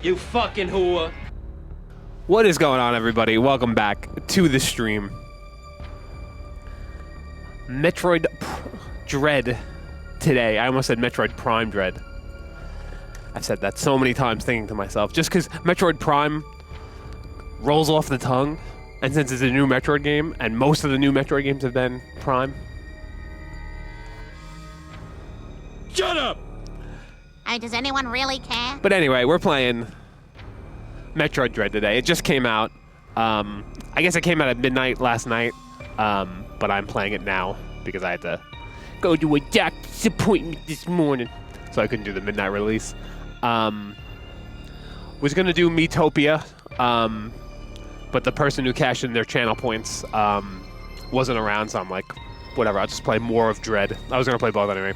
You fucking whore. What is going on, everybody? Welcome back to the stream. Metroid Dread today. I almost said Metroid Prime Dread. I've said that so many times thinking to myself, just because Metroid Prime rolls off the tongue, and since it's a new Metroid game, and most of the new Metroid games have been Prime. Shut up! Does anyone really care? But anyway, we're playing Metroid Dread today. It just came out. I guess it came out at midnight last night, but I'm playing it now because I had to go to a doctor's appointment this morning, so I couldn't do the midnight release. Was gonna do Metopia, but the person who cashed in their channel points wasn't around, so I'm like, whatever, I'll just play more of Dread. I was gonna play both anyway.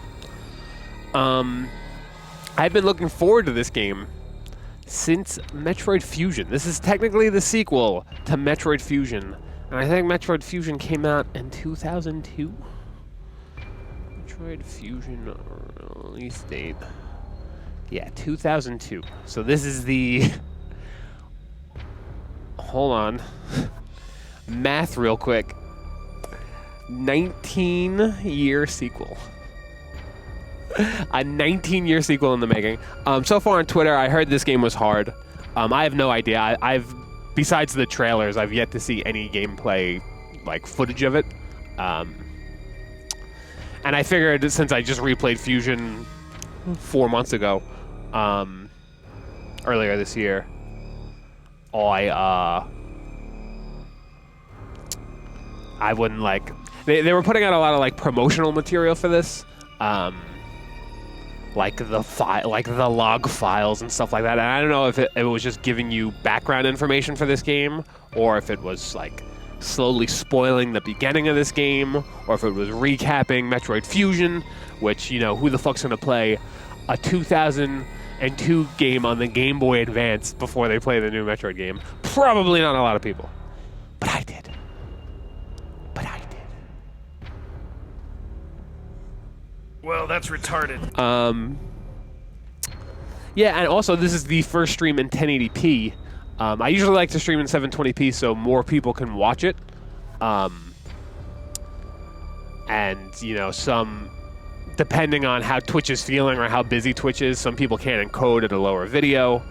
I've been looking forward to this game since Metroid Fusion. This is technically the sequel to Metroid Fusion, and I think Metroid Fusion came out in 2002. Metroid Fusion release date. Yeah, 2002. So this is the... Hold on. Math real quick. 19-year sequel. A 19-year sequel in the making. So far on Twitter, I heard this game was hard. I have no idea. I've besides the trailers, I've yet to see any gameplay, like footage of it. And I figured since I just replayed Fusion 4 months ago, earlier this year, I wouldn't like. They were putting out a lot of like promotional material for this. Like the log files and stuff like that. And I don't know if it was just giving you background information for this game, or if it was like slowly spoiling the beginning of this game, or if it was recapping Metroid Fusion, which, you know, who the fuck's gonna play a 2002 game on the Game Boy Advance before they play the new Metroid game? Probably not a lot of people. But I did. Well, that's retarded. Yeah, and also this is the first stream in 1080p. I usually like to stream in 720p so more people can watch it. And, you know, depending on how Twitch is feeling or how busy Twitch is, some people can't encode at a lower video.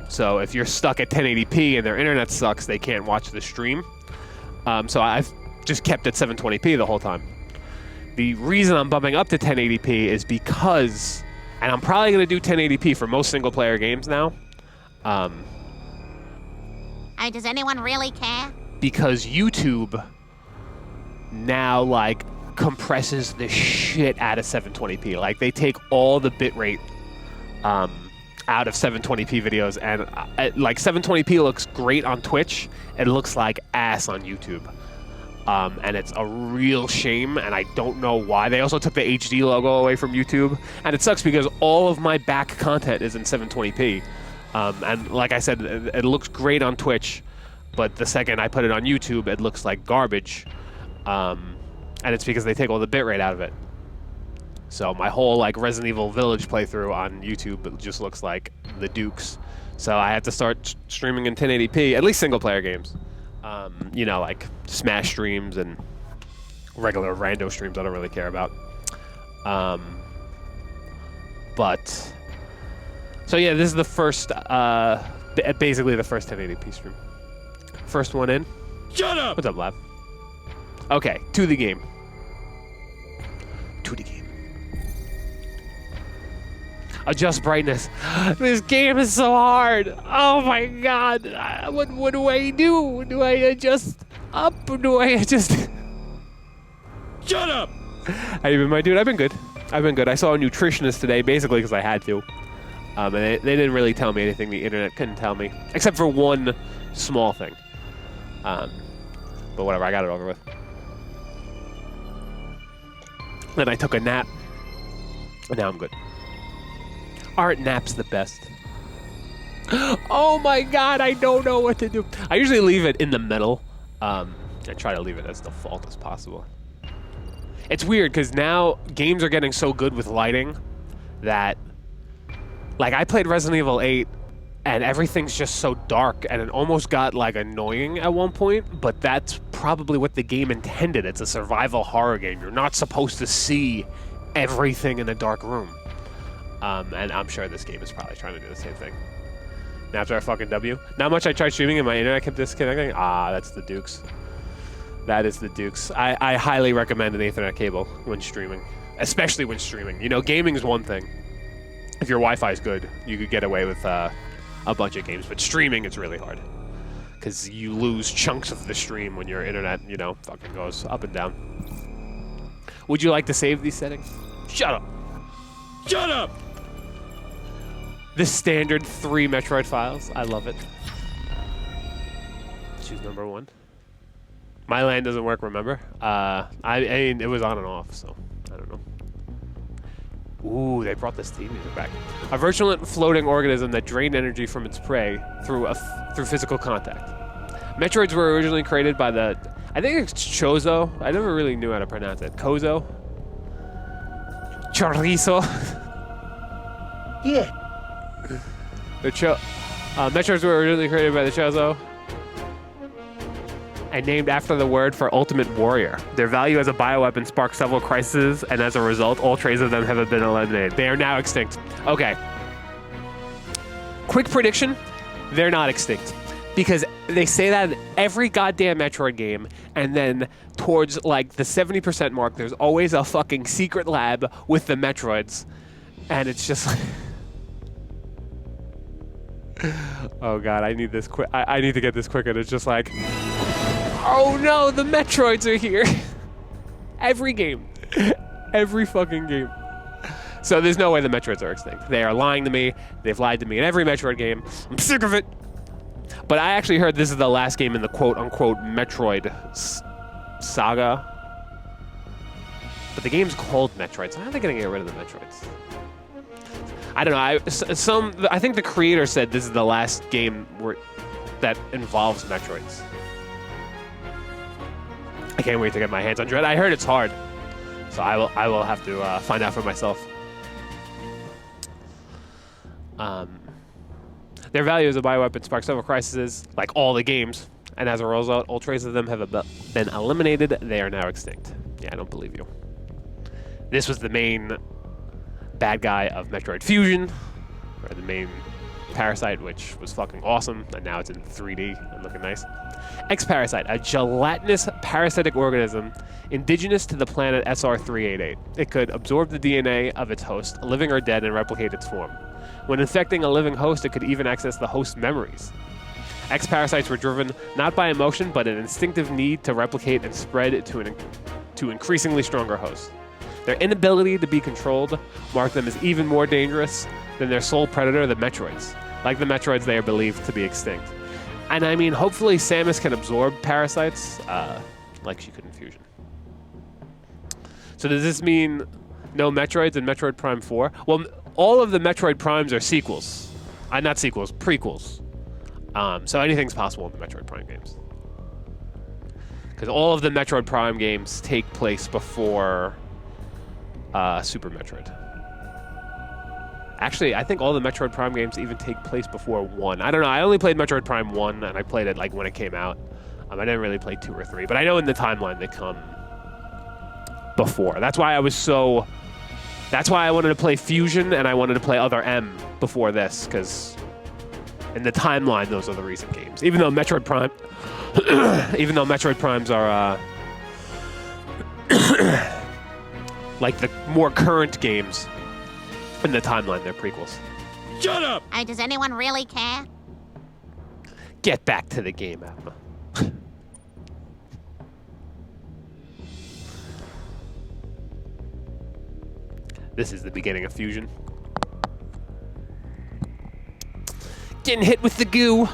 So if you're stuck at 1080p and their internet sucks, they can't watch the stream. So I've just kept it 720p the whole time. The reason I'm bumping up to 1080p is because, and I'm probably going to do 1080p for most single-player games now. Does anyone really care? Because YouTube now, like, compresses the shit out of 720p. Like, they take all the bitrate out of 720p videos, and like 720p looks great on Twitch. It looks like ass on YouTube. And it's a real shame, and I don't know why. They also took the HD logo away from YouTube, and it sucks because all of my back content is in 720p. And like I said, it looks great on Twitch, but the second I put it on YouTube, it looks like garbage. And it's because they take all the bitrate out of it. So my whole like Resident Evil Village playthrough on YouTube, it just looks like the Dukes. So I had to start streaming in 1080p, at least single-player games. You know, like Smash streams and regular rando streams I don't really care about. But, so yeah, this is the first, basically the first 1080p stream. First one in. Shut up! What's up, Lav? Okay, to the game. Adjust brightness. This game is so hard. Oh my god. What do I do? Do I adjust up or do I adjust... Shut up! How you been, my dude? I've been good. I saw a nutritionist today, basically because I had to. And they didn't really tell me anything the internet couldn't tell me. Except for one small thing. But whatever, I got it over with. Then I took a nap. And now I'm good. Aren't naps the best? Oh my god, I don't know what to do. I usually leave it in the middle. I try to leave it as default as possible. It's weird because now games are getting so good with lighting that, like, I played Resident Evil 8 and everything's just so dark, and it almost got like annoying at one point, but that's probably what the game intended. It's a survival horror game. You're not supposed to see everything in a dark room. And I'm sure this game is probably trying to do the same thing. Now after a fucking W. Not much I tried streaming and my internet kept disconnecting. Ah, that's the Dukes. That is the Dukes. I highly recommend an Ethernet cable when streaming. Especially when streaming. You know, gaming is one thing. If your Wi-Fi is good, you could get away with a bunch of games. But streaming is really hard. Because you lose chunks of the stream when your internet, you know, fucking goes up and down. Would you like to save these settings? Shut up. Shut up! The standard 3 Metroid files. I love it. Choose number 1. My LAN doesn't work, remember? I mean, it was on and off, so I don't know. Ooh, they brought this theme music back. A virulent floating organism that drained energy from its prey through physical contact. Metroids were originally created by the... I think it's Chozo. I never really knew how to pronounce it. Kozo? Chorizo? Yeah. Metroids were originally created by the Chozo and named after the word for ultimate warrior. Their value as a bioweapon sparked several crises, and as a result, all traces of them have been eliminated. They are now extinct. Okay. Quick prediction, they're not extinct. Because they say that in every goddamn Metroid game, and then towards like the 70% mark, there's always a fucking secret lab with the Metroids. And it's just like... Oh god, I need this quick. I need to get this quick, and it's just like, oh no, the Metroids are here. Every game, every fucking game. So there's no way the Metroids are extinct. They are lying to me. They've lied to me in every Metroid game. I'm sick of it. But I actually heard this is the last game in the quote-unquote Metroid saga. But the game's called Metroid, so how are they gonna get rid of the Metroids? I don't know. I think the creator said this is the last game that involves Metroids. I can't wait to get my hands on Dread. I heard it's hard, so I will have to find out for myself. Their value as a bioweapon sparks several crises, like all the games, and as a result, all traces of them have been eliminated. They are now extinct. Yeah, I don't believe you. This was the main bad guy of Metroid Fusion, or the main parasite, which was fucking awesome, and now it's in 3D and looking nice. X-Parasite, a gelatinous parasitic organism indigenous to the planet SR388. It could absorb the DNA of its host, living or dead, and replicate its form. When infecting a living host, it could even access the host's memories. X-Parasites were driven not by emotion, but an instinctive need to replicate and spread to increasingly stronger hosts. Their inability to be controlled mark them as even more dangerous than their sole predator, the Metroids. Like the Metroids, they are believed to be extinct. And I mean, hopefully Samus can absorb parasites, like she could in Fusion. So does this mean no Metroids in Metroid Prime 4? Well, all of the Metroid Primes are sequels. Not sequels, prequels. So anything's possible in the Metroid Prime games. Because all of the Metroid Prime games take place before Super Metroid. Actually, I think all the Metroid Prime games even take place before 1. I don't know. I only played Metroid Prime 1, and I played it like when it came out. I didn't really play 2 or 3, but I know in the timeline they come before. That's why I wanted to play Fusion, and I wanted to play Other M before this, because in the timeline, those are the recent games. Even though Metroid Prime, even though Metroid Primes are like the more current games. In the timeline, they're prequels. Shut up! Hey, does anyone really care? Get back to the game, Atma. This is the beginning of Fusion. Getting hit with the goo.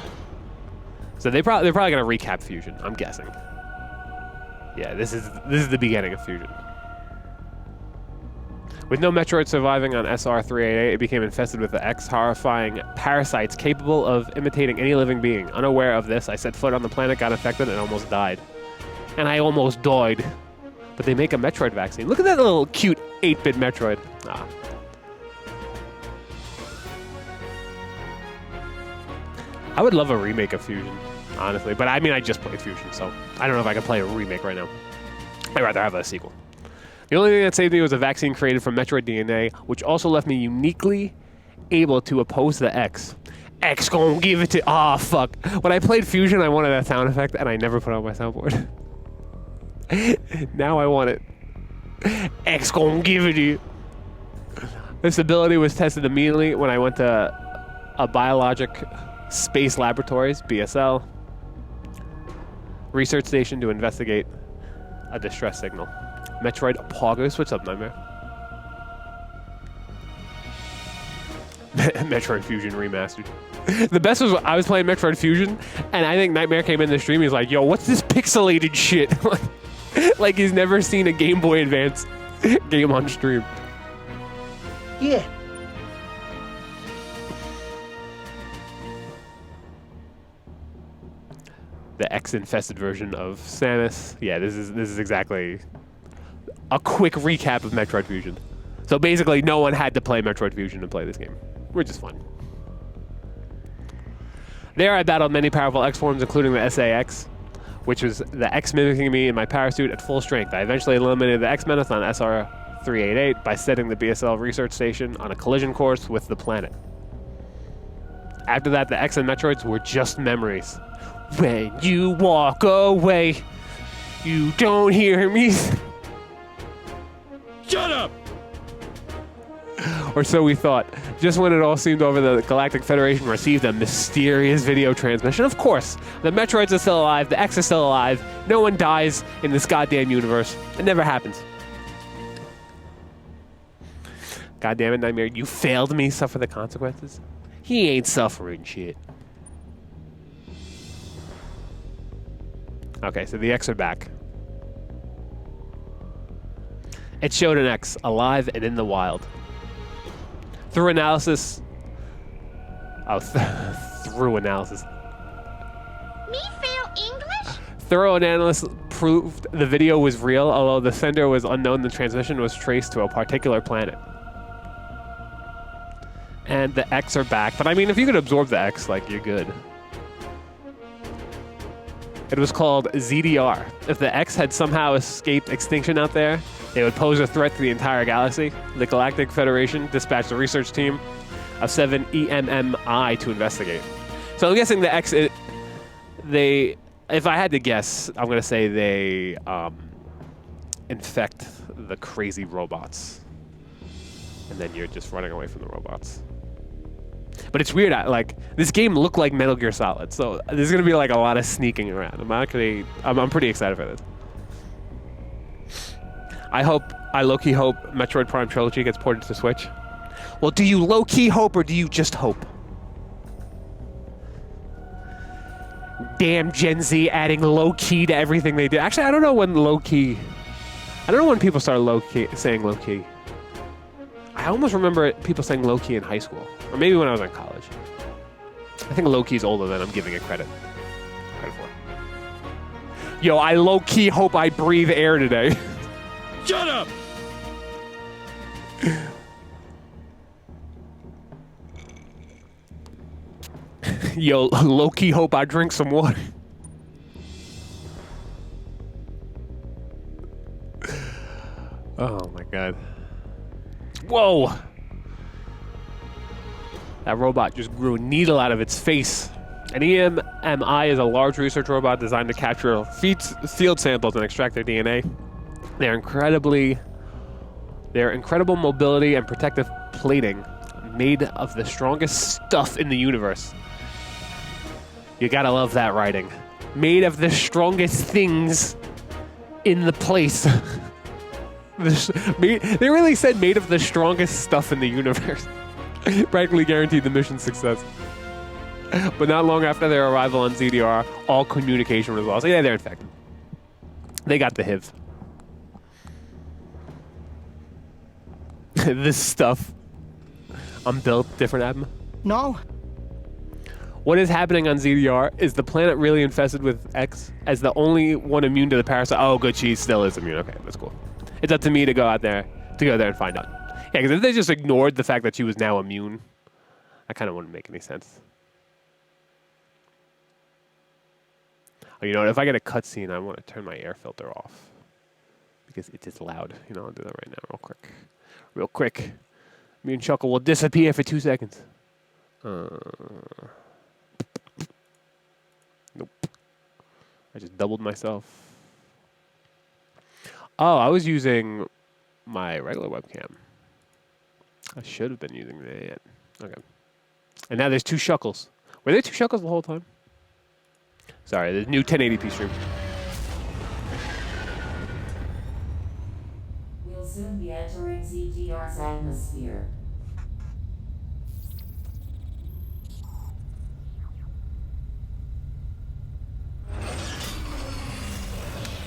So they're probably gonna recap Fusion, I'm guessing. Yeah, this is the beginning of Fusion. With no Metroid surviving on SR388, it became infested with the X horrifying parasites capable of imitating any living being. Unaware of this, I set foot on the planet, got infected, and almost died. And I almost died. But they make a Metroid vaccine. Look at that little cute 8-bit Metroid. Ah. I would love a remake of Fusion, honestly. But I mean, I just played Fusion, so I don't know if I can play a remake right now. I'd rather have a sequel. The only thing that saved me was a vaccine created from Metroid DNA, which also left me uniquely able to oppose the X. X gon' give it to... Ah, fuck. When I played Fusion, I wanted that sound effect, and I never put it on my soundboard. Now I want it. X gon' give it to you. This ability was tested immediately when I went to a biologic space laboratories, BSL, research station to investigate a distress signal. Metroid Poggers. What's up, Nightmare? Metroid Fusion Remastered. The best was I was playing Metroid Fusion, and I think Nightmare came in the stream. He's like, yo, what's this pixelated shit? Like he's never seen a Game Boy Advance game on stream. Yeah. The X-infested version of Samus. Yeah, this is exactly a quick recap of Metroid Fusion. So basically, no one had to play Metroid Fusion to play this game, which is fun. There, I battled many powerful X forms, including the SAX, which was the X mimicking me in my power suit at full strength. I eventually eliminated the X Menace on SR-388 by setting the BSL research station on a collision course with the planet. After that, the X and Metroids were just memories. When you walk away, you don't hear me. Shut up! Or so we thought. Just when it all seemed over, the Galactic Federation received a mysterious video transmission. Of course, the Metroids are still alive, the X is still alive, no one dies in this goddamn universe. It never happens. God damn it, Nightmare, you failed me, suffer the consequences? He ain't suffering shit. Okay, so the X are back. It showed an X, alive and in the wild. Through analysis... Oh, through analysis. Me fail English? Thorough analysis proved the video was real, although the sender was unknown. The transmission was traced to a particular planet. And the X are back. But I mean, if you could absorb the X, like, you're good. It was called ZDR. If the X had somehow escaped extinction out there, they would pose a threat to the entire galaxy. The Galactic Federation dispatched a research team of 7 EMMI to investigate. So I'm guessing the X, if I had to guess, I'm going to say they infect the crazy robots. And then you're just running away from the robots. But it's weird, like, this game looked like Metal Gear Solid, so there's going to be like a lot of sneaking around. I'm pretty excited for this. I low-key hope Metroid Prime Trilogy gets ported to Switch. Well, do you low-key hope or do you just hope? Damn Gen Z adding low-key to everything they do. Actually, I don't know when low-key... I don't know when people started low-key saying low-key. I almost remember people saying low-key in high school. Or maybe when I was in college. I think low-key is older than I'm giving it credit for. Yo, I low-key hope I breathe air today. Shut up! Yo, low-key hope I drink some water. Oh my god. Whoa! That robot just grew a needle out of its face. An EMMI is a large research robot designed to capture field samples and extract their DNA. Their incredible mobility and protective plating made of the strongest stuff in the universe. You gotta love that writing. Made of the strongest things in the place. They really said made of the strongest stuff in the universe. Practically guaranteed the mission's success. But not long after their arrival on ZDR, all communication was lost. Yeah, they're infected. They got the HIV. This stuff. I'm built different, Adam. No. What is happening on ZDR? Is the planet really infested with X as the only one immune to the parasite? Oh, good, she still is immune. Okay, that's cool. It's up to me to go there and find out. Yeah, because if they just ignored the fact that she was now immune, that kind of wouldn't make any sense. Oh, you know what? If I get a cutscene, I want to turn my air filter off because it is loud. You know, I'll do that right now, real quick. Real quick. Me and Chuckle will disappear for 2 seconds. Nope. I just doubled myself. Oh, I was using my regular webcam. I should have been using that. Okay. And now there's 2 Shuckles. Were there 2 Shuckles the whole time? Sorry, the new 1080p stream. We'll soon be entering ZGR's atmosphere.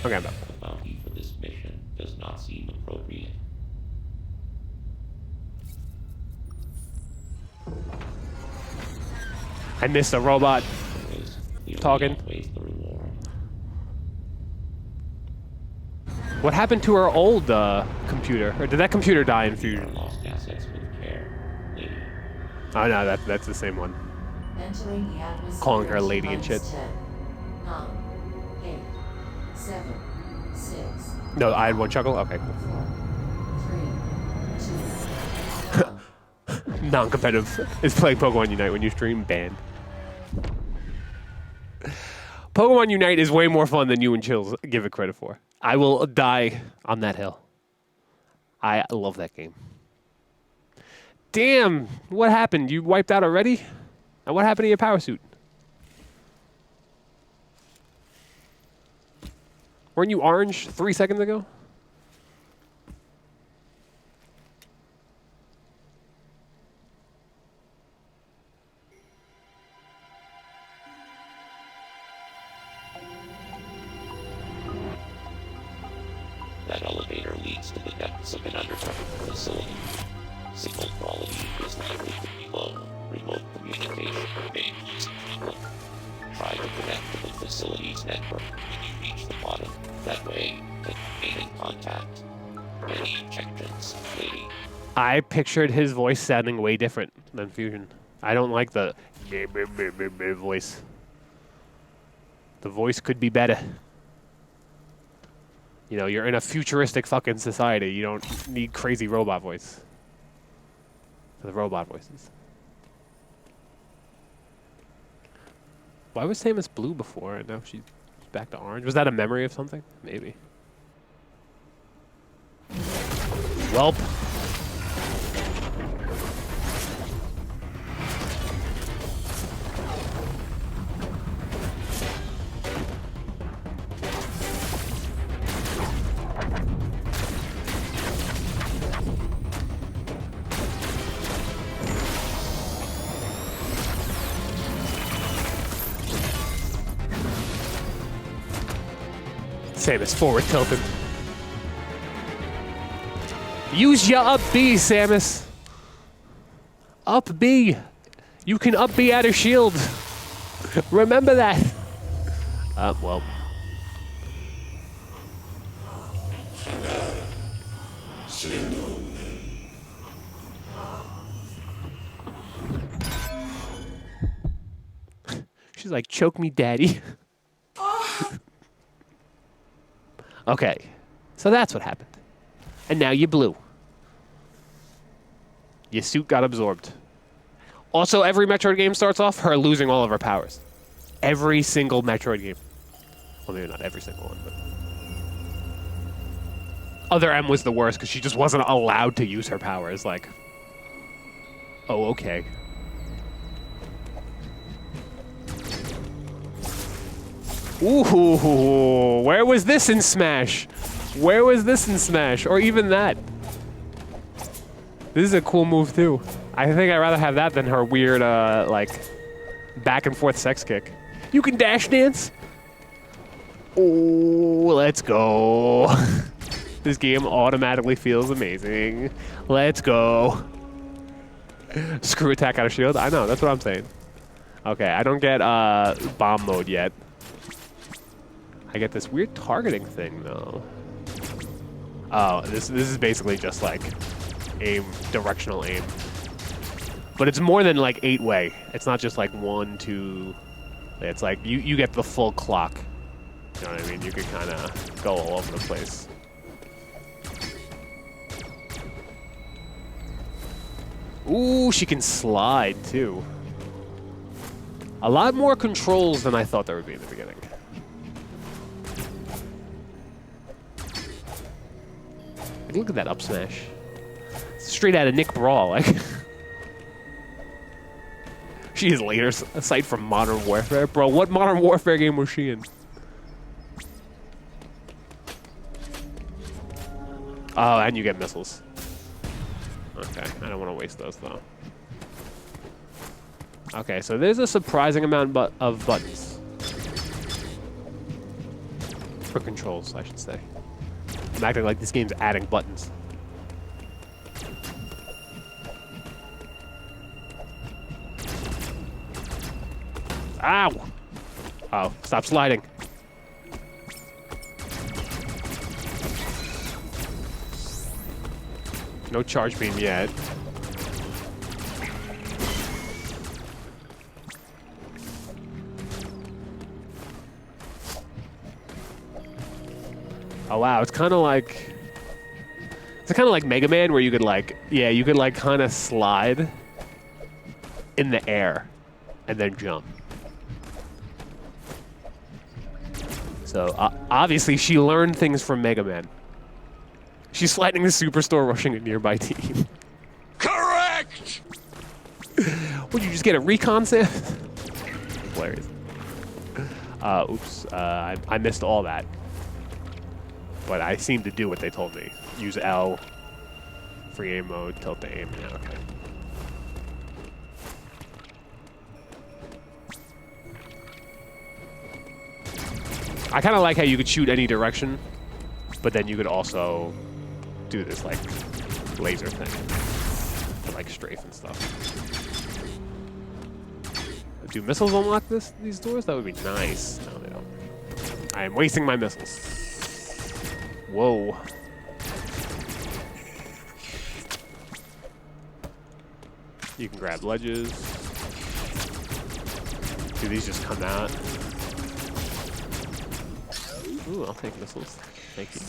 Okay, I'm done. The bounty for this mission does not seem appropriate. I missed a robot talking. Outweighs the reward. What happened to our old computer? Or did that computer die in Our Fusion? lost assets with care, lady. Oh no, that's the same one. Entering the atmosphere. Calling her lady and shit. 10, 9, 8, 7, 6, No, I had one Chuckle? Okay, cool. 4, 3, 2, 1. Non-competitive is playing Pokemon Unite when you stream, banned. Pokemon Unite is way more fun than you and Chills give it credit for. I will die on that hill. I love that game. Damn, what happened? You wiped out already? And what happened to your power suit? Weren't you orange 3 seconds ago? That elevator leads to the depths of an underground facility. Signal quality is likely to be low. Remote communication remains difficult. Try to connect to the facility's network when you reach the bottom. That way, maintaining contact. Many injections, lady. I pictured his voice sounding way different than Fusion. I don't like the voice. The voice could be better. You know, you're in a futuristic fucking society. You don't need crazy robot voice. For the robot voices. Why was Samus blue before and now she's back to orange? Was that a memory of something? Maybe. Welp. Samus forward tilted. Use your up B, Samus. Up B. You can up B out of shield. Remember that. Well. She's like, choke me, daddy. Okay, so that's what happened. And now you're blue. Your suit got absorbed. Also, every Metroid game starts off her losing all of her powers. Every single Metroid game. Well, maybe not every single one, but... Other M was the worst because she just wasn't allowed to use her powers. Like, oh, okay. Ooh, where was this in Smash? Where was this in Smash? Or even that? This is a cool move too. I think I'd rather have that than her weird, like, back and forth sex kick. You can dash dance? Oh, let's go. This game automatically feels amazing. Let's go. Screw attack out of shield? I know, that's what I'm saying. Okay, I don't get bomb mode yet. I get this weird targeting thing, though. Oh, this is basically just, like, aim, directional aim. But it's more than, like, 8-way. It's not just, like, 1, 2... It's like, you get the full clock. You know what I mean? You could kind of go all over the place. Ooh, she can slide too. A lot more controls than I thought there would be in the beginning. Like, look at that up smash. Straight out of Nick Brawl. Like, she is later sight from Modern Warfare. Bro, what Modern Warfare game was she in? Oh, and you get missiles. Okay, I don't want to waste those though. Okay, so there's a surprising amount of buttons. For controls, I should say. I'm acting like this game's adding buttons. Ow! Oh, stop sliding. No charge beam yet. Oh wow, it's kind of like Mega Man, where you could like, yeah, you could like kind of slide in the air and then jump. So obviously she learned things from Mega Man. She's sliding the superstore, rushing a nearby team. Correct! Would you just get a recon set? Hilarious. Oops, I missed all that. But I seem to do what they told me. Use L, free aim mode, tilt to aim. Yeah, okay. I kind of like how you could shoot any direction, but then you could also do this like laser thing, to, like strafe and stuff. Do missiles unlock these doors? That would be nice. No, they don't. I am wasting my missiles. Whoa. You can grab ledges. Do these just come out? Ooh, I'll take missiles. Thank you.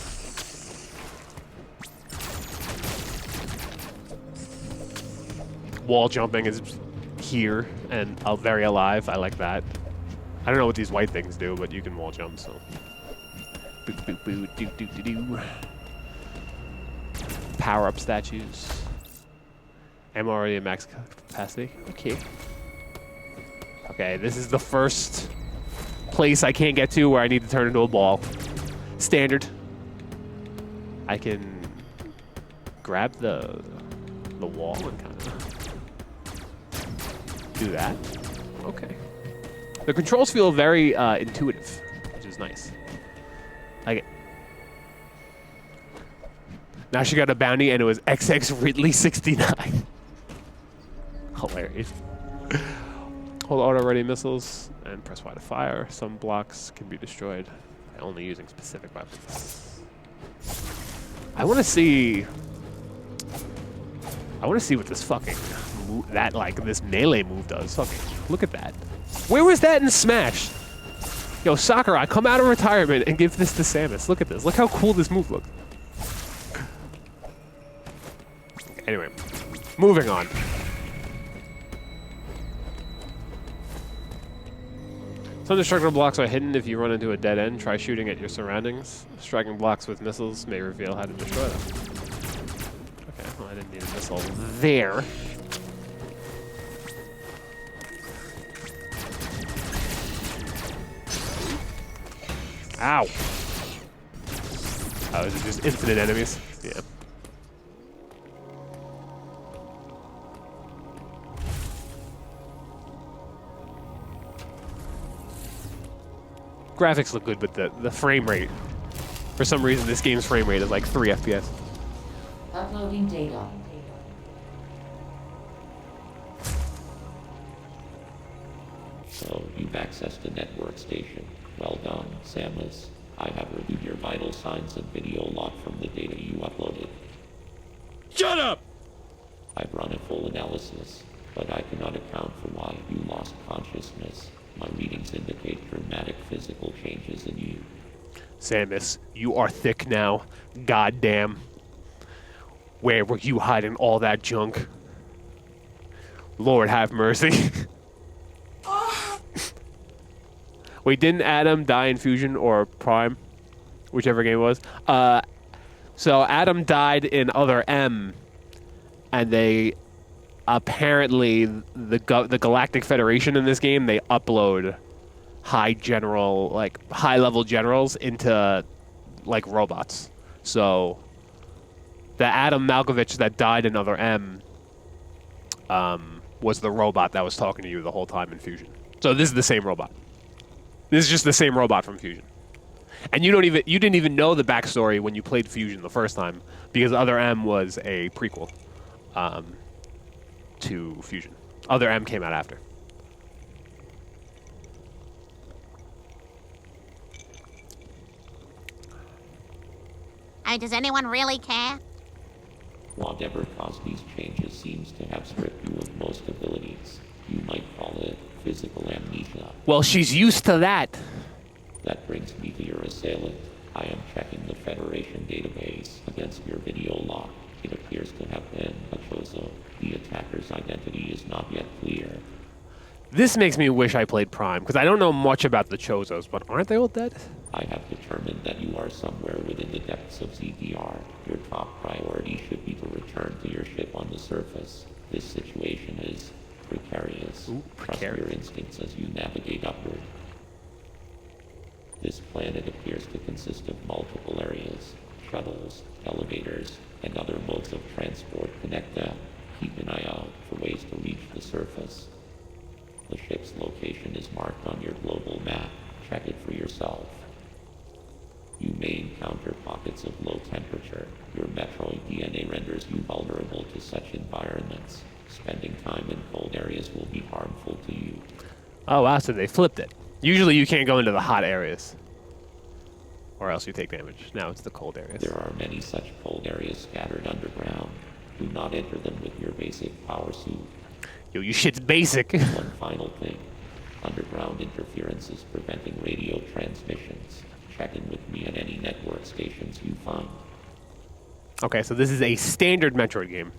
Wall jumping is here and very alive. I like that. I don't know what these white things do, but you can wall jump, so. Boo, boo, boo, doo, doo, doo, doo. Power-up statues. I'm already at max capacity. Okay. Okay, this is the first place I can't get to where I need to turn into a ball. Standard. I can grab the wall and kind of do that. Okay. The controls feel very intuitive, which is nice. Like it. Now she got a bounty and it was XX Ridley 69. Hilarious. Hold auto ready missiles and press Y to fire. Some blocks can be destroyed by only using specific weapons. I want to see what this fucking this melee move does. Fucking look at that. Where was that in Smash? Yo, Sakurai, come out of retirement and give this to Samus. Look at this. Look how cool this move looks. Anyway, moving on. Some destructible blocks are hidden if you run into a dead end. Try shooting at your surroundings. Striking blocks with missiles may reveal how to destroy them. Okay, well, I didn't need a missile there. Ow! Oh, is it just infinite enemies? Yeah. Graphics look good, but the frame rate. For some reason, this game's frame rate is like 3 FPS. Uploading data. So you've accessed the network station. Well done, Samus. I have reviewed your vital signs and video log from the data you uploaded. Shut up! I've run a full analysis, but I cannot account for why you lost consciousness. My readings indicate dramatic physical changes in you. Samus, you are thick now. Goddamn. Where were you hiding all that junk? Lord have mercy. Wait, didn't Adam die in Fusion or Prime? Whichever game it was. So Adam died in Other M, and they apparently the Galactic Federation in this game, they upload high level generals into like robots. So the Adam Malkovich that died in Other M was the robot that was talking to you the whole time in Fusion. So this is the same robot. This is just the same robot from Fusion. And you didn't even know the backstory when you played Fusion the first time, because Other M was a prequel to Fusion. Other M came out after. Does anyone really care? Whatever caused these changes seems to have stripped you of most abilities. You might call it physical amnesia. Well, she's used to that. That brings me to your assailant. I am checking the Federation database against your video log. It appears to have been a Chozo. The attacker's identity is not yet clear. This makes me wish I played Prime, because I don't know much about the Chozos, but aren't they all dead? I have determined that you are somewhere within the depths of ZDR. Your top priority should be to return to your ship on the surface. This situation is precarious. Ooh, Trust your instincts as you navigate upward. This planet appears to consist of multiple areas. Shuttles, elevators, and other modes of transport connect them. Keep an eye out for ways to reach the surface. The ship's location is marked on your global map. Check it for yourself. You may encounter pockets of low temperature. Your Metroid DNA renders you vulnerable to such environments. Spending time in cold areas will be harmful to you. Oh wow, so they flipped it. Usually you can't go into the hot areas, or else you take damage. Now it's the cold areas. There are many such cold areas scattered underground. Do not enter them with your basic power suit. Yo, you shit's basic. One final thing. Underground interference is preventing radio transmissions. Check in with me at any network stations you find. Okay, so this is a standard Metroid game.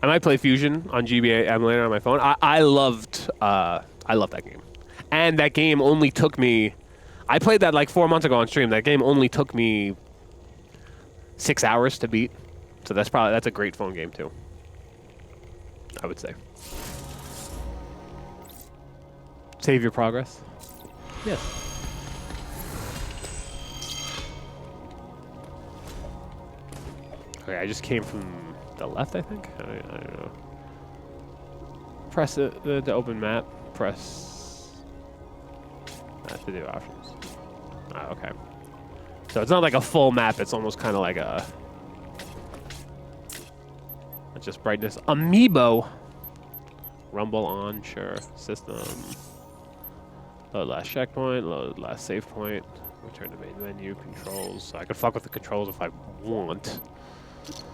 I might play Fusion on GBA emulator on my phone. I loved that game. And that game only took me... I played that like 4 months ago on stream. That game only took me 6 hours to beat. So that's a great phone game too, I would say. Save your progress? Yes. Okay, I just came from the left, I think? I don't know. Press the open map. Press... That's the new options. Oh, okay. So it's not like a full map, it's almost kind of like a... Just brightness. Amiibo. Rumble on, sure. System. Load last checkpoint. Load last save point. Return to main menu. Controls. So I can fuck with the controls if I want. It's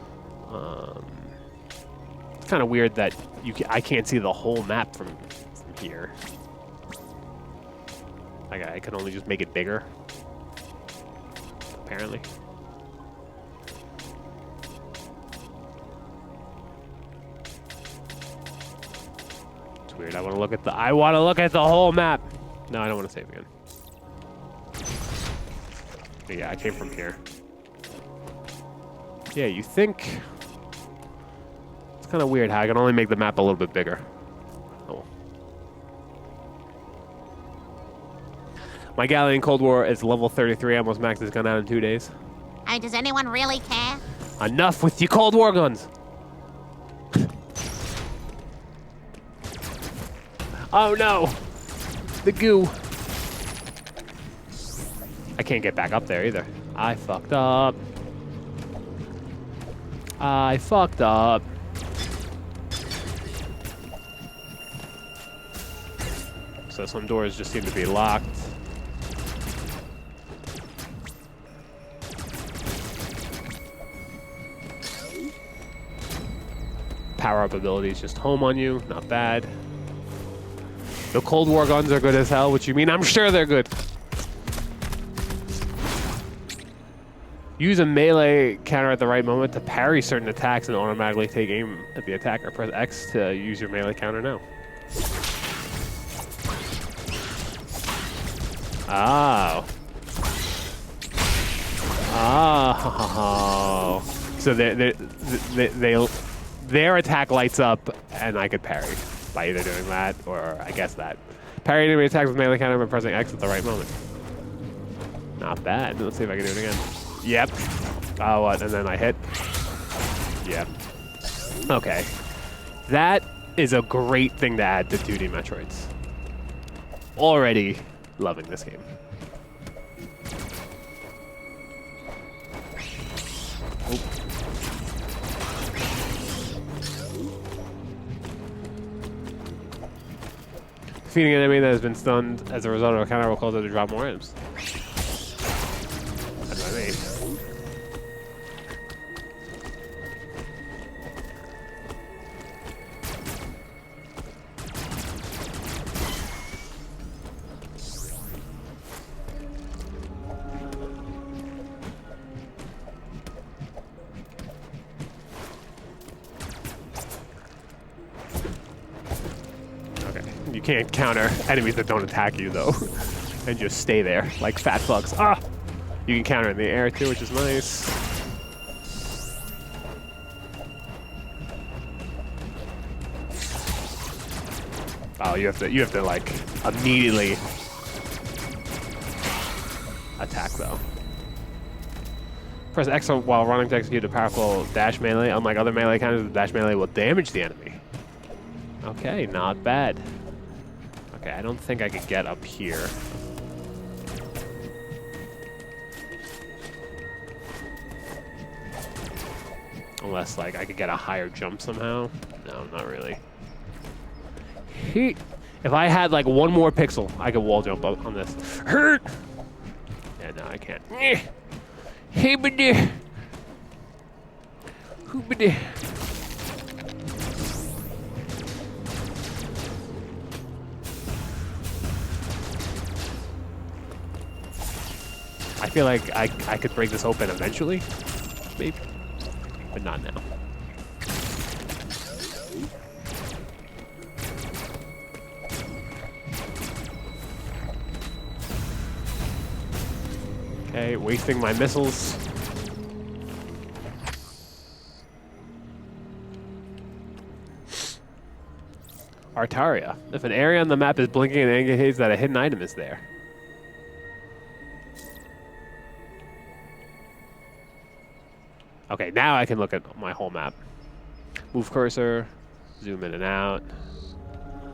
kind of weird that I can't see the whole map from here. Like I can only just make it bigger. Apparently. Weird. I want to look at the whole map. No, I don't want to save again. But yeah, I came from here. Yeah, you think it's kind of weird how I can only make the map a little bit bigger. Oh. My Galleon Cold War is level 33. I almost maxed this gun out in 2 days. Does anyone really care? Enough with your Cold War guns. Oh no! The goo! I can't get back up there either. I fucked up. I fucked up. So some doors just seem to be locked. Power-up abilities just home on you, not bad. The Cold War guns are good as hell, which you mean I'm sure they're good. Use a melee counter at the right moment to parry certain attacks and automatically take aim at the attacker. Press X to use your melee counter now. Oh. Oh. So their attack lights up, and I could parry by either doing that or I guess that. Parry enemy attacks with melee counter by pressing X at the right moment. Not bad. Let's see if I can do it again. Yep. Oh, what? And then I hit. Yep. Okay. That is a great thing to add to 2D Metroids. Already loving this game. Oh. Defeating an enemy that has been stunned as a result of a counter will cause it to drop more items. That's what I mean. You can't counter enemies that don't attack you, though, and just stay there like fat fucks. Ah! You can counter in the air, too, which is nice. Oh, you have to like, immediately attack, though. Press X while running to execute a powerful dash melee. Unlike other melee counters, the dash melee will damage the enemy. Okay, not bad. Okay, I don't think I could get up here. Unless, like, I could get a higher jump somehow. No, not really. If I had, like, one more pixel, I could wall jump up on this. Hurt! Yeah, no, I can't. Hey, buddy! Who, buddy? I feel like I could break this open eventually, maybe, but not now. Okay, wasting my missiles. Artaria. If an area on the map is blinking, it indicates that a hidden item is there. Okay, now I can look at my whole map. Move cursor, zoom in and out.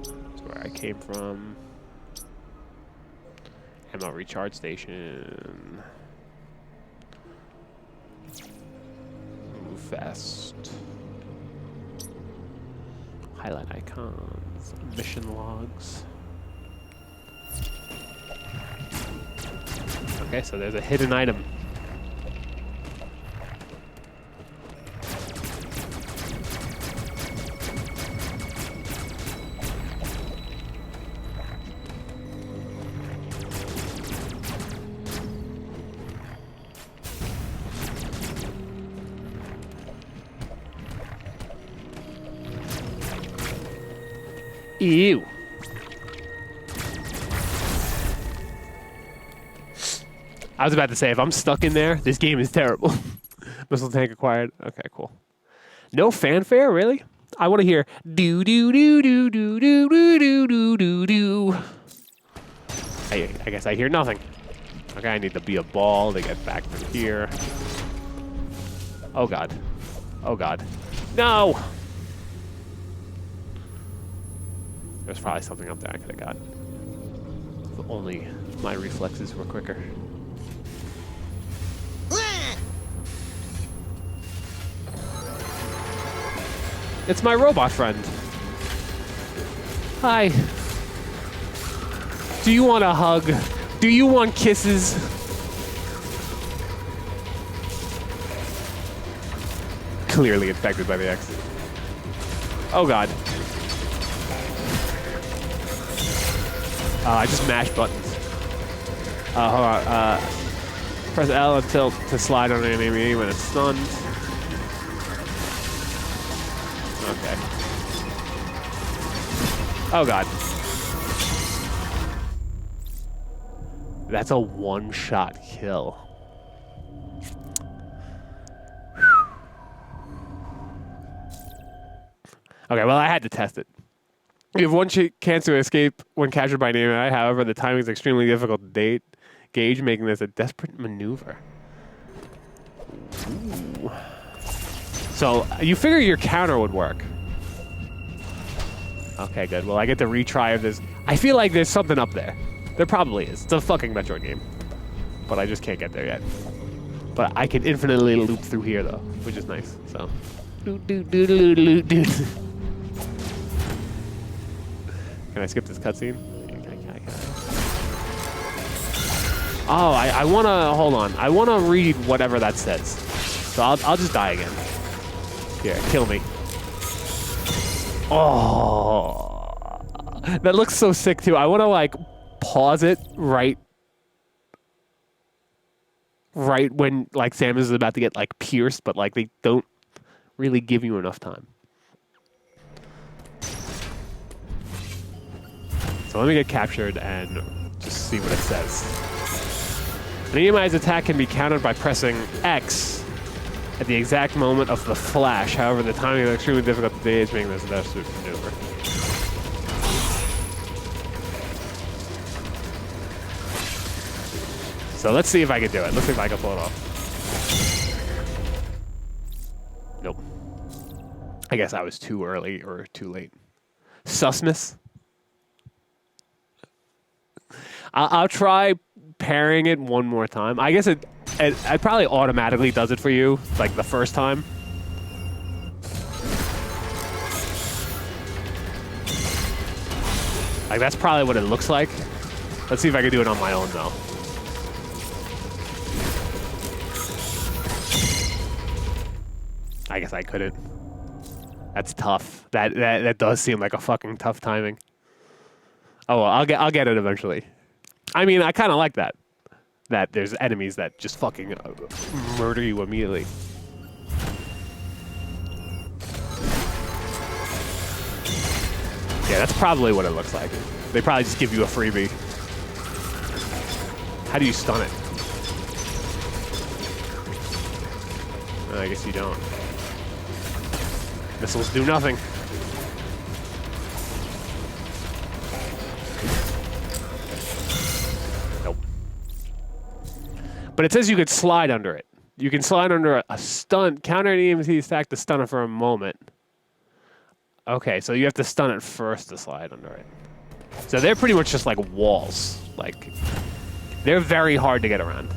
That's where I came from. Ammo recharge station. Move fast. Highlight icons. Mission logs. Okay, so there's a hidden item. Ew. I was about to say, if I'm stuck in there, this game is terrible. Missile tank acquired. Okay, cool. No fanfare, really? I want to hear do do do do do do do do do do do. I guess I hear nothing. Okay, I need to be a ball to get back from here. Oh god. Oh god. No! There's probably something up there I could have got. If only my reflexes were quicker. It's my robot friend. Hi. Do you want a hug? Do you want kisses? Clearly infected by the X. Oh god. I just mashed buttons. Hold on. Press L and tilt to slide on an enemy when it's stunned. Okay. Oh god. That's a one-shot kill. Okay, well, I had to test it. You have one chance to escape when captured by an enemy. However, the timing is extremely difficult to gauge, making this a desperate maneuver. Ooh. So, you figure your counter would work. Okay, good. Well, I get to retry of this. I feel like there's something up there. There probably is. It's a fucking Metroid game. But I just can't get there yet. But I can infinitely loop through here, though, which is nice. So, Can I skip this cutscene? Oh, I want to... Hold on. I want to read whatever that says. So I'll just die again. Here, kill me. Oh. That looks so sick, too. I want to, like, pause it right when, like, Samus is about to get, like, pierced, but, like, they don't really give you enough time. So let me get captured and just see what it says. An EMI's attack can be countered by pressing X at the exact moment of the flash. However, the timing is extremely difficult to gauge, making this a desperate maneuver. So let's see if I can do it. Let's see if I can pull it off. Nope. I guess I was too early or too late. Susness. I'll try pairing it one more time. I guess it probably automatically does it for you, like the first time. Like that's probably what it looks like. Let's see if I can do it on my own though. I guess I couldn't. That's tough. That does seem like a fucking tough timing. Oh well, I'll get it eventually. I mean, I kind of like that. That there's enemies that just fucking murder you immediately. Yeah, that's probably what it looks like. They probably just give you a freebie. How do you stun it? I guess you don't. Missiles do nothing. Nope. But it says you could slide under it. You can slide under a stun, counter an EMT attack to stun it for a moment. Okay, so you have to stun it first to slide under it. So they're pretty much just like walls. Like, they're very hard to get around.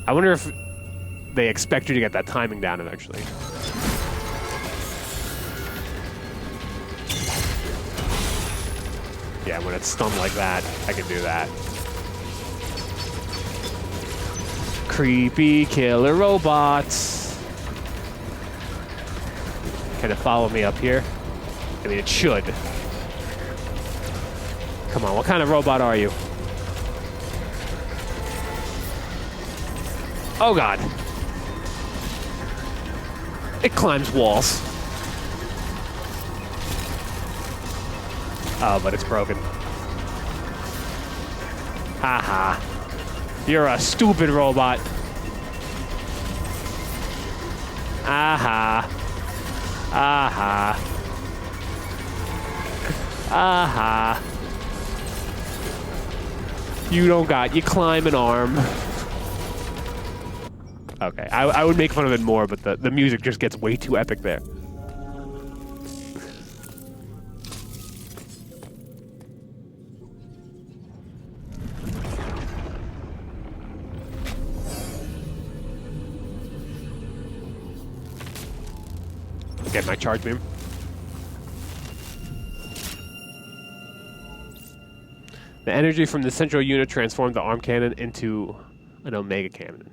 I wonder if they expect you to get that timing down eventually. Yeah, when it's stunned like that, I can do that. Creepy killer robots. Can it follow me up here? I mean, it should. Come on, what kind of robot are you? Oh god. It climbs walls. Oh, but it's broken. Haha. You're a stupid robot. Aha. Aha. Aha. You don't got, you climb an arm. Okay, I would make fun of it more, but the music just gets way too epic there. Get my charge beam. The energy from the central unit transformed the arm cannon into an Omega cannon.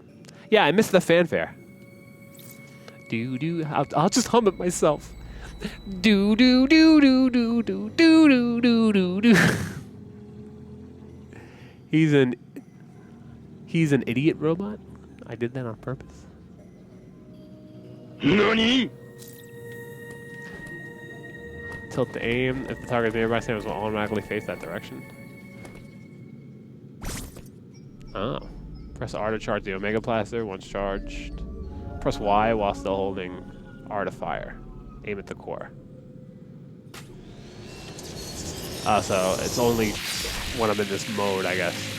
Yeah, I missed the fanfare. Do. I'll just hum it myself. Do. He's an idiot robot? I did that on purpose. NANI?! Tilt the aim. If the target is nearby, Samus will automatically face that direction. Oh. Press R to charge the Omega Blaster once charged. Press Y while still holding R to fire. Aim at the core. So it's only when I'm in this mode, I guess.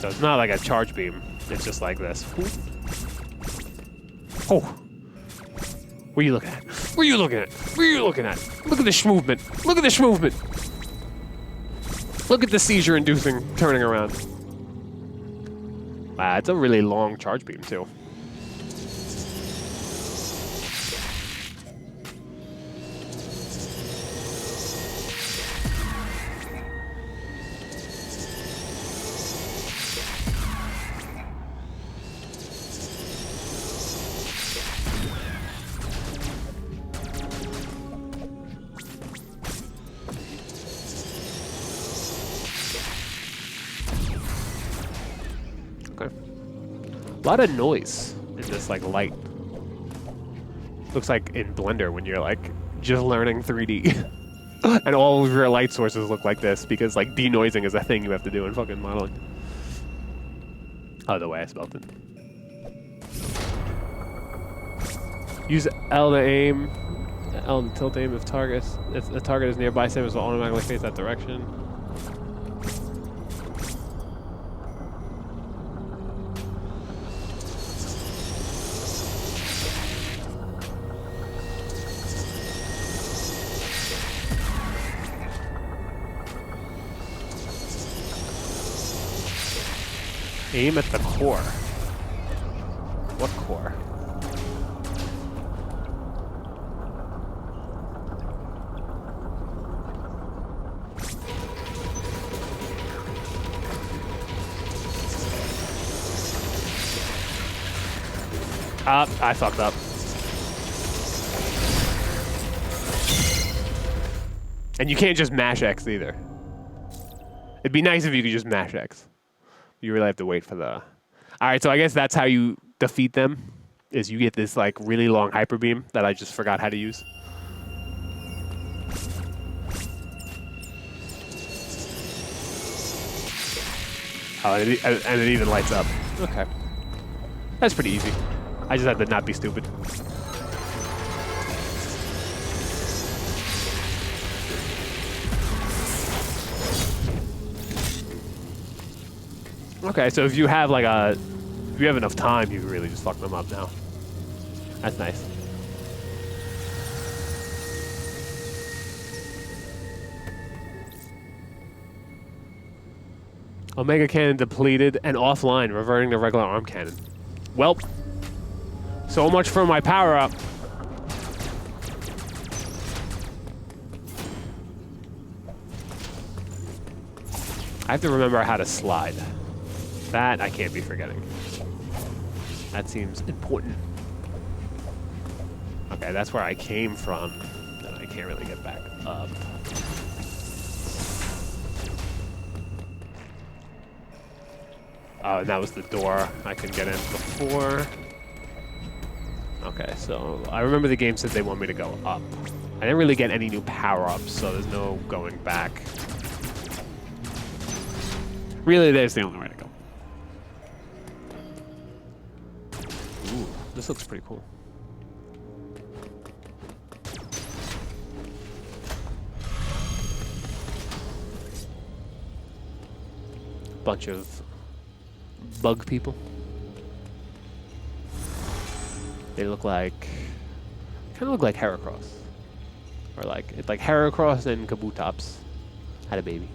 So it's not like a charge beam. It's just like this. Oh. What are you looking at? What are you looking at? What are you looking at? Look at this movement. Look at this movement. Look at the seizure-inducing turning around. Wow, it's a really long charge beam, too. A lot of noise in this like light. Looks like in Blender when you're like just learning 3D. And all of your light sources look like this because like denoising is a thing you have to do in fucking modeling. Oh, the way I spelled it. Use L to aim. L to tilt aim if the target is nearby, Samus will automatically face that direction. Aim at the core. What core? I fucked up. And you can't just mash X either. It'd be nice if you could just mash X. You really have to wait for the... Alright, so I guess that's how you defeat them, is you get this like really long hyper beam that I just forgot how to use. Oh, and it even lights up. Okay. That's pretty easy. I just had to not be stupid. Okay, so if you have like if you have enough time, you can really just fuck them up now. That's nice. Omega Cannon depleted and offline, reverting to regular arm cannon. Welp. So much for my power up. I have to remember how to slide. That I can't be forgetting. That seems important. Okay, that's where I came from. Then I can't really get back up. Oh, and that was the door I could get in before. Okay, so I remember the game said they want me to go up. I didn't really get any new power-ups, so there's no going back. Really, there's the only way to go. Ooh, this looks pretty cool. Bunch of bug people. They look like, kind of look like Heracross, or like it's like Heracross and Kabutops had a baby.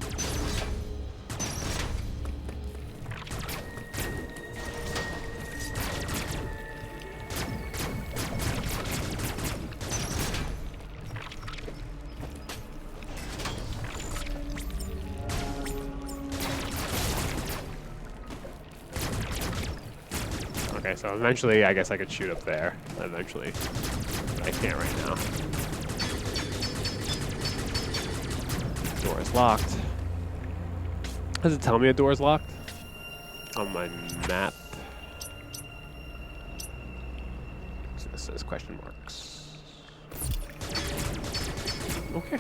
Okay, so eventually I guess I could shoot up there. Eventually. But I can't right now. Door is locked. Does it tell me a door is locked? On my map. So this says question marks. Okay.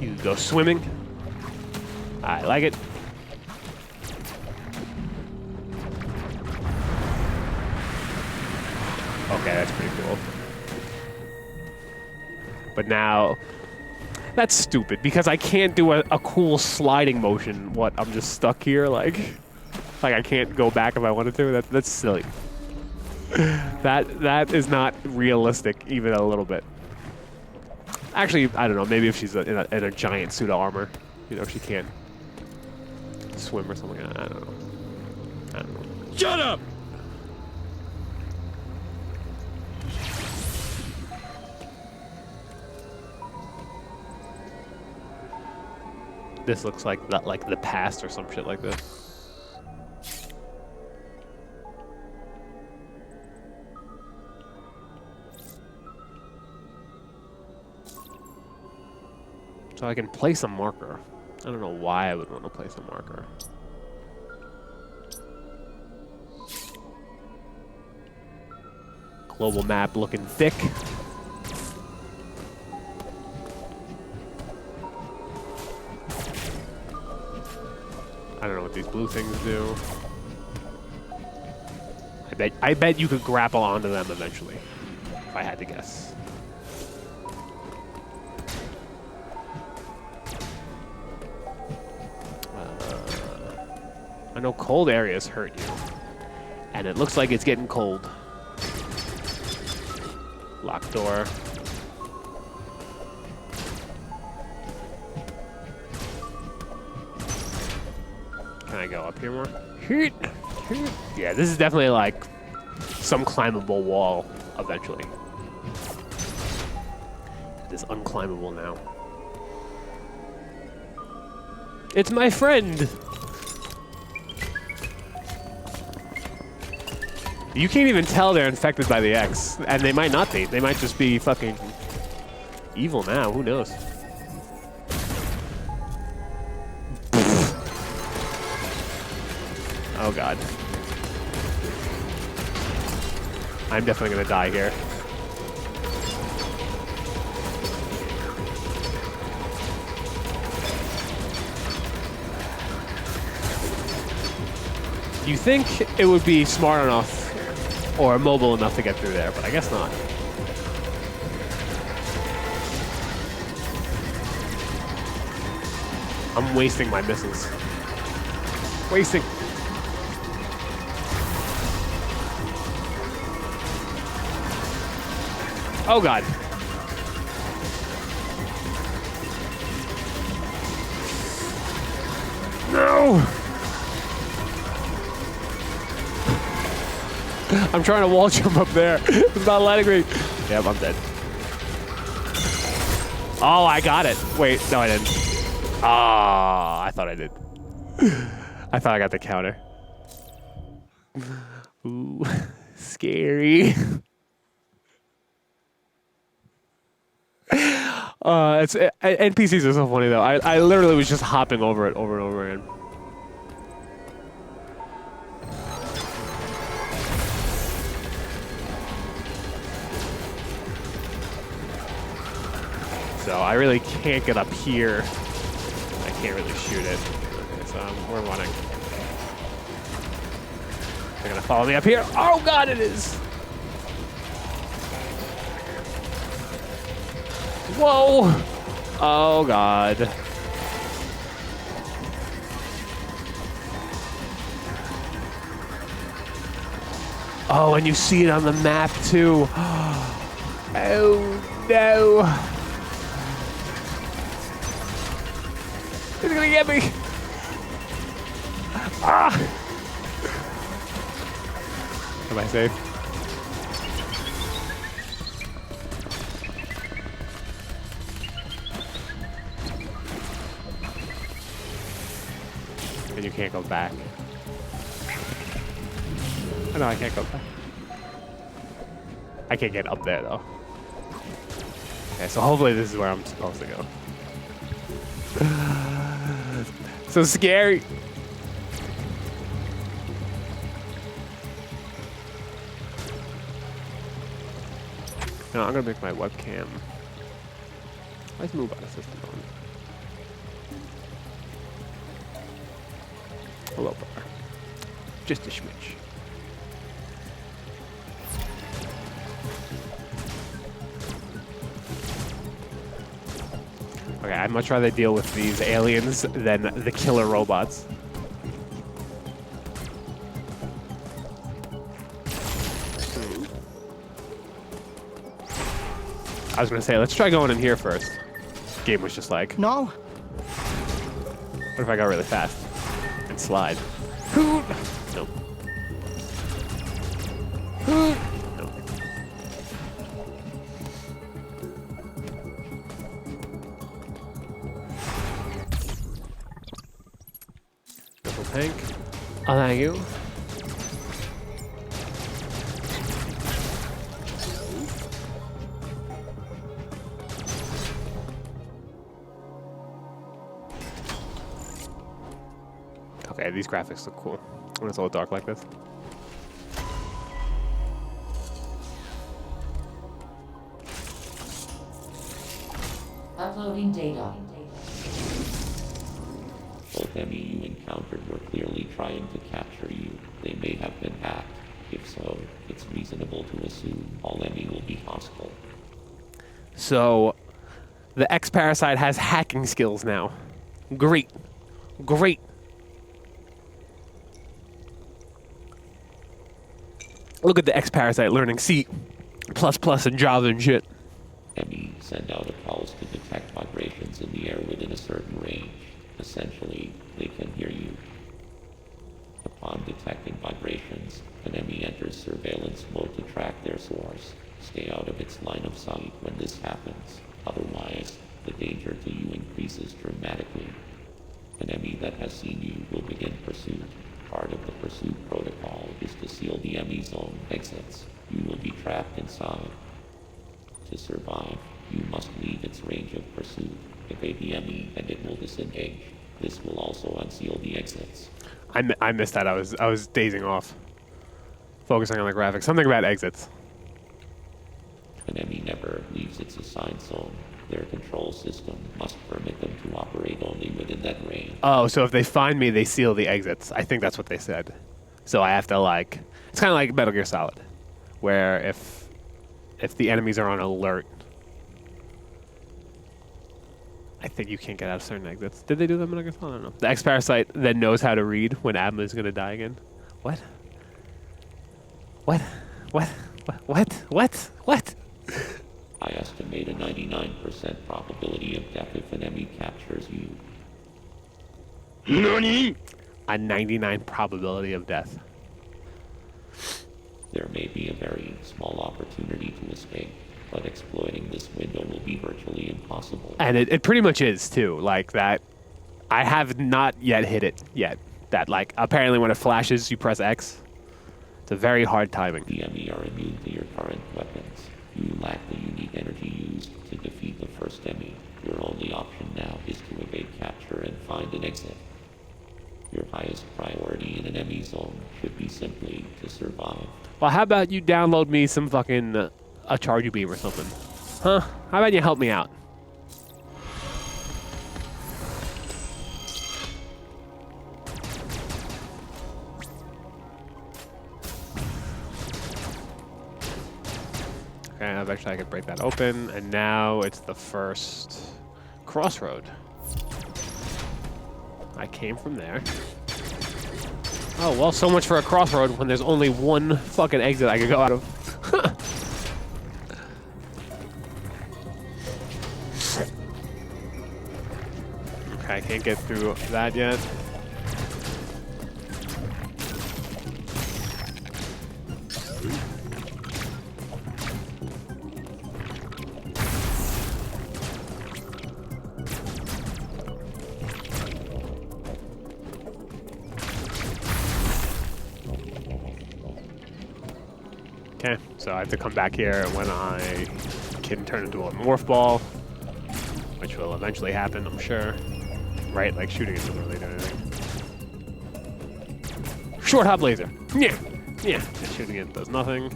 You go swimming. I like it. Okay, that's pretty cool. But now, that's stupid because I can't do a cool sliding motion. What? I'm just stuck here, like I can't go back if I wanted to. That's silly. That is not realistic even a little bit. Actually, I don't know. Maybe if she's in a giant suit of armor, you know, she can't swim or something. I don't know. I don't know. Shut up! This looks like the past or some shit like this. So I can place a marker. I don't know why I would want to place a marker. Global map looking thick. I don't know what these blue things do. I bet you could grapple onto them eventually, if I had to guess. I know cold areas hurt you, and it looks like it's getting cold. Locked door. Can I go up here more? Yeah, this is definitely like some climbable wall eventually. It is unclimbable now. It's my friend! You can't even tell they're infected by the X, and they might not be. They might just be fucking evil now. Who knows? Oh god. I'm definitely gonna die here. You think it would be smart enough or mobile enough to get through there, but I guess not. I'm wasting my missiles. Wasting. Oh god. No! I'm trying to wall jump up there. It's not letting me. Yep, I'm dead. Oh, I got it. Wait, no, I didn't. Ah, I thought I did. I thought I got the counter. Ooh, scary. NPCs are so funny though. I literally was just hopping over it over and over again. So I really can't get up here. I can't really shoot it. Okay, so we're running. They're gonna follow me up here. Oh god, it is! Whoa! Oh god. Oh, and you see it on the map too. Oh no. He's gonna get me! Ah! Am I safe? can't go back. Oh, no, I can't go back. I can't get up there, though. Okay, so hopefully this is where I'm supposed to go. So scary. No, I'm gonna make my webcam. Let's move out of system on. Hello, bar. Just a smidge. Okay, I'd much rather deal with these aliens than the killer robots. I was gonna say, let's try going in here first. Game was just like, No? what if I go really fast and slide? Nope. Nope. Double tank. Oh, thank you. Okay, these graphics look cool when it's all dark like this. Uploading data. Both enemy you encountered were clearly trying to capture you. They may have been hacked. If so, it's reasonable to assume all enemy will be hostile. So, the X-Parasite has hacking skills now. Great. Great. Look at the X-Parasite learning C++ and Java and shit. Enemy send out a pulse to detect vibrations in the air within a certain range. Essentially, they can hear you. Upon detecting vibrations, an enemy enters surveillance mode to track their source. Stay out of its line of sight when this happens. Otherwise, the danger to you increases dramatically. An enemy that has seen you will begin pursuit. Part of the pursuit protocol is to seal the enemy's own exits. You will be trapped inside. To survive, you must leave its range of pursuit. Evade the enemy and it will disengage. This will also unseal the exits. I missed that. I was dazing off. Focusing on the graphics. Something about exits. An enemy never leaves its assigned zone. Their control system must permit them to operate only within that range. Oh, so if they find me, they seal the exits. I think that's what they said. So I have to like... It's kind of like Metal Gear Solid. Where if the enemies are on alert, I think you can't get out of certain exits. Did they do that in Metal Gear Solid? I don't know. The X-Parasite then knows how to read when Adma is going to die again. What? What? What? What? What? What? I estimate a 99% probability of death if an enemy captures you. NANI? A 99 probability of death. There may be a very small opportunity to escape, but exploiting this window will be virtually impossible. And it pretty much is, too. Like, that... I have not yet hit it yet. That, like, apparently when it flashes, you press X. It's a very hard timing. The enemy are immune to your current weapons. You lack the unique energy used to defeat the first enemy. Your only option now is to evade capture and find an exit. Your highest priority in an enemy zone should be simply to survive. Well, how about you download me some fucking... a Charger Beam or something? Huh? How about you help me out? Okay, eventually I can break that open, and now it's the first crossroad. I came from there. Oh, well, so much for a crossroad when there's only one fucking exit I could go out of. Okay, I can't get through that yet. Okay, so I have to come back here when I can turn into a morph ball, which will eventually happen, I'm sure. Right, like shooting it doesn't really do anything. Short hop laser. Yeah, yeah. And shooting it does nothing.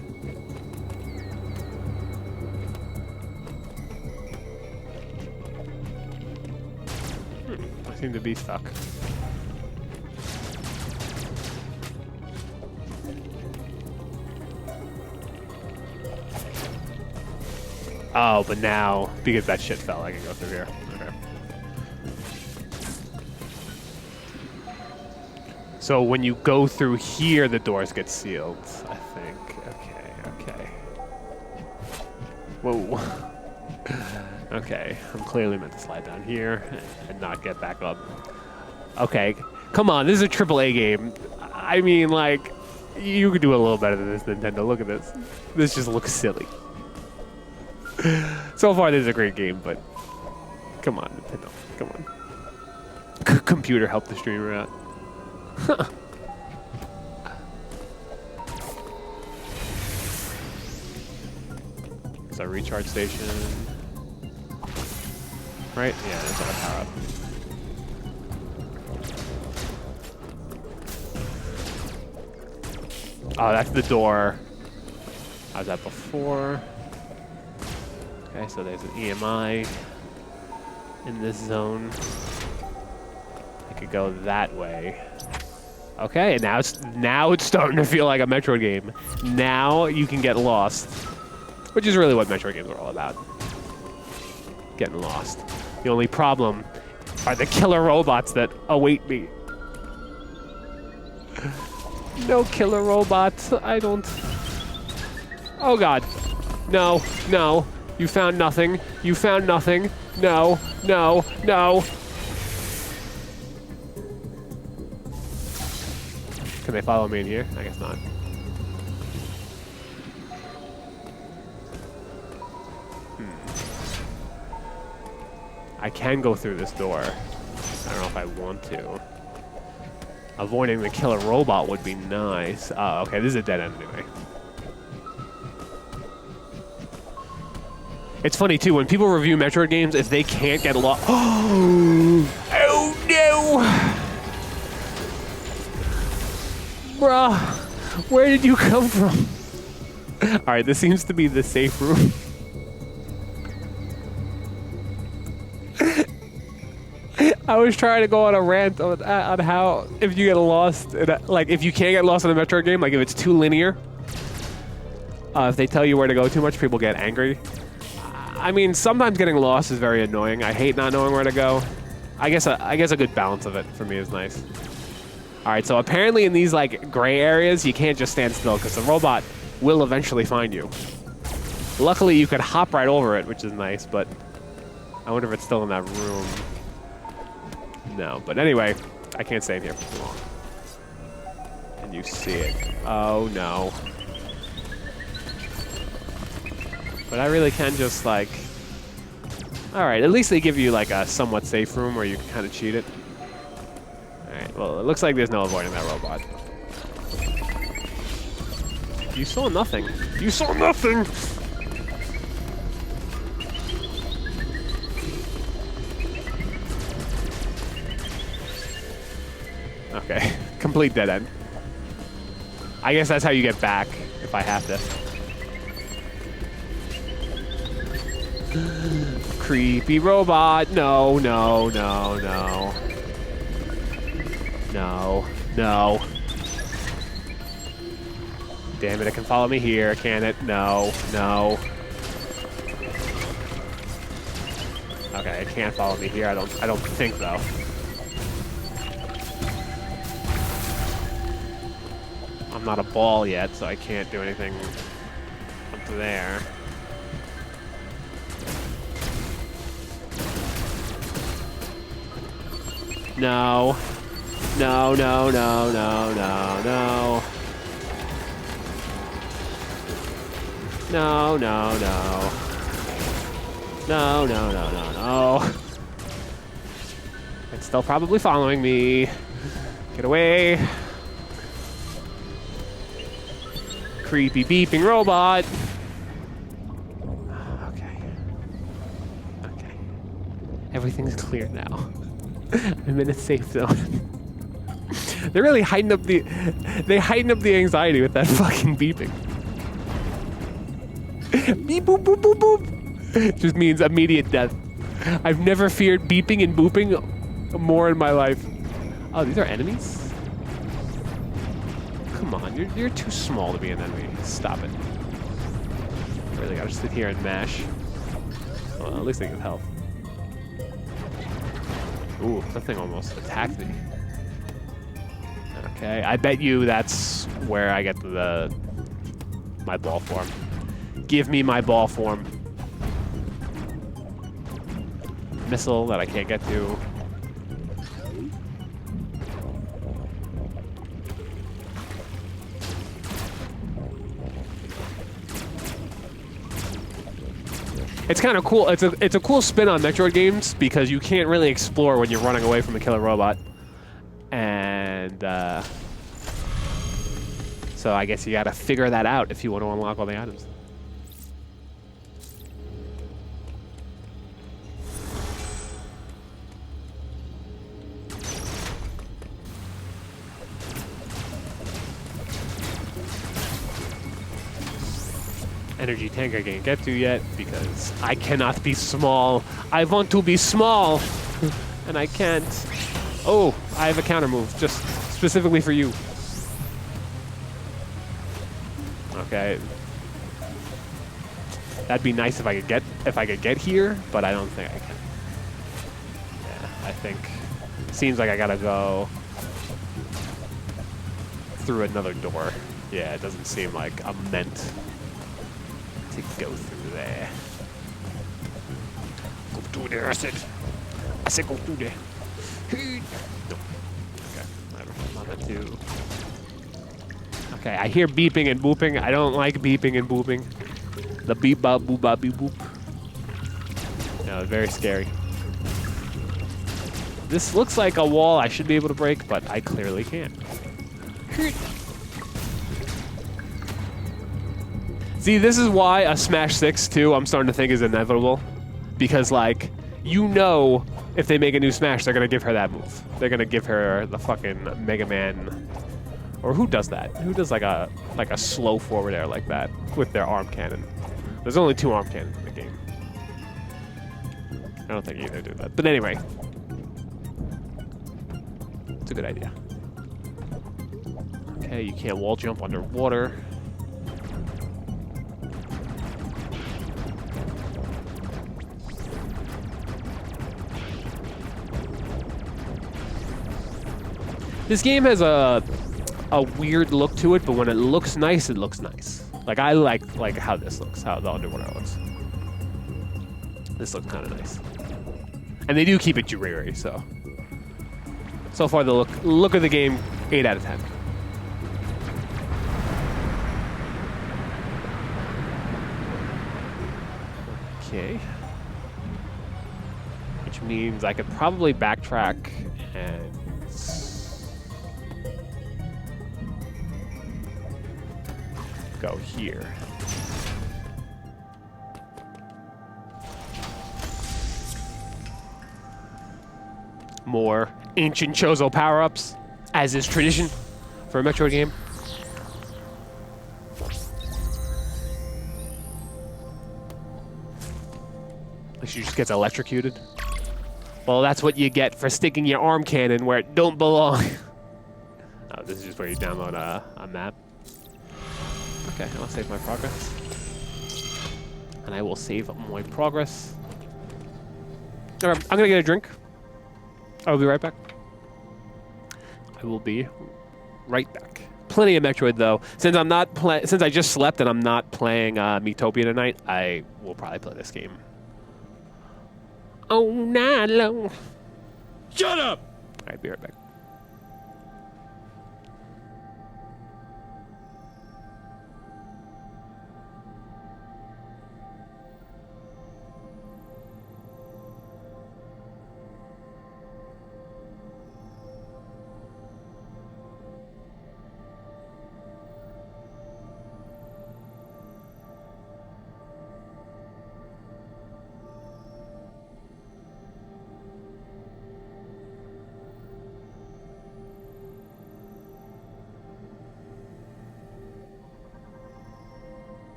I seem to be stuck. Oh, but now, because that shit fell, I can go through here. Okay. So when you go through here, the doors get sealed, I think. Okay. Whoa. Okay, I'm clearly meant to slide down here and not get back up. Okay, come on, this is a AAA game. I mean, like, you could do a little better than this, Nintendo. Look at this. This just looks silly. So far, this is a great game, but come on, Nintendo. Come on. Computer, help the streamer out. It's a recharge station. Right? Yeah, that's our power up. Oh, that's the door. I was at before. Okay, so there's an EMI in this zone. I could go that way. Okay, and now it's starting to feel like a Metroid game. Now you can get lost, which is really what Metroid games are all about. Getting lost. The only problem are the killer robots that await me. No killer robots. I don't. Oh God. No. No. You found nothing. You found nothing. No. No. No. Can they follow me in here? I guess not. I can go through this door. I don't know if I want to. Avoiding the killer robot would be nice. Oh, okay, this is a dead end anyway. It's funny too, when people review Metroid games, if they can't get lost. Oh no! Bruh, where did you come from? Alright, this seems to be the safe room. I was trying to go on a rant on how if you get lost, like if you can't get lost in a Metroid game, like if it's too linear, if they tell you where to go too much, people get angry. I mean, sometimes getting lost is very annoying. I hate not knowing where to go. I guess a good balance of it for me is nice. All right, so apparently in these like gray areas, you can't just stand still because the robot will eventually find you. Luckily, you could hop right over it, which is nice, but I wonder if it's still in that room. No, but anyway, I can't stay in here for too long. And you see it. Oh no. But I really can just like... Alright, at least they give you like a somewhat safe room where you can kind of cheat it. Alright, well it looks like there's no avoiding that robot. You saw nothing. You saw nothing! Okay, complete dead end. I guess that's how you get back, if I have to. Creepy robot. No, no, no, no. No, no. Damn it, it can follow me here, can it? No, no. Okay, it can't follow me here. I don't think though. I'm not a ball yet, so I can't do anything up to there. No. No, no, no, no, no, no. No, no, no. No, no, no, no, no. It's still probably following me. Get away. creepy beeping robot. Okay. Okay. Everything's clear now. I'm in a safe zone. They really heighten up the anxiety with that fucking beeping. Beep boop boop boop boop. Just means immediate death. I've never feared beeping and booping more in my life. Oh, these are enemies? Come on, you're too small to be an enemy. Stop it. Really gotta sit here and mash. Well, at least I get health. Ooh, that thing almost attacked me. Okay, I bet you that's where I get my ball form. Give me my ball form. Missile that I can't get to. It's kind of cool. It's a cool spin on Metroid games because you can't really explore when you're running away from a killer robot. And so I guess you gotta figure that out if you want to unlock all the items. Energy tank I can't get to yet because I cannot be small. I want to be small, and I can't. Oh, I have a counter move just specifically for you. Okay. That'd be nice if I could get here, but I don't think I can. Yeah, I think seems like I gotta go through another door. Yeah, it doesn't seem like I'm meant to go through there. Go through there, I said. I said go through there. No. Okay, I don't know how to do. Okay, I hear beeping and booping. I don't like beeping and booping. The beep bop boop bop beep boop. No, it's very scary. This looks like a wall I should be able to break, but I clearly can't. See, this is why a Smash 6 2 I'm starting to think is inevitable. Because, like, you know if they make a new Smash, they're going to give her that move. They're going to give her the fucking Mega Man. Or who does that? Who does like a slow forward air like that with their arm cannon? There's only 2 arm cannons in the game. I don't think either do that. But anyway. It's a good idea. Okay, you can't wall jump underwater. This game has a weird look to it, but when it looks nice, it looks nice. Like I like how this looks, how the underwater looks. This looks kind of nice, and they do keep it jewelry. So far the look of the game, 8 out of 10. Okay, which means I could probably backtrack and go here. More ancient Chozo power-ups, as is tradition for a Metroid game. Like she just gets electrocuted. Well, that's what you get for sticking your arm cannon where it don't belong. Oh, this is just where you download a map. Okay, I'll save my progress. And I will save my progress. Okay, I'm gonna get a drink. I'll be right back. I will be right back. Plenty of Metroid though. Since I just slept and I'm not playing Metopia tonight, I will probably play this game. Oh, night long. Shut up! Alright, be right back.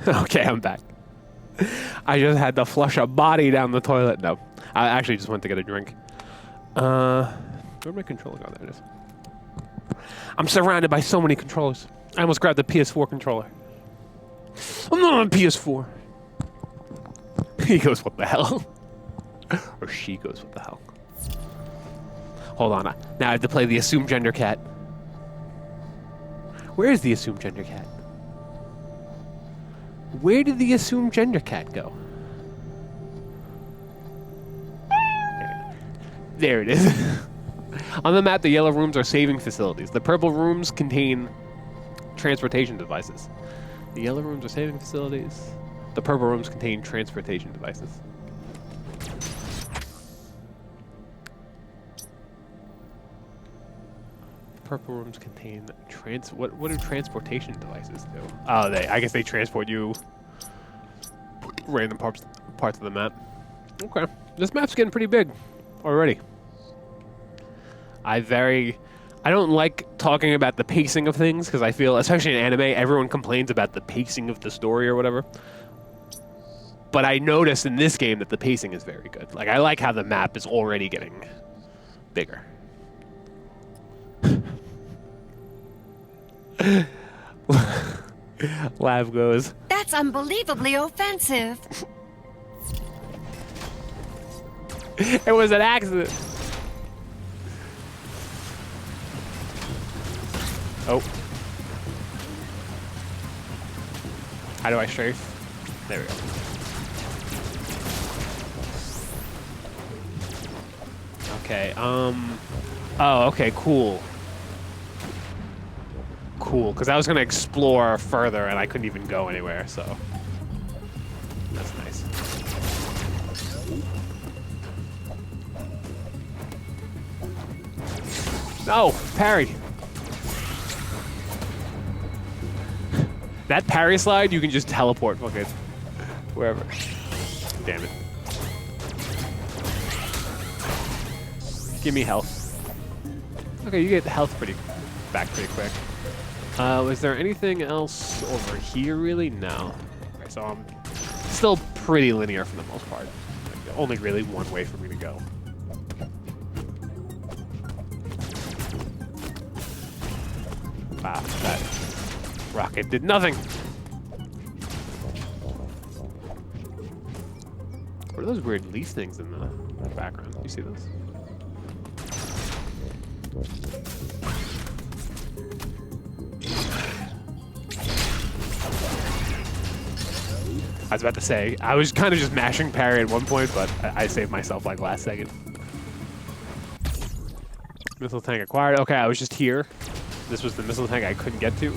Okay, I'm back. I just had to flush a body down the toilet. No, I actually just went to get a drink. Where'd my controller go? There it is. I'm surrounded by so many controllers. I almost grabbed the PS4 controller. I'm not on PS4. He goes, what the hell? Or she goes, what the hell? Hold on. Now I have to play the assumed gender cat. Where is the assumed gender cat? Where did the assumed gender cat go? There it is. On the map, the yellow rooms are saving facilities. The purple rooms contain transportation devices. The yellow rooms are saving facilities. The purple rooms contain transportation devices. Purple rooms contain what do transportation devices do? Oh, I guess they transport you random parts of the map. Okay, this map's getting pretty big already. I don't like talking about the pacing of things because I feel, especially in anime, everyone complains about the pacing of the story or whatever. But I noticed in this game that the pacing is very good. Like, I like how the map is already getting bigger. Lav goes, That's unbelievably offensive. it was an accident. Oh. How do I strafe? There we go. Okay, oh, okay, cool. Cool, because I was going to explore further and I couldn't even go anywhere, so that's nice. No, parry. That parry slide, you can just teleport fucking wherever. Damn it. Give me health. Okay, you get health back pretty quick. Was there anything else over here, really? No. Okay, so I'm still pretty linear for the most part. Like, only really one way for me to go. Wow, that rocket did nothing. What are those weird leaf things in the background? You see those? I was about to say, I was kind of just mashing parry at one point, but I saved myself like last second. Missile tank acquired. Okay, I was just here. This was the missile tank I couldn't get to.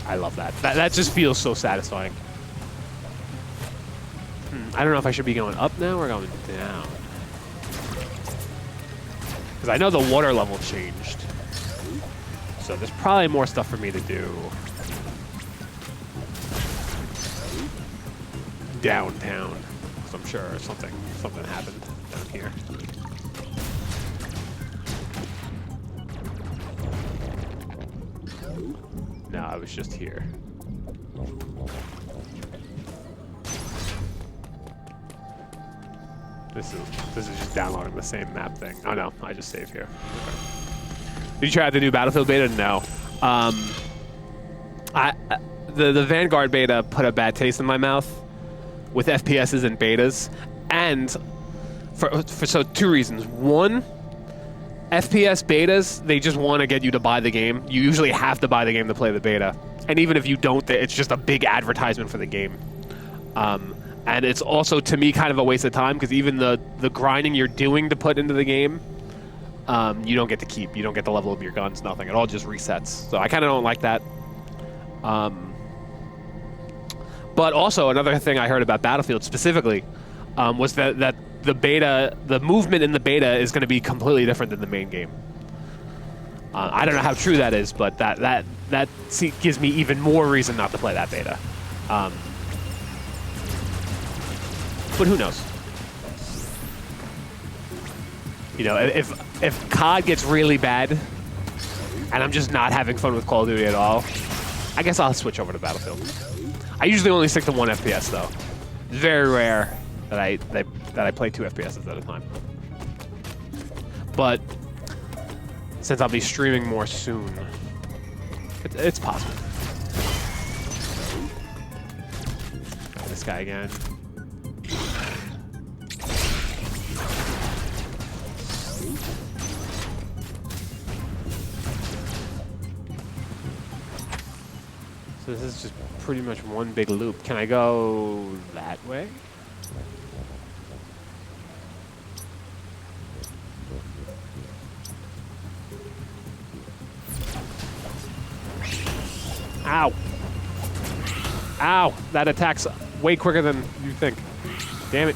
I love that. That just feels so satisfying. I don't know if I should be going up now or going down. Because I know the water level changed. So there's probably more stuff for me to do downtown. So I'm sure something happened down here. No, I was just here. This is just downloading the same map thing. Oh no, I just saved here. Okay. Did you try out the new Battlefield beta? No. The Vanguard beta put a bad taste in my mouth with FPSs and betas, and for two reasons. One, FPS betas, they just want to get you to buy the game. You usually have to buy the game to play the beta, and even if you don't, it's just a big advertisement for the game. And it's also, to me, kind of a waste of time because even the grinding you're doing to put into the game, you don't get to keep. You don't get the level of your guns, nothing. It all just resets. So I kind of don't like that. But also, another thing I heard about Battlefield specifically was that the movement in the beta is going to be completely different than the main game. I don't know how true that is, but that gives me even more reason not to play that beta. But who knows? You know, if COD gets really bad, and I'm just not having fun with Call of Duty at all, I guess I'll switch over to Battlefield. I usually only stick to 1 FPS though. Very rare that I play 2 FPS at a time. But since I'll be streaming more soon, it's possible. This guy again. So this is just pretty much one big loop. Can I go that way? Ow. Ow. That attacks way quicker than you think. Damn it.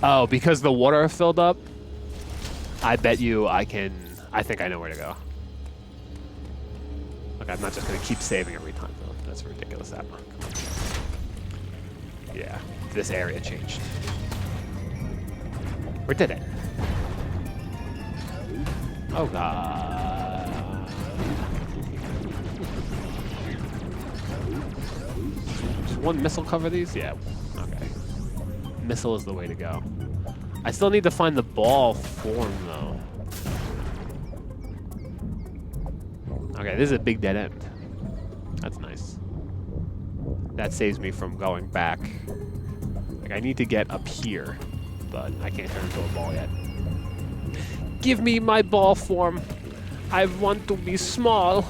Oh, because the water filled up? I bet you I think I know where to go. Okay, I'm not just going to keep saving every time, though. That's ridiculous, that one. Yeah, this area changed. Where did it? Oh, God. Does one missile cover these? Yeah, okay. Missile is the way to go. I still need to find the ball form, though. Okay, this is a big dead end. That's nice. That saves me from going back. Like, I need to get up here, but I can't turn into a ball yet. Give me my ball form. I want to be small.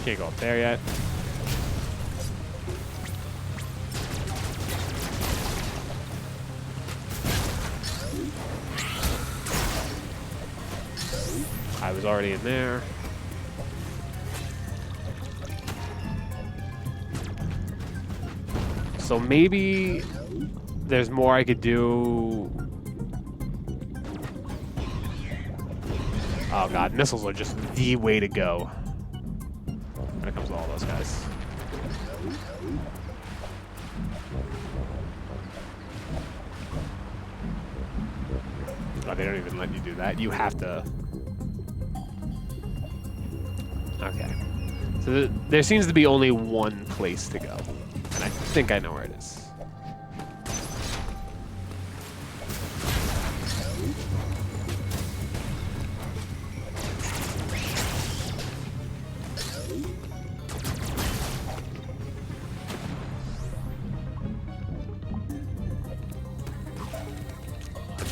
Can't go up there yet. I was already in there. So maybe there's more I could do. Oh god, missiles are just the way to go. When it comes to all those guys. Oh, they don't even let you do that. You have to. Okay. So there seems to be only one place to go. And I think I know where it is.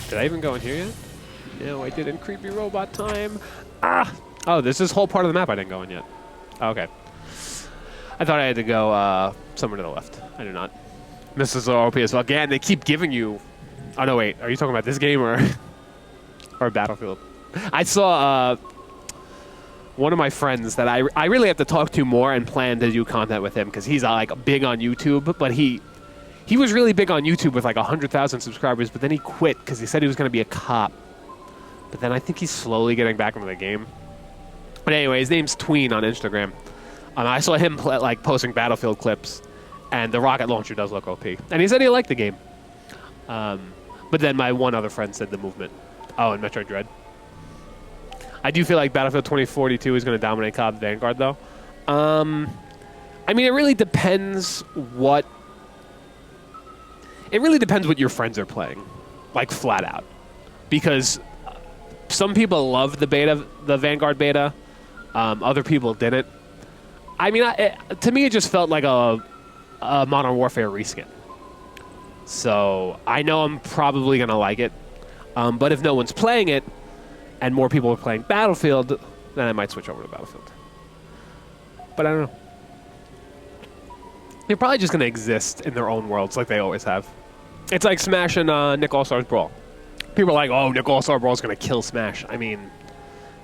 Did I even go in here yet? No, I didn't. Creepy robot time. Ah! Oh, this is whole part of the map I didn't go in yet. Oh, okay. I thought I had to go somewhere to the left. I do not. Missiles are OP as well. Again, they keep giving you... Oh, no, wait. Are you talking about this game or or Battlefield? I saw one of my friends that I really have to talk to more and plan to do content with him because he's like big on YouTube, but he was really big on YouTube with like 100,000 subscribers, but then he quit because he said he was going to be a cop. But then I think he's slowly getting back into the game. But anyway, his name's Tween on Instagram. I saw him like posting Battlefield clips, and the rocket launcher does look OP. And he said he liked the game. But then my one other friend said the movement. Oh, and Metroid Dread. I do feel like Battlefield 2042 is going to dominate COD Vanguard, though. I mean, it really depends what... It really depends what your friends are playing, like flat out. Because some people loved the beta, the Vanguard beta. Other people didn't. I mean, to me, it just felt like a Modern Warfare reskin. So I know I'm probably going to like it. But if no one's playing it, and more people are playing Battlefield, then I might switch over to Battlefield. But I don't know. They're probably just going to exist in their own worlds like they always have. It's like Smash and Nick All-Stars Brawl. People are like, oh, Nick All-Star Brawl is going to kill Smash. I mean,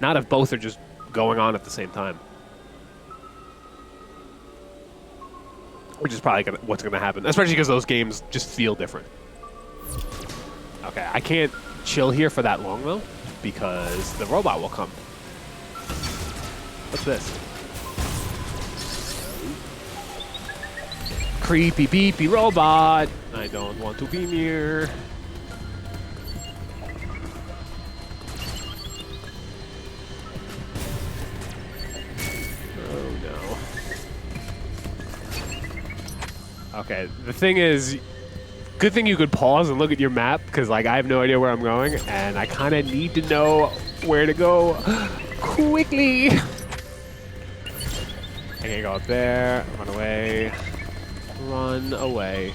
not if both are just going on at the same time. Which is probably what's going to happen, especially because those games just feel different. Okay, I can't chill here for that long, though, because the robot will come. What's this? Creepy beepy robot. I don't want to be near. Oh no. Okay, the thing is, good thing you could pause and look at your map, because like I have no idea where I'm going, and I kind of need to know where to go quickly. I can't go up there. Run away. Run away.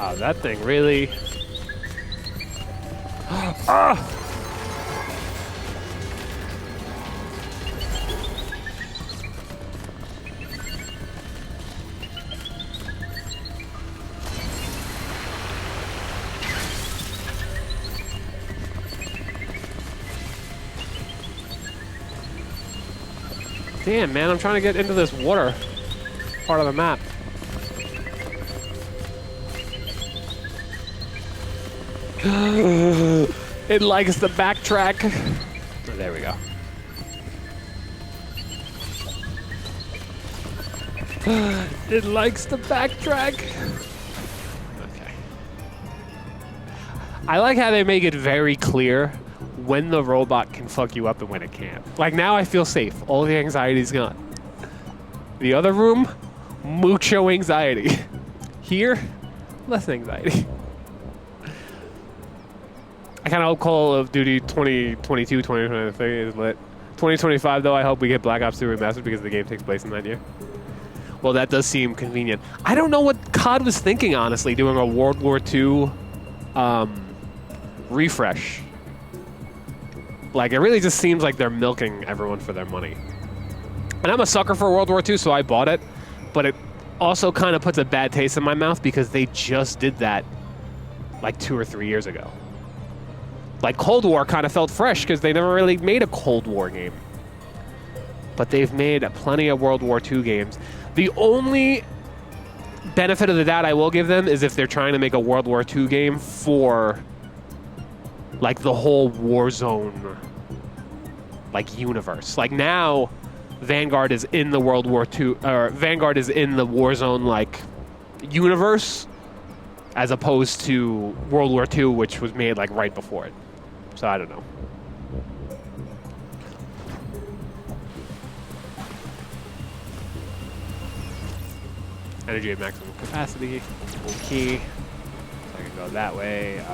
Oh, that thing really... Ah! Damn, man, I'm trying to get into this water part of the map. It likes the backtrack. Oh, there we go. It likes the backtrack. Okay. I like how they make it very clear when the robot can fuck you up and when it can't. Like, now I feel safe. All the anxiety's gone. The other room, mucho anxiety. Here, less anxiety. I kind of hope Call of Duty 2022, 2023 is lit. 2025, though, I hope we get Black Ops 2 Remastered because the game takes place in that year. Well, that does seem convenient. I don't know what COD was thinking, honestly, doing a World War II refresh. Like, it really just seems like they're milking everyone for their money. And I'm a sucker for World War II, so I bought it. But it also kind of puts a bad taste in my mouth because they just did that like 2 or 3 years ago. Like, Cold War kind of felt fresh because they never really made a Cold War game. But they've made plenty of World War II games. The only benefit of the doubt I will give them is if they're trying to make a World War II game for... like the whole Warzone, like, universe. Like, now, Vanguard is in the World War II, or Vanguard is in the Warzone, like, universe, as opposed to World War II, which was made, like, right before it. So, I don't know. Energy at maximum capacity. Okay. I can go that way.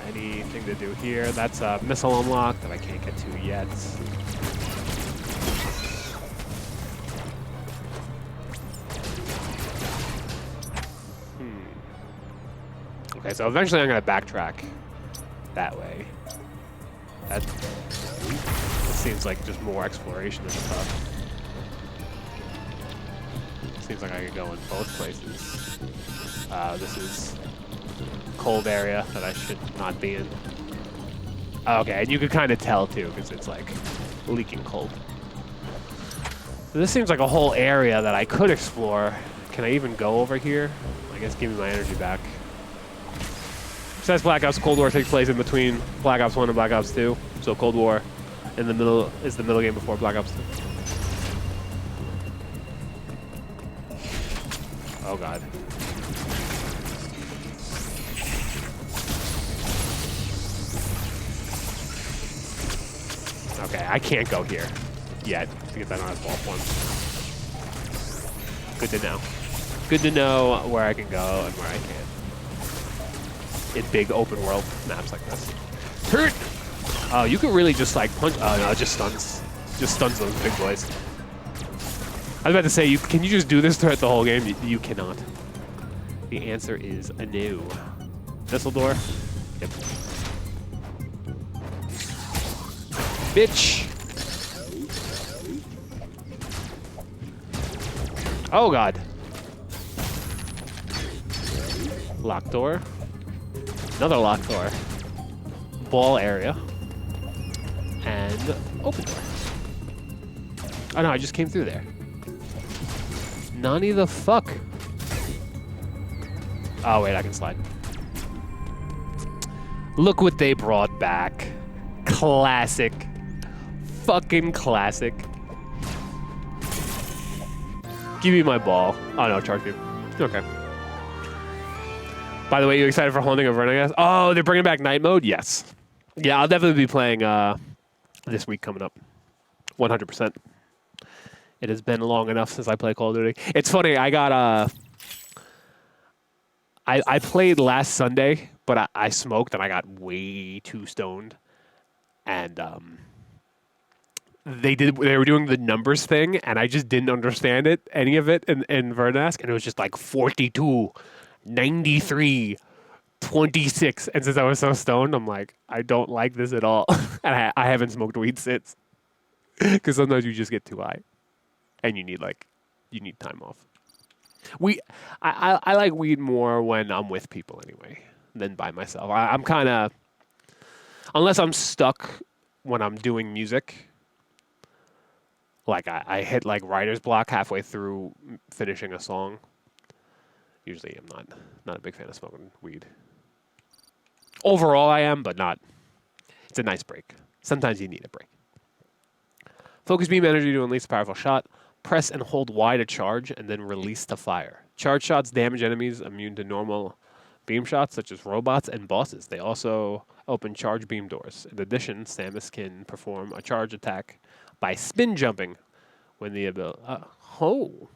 Anything to do here? That's a missile unlock that I can't get to yet. Okay, so eventually I'm going to backtrack that way. That seems like just more exploration and stuff. Seems like I could go in both places. This is cold area that I should not be in. Okay, and you could kind of tell too because it's like leaking cold. So this seems like a whole area that I could explore. Can I even go over here? I guess give me my energy back. Besides Black Ops, Cold War takes place in between Black Ops 1 and Black Ops 2. So Cold War in the middle is the middle game before Black Ops 2. Oh god. Okay, I can't go here yet because I don't have ball form. Good to know. Good to know where I can go and where I can't. In big open world maps like this. Hurt! Oh, you can really just like punch. Oh no, it just stuns. Just stuns those big boys. I was about to say, can you just do this throughout the whole game? You cannot. The answer is a no. Missile door? Yep. Bitch! Oh god. Locked door. Another locked door. Ball area. And open door. Oh no, I just came through there. Nani the fuck? Oh wait, I can slide. Look what they brought back. Classic. Fucking classic. Give me my ball. Oh no, charge me. Okay. By the way, you excited for Haunting of Verna? Oh, they're bringing back night mode? Yes. Yeah, I'll definitely be playing this week coming up. 100%. It has been long enough since I played Call of Duty. It's funny, I got I played last Sunday, but I smoked and I got way too stoned. And they were doing the numbers thing, and I just didn't understand any of it in Vernask, and it was just like 42, 93, 26. And since I was so stoned, I'm like, I don't like this at all. And I haven't smoked weed since. Because sometimes you just get too high. And you need time off. I like weed more when I'm with people anyway than by myself. I'm kind of, unless I'm stuck when I'm doing music, like I hit like writer's block halfway through finishing a song. Usually I'm not a big fan of smoking weed. Overall I am, but not. It's a nice break. Sometimes you need a break. Focus beam energy to unleash a powerful shot. Press and hold Y to charge, and then release to fire. Charge shots damage enemies immune to normal beam shots, such as robots and bosses. They also open charge beam doors. In addition, Samus can perform a charge attack by spin jumping when the ability... oh.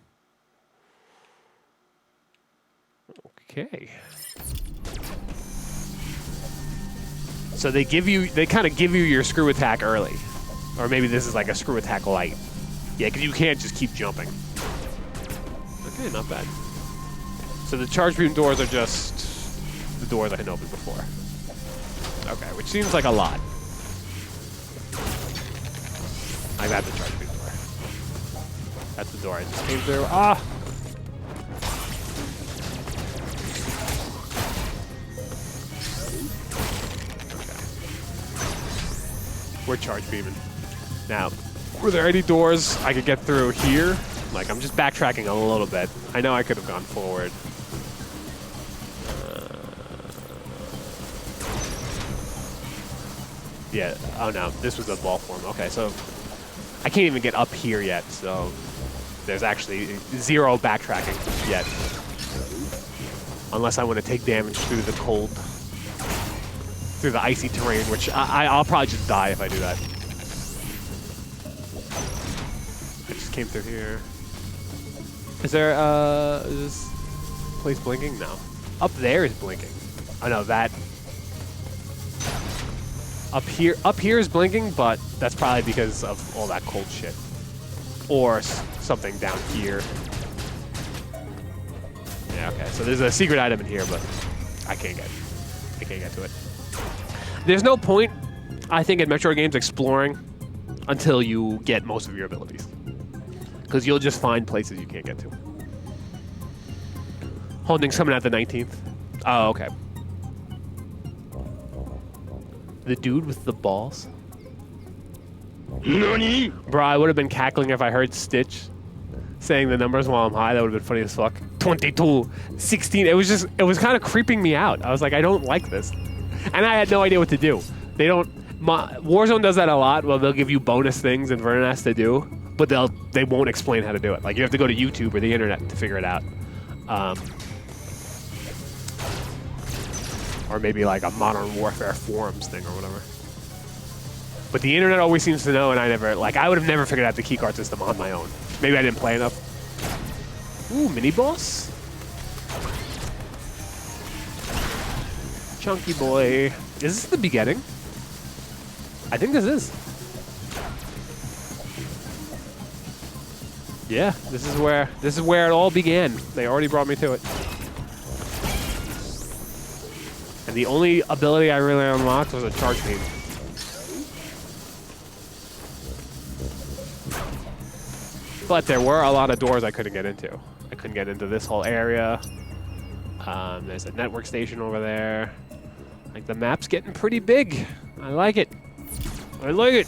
Okay. So they kind of give you your screw attack early. Or maybe this is like a screw attack light. Yeah, because you can't just keep jumping. Okay, not bad. So the charge beam doors are just the doors I had opened before. Okay, which seems like a lot. I got the charge beam door. That's the door I just came through. Ah! Okay. We're charge beaming. Now, were there any doors I could get through here? Like, I'm just backtracking a little bit. I know I could have gone forward. Yeah, oh no, this was a ball form. Okay, so I can't even get up here yet, so there's actually zero backtracking yet. Unless I want to take damage through the cold, through the icy terrain, which I'll probably just die if I do that. Came through here. Is there is this place blinking? No. Up there is blinking. Oh no, that up here is blinking, but that's probably because of all that cold shit. Or something down here. Yeah, okay. So there's a secret item in here, but I can't get to it. There's no point, I think, in Metroid games exploring until you get most of your abilities. Because you'll just find places you can't get to. Holding's coming out the 19th. Oh, okay. The dude with the balls? NANI? Bro, I would have been cackling if I heard Stitch saying the numbers while I'm high. That would have been funny as fuck. 22, 16. It was kind of creeping me out. I was like, I don't like this. And I had no idea what to do. Warzone does that a lot. Well, they'll give you bonus things and Vernas to do. But they won't explain how to do it. Like, you have to go to YouTube or the internet to figure it out. Or maybe like a Modern Warfare forums thing or whatever. But the internet always seems to know, and I would have never figured out the keycard system on my own. Maybe I didn't play enough. Ooh, mini boss? Chunky boy. Is this the beginning? I think this is. Yeah, this is where it all began. They already brought me to it. And the only ability I really unlocked was a charge beam. But there were a lot of doors I couldn't get into. I couldn't get into this whole area. There's a network station over there. Like, the map's getting pretty big. I like it. I like it.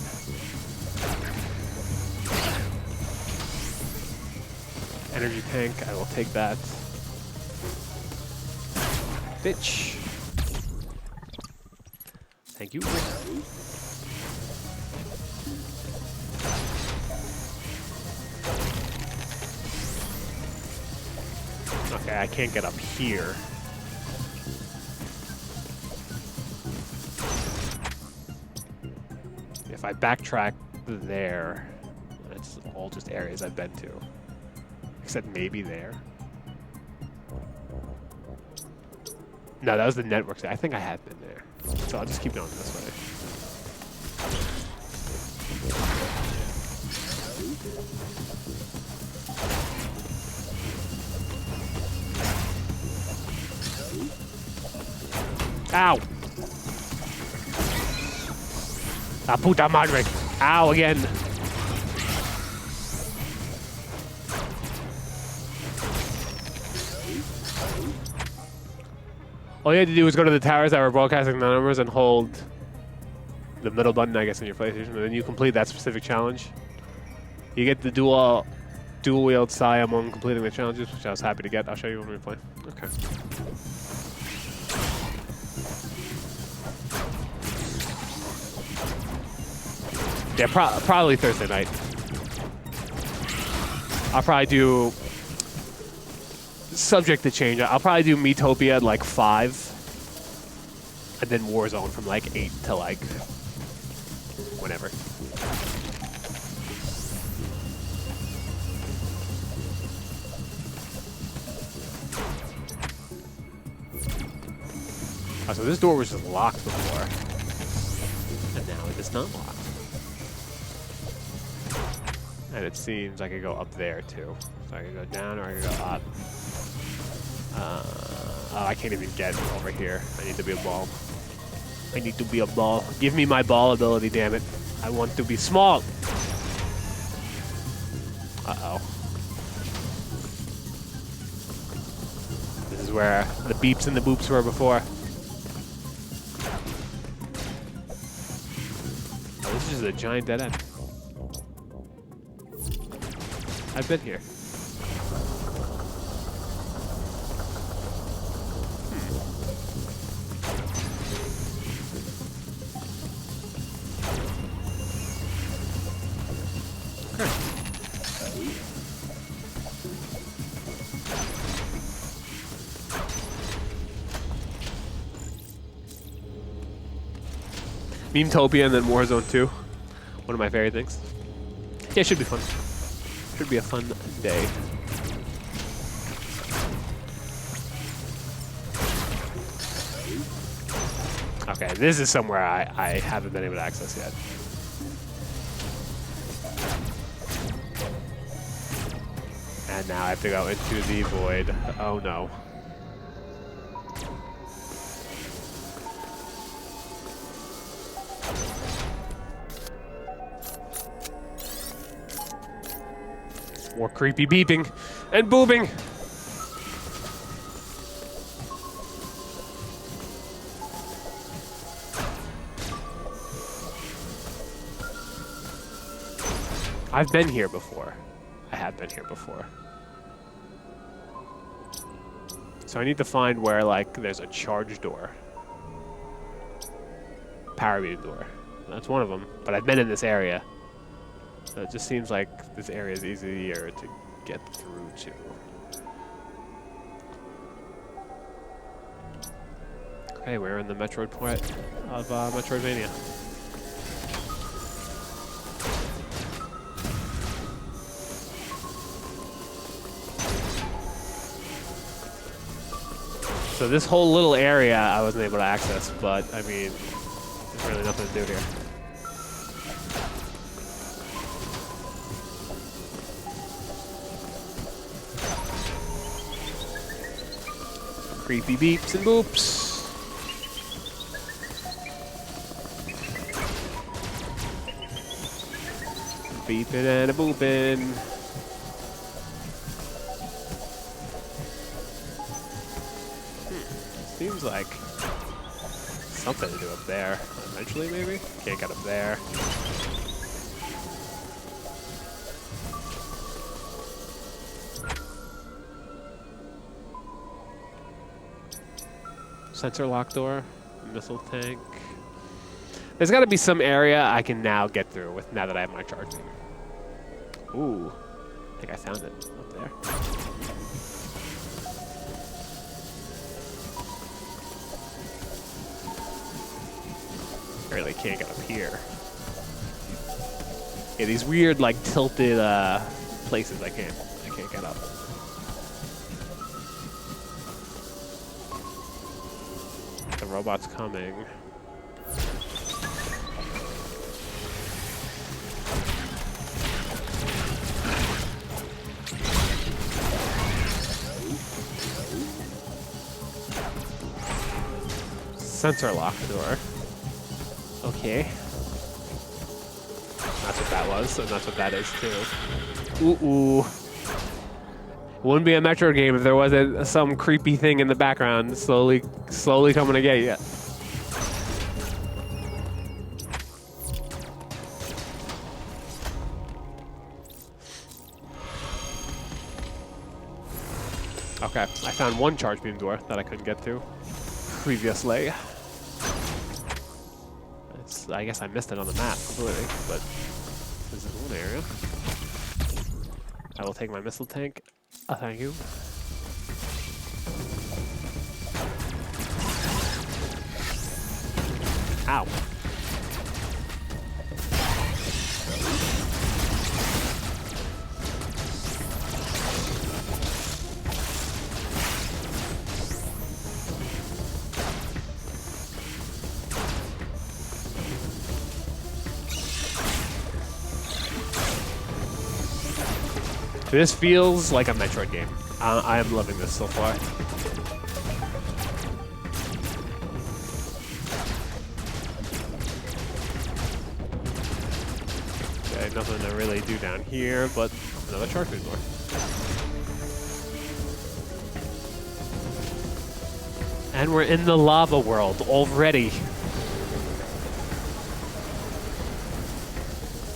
Energy tank, I will take that. Bitch. Thank you. Okay, I can't get up here. If I backtrack there, it's all just areas I've been to. Except maybe there. No, that was the network. I think I have been there. So I'll just keep going this way. Ow! La puta madre! Ow again! All you had to do was go to the towers that were broadcasting the numbers and hold the middle button, I guess, in your PlayStation, and then you complete that specific challenge. You get the dual wield Sai among completing the challenges, which I was happy to get. I'll show you when we play. Okay. Yeah, probably Thursday night. I'll probably do, subject to change, I'll probably do Metopia at like 5, and then Warzone from like 8 to like whenever. Oh, so this door was just locked before, and now it is not locked. And it seems I could go up there too. So I could go down or I could go up. Oh, I can't even get over here. I need to be a ball. I need to be a ball. Give me my ball ability, damn it. I want to be small. Uh-oh. This is where the beeps and the boops were before. Oh, this is just a giant dead end. I've been here. Okay. Memetopia and then Warzone 2. One of my favorite things. Yeah, it should be fun. Should be a fun day. Okay, this is somewhere I haven't been able to access yet. And now I have to go into the void. Oh no. More creepy beeping and boobing. I've been here before. I have been here before. So I need to find where, like, there's a charge door. Power beam door. That's one of them. But I've been in this area. So it just seems like this area is easier to get through to. Okay, we're in the Metroid part of Metroidvania. So this whole little area I wasn't able to access, but I mean, there's really nothing to do here. Creepy beeps and boops. Beeping and a booping. seems like something to do up there. Eventually, maybe? Can't get up there. Sensor lock door, missile tank. There's got to be some area I can now get through with now that I have my charge beam. Ooh, I think I found it up there. I really can't get up here. Yeah, these weird like tilted places I can't get up. The robot's coming. Sensor lock door. Okay. That's what that was, and that's what that is too. Ooh. Wouldn't be a Metroid game if there wasn't some creepy thing in the background slowly coming to get you. Okay, I found one charge beam door that I couldn't get to previously. I guess I missed it on the map completely, but this is one area. I will take my missile tank. Thank you. Ow. This feels like a Metroid game. I am loving this so far. Okay, nothing to really do down here, but another charge beam door. And we're in the lava world already.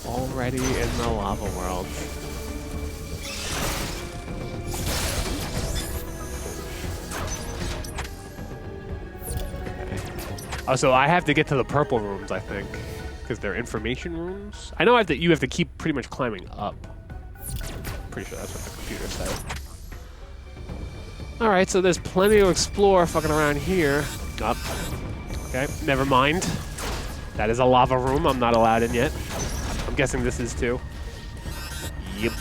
Already in the lava world. Oh, so I have to get to the purple rooms, I think, because they're information rooms. I know you have to keep pretty much climbing up. Pretty sure that's what the computer said. All right, so there's plenty to explore fucking around here. Up. Okay, never mind. That is a lava room. I'm not allowed in yet. I'm guessing this is too. Yep.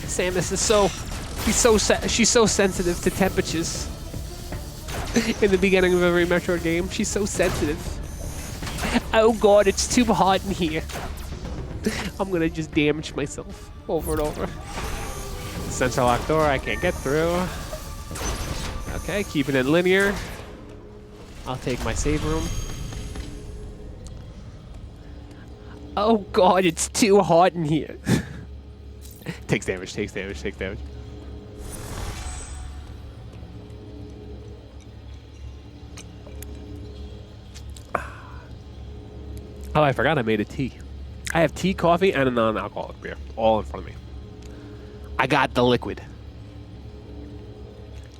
Samus is she's so sensitive to temperatures. In the beginning of every Metroid game, she's so sensitive. Oh god, it's too hot in here. I'm gonna just damage myself over and over. Sensor lock door, I can't get through. Okay, keeping it linear. I'll take my save room. Oh god, it's too hot in here. Takes damage, takes damage, takes damage. Oh, I forgot I made a tea. I have tea, coffee, and a non-alcoholic beer, all in front of me. I got the liquid.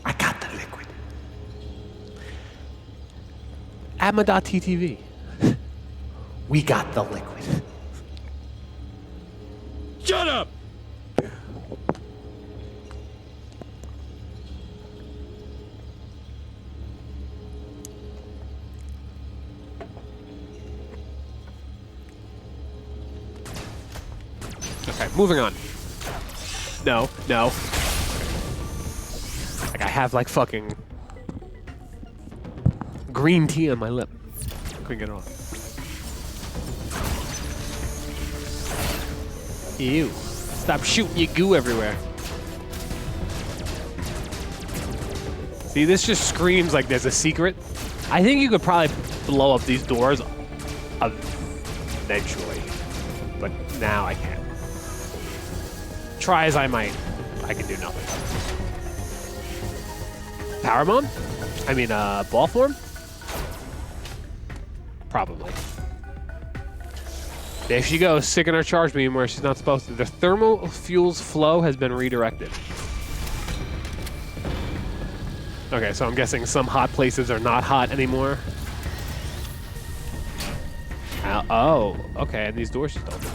I got the liquid. Amma.ttv. We got the liquid. Shut up! Okay, moving on. No, no. Like I have like fucking green tea on my lip. Couldn't get it off. Ew. Stop shooting your goo everywhere. See, this just screams like there's a secret. I think you could probably blow up these doors eventually. But now I can't. Try as I might, I can do nothing. Power bomb? I mean, ball form? Probably. There she goes, sticking her charge beam where she's not supposed to. The thermal fuel's flow has been redirected. Okay, so I'm guessing some hot places are not hot anymore. Oh, okay, and these doors just open.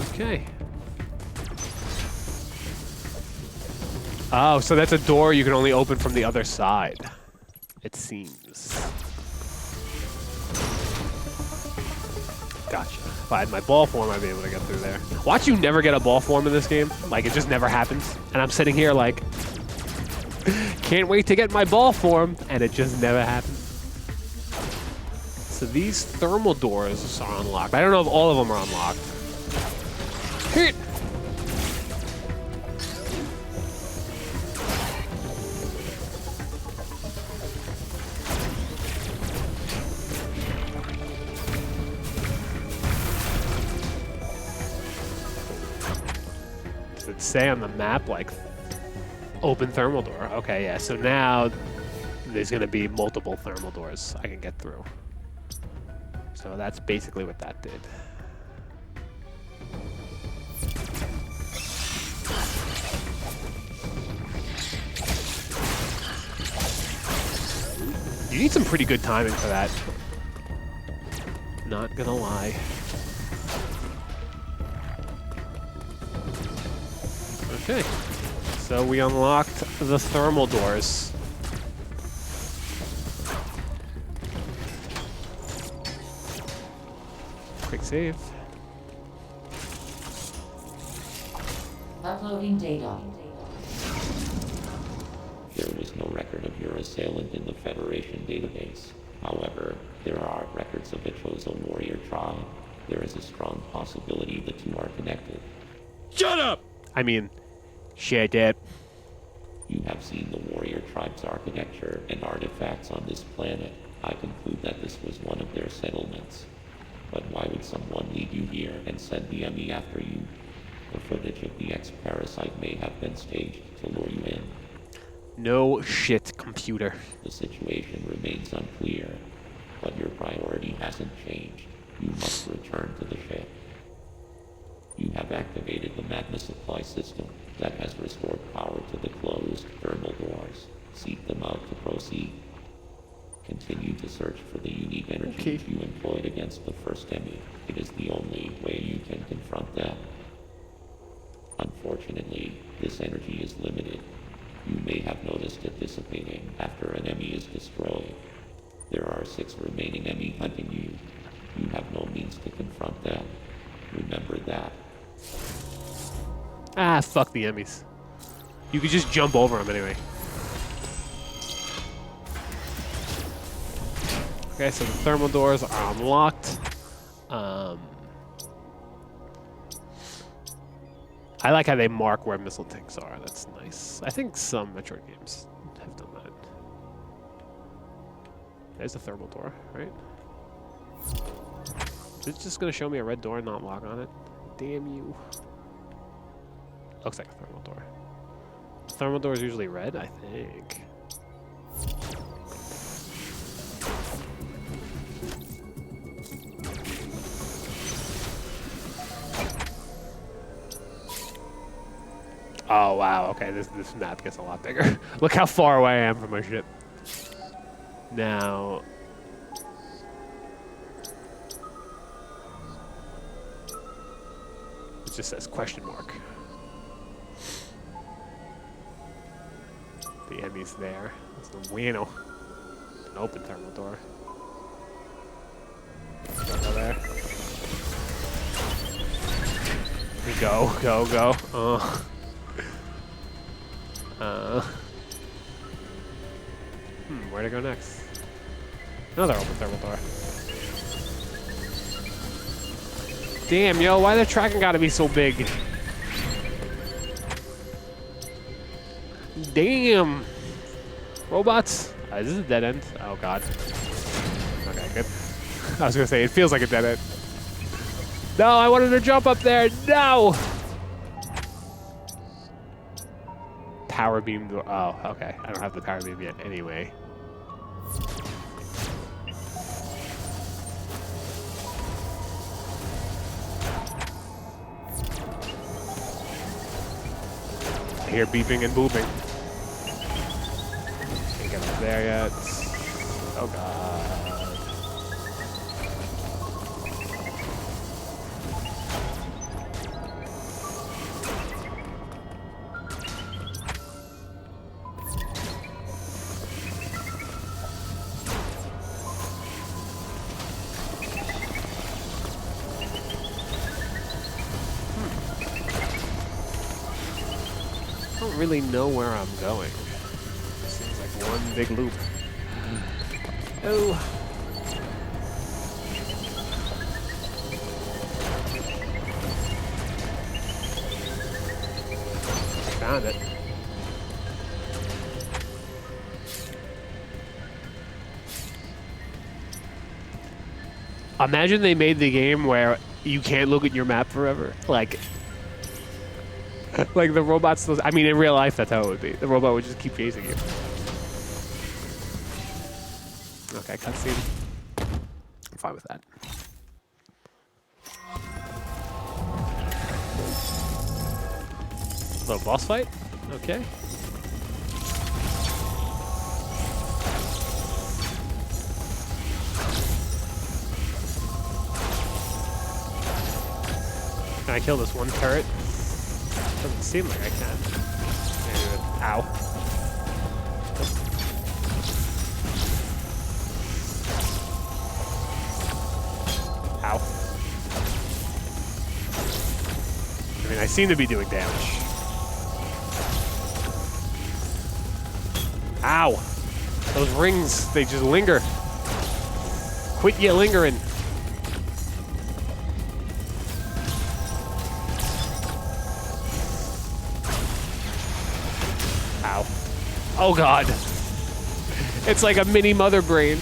Okay. Oh, so that's a door you can only open from the other side, it seems. Gotcha. If I had my ball form, I'd be able to get through there. Watch you never get a ball form in this game. Like, it just never happens. And I'm sitting here like, can't wait to get my ball form, and it just never happens. So these thermal doors are unlocked. I don't know if all of them are unlocked. Hit! Does it say on the map, like, open thermal door? Okay, yeah, so now there's gonna be multiple thermal doors I can get through. So that's basically what that did. You need some pretty good timing for that. Not gonna lie. Okay, so we unlocked the thermal doors. Quick save. Uploading data. There was no record of your assailant in the Federation database. However, there are records of the Chozo warrior tribe. There is a strong possibility the two are connected. Shut up! I mean, shit it. You have seen the warrior tribe's architecture and artifacts on this planet. I conclude that this was one of their settlements. But why would someone lead you here and send the ME after you? The footage of the X-Parasite may have been staged to lure you in. No shit, computer. The situation remains unclear, but your priority hasn't changed. You must return to the ship. You have activated the magma supply system that has restored power to the closed thermal doors. Seek them out to proceed. Continue to search for the unique energy you employed against the first enemy. It is the only way you can confront them. Unfortunately, this energy is limited. You may have noticed it dissipating after an enemy is destroyed. There are 6 remaining enemy hunting you. You have no means to confront them. Remember that. Ah, fuck the Emmys. You could just jump over them anyway. Okay, so the thermal doors are unlocked. I like how they mark where missile tanks are. That's nice. I think some Metroid games have done that. There's the thermal door, right? Is it just gonna show me a red door and not lock on it? Damn you. Looks like a thermal door. Thermal door is usually red, I think. Oh wow, okay, this map gets a lot bigger. Look how far away I am from my ship. Now... it just says question mark. The enemy's there. There's no bueno. An open thermal door. Don't go there. We go. Where to go next? Another open thermal door. Damn, yo, why the tracking gotta be so big? Damn! Robots? Is this a dead end? Oh god. Okay, good. I was gonna say, it feels like a dead end. No, I wanted to jump up there! No! power beam. Oh, okay. I don't have the power beam yet anyway. I hear beeping and booping. Can't get up there yet. Oh god. I don't really know where I'm going. Seems like one big loop. Oh. Found it. Imagine they made the game where you can't look at your map forever. Like the robot still... I mean, in real life, that's how it would be. The robot would just keep chasing you. Okay, cutscene. I'm fine with that. Little boss fight? Okay. Can I kill this one turret? Doesn't seem like I can. Ow. Ow. I mean, I seem to be doing damage. Ow! Those rings, they just linger. Quit ya lingering. Ow. Oh god. It's like a mini mother brain.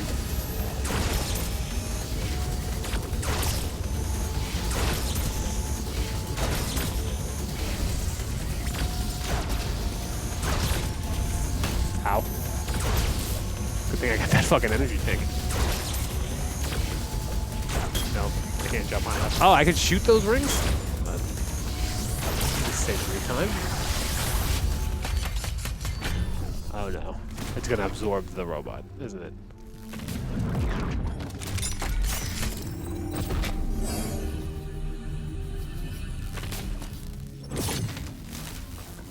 Ow. Good thing I got that fucking energy tank. No, I can't jump on that. Oh, I can shoot those rings? This saves me time. Oh no. It's gonna absorb the robot, isn't it?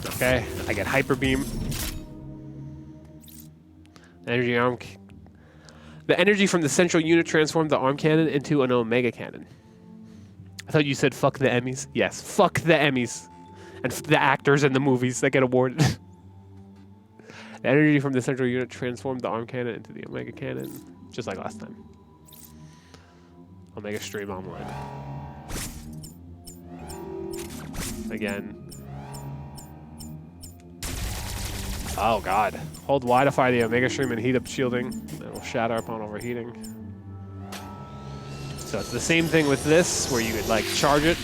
Okay, I get hyper beam. Energy arm. The energy from the central unit transformed the arm cannon into an Omega cannon. I thought you said fuck the Emmys. Yes, fuck the Emmys. And the actors in the movies that get awarded. The energy from the central unit transformed the arm cannon into the Omega cannon, just like last time. Omega Stream Online. Again. Oh god. Hold Y to fire the Omega Stream and heat up shielding. It will shatter upon overheating. So it's the same thing with this, where you could like charge it.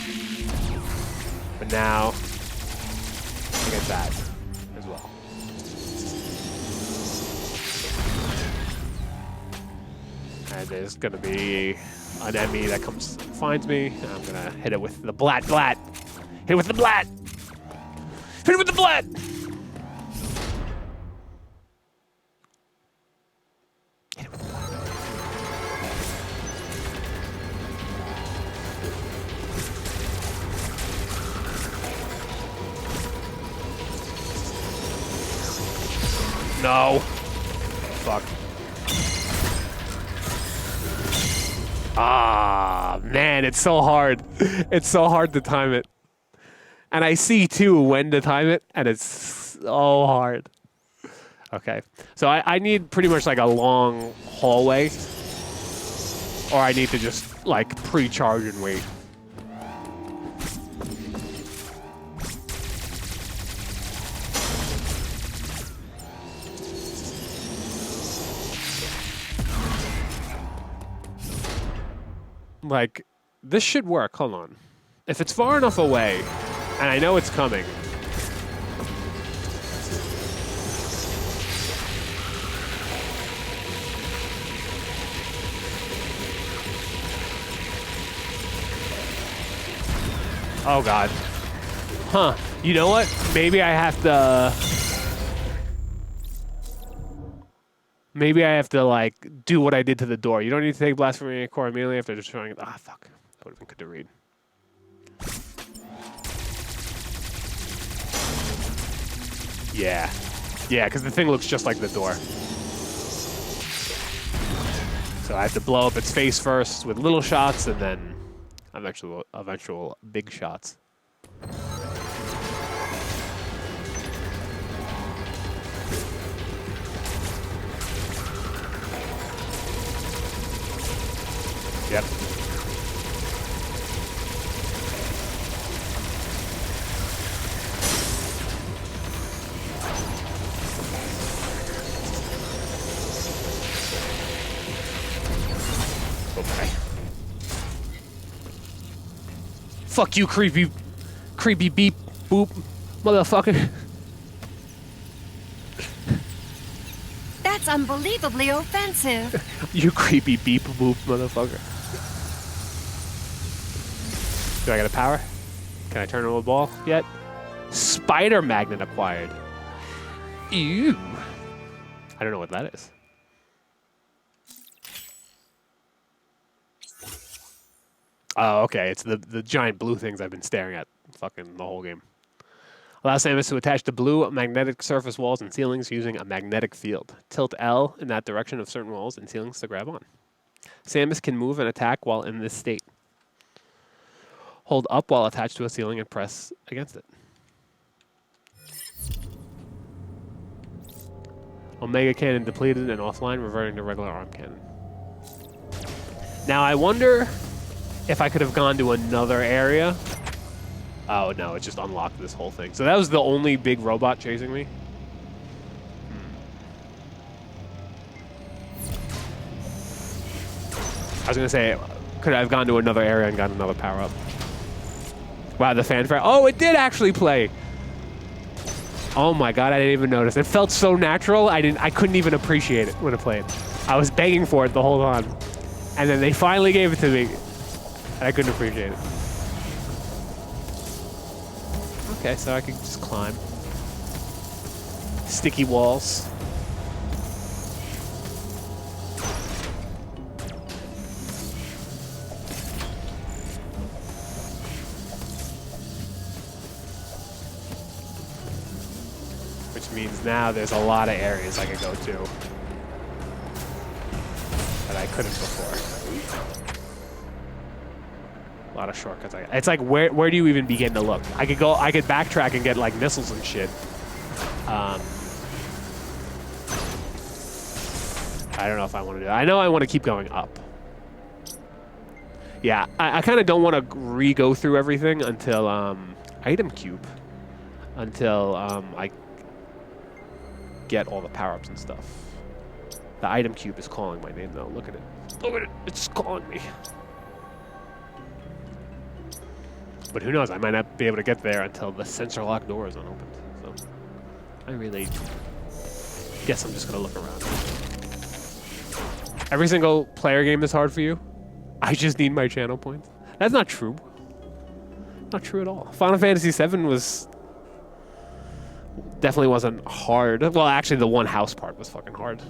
But now, I get that as well. And there's gonna be an enemy that comes, finds me. And I'm gonna hit it with the blat blat. Hit it with the blat! Hit it with the blat! No. Fuck. Ah, man, it's so hard. It's so hard to time it. And I see, too, when to time it, and it's so hard. Okay. So I need pretty much like a long hallway, or I need to just, like, pre-charge and wait. Like, this should work. Hold on. If it's far enough away, and I know it's coming. Oh god. Huh. You know what? Maybe I have to... Maybe I have to, like, do what I did to the door. You don't need to take Blasphemy Core immediately after destroying it. Ah, fuck. That would have been good to read. Yeah. Yeah, because the thing looks just like the door. So I have to blow up its face first with little shots, and then eventual big shots. Yep. Okay. Fuck you, creepy beep boop, motherfucker. That's unbelievably offensive. You creepy beep boop, motherfucker. Do I got a power? Can I turn into a ball yet? Spider magnet acquired. Ew. I don't know what that is. Oh, okay. It's the giant blue things I've been staring at fucking the whole game. Allow Samus to attach to blue magnetic surface walls and ceilings using a magnetic field. Tilt L in that direction of certain walls and ceilings to grab on. Samus can move and attack while in this state. Hold up while attached to a ceiling and press against it. Omega Cannon depleted and offline, reverting to regular arm cannon. Now I wonder if I could have gone to another area. Oh no, it just unlocked this whole thing. So that was the only big robot chasing me. I was gonna say, could I have gone to another area and gotten another power up? Wow, the fanfare. Oh, it did actually play. Oh my god, I didn't even notice. It felt so natural. I couldn't even appreciate it when it played. I was begging for it the whole time. And then they finally gave it to me. And I couldn't appreciate it. Okay, so I can just climb. Sticky walls. Which means now there's a lot of areas I could go to that I couldn't before. A lot of shortcuts. It's like where do you even begin to look? I could backtrack and get like missiles and shit. I don't know if I want to do that. I know I want to keep going up. Yeah, I kind of don't want to re-go through everything until item cube. Until I get all the power-ups and stuff. The item cube is calling my name though. Look at it. Look at it. It's calling me. But who knows? I might not be able to get there until the sensor lock door is unopened. So I really guess I'm just gonna look around. Every single player game is hard for you. I just need my channel points. That's not true. Not true at all. Final Fantasy VII was definitely wasn't hard. Well, actually, the one house part was fucking hard.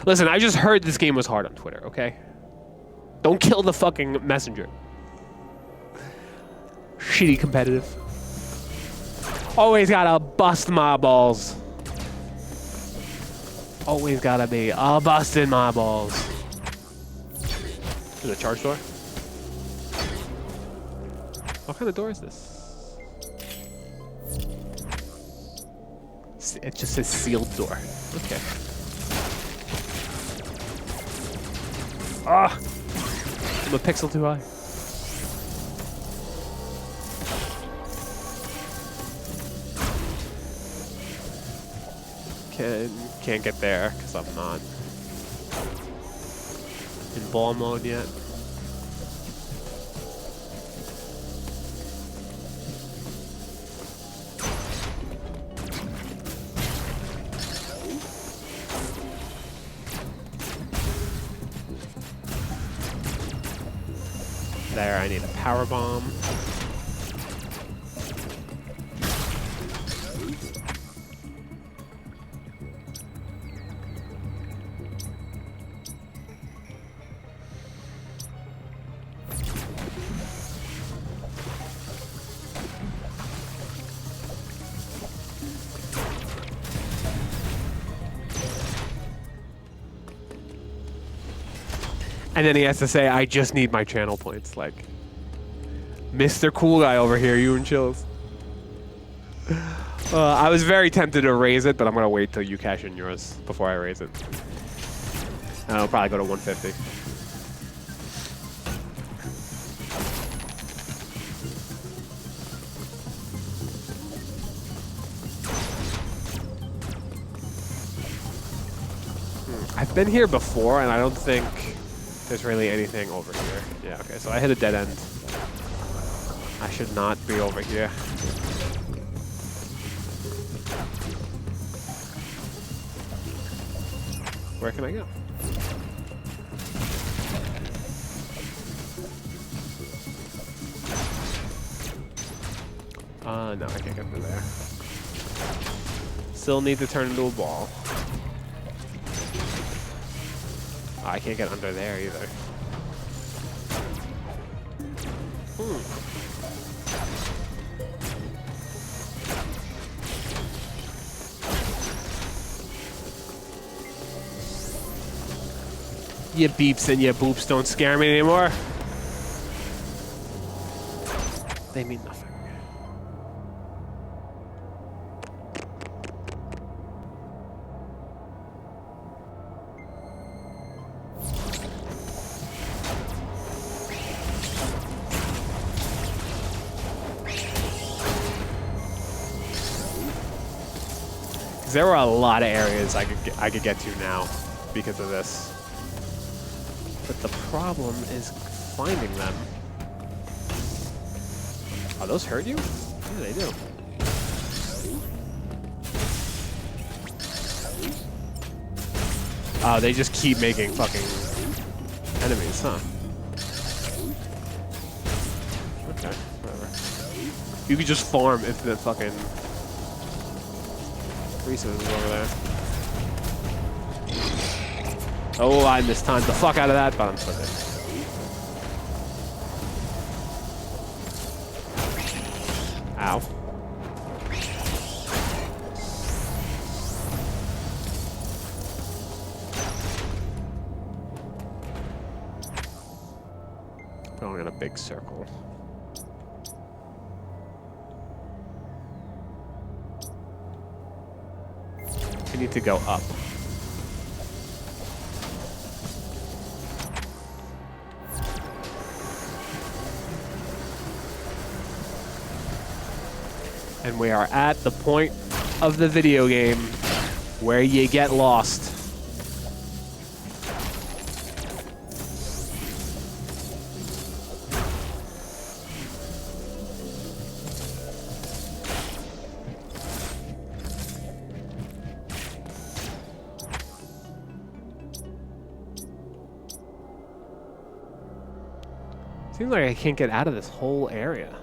Listen, I just heard this game was hard on Twitter. Okay, don't kill the fucking messenger. Shitty competitive. Always gotta bust my balls. Always gotta be busting my balls. Is it a charge door? What kind of door is this? It just says sealed door. Okay. Ah! I'm a pixel too high. Can't get there because I'm not in ball mode yet. There, I need a power bomb. And then he has to say, I just need my channel points. Like, Mr. Cool Guy over here, you and chills. I was very tempted to raise it, but I'm going to wait till you cash in yours before I raise it. I'll probably go to 150. I've been here before, and I don't think there's really anything over here. Yeah, okay, so I hit a dead end. I should not be over here. Where can I go? No, I can't get through there. Still need to turn into a ball. Oh, I can't get under there either. Your beeps and your boops don't scare me anymore. They mean nothing. There were a lot of areas I could get to now because of this. But the problem is finding them. Oh, those hurt you? Yeah, they do. Oh, they just keep making fucking enemies, huh? Okay, whatever. You could just farm infinite fucking resources over there. Oh, I mistimed the fuck out of that, but I'm still good. Ow. Going in a big circle. We need to go up. And we are at the point of the video game where you get lost. Seems like I can't get out of this whole area.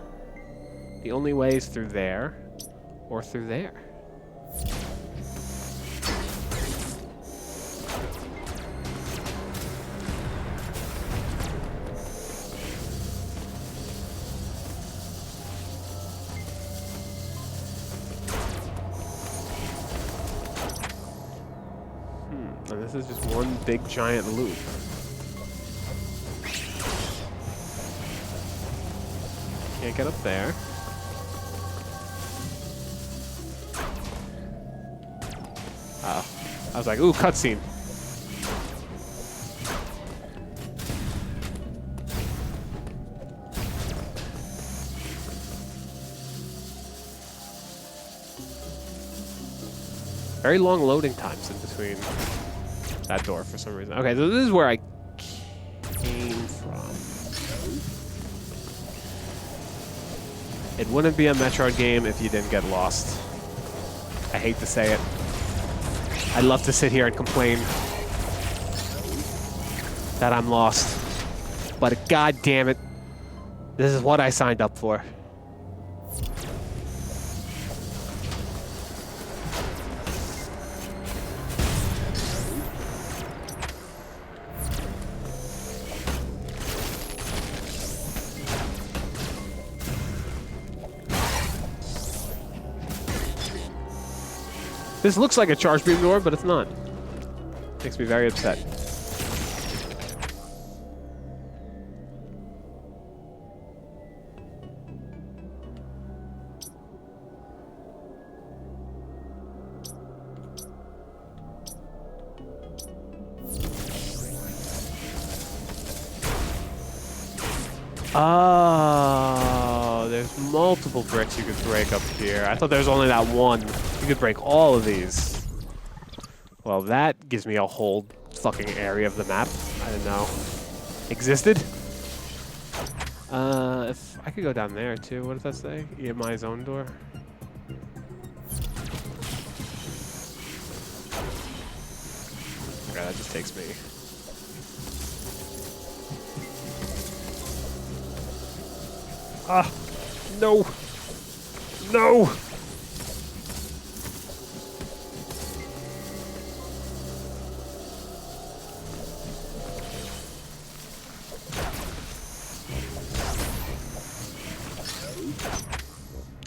The only way is through there or through there. And this is just one big giant loop. Can't get up there. I was like, ooh, cutscene. Very long loading times in between that door for some reason. Okay, so this is where I came from. It wouldn't be a Metroid game if you didn't get lost. I hate to say it. I'd love to sit here and complain that I'm lost. But god damn it, this is what I signed up for. This looks like a charge beam door, but it's not. Makes me very upset. Oh, there's multiple bricks you could break up here. I thought there was only that one. You could break all of these. Well, that gives me a whole fucking area of the map I didn't know existed. If I could go down there too. What does that say? EMI zone door. Okay, that just takes me. Ah, no, no.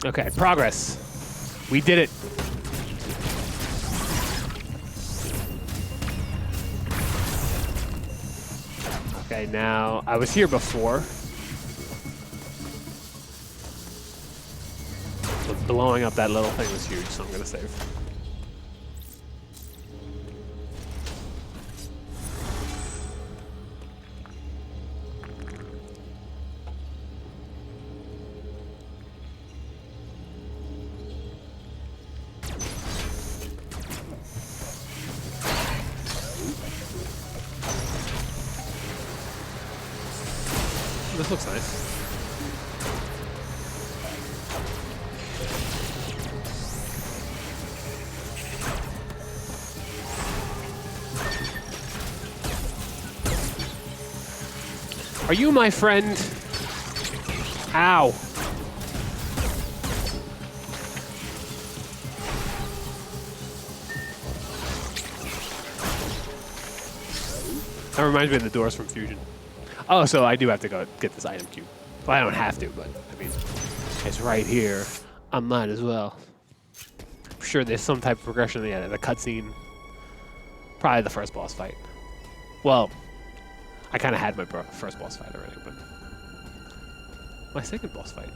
Okay, progress. We did it. Okay, now I was here before. But blowing up that little thing was huge, so I'm gonna save. This looks nice. Are you my friend? Ow. That reminds me of the doors from Fusion. Oh, so I do have to go get this item cube. Well, I don't have to, but I mean, it's right here. I might as well. I'm sure there's some type of progression. Yeah, the cutscene. Probably the first boss fight. Well, I kind of had my first boss fight already, but my second boss fight.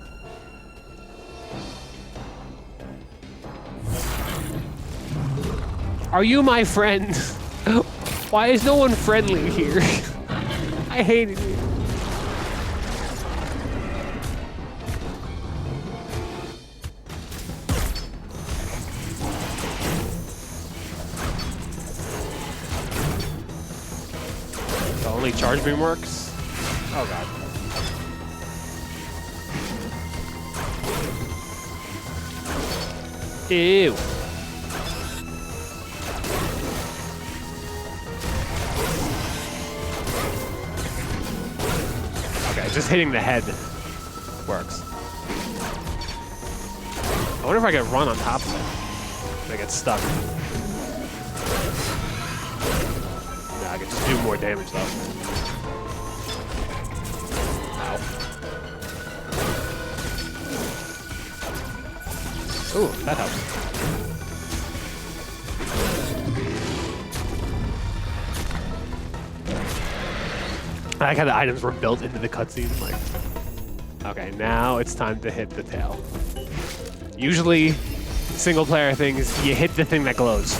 Are you my friend? Why is no one friendly here? I hate it. The only charge beam works? Oh god. Ew. Just hitting the head works. I wonder if I can run on top of it. If I get stuck. Nah, I can just do more damage though. Ow. Ooh, that helps. I like how the items were built into the cutscene. Like, okay, now it's time to hit the tail. Usually, single player things, you hit the thing that glows.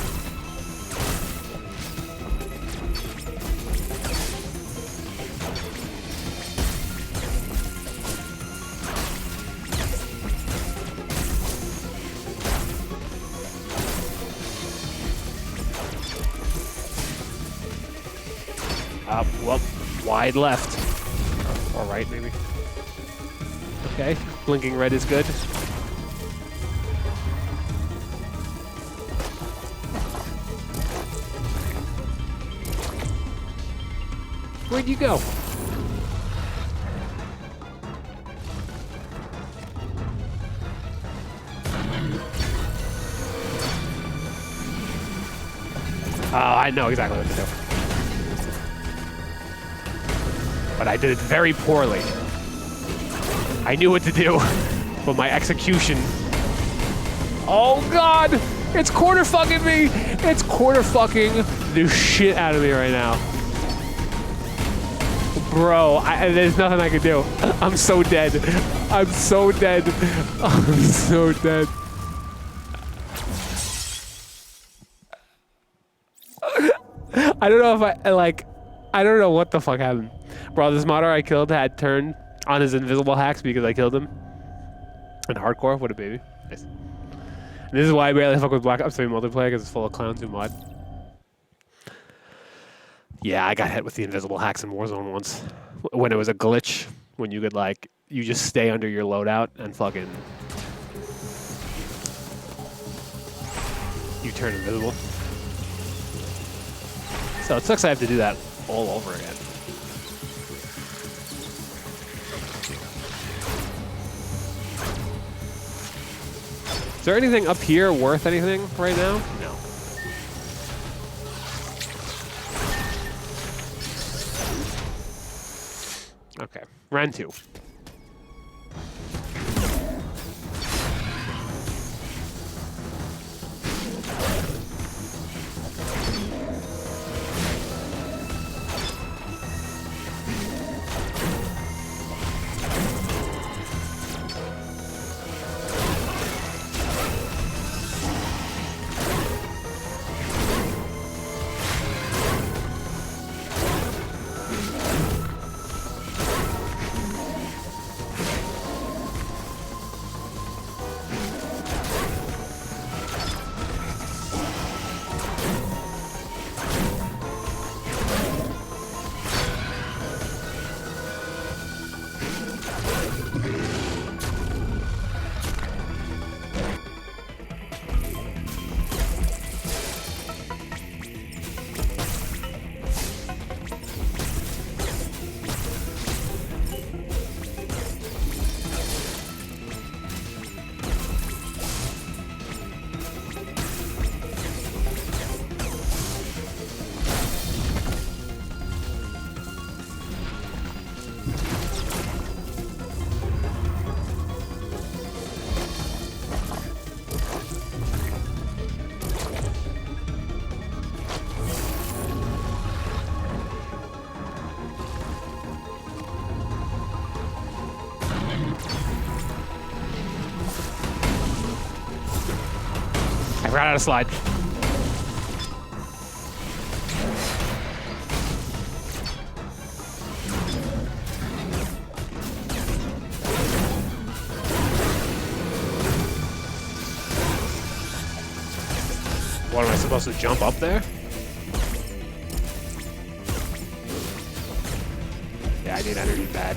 Well, wide left. Or right, maybe. Okay, blinking red is good. Where'd you go? Oh, I know exactly what to do. But I did it very poorly. I knew what to do, but my execution... Oh god! It's corner fucking me! It's corner fucking the shit out of me right now. Bro, there's nothing I can do. I'm so dead. I'm so dead. I'm so dead. I don't know if I don't know what the fuck happened. Bro, this modder I killed had turned on his invisible hacks because I killed him. In hardcore, what a baby. Nice. And this is why I barely fuck with Black Ops 3 multiplayer, because it's full of clowns who mod. Yeah, I got hit with the invisible hacks in Warzone once. When it was a glitch, when you could like, you just stay under your loadout and fucking... you turn invisible. So it sucks I have to do that all over again. Is there anything up here worth anything right now? No. Okay, round 2. I ran out of slide. What, am I supposed to jump up there? Yeah, I need energy bad.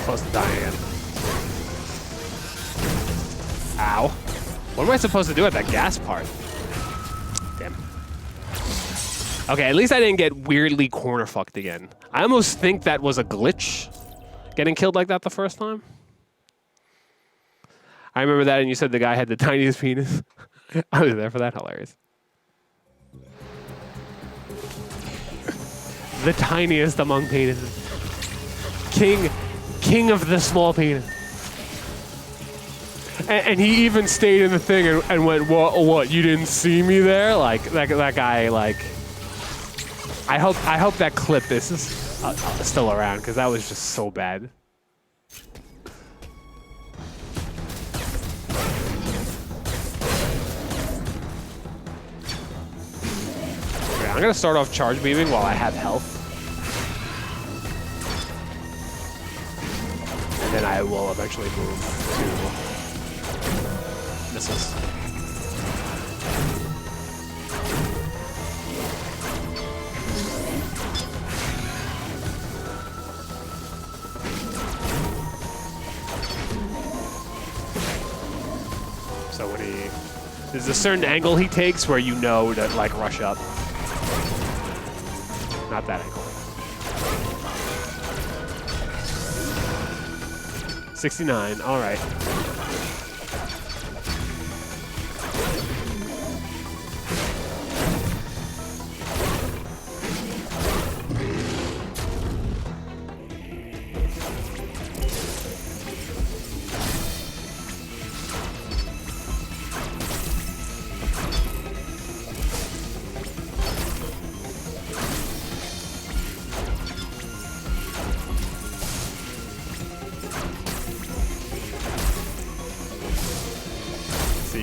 Close to dying again. Ow. What am I supposed to do at that gas part? Damn. Okay, at least I didn't get weirdly corner fucked again. I almost think that was a glitch, getting killed like that the first time. I remember that, and you said the guy had the tiniest penis. I was there for that. Hilarious. The tiniest among penises. King of the small penis. And he even stayed in the thing and went, what, you didn't see me there? Like, that guy, like... I hope that clip is still around, because that was just so bad. Okay, I'm gonna start off charge beaming while I have health. And then I will eventually move to missiles. So when there's a certain angle he takes where you know to like rush up. Not that angle. 69, all right.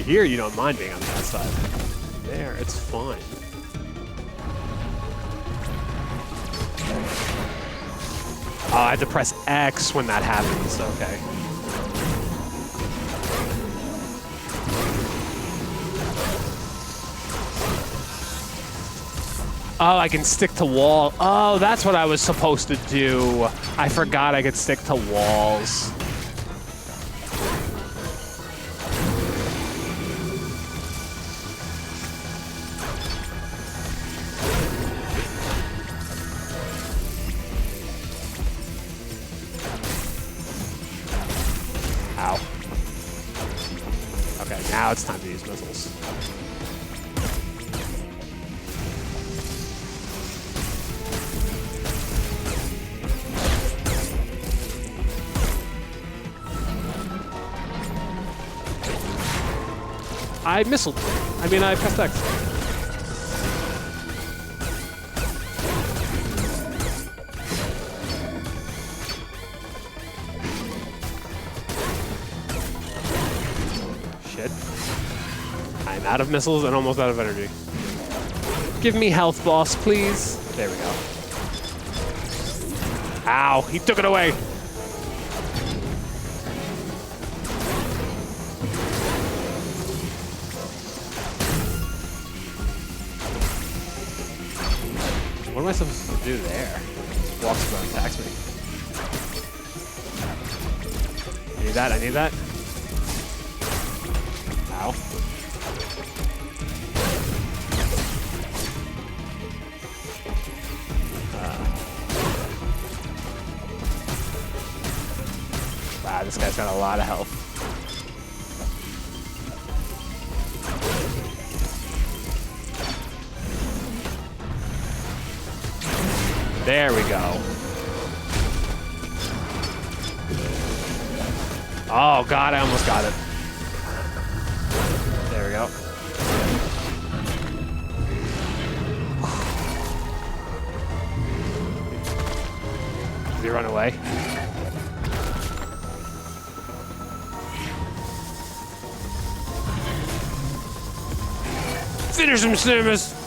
Here, you don't mind being on the outside. There, it's fine. Oh, I had to press X when that happens. Okay. Oh, I can stick to wall. Oh, that's what I was supposed to do. I forgot I could stick to walls. Ow. Okay, now it's time to use missiles. I missiled. I mean, I pressed X. Shit. I'm out of missiles and almost out of energy. Give me health, boss, please. There we go. Ow, he took it away. What am I supposed to do there? Walks around and attacks me. I need that, I need that. Ow. Wow, this guy's got a lot of health. There we go. Oh god, I almost got it. There we go. Did he run away? Finish him, Samus!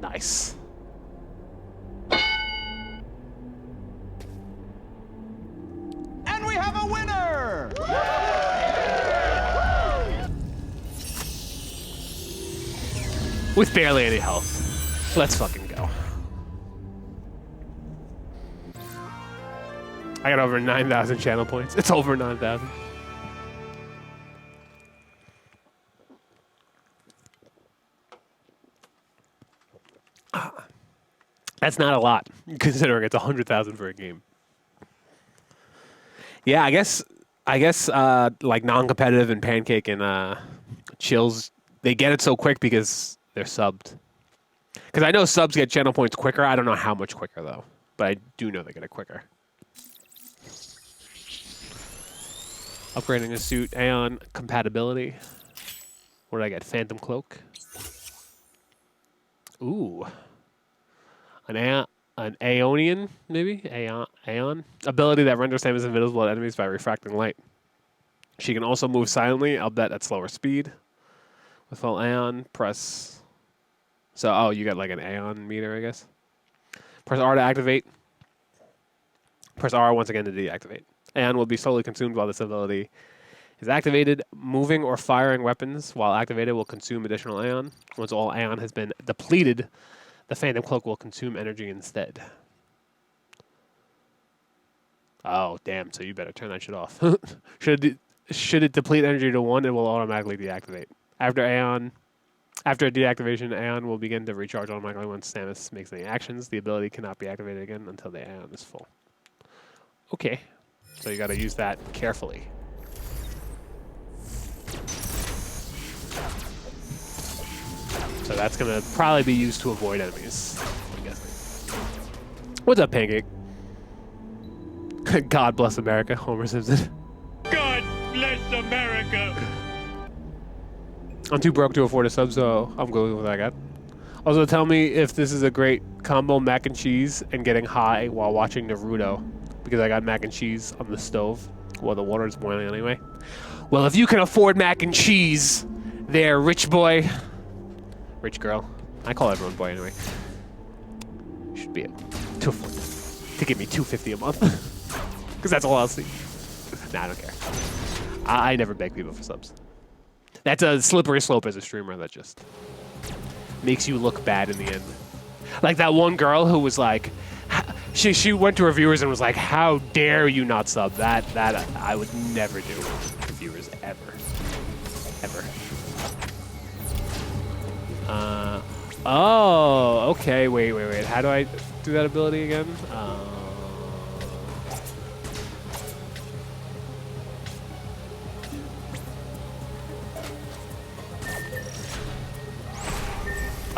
Nice. And we have a winner! With barely any health. Let's fucking go. I got over 9,000 channel points. It's over 9,000. That's not a lot, considering it's 100,000 for a game. Yeah, I guess like non-competitive and Pancake and Chills, they get it so quick because they're subbed. Because I know subs get channel points quicker. I don't know how much quicker though, but I do know they get it quicker. Upgrading a suit, Aeon compatibility. What did I get? Phantom Cloak. Ooh. An Aeonian, maybe? Aeon? Ability that renders Samus invisible to enemies by refracting light. She can also move silently, I'll bet at slower speed. With full Aeon, press... So, oh, you got like an Aeon meter, I guess. Press R to activate. Press R once again to deactivate. Aeon will be slowly consumed while this ability is activated. Moving or firing weapons while activated will consume additional Aeon. Once all Aeon has been depleted, the Phantom Cloak will consume energy instead. Oh, damn, so you better turn that shit off. Should it deplete energy to 1, it will automatically deactivate. After deactivation, Aeon will begin to recharge automatically once Samus makes any actions. The ability cannot be activated again until the Aeon is full. Okay, so you gotta use that carefully. So that's gonna probably be used to avoid enemies, I'm guessing. What's up, Pancake? God bless America, Homer Simpson. God bless America! I'm too broke to afford a sub, so I'm going with what I got. Also, tell me if this is a great combo mac and cheese and getting high while watching Naruto, because I got mac and cheese on the stove while the water is boiling anyway. Well, if you can afford mac and cheese, there, rich boy, rich girl. I call everyone boy anyway. Should be able to afford this. To give me $250 a month, because that's all I'll see. Nah, I don't care. I never beg people for subs. That's a slippery slope as a streamer that just makes you look bad in the end. Like that one girl who was like, she went to her viewers and was like, "How dare you not sub?" That I would never do to viewers ever. Oh, okay. Wait. How do I do that ability again?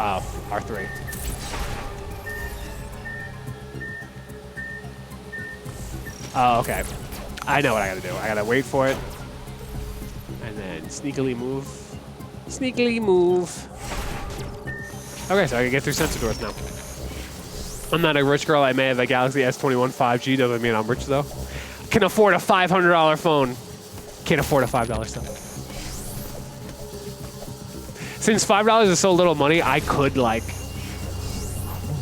Oh, R3. Oh, okay. I know what I gotta do. I gotta wait for it. And then sneakily move. Sneakily move. Okay, so I can get through sensor doors now. I'm not a rich girl. I may have a Galaxy S21 5G. Doesn't mean I'm rich, though. Can afford a $500 phone. Can't afford a $5 stuff. Since $5 is so little money, I could, like,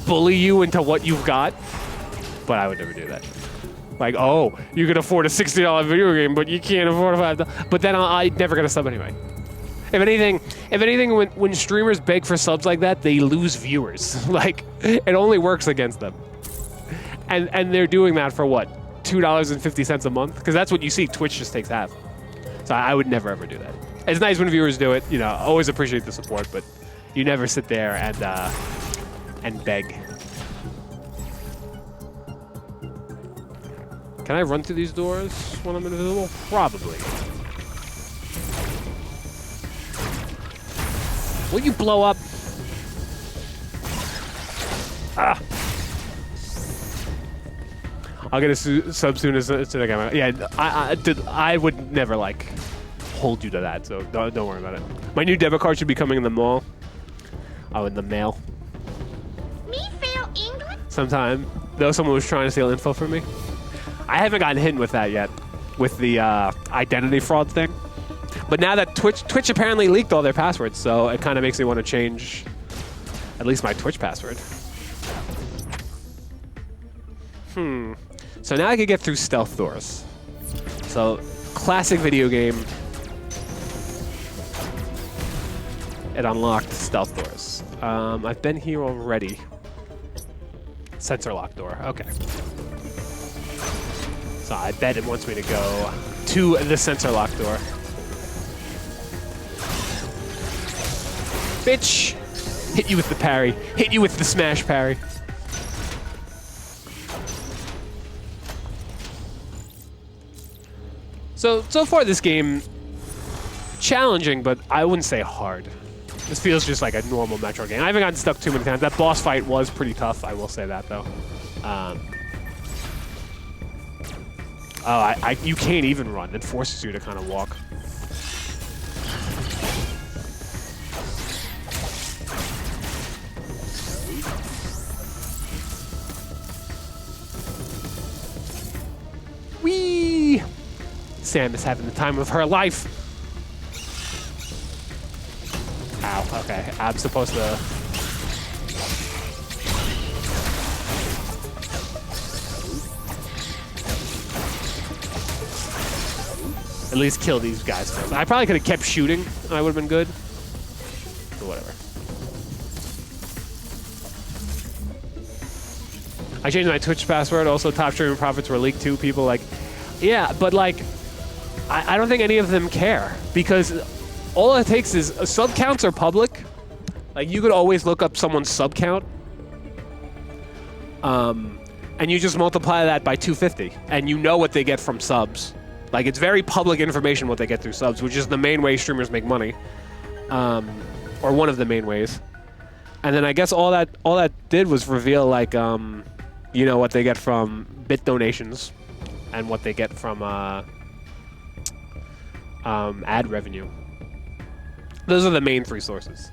bully you into what you've got. But I would never do that. Like, oh, you can afford a $60 video game, but you can't afford a $5. But then I'm never going to sub anyway. If anything, when streamers beg for subs like that, they lose viewers. Like, it only works against them. And they're doing that for what? $2.50 a month? Because that's what you see. Twitch just takes half. So I would never, ever do that. It's nice when viewers do it. You know, always appreciate the support, but you never sit there and beg. Can I run through these doors when I'm invisible? Probably. Will you blow up? Ah! I'll get a sub soon as I get my... Yeah, I would never, like, hold you to that, so don't worry about it. My new debit card should be coming in the mall. Oh, in the mail. Me fail English? Sometime. Though someone was trying to steal info from me. I haven't gotten hit with that yet, with the identity fraud thing. But now that Twitch apparently leaked all their passwords, so it kind of makes me want to change at least my Twitch password. So now I can get through stealth doors. So, classic video game. It unlocked stealth doors. I've been here already. Sensor lock door, okay. So I bet it wants me to go to the sensor lock door. Bitch! Hit you with the parry. Hit you with the smash parry. So far this game, challenging, but I wouldn't say hard. This feels just like a normal Metroid game. I haven't gotten stuck too many times. That boss fight was pretty tough, I will say that, though. You can't even run. It forces you to kind of walk. Whee! Sam is having the time of her life. Ow, okay. I'm supposed to... at least kill these guys first. I probably could have kept shooting, and I would have been good. But whatever. I changed my Twitch password. Also, top streaming profits were leaked too. People like, yeah, but like, I don't think any of them care, because all it takes is sub counts are public. Like, you could always look up someone's sub count. And you just multiply that by 250, and you know what they get from subs. Like, it's very public information what they get through subs, which is the main way streamers make money, or one of the main ways. And then I guess all that did was reveal, like, you know, what they get from bit donations, and what they get from ad revenue. Those are the main three sources.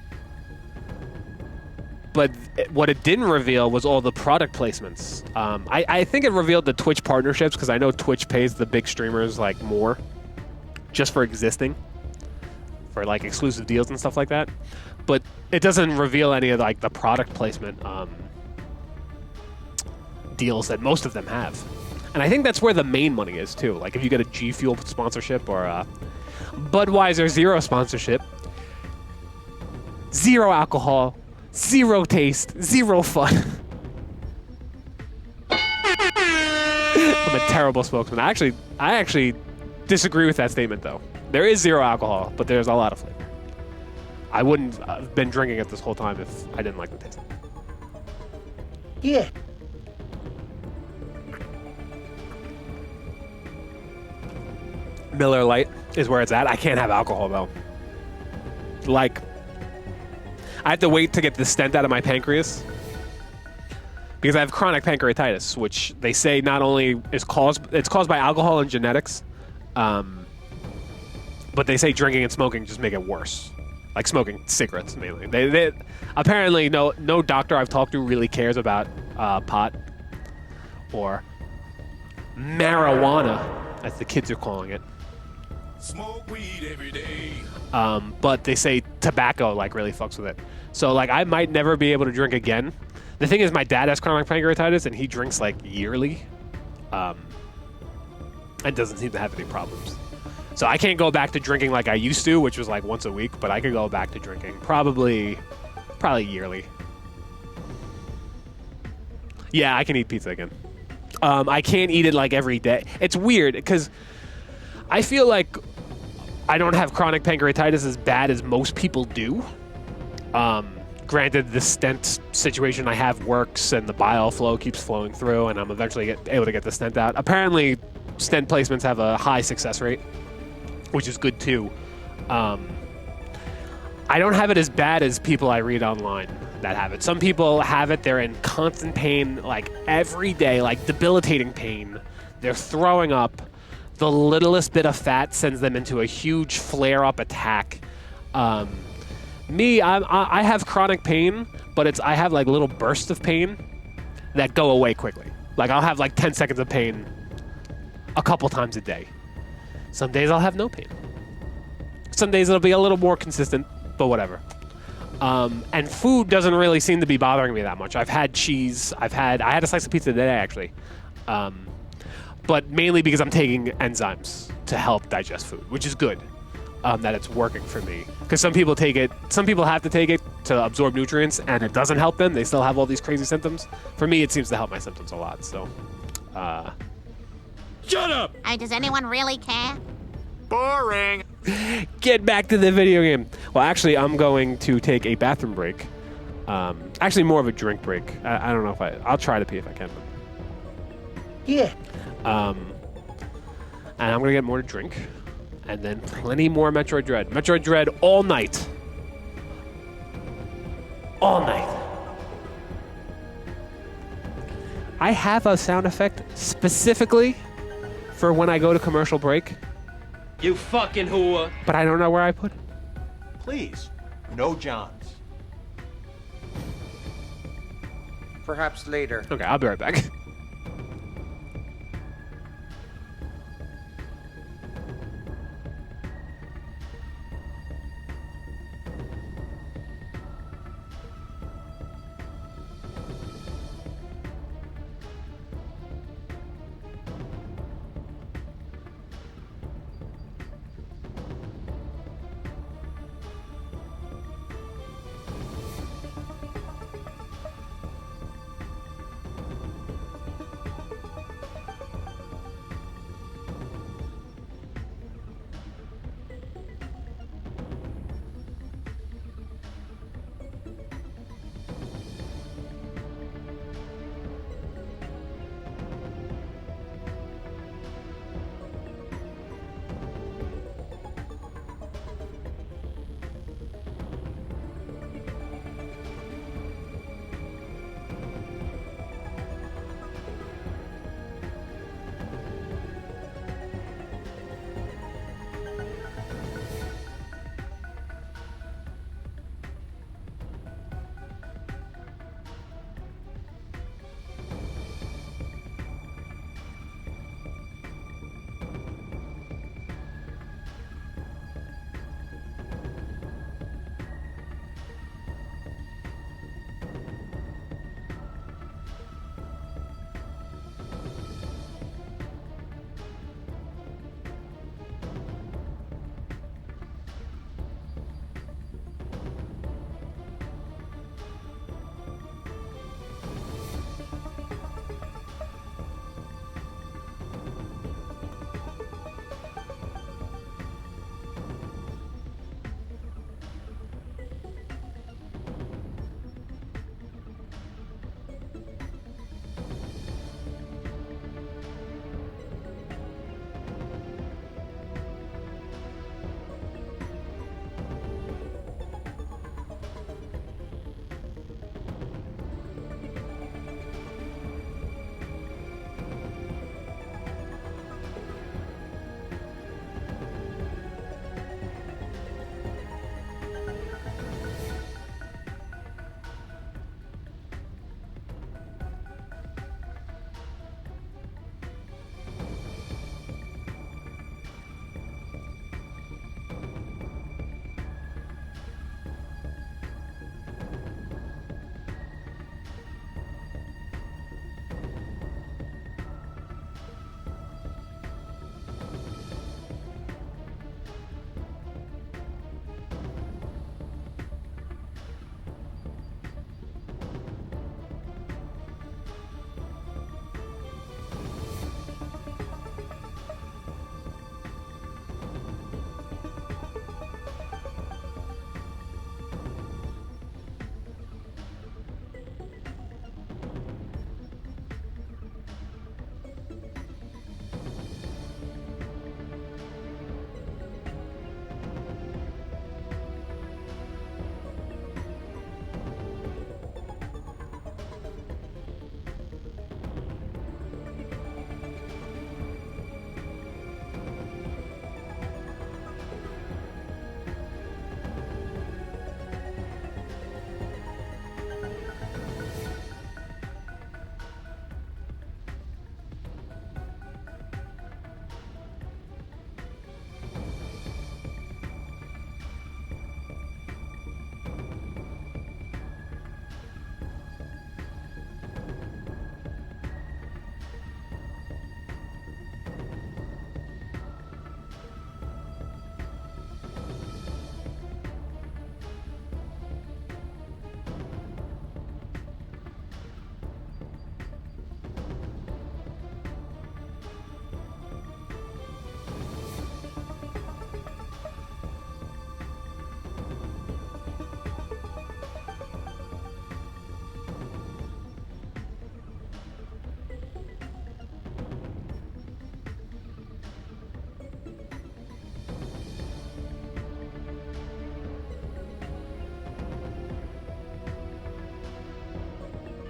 But what it didn't reveal was all the product placements. I think it revealed the Twitch partnerships because I know Twitch pays the big streamers like more just for existing, for like exclusive deals and stuff like that. But it doesn't reveal any of like the product placement deals that most of them have. And I think that's where the main money is too. Like if you get a G Fuel sponsorship or a Budweiser Zero sponsorship, zero alcohol, zero taste, zero fun. I'm a terrible spokesman. I actually disagree with that statement though. There is zero alcohol, but there's a lot of flavor. I wouldn't have been drinking it this whole time if I didn't like the taste. Yeah. Miller Lite is where it's at. I can't have alcohol though. Like, I have to wait to get the stent out of my pancreas because I have chronic pancreatitis, which they say not only is caused by alcohol and genetics, but they say drinking and smoking just make it worse. Like smoking cigarettes mainly. They apparently no doctor I've talked to really cares about pot or marijuana, as the kids are calling it. Smoke weed every day. But they say tobacco like really fucks with it. So like I might never be able to drink again. The thing is, my dad has chronic pancreatitis and he drinks like yearly, and doesn't seem to have any problems. So I can't go back to drinking like I used to, which was like once a week. But I could go back to drinking probably yearly. Yeah, I can eat pizza again. I can't eat it like every day. It's weird because I feel like I don't have chronic pancreatitis as bad as most people do. Granted, the stent situation I have works and the bile flow keeps flowing through and I'm eventually able to get the stent out. Apparently, stent placements have a high success rate, which is good too. I don't have it as bad as people I read online that have it. Some people have it, they're in constant pain like every day, like debilitating pain. They're throwing up. The littlest bit of fat sends them into a huge flare-up attack. I have chronic pain, but I have like little bursts of pain that go away quickly. Like I'll have like 10 seconds of pain a couple times a day. Some days I'll have no pain. Some days it'll be a little more consistent, but whatever. And food doesn't really seem to be bothering me that much. I've had cheese. I had a slice of pizza today actually. But mainly because I'm taking enzymes to help digest food, which is good. That it's working for me. Because some people have to take it to absorb nutrients and it doesn't help them. They still have all these crazy symptoms. For me, it seems to help my symptoms a lot, so. Shut up! Does anyone really care? Boring. Get back to the video game. Well, actually, I'm going to take a bathroom break. Actually, more of a drink break. I don't know if I'll try to pee if I can. Yeah. And I'm going to get more to drink. And then plenty more Metroid Dread. Metroid Dread all night. All night. I have a sound effect specifically for when I go to commercial break. You fucking whore. But I don't know where I put it. Please, no Johns. Perhaps later. Okay, I'll be right back.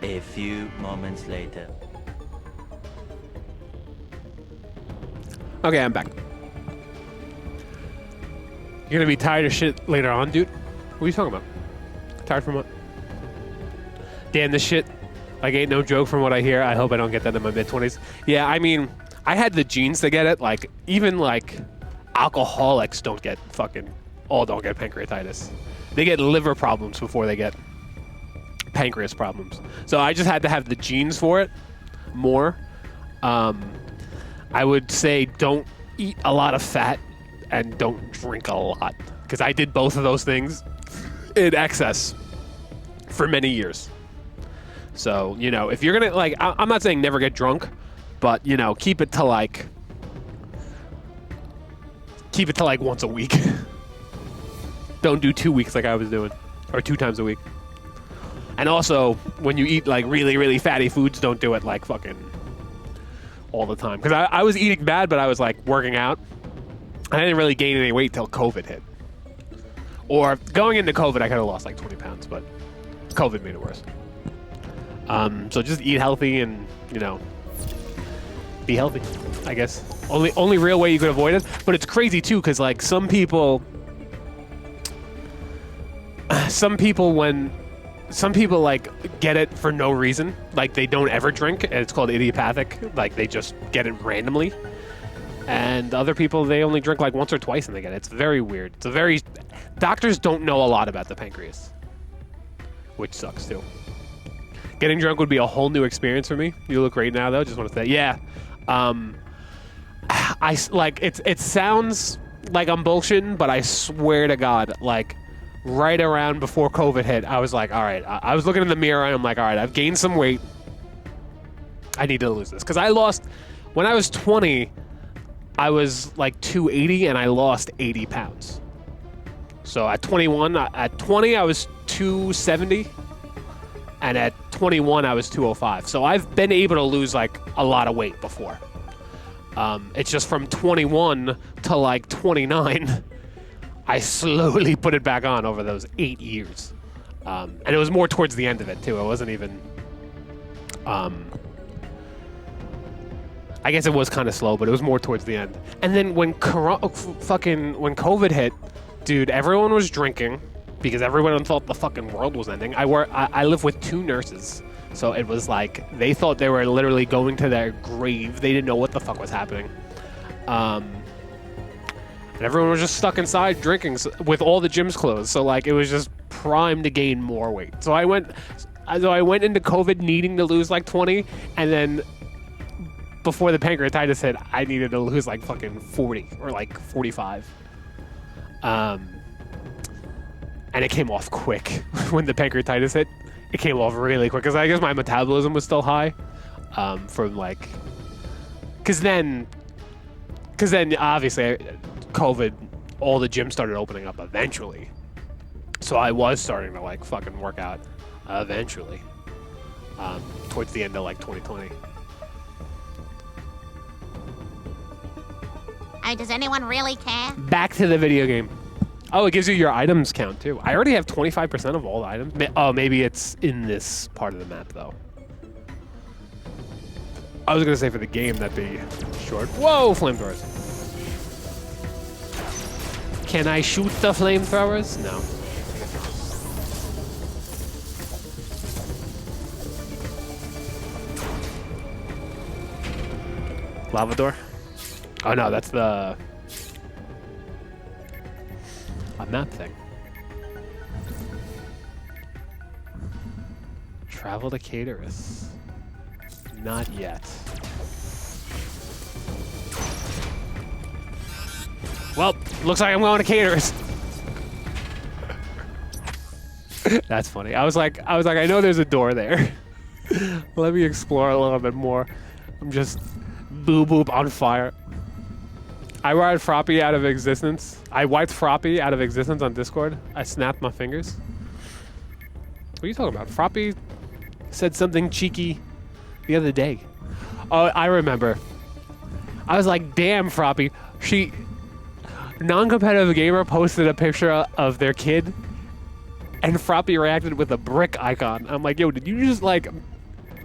A few moments later. Okay, I'm back. You're gonna be tired of shit later on, dude? What are you talking about? Tired from what? Damn, this shit, like, ain't no joke from what I hear. I hope I don't get that in my mid-20s. Yeah, I mean, I had the genes to get it. Like, even, like, alcoholics don't get pancreatitis. They get liver problems before they get pancreas problems. So I just had to have the genes for it more. I would say don't eat a lot of fat and don't drink a lot, because I did both of those things in excess for many years. So, you know, if you're gonna, like, I'm not saying never get drunk, but, you know, keep it to like once a week. Don't do 2 weeks like I was doing, or 2 times a week. And also, when you eat like really, really fatty foods, don't do it like fucking all the time. Because I was eating bad, but I was like working out. I didn't really gain any weight till COVID hit. Or going into COVID, I could have lost like 20 pounds, but COVID made it worse. So just eat healthy and, you know, be healthy, I guess. Only real way you could avoid it. But it's crazy too, because like some people like get it for no reason. Like they don't ever drink, and it's called idiopathic. Like they just get it randomly. And other people, they only drink like once or twice and they get it. It's very weird. Doctors don't know a lot about the pancreas, which sucks too. Getting drunk would be a whole new experience for me. You look great now though. Just want to say, yeah. I like it sounds like I'm bullshitting, but I swear to God, like right around before COVID hit, I was like, all right, I was looking in the mirror and I'm like, all right, I've gained some weight. I need to lose this. Because I lost, when I was 20, I was like 280 and I lost 80 pounds. So at 20, I was 270. And at 21, I was 205. So I've been able to lose like a lot of weight before. It's just from 21 to like 29, I slowly put it back on over those 8 years. And it was more towards the end of it too. It wasn't even, I guess it was kind of slow, but it was more towards the end. And then when when COVID hit, dude, everyone was drinking because everyone thought the fucking world was ending. I live with 2 nurses. So it was like, they thought they were literally going to their grave. They didn't know what the fuck was happening. And everyone was just stuck inside drinking with all the gyms closed. So like, it was just primed to gain more weight. So I went into COVID needing to lose like 20. And then before the pancreatitis hit, I needed to lose like fucking 40 or like 45. And it came off quick when the pancreatitis hit. It came off really quick because I guess my metabolism was still high from like, because then obviously COVID, all the gyms started opening up eventually, so I was starting to like fucking work out eventually towards the end of like 2020. Does anyone really care? Back to the video game. Oh, it gives you your items count, too. I already have 25% of all the items. Oh, maybe it's in this part of the map, though. I was going to say for the game, that'd be short. Whoa, flamethrowers. Can I shoot the flamethrowers? No. Lava door? Oh, no, that's the... a map thing. Travel to Caterus. Not yet. Well, looks like I'm going to Caterus. That's funny. I was like, I know there's a door there. Let me explore a little bit more. I'm just boop on fire. I wiped Froppy out of existence. I wiped Froppy out of existence on Discord. I snapped my fingers. What are you talking about? Froppy said something cheeky the other day. Oh, I remember. I was like, damn, Froppy. Non-competitive gamer posted a picture of their kid And Froppy reacted with a brick icon. I'm like, yo, did you just like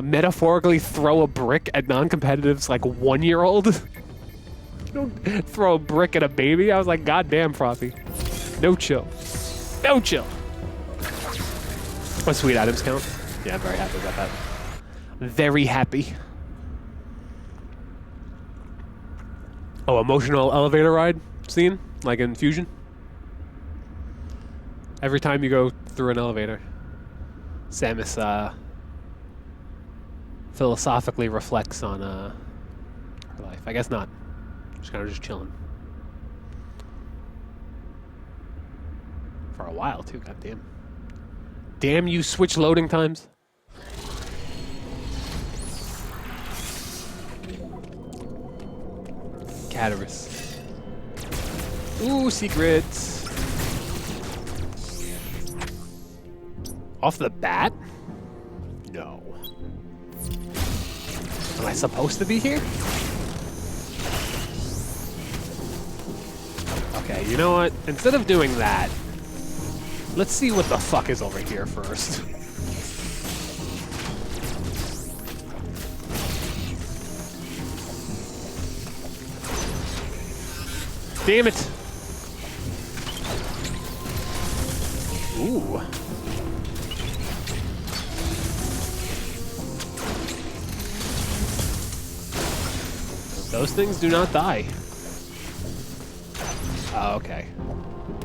metaphorically throw a brick at non-competitive's like 1-year-old? You don't throw a brick at a baby. I was like, God damn, Froppy. No chill. No chill. What sweet items count? Yeah, I'm very happy about that. Very happy. Oh, emotional elevator ride scene? Like in Fusion? Every time you go through an elevator, Samus philosophically reflects on her life. I guess not. She's kind of just chilling. For a while, too, goddamn. Damn you, Switch loading times. Cataris. Ooh, secrets. Off the bat? No. Am I supposed to be here? Okay, you know what? Instead of doing that, let's see what the fuck is over here first. Damn it! Ooh. Those things do not die. Oh, okay.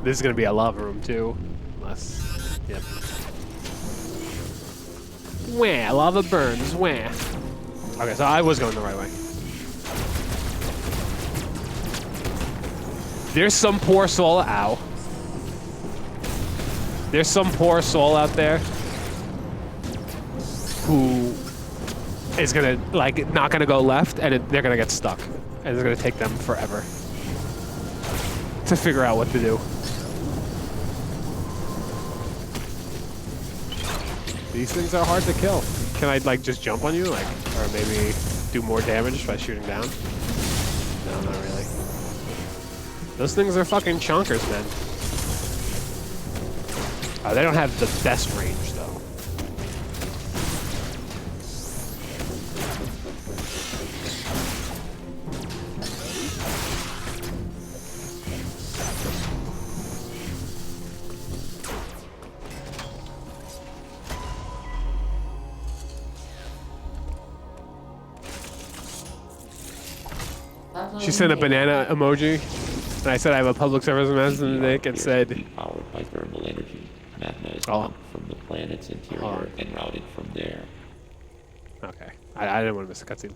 This is gonna be a lava room too. Unless, yep. Wah, lava burns, wah. Okay, so I was going the right way. There's some poor soul, ow. There's some poor soul out there who is gonna, like, not gonna go left, and they're gonna get stuck. And it's gonna take them forever to figure out what to do. These things are hard to kill. Can I, like, just jump on you, like, or maybe do more damage by shooting down? No, not really. Those things are fucking chonkers, man. They don't have the best range, though. She sent a banana emoji, and I said I have a public service announcement to make, and said, powered by thermal energy. Magma is pumped from the planet's interior and routed from there. Okay, I didn't want to miss a cutscene.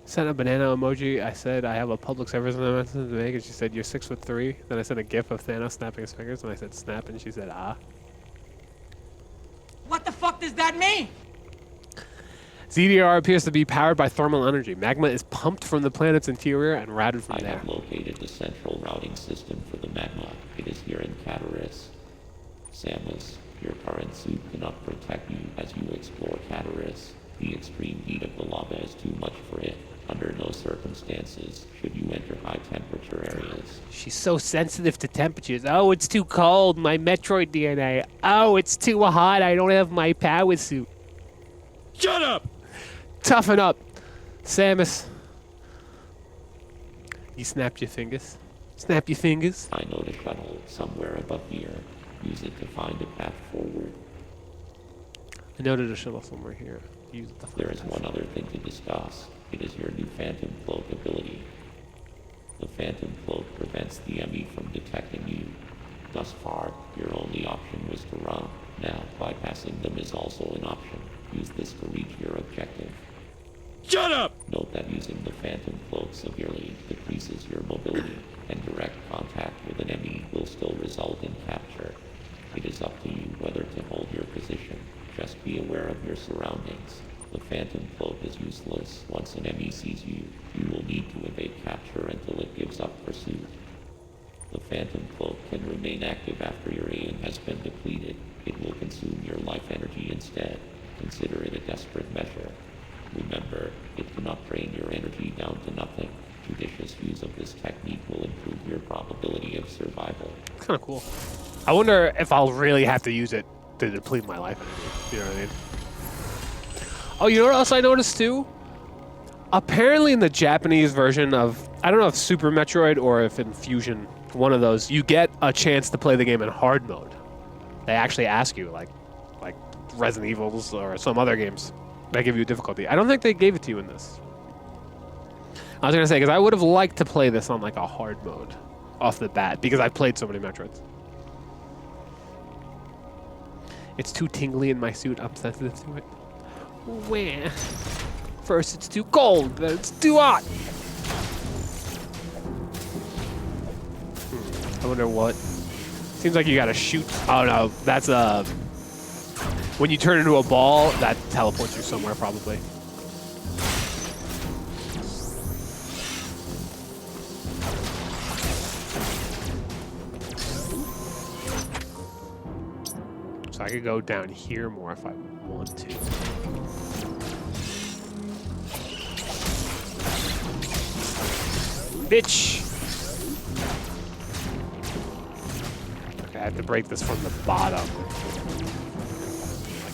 Sent a banana emoji. I said I have a public service announcement to make, and she said you're 6'3". Then I sent a gif of Thanos snapping his fingers, and I said snap, and she said ah. What the fuck does that mean? ZDR appears to be powered by thermal energy. Magma is pumped from the planet's interior and routed from there. I have located the central routing system for the magma. It is here in Cataris. Samus, your current suit cannot protect you as you explore Cataris. The extreme heat of the lava is too much for it. Under no circumstances should you enter high temperature areas. She's so sensitive to temperatures. Oh, it's too cold, my Metroid DNA. Oh, it's too hot, I don't have my power suit. Shut up! Toughen up, Samus. You snapped your fingers. Snap your fingers. I know the shuttle somewhere above here. Use it to find a path forward. I noted a shuttle somewhere here. Use it to find There is one other thing to discuss. It is your new Phantom Cloak ability. The Phantom Cloak prevents the enemy from detecting you. Thus far, your only option was to run. Now, bypassing them is also an option. Use this to reach your objective. Shut up! Note that using the Phantom Cloak severely decreases your mobility, and direct contact with an enemy will still result in capture. It is up to you whether to hold your position. Just be aware of your surroundings. The Phantom Cloak is useless. Once an enemy sees you, you will need to evade capture until it gives up pursuit. The Phantom Cloak can remain active after your aim has been depleted. It will consume your life energy instead. Consider it a desperate measure. Remember, it cannot drain your energy down to nothing. Judicious use of this technique will improve your probability of survival. Kind of cool. I wonder if I'll really have to use it to deplete my life energy. You know what I mean? Oh, you know what else I noticed too? Apparently in the Japanese version of, I don't know if Super Metroid or if in Fusion, one of those, you get a chance to play the game in hard mode. They actually ask you, like Resident Evils or some other games. They give you difficulty. I don't think they gave it to you in this. I was gonna say, because I would have liked to play this on like a hard mode off the bat, because I've played so many Metroids. It's too tingly in my suit, I'm sensitive to it. Where? First it's too cold, then it's too hot. I wonder what. Seems like you gotta shoot. Oh no, that's when you turn into a ball, that teleports you somewhere probably. So I could go down here more if I want to. Bitch! Okay, I have to break this from the bottom. I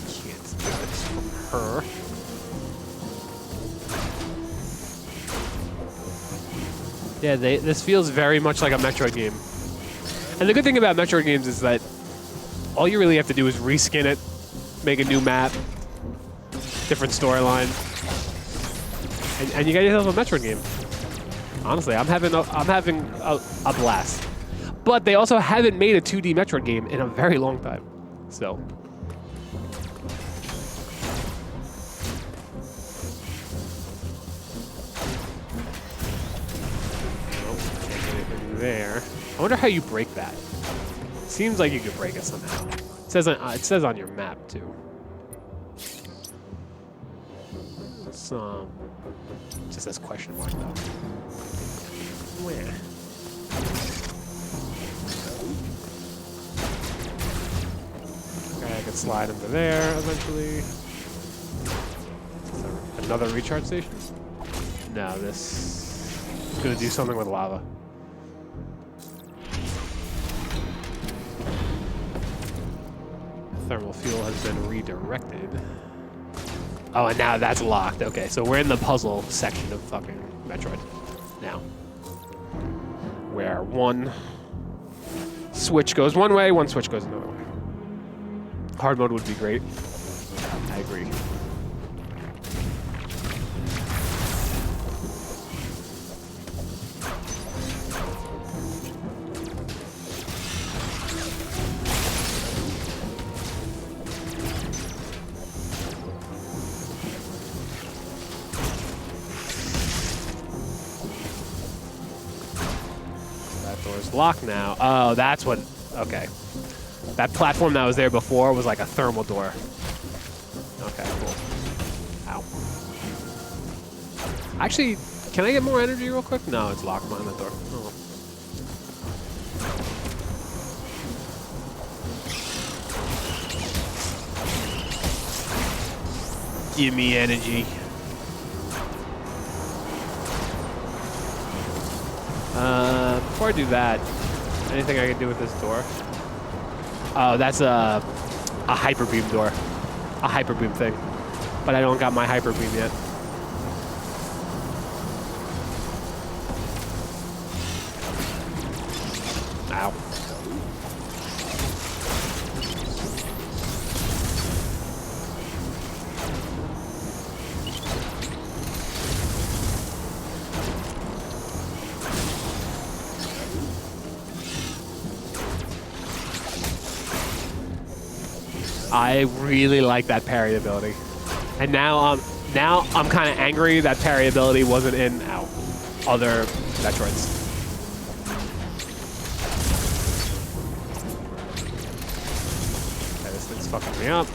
can't do this from her. Yeah, this feels very much like a Metroid game. And the good thing about Metroid games is that all you really have to do is reskin it, make a new map, different storyline, and you got yourself a Metroid game. Honestly, I'm having a blast. But they also haven't made a 2D Metroid game in a very long time. So. Nope, can't get anything there. I wonder how you break that. Seems like you could break it somehow. It says on your map too. It's just says question mark though. Where? Okay, I can slide into there eventually. Is there another recharge station? No, this is gonna do something with lava. Thermal fuel has been redirected. Oh, and now that's locked. Okay, so we're in the puzzle section of fucking Metroid now. Where one switch goes one way, one switch goes another way. Hard mode would be great. I agree. Locked now. Oh, that's what. Okay. That platform that was there before was like a thermal door. Okay, cool. Ow. Actually, can I get more energy real quick? No, it's locked behind that door. Oh. Give me energy. Before I do that, anything I can do with this door? Oh, that's a hyper beam door, a hyper beam thing, but I don't got my hyper beam yet. Ow. I really like that parry ability, and now I'm kind of angry that parry ability wasn't in other Metroids. Okay, this thing's fucking me up.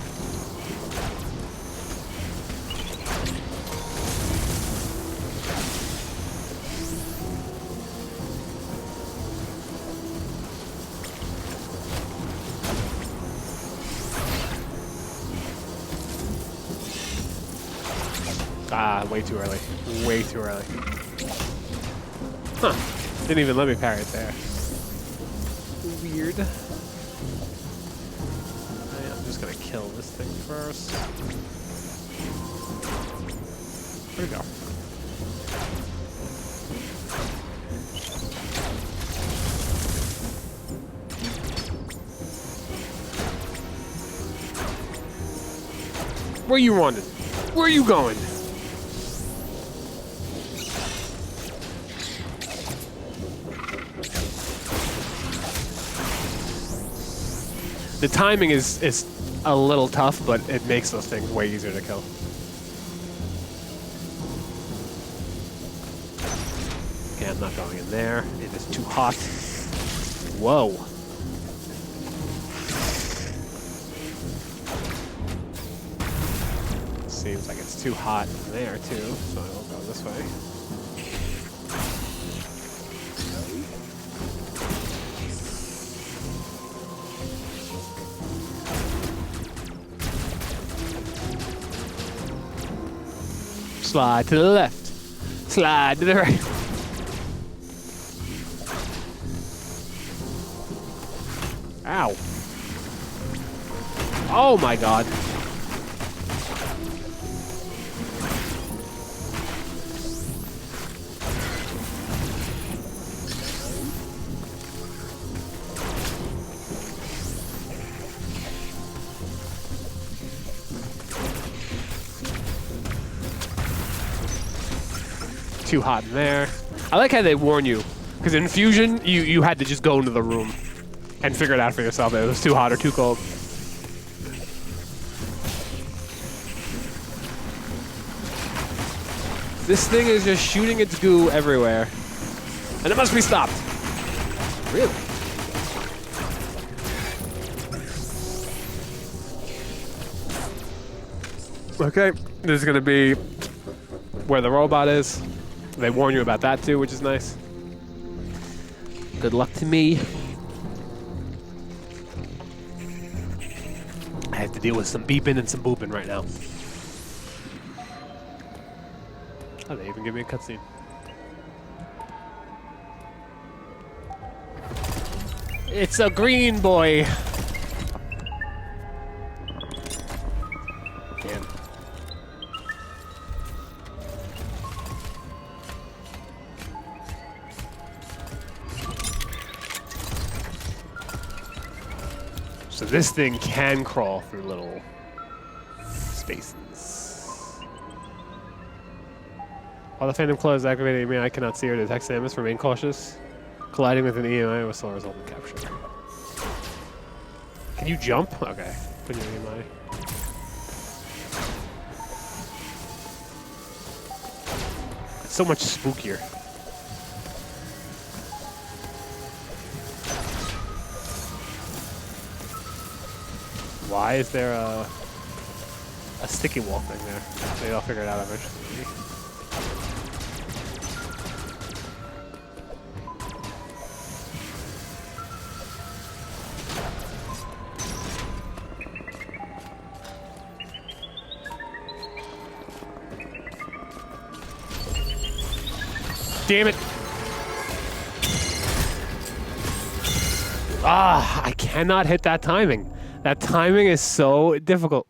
Ah, way too early. Way too early. Huh. Didn't even let me parry it there. Weird. kill this thing first. There we go. Where you running? Where are you going? The timing is a little tough, but it makes those things way easier to kill. Okay, I'm not going in there. It is too hot. Whoa. Seems like it's too hot in there too, so I will go this way. Slide to the left. Slide to the right. Ow. Oh my god. Too hot in there. I like how they warn you, because in Fusion, you had to just go into the room and figure it out for yourself if it was too hot or too cold. This thing is just shooting its goo everywhere, and it must be stopped. Really? Okay, this is gonna be where the robot is. They warn you about that too, which is nice. Good luck to me. I have to deal with some beeping and some booping right now. Oh, they even give me a cutscene. It's a green boy. Damn. So this thing can crawl through little spaces. While the Phantom Claw is activated, I cannot see or detect Samus. Remain cautious. Colliding with an EMI will still result in capture. Can you jump? Okay. Put your EMI. It's so much spookier. Why is there a sticky wall thing there? Maybe I'll figure it out eventually. Damn it! Ah, I cannot hit that timing. That timing is so difficult.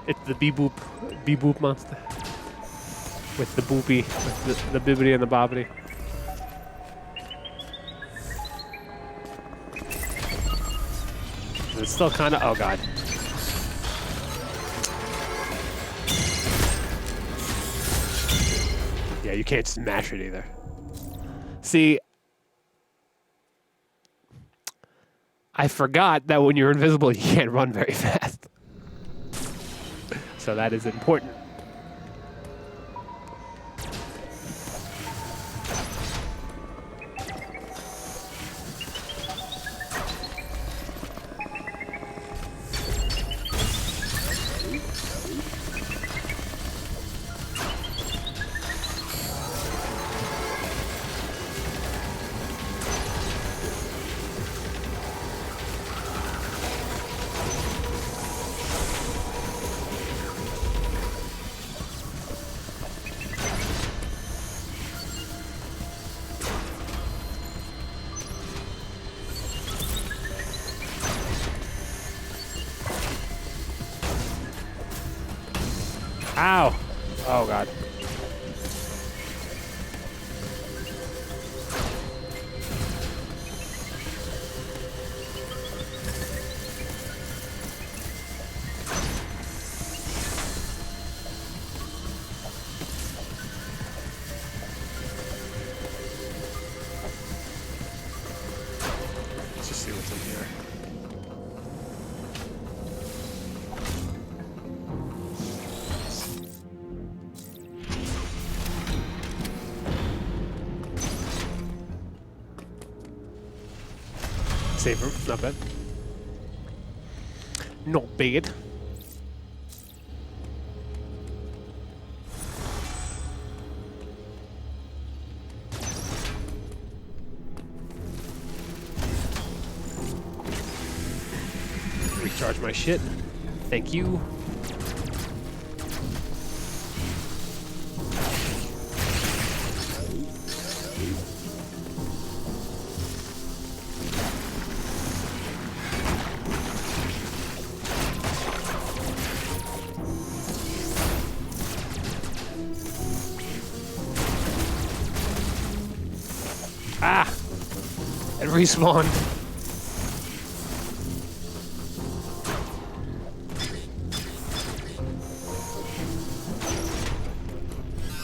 It's the bee-boop monster. With the boopy, with the bibbity and the bobbity. It's still kind of, oh god. Yeah, you can't smash it either. See, I forgot that when you're invisible, you can't run very fast. So that is important. Ow! Oh god. Let's just see what's in here. Save room, not bad. Not bad. Recharge my shit. Thank you. Ah! It respawned.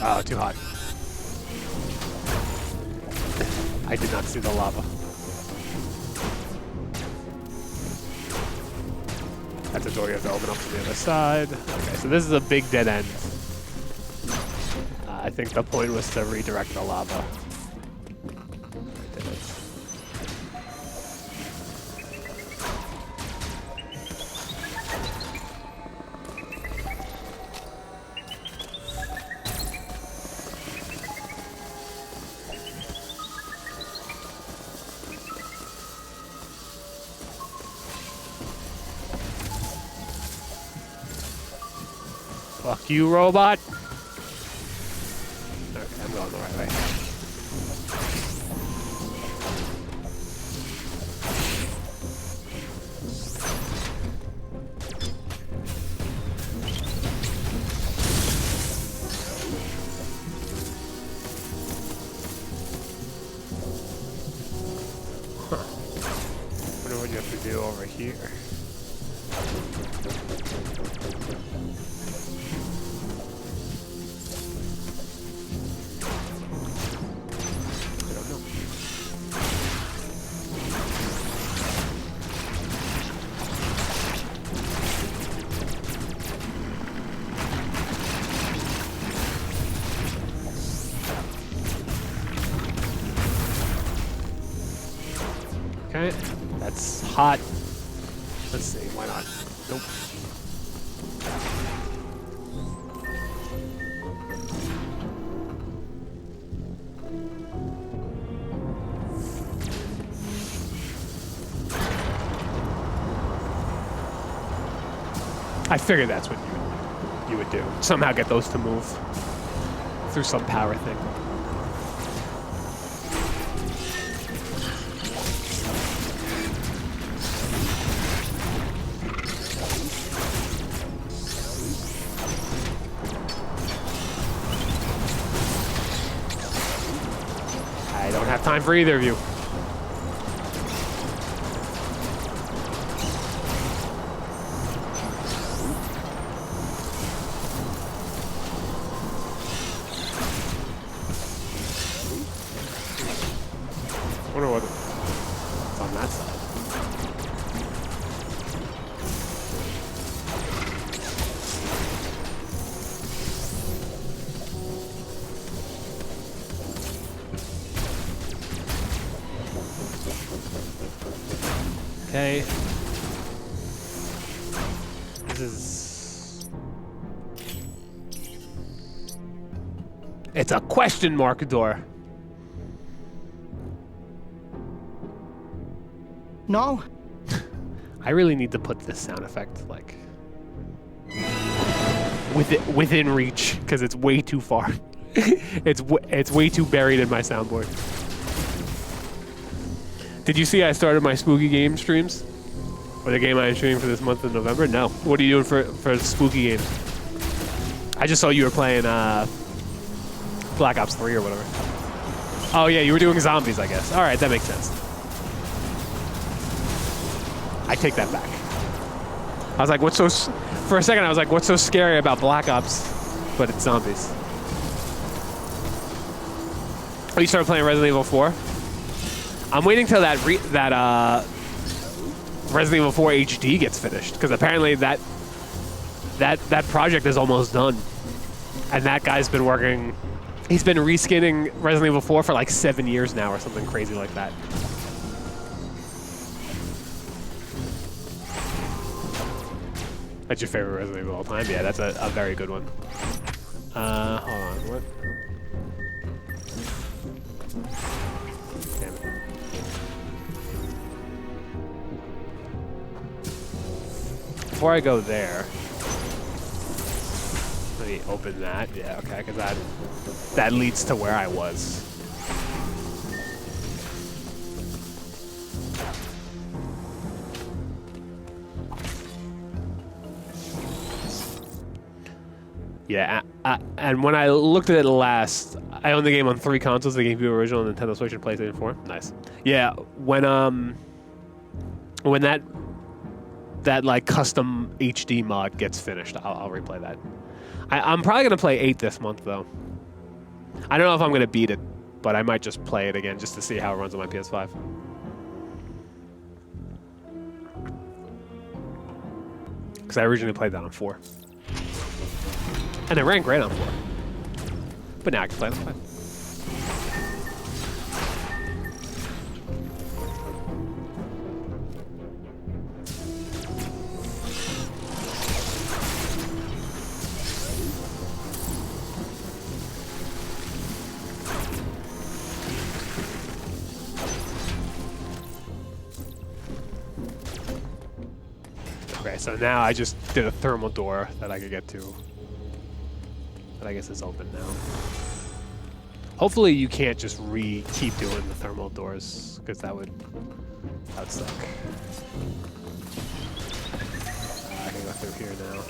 Oh, too hot. I did not see the lava. That's a door you have to open up from the other side. Okay, so this is a big dead end. I think the point was to redirect the lava. Fuck you, robot. Okay, I'm going the right way. Huh. Wonder what you have to do over here. Okay, that's hot. Let's see, why not? Nope. I figured that's what you would do. Somehow get those to move through some power thing. I don't have time for either of you. I wonder what's on that side. Okay. This is... It's a question mark door. No? I really need to put this sound effect, like, within reach, because it's way too far. it's way too buried in my soundboard. Did you see I started my spooky game streams? Or the game I'm streaming for this month of November? No. What are you doing for spooky games? I just saw you were playing Black Ops 3 or whatever. Oh yeah, you were doing zombies, I guess. All right, that makes sense. I take that back. I was like, what's so... For a second, I was like, what's so scary about Black Ops? But it's zombies. Oh, you started playing Resident Evil 4? I'm waiting till that Resident Evil 4 HD gets finished, because apparently that project is almost done. And that guy's been working... He's been reskinning Resident Evil 4 for like 7 years now or something crazy like that. That's your favorite Resident Evil of all time? Yeah, that's a very good one. Hold on, what? Damn it. Before I go there, let me open that. Yeah, okay, because that leads to where I was. Yeah, and when I looked at it last, I owned the game on 3 consoles: the GameCube original, Nintendo Switch, and PlayStation 4. Nice. Yeah, when that like custom HD mod gets finished, I'll replay that. I'm probably gonna play 8 this month though. I don't know if I'm gonna beat it, but I might just play it again just to see how it runs on my PS5. Because I originally played that on 4. And it ran great on 4. But now I can play it on 5. Okay, so now I just did a thermal door that I could get to. But I guess it's open now. Hopefully you can't just keep doing the thermal doors, because that would suck. I can go through here now.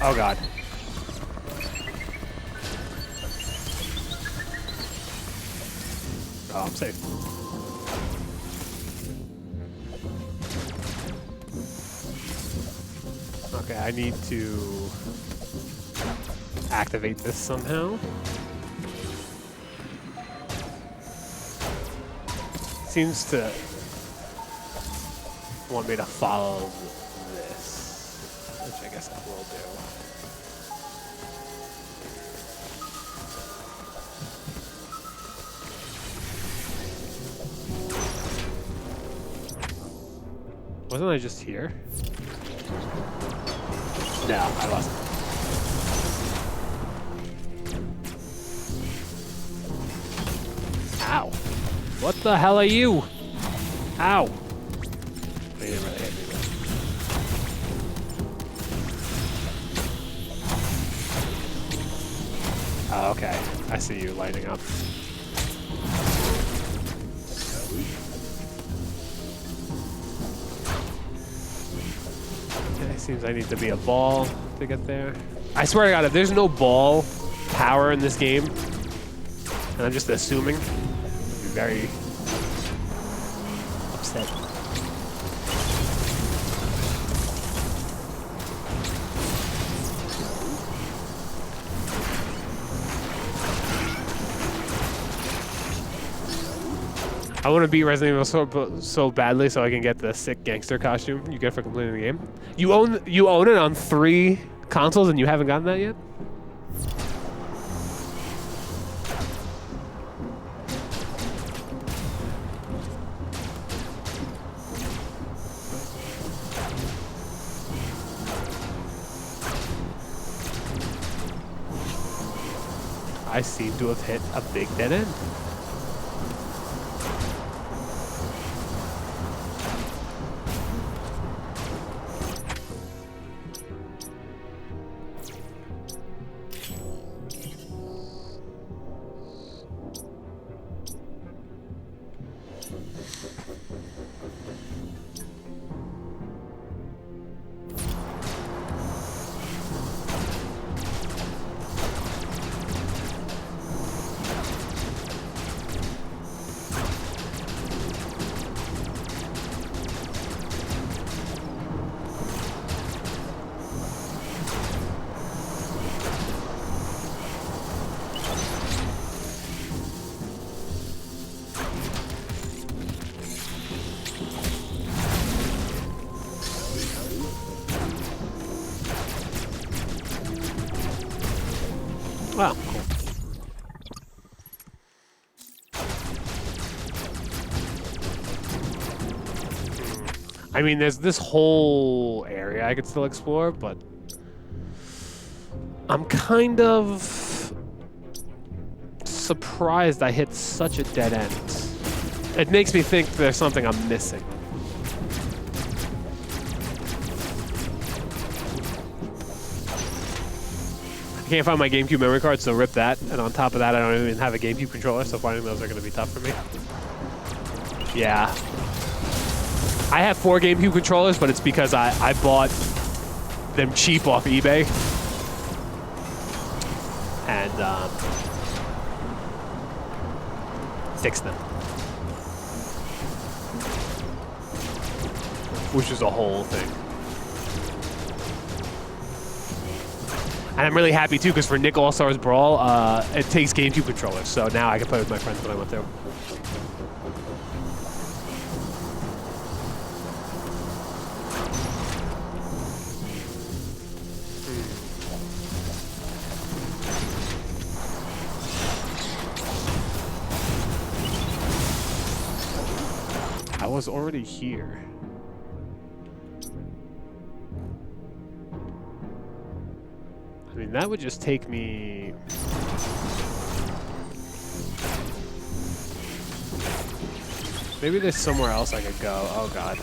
Oh god. Oh, I'm safe. Okay, I need to activate this somehow. Seems to want me to follow this, which I guess I will do. Wasn't I just here? No, I wasn't. Ow. What the hell are you? Ow. They didn't really hit me. Oh, okay. I see you lighting up. Seems I need to be a ball to get there. I swear to God, if there's no ball power in this game, and I'm just assuming, I'd be very upset. I want to beat Resident Evil so badly so I can get the sick gangster costume you get for completing the game. You own it on 3 consoles and you haven't gotten that yet? I seem to have hit a big dead end. Wow, cool. I mean, there's this whole area I could still explore, but I'm kind of surprised I hit such a dead end. It makes me think there's something I'm missing. I can't find my GameCube memory card, so rip that. And on top of that, I don't even have a GameCube controller, so finding those are going to be tough for me. Yeah. I have 4 GameCube controllers, but it's because I bought them cheap off eBay. And fixed them. Which is a whole thing. And I'm really happy too, because for Nick All-Stars Brawl, it takes GameCube controllers, so now I can play with my friends when I want to. I was already here. I mean, that would just take me... Maybe there's somewhere else I could go. Oh, God.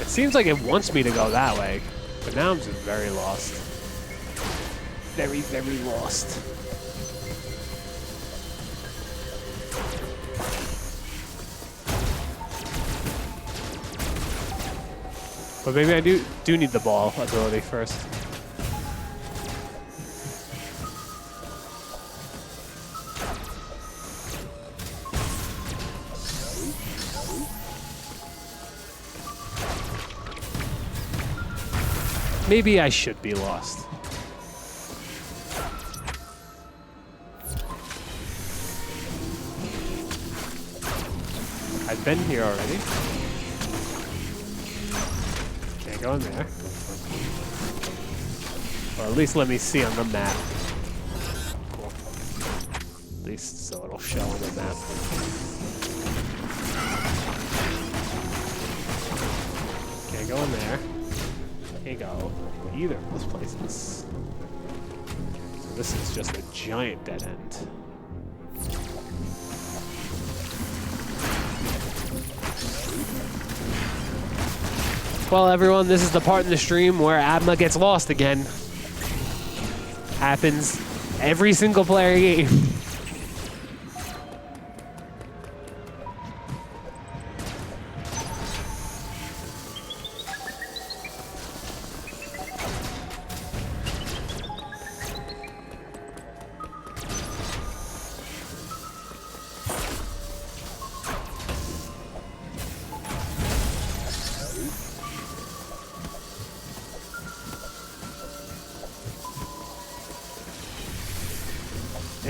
It seems like it wants me to go that way, but now I'm just very lost. Very, very lost. But maybe I do need the ball ability first. Maybe I should be lost. I've been here already. Can't go in there. Or at least let me see on the map. Cool. At least so it'll show on the map. Can't go in there. Can't go either of those places. So this is just a giant dead end. Well, everyone, this is the part in the stream where Abma gets lost again. Happens every single player game.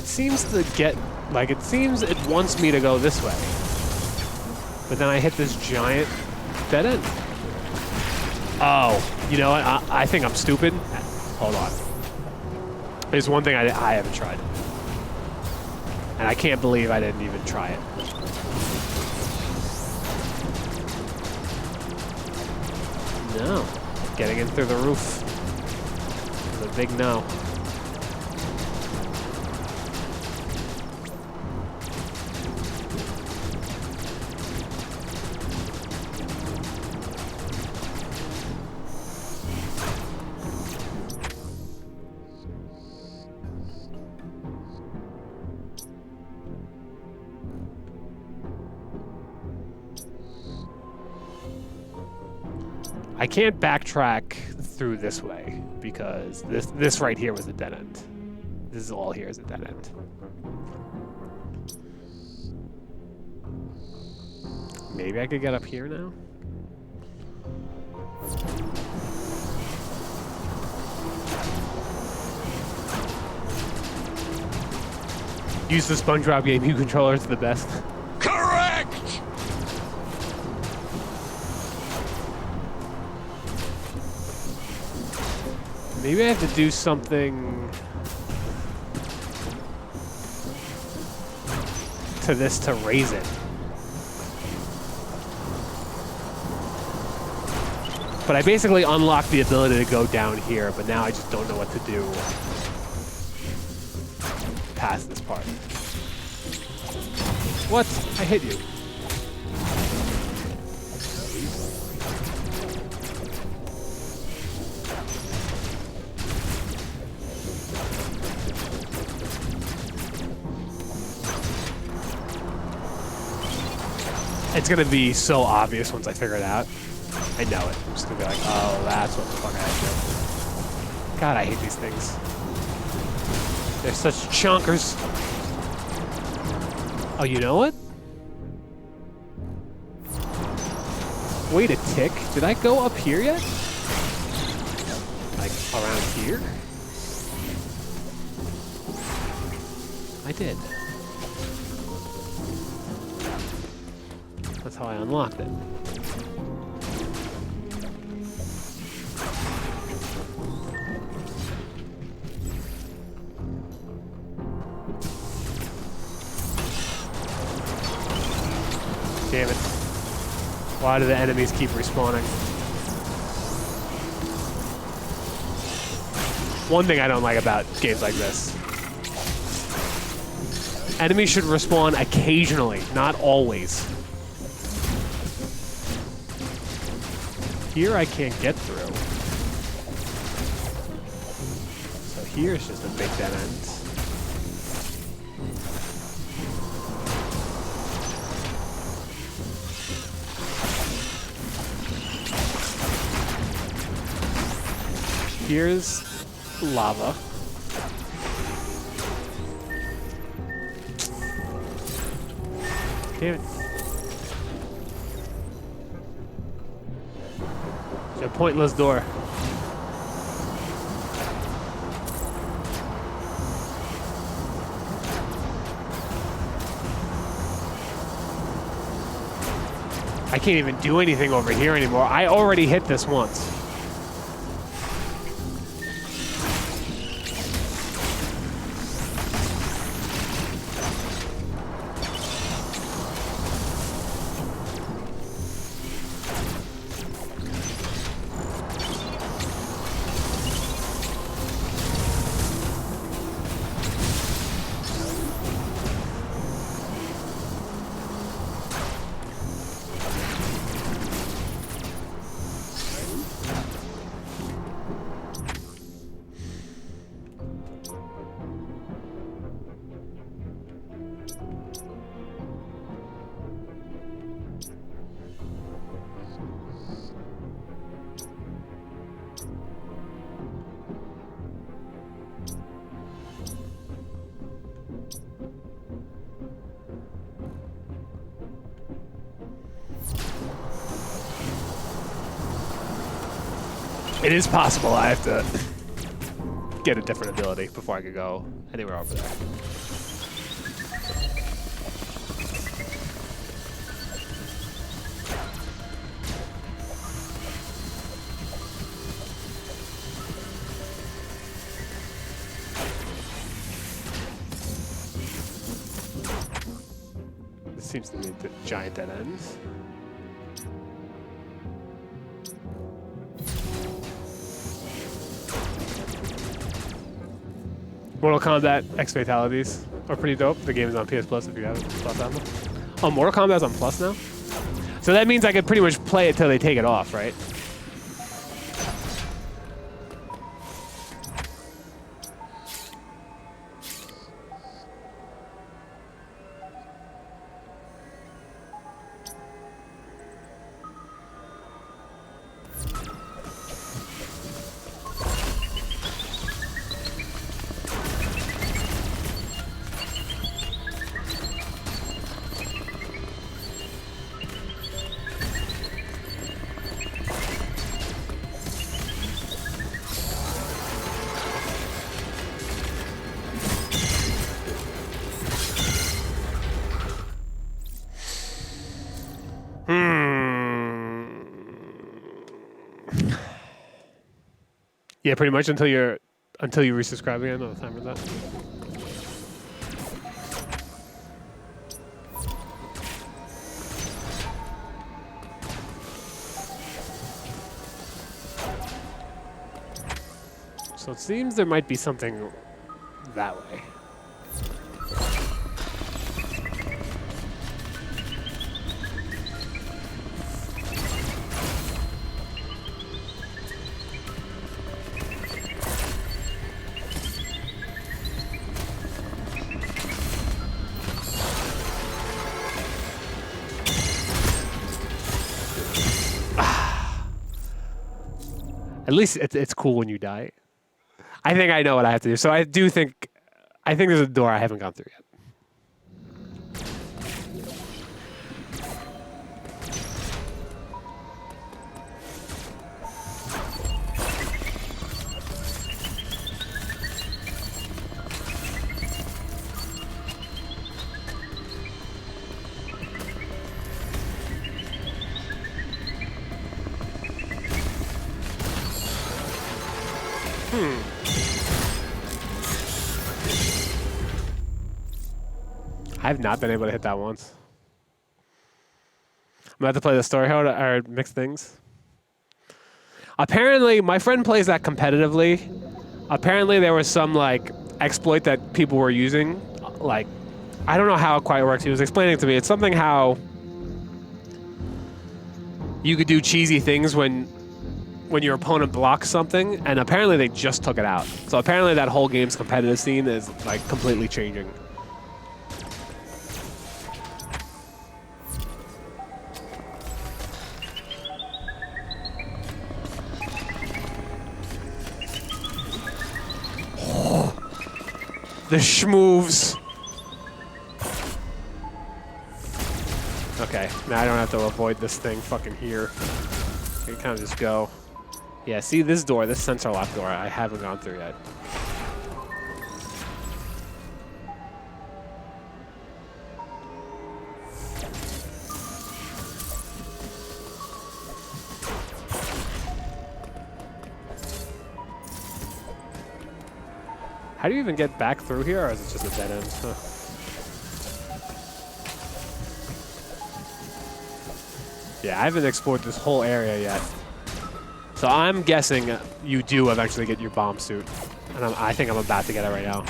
Seems to get, like, it seems it wants me to go this way. But then I hit this giant dead end. Oh, you know what? I think I'm stupid. Hold on. There's one thing I haven't tried. And I can't believe I didn't even try it. No. Getting in through the roof is a big no. I can't backtrack through this way because this right here was a dead end. This is all here is a dead end. Maybe I could get up here now? Use the SpongeBob GameCube controller, it's the best. Correct! Maybe I have to do something to this to raise it. But I basically unlocked the ability to go down here, but now I just don't know what to do past this part. What? I hit you. It's gonna be so obvious once I figure it out. I know it. I'm just gonna be like, oh, that's what the fuck I have to do. God, I hate these things. They're such chunkers. Oh, you know what? Wait a tick. Did I go up here yet? Like, around here? I did. That's how I unlocked it. Damn it. Why do the enemies keep respawning? One thing I don't like about games like this. Enemies should respawn occasionally, not always. Here I can't get through. So here's just a big dead end. Here's lava. Damn it. It's a pointless door. I can't even do anything over here anymore. I already hit this once. It is possible I have to get a different ability before I could go anywhere over there. This seems to be the giant dead ends. Mortal Kombat X Fatalities are pretty dope. The game is on PS Plus if you have it. Plus on them. Oh, Mortal Kombat's on Plus now? So that means I could pretty much play it till they take it off, right? Yeah, pretty much until you resubscribe again. No time for that. So it seems there might be something that way. At least it's cool when you die. I think I know what I have to do. So I think there's a door I haven't gone through yet. I've not been able to hit that once. I'm about to play the story mode or mixed things. Apparently, my friend plays that competitively. Apparently, there was some like exploit that people were using. Like, I don't know how it quite works. He was explaining it to me. It's something how you could do cheesy things when your opponent blocks something, and apparently they just took it out. So apparently that whole game's competitive scene is like completely changing. The schmoves. Okay, now I don't have to avoid this thing fucking here. I can kind of just go. Yeah, see this door, this sensor lock door, I haven't gone through yet. How do you even get back through here, or is it just a dead end? Huh. Yeah, I haven't explored this whole area yet. So I'm guessing you do eventually get your bomb suit. And I think I'm about to get it right now.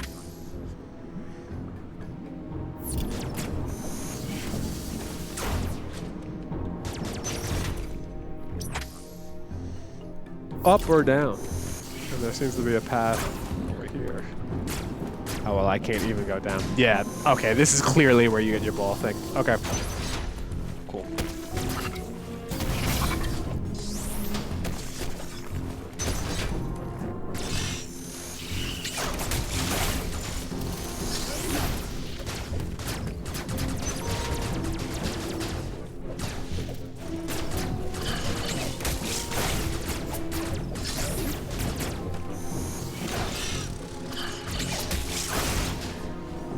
Up or down? And there seems to be a path over here. Oh, well, I can't even go down. Yeah, okay, this is clearly where you get your ball thing. Okay. Cool.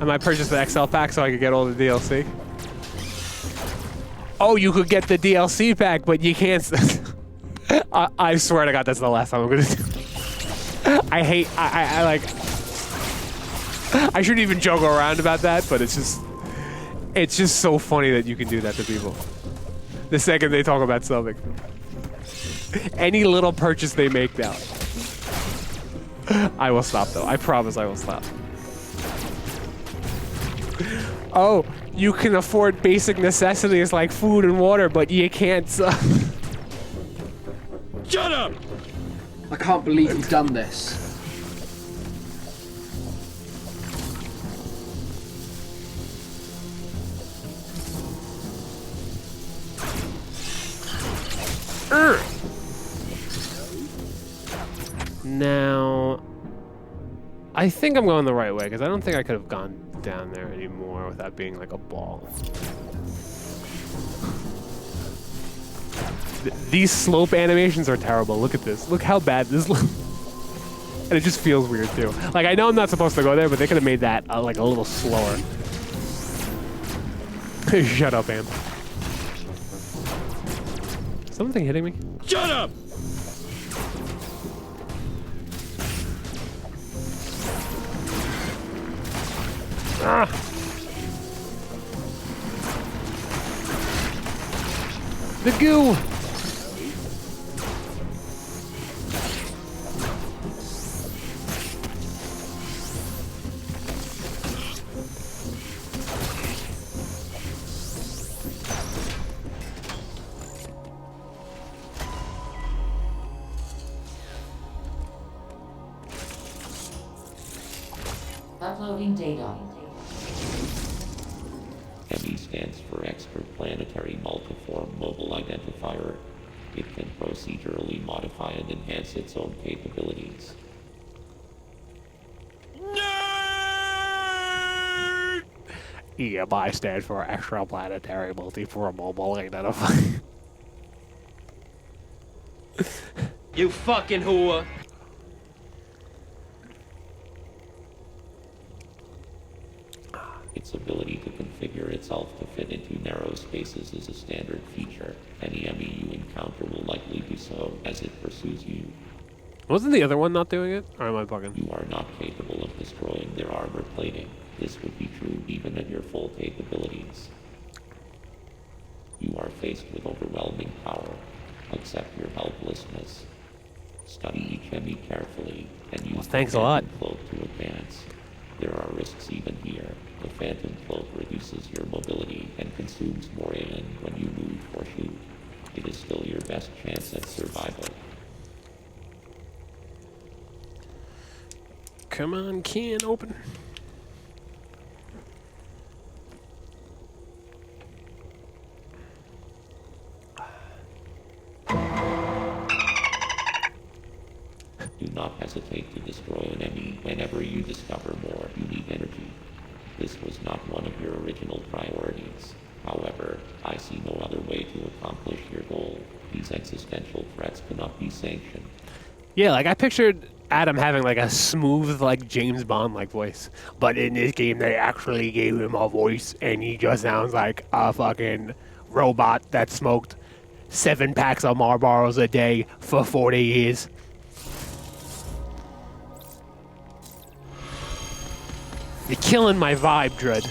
I might purchase the XL pack so I could get all the DLC. Oh, you could get the DLC pack, but you can't. I swear to God, that's the last time I'm gonna do. I like. I shouldn't even joke around about that, but it's just so funny that you can do that to people. The second they talk about something, any little purchase they make now, I will stop though. I promise I will stop. Oh, you can afford basic necessities like food and water, but you can't. Shut up! I can't believe you've done this. Now, I think I'm going the right way, because I don't think I could have gone down there anymore without being like a ball. These slope animations are terrible. Look at this. Look how bad this looks. And it just feels weird too. Like, I know I'm not supposed to go there, but they could have made that like a little slower. Shut up, Am. Something hitting me? Shut up! Ah! The goo! Uploading data. ME stands for Extraplanetary Multiform Mobile Identifier. It can procedurally modify and enhance its own capabilities. EMI stands for Extraplanetary Multiform Mobile Identifier. You fucking whore! Its ability to configure itself to fit into narrow spaces is a standard feature. Any ME you encounter will likely do so as it pursues you. Wasn't the other one not doing it? Or am I bugging? You are not capable of destroying their armor plating. This would be true even at your full capabilities. You are faced with overwhelming power. Accept your helplessness. Study each ME carefully, and use thanks the a lot. Phantom Cloak to advance. There are risks even here. The Phantom Cloak reduces your mobility and consumes more AN when you move or shoot. It is still your best chance at survival. Come on, can open. Do not hesitate to destroy an enemy whenever you discover more unique energy. This was not one of your original priorities. However, I see no other way to accomplish your goal. These existential threats cannot be sanctioned. Yeah, like I pictured Adam having like a smooth, like James Bond-like voice, but in this game they actually gave him a voice, and he just sounds like a fucking robot that smoked 7 packs of Marlboros a day for 40 years. You're killing my vibe, Dread.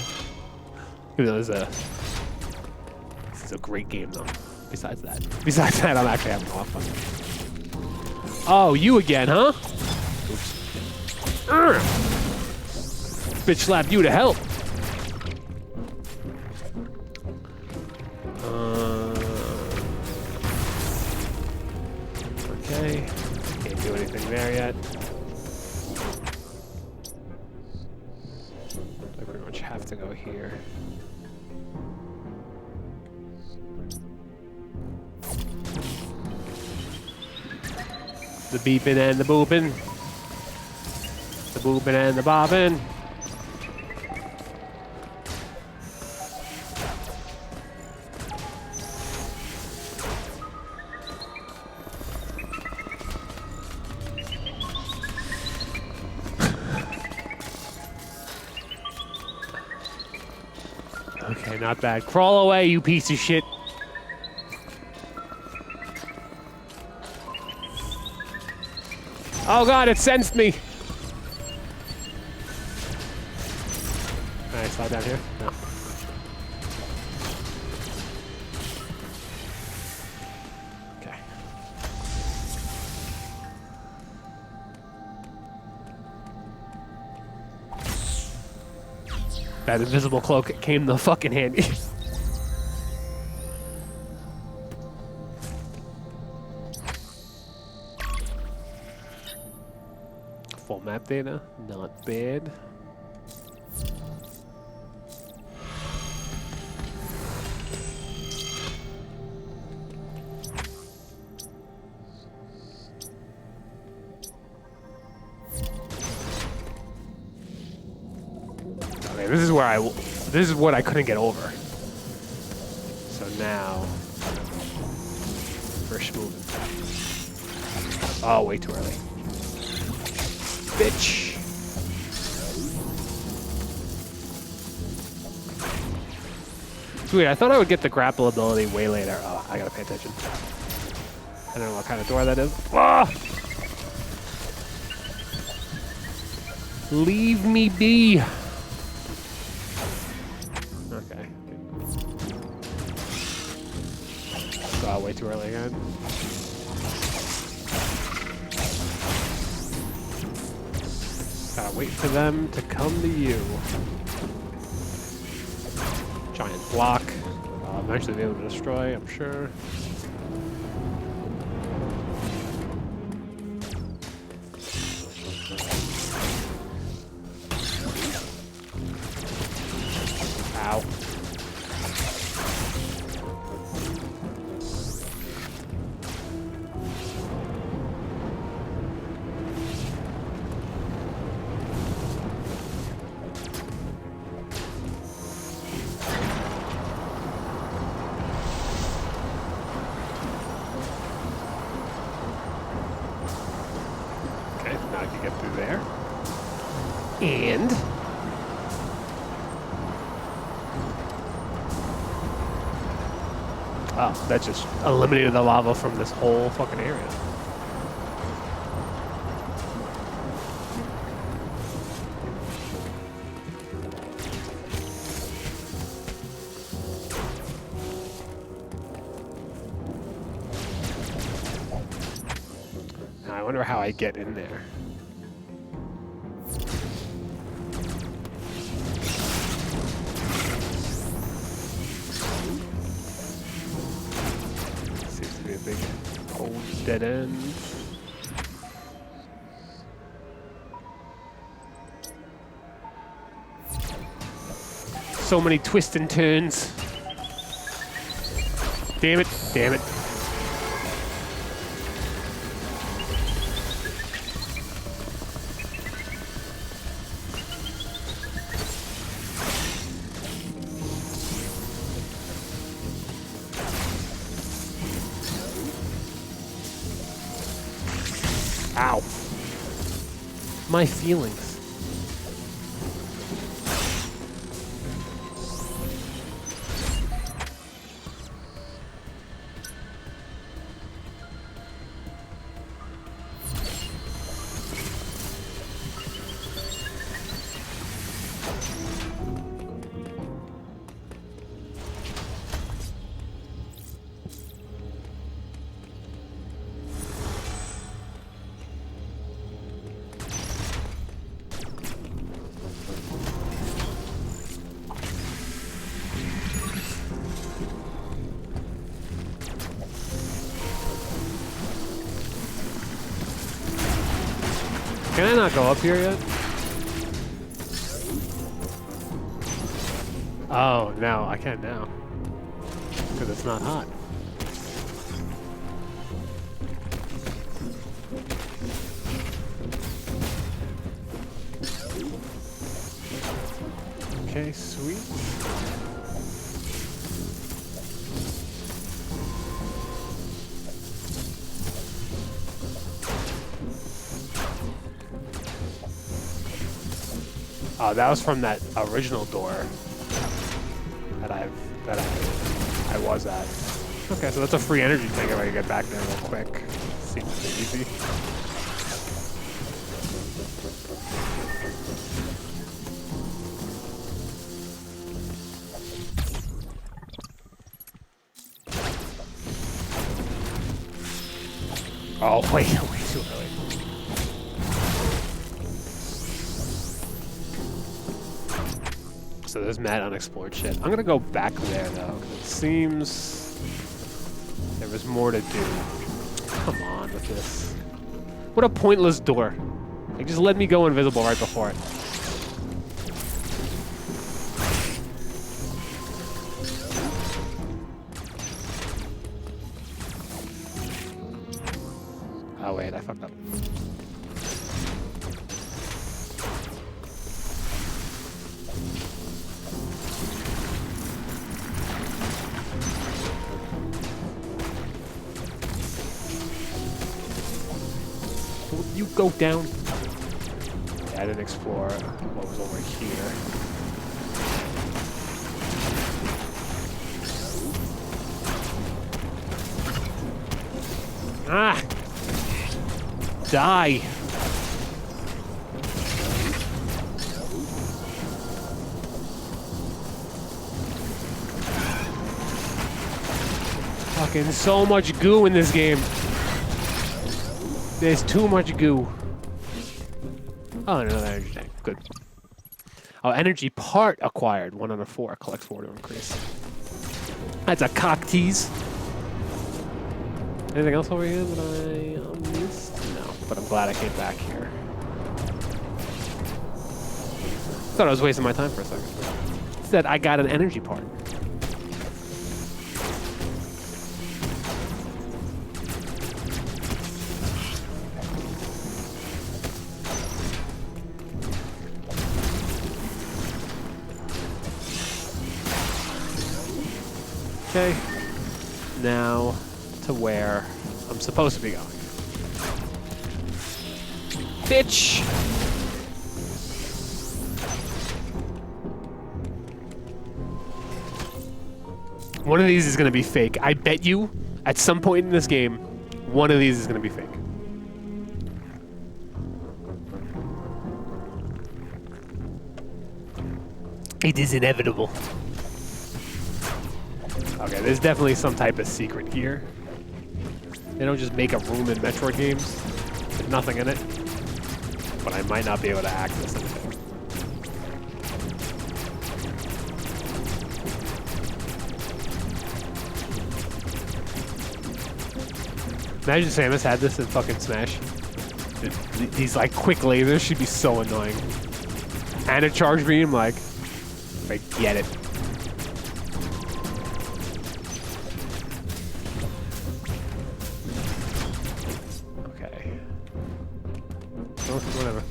Even though this is a great game, though. Besides that, I'm actually having a lot of fun. Oh, you again, huh? Bitch slapped you to hell. Okay. Can't do anything there yet. I pretty much have to go here. The beeping and the booping. The booping and the bobbing. Okay, not bad. Crawl away, you piece of shit. Oh god, it sensed me. Alright, slide down here. No. Okay. That invisible cloak came the fucking handy. Full map data, not bad. Okay, this is what I couldn't get over. So now, first move. Oh, way too early. Bitch. Sweet, I thought I would get the grapple ability way later. Oh, I gotta pay attention. I don't know what kind of door that is. Ah! Leave me be. way too early again. Gotta wait for them to come to you. Giant block. Eventually be able to destroy, I'm sure. Ow. Now I can get through there. And oh, that just eliminated the lava from this whole fucking area. Now I wonder how I get in there. Big old dead end. So many twists and turns. Damn it, damn it. Ow. My feelings. Can I not go up here yet? Oh, no, I can now. Because it's not hot. Okay, sweet. Oh, that was from that original door that I was at. Okay, so that's a free energy thing if I can get back there real quick. Seems easy. Oh, way too early. So there's mad unexplored shit. I'm gonna go back there though, 'cause it seems there was more to do. Come on with this. What a pointless door. Like, just let me go invisible right before it. Oh wait, I fucked up. Will you go down? Yeah, I didn't explore what was over here. Ah! Die! fucking so much goo in this game. There's too much goo. Oh, another energy tank. Good. Oh, energy part acquired. 1 out of 4. Collects 4 to increase. That's a cock tease. Anything else over here that I missed? No, but I'm glad I came back here. Thought I was wasting my time for a second. Instead, I got an energy part. Okay, now to where I'm supposed to be going. Bitch! One of these is gonna be fake. I bet you, at some point in this game, one of these is gonna be fake. It is inevitable. Okay, there's definitely some type of secret here. They don't just make a room in Metroid games with nothing in it. But I might not be able to access anything. Imagine Samus had this in fucking Smash. These like quick lasers should be so annoying. And a charge beam, like, forget it. Whatever.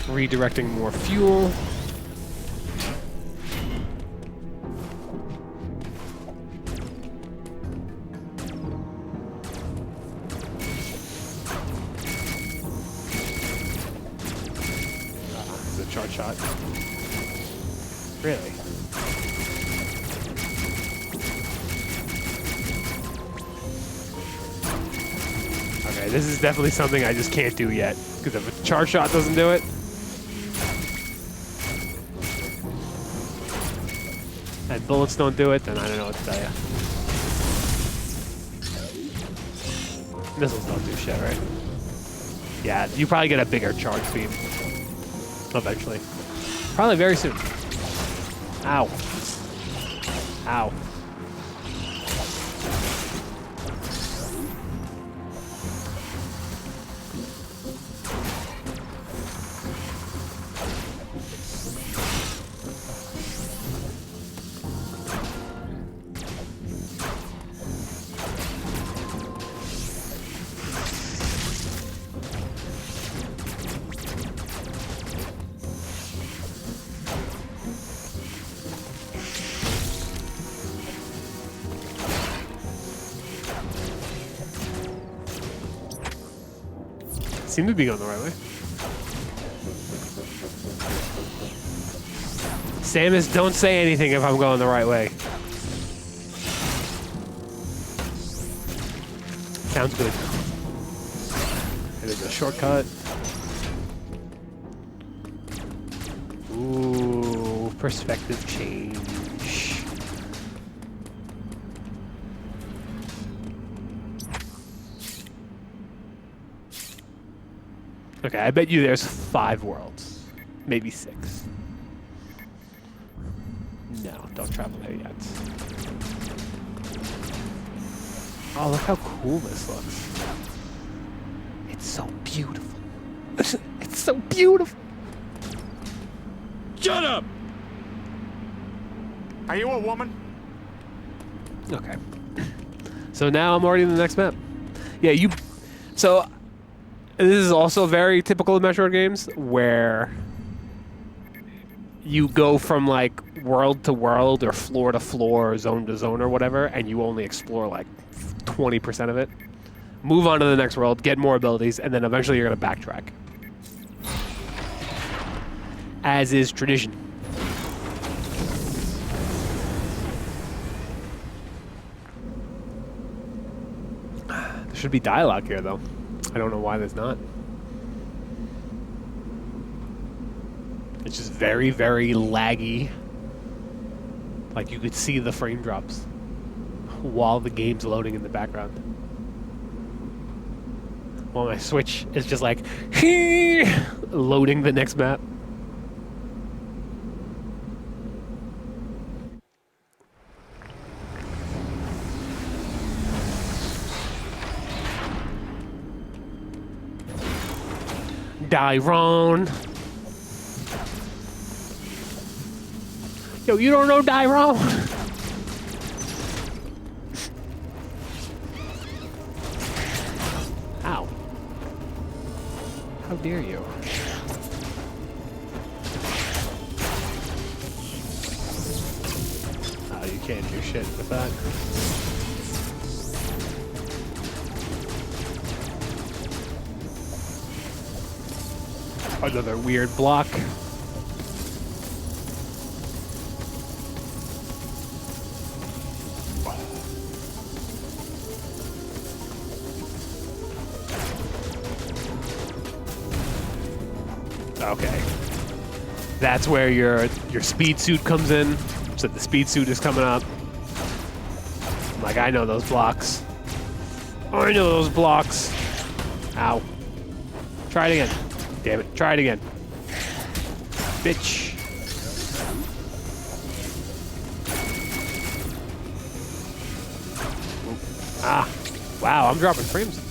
Redirecting more fuel. Charge shot. Really? Okay, this is definitely something I just can't do yet. Because if a charge shot doesn't do it. And bullets don't do it, then I don't know what to tell you. Missiles don't do shit, right? Yeah, you probably get a bigger charge beam. Eventually. Probably very soon. Ow. Ow. Seem to be going the right way. Samus, don't say anything if I'm going the right way. Sounds good. It is a shortcut. Ooh, perspective change. Okay, I bet you there's 5 worlds. Maybe 6. No, don't travel there yet. Oh, look how cool this looks. It's so beautiful. It's so beautiful. Shut up! Are you a woman? Okay. So now I'm already in the next map. Yeah, you... So... This is also very typical of Metroid games, where you go from like world to world or floor to floor or zone to zone or whatever, and you only explore like 20% of it. Move on to the next world, get more abilities, and then eventually you're going to backtrack. as is tradition. There should be dialogue here, though. I don't know why there's not. It's just very, very laggy. Like you could see the frame drops while the game's loading in the background. While my Switch is just like loading the next map. Dyron. Yo, you don't know Dyron? Ow. How dare you? Oh, you can't do shit with that. Another weird block. Okay. That's where your speed suit comes in. So the speed suit is coming up. I'm like, I know those blocks. I know those blocks. Ow. Try it again. Damn it. Try it again. Bitch. Ah. Wow, I'm dropping frames.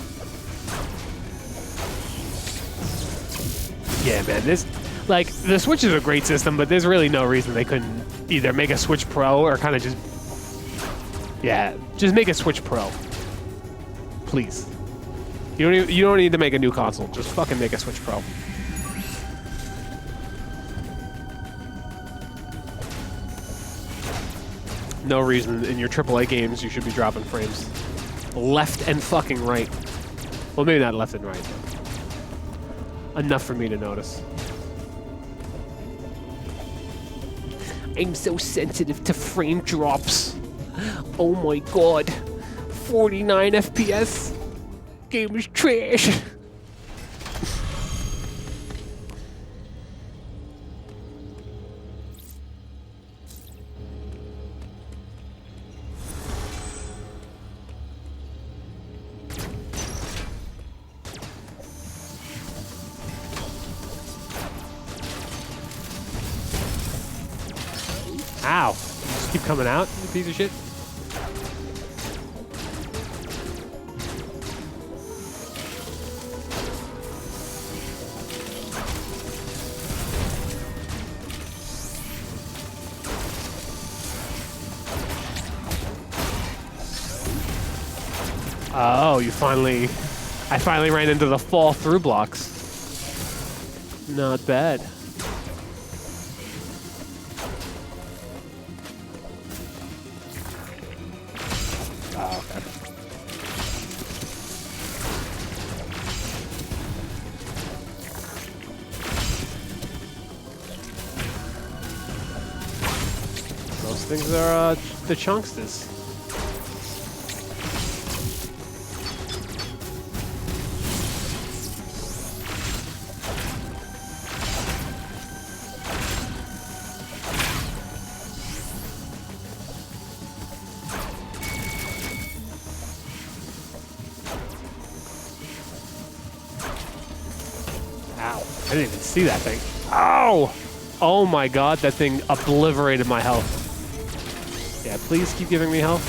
Yeah, man, this, like, the Switch is a great system, but there's really no reason they couldn't either make a Switch Pro or kind of just, yeah, just make a Switch Pro. Please. You don't need to make a new console. Just fucking make a Switch Pro. No reason in your AAA games you should be dropping frames. Left and fucking right. Well, maybe not left and right, but enough for me to notice. I'm so sensitive to frame drops. Oh my god. 49 FPS? Game is trash. Ow. Just keep coming out, you piece of shit. Oh, I finally ran into the fall through blocks. Not bad. Oh, okay. Those things are the chunksters. I didn't even see that thing. Ow! Oh my god, that thing obliterated my health. Yeah, please keep giving me health.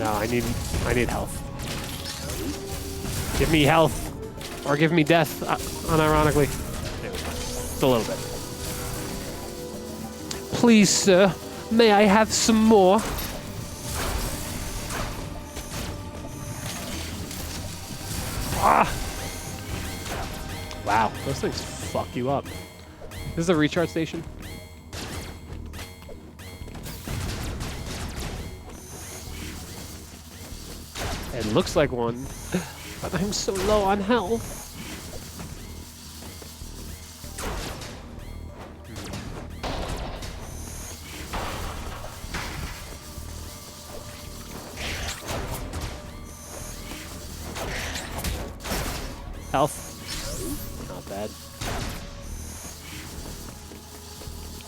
No, I need health. Give me health. Or give me death, unironically. There we go. Just a little bit. Please, sir, may I have some more? Ah! Wow, those things fuck you up. This is a recharge station. It looks like one, but I'm so low on health. Health. Not bad.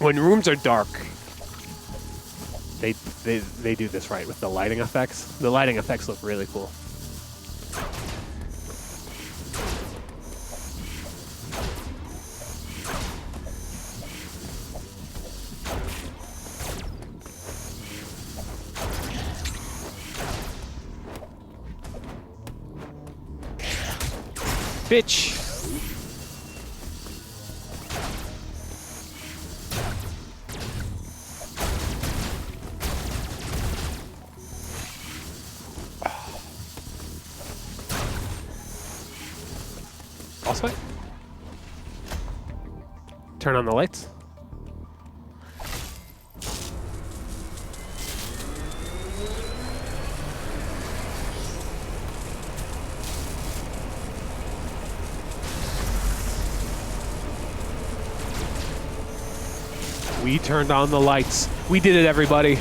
When rooms are dark, they do this right with the lighting effects. The lighting effects look really cool. Bitch. Boss fight? Turn on the lights. We turned on the lights. We did it, everybody.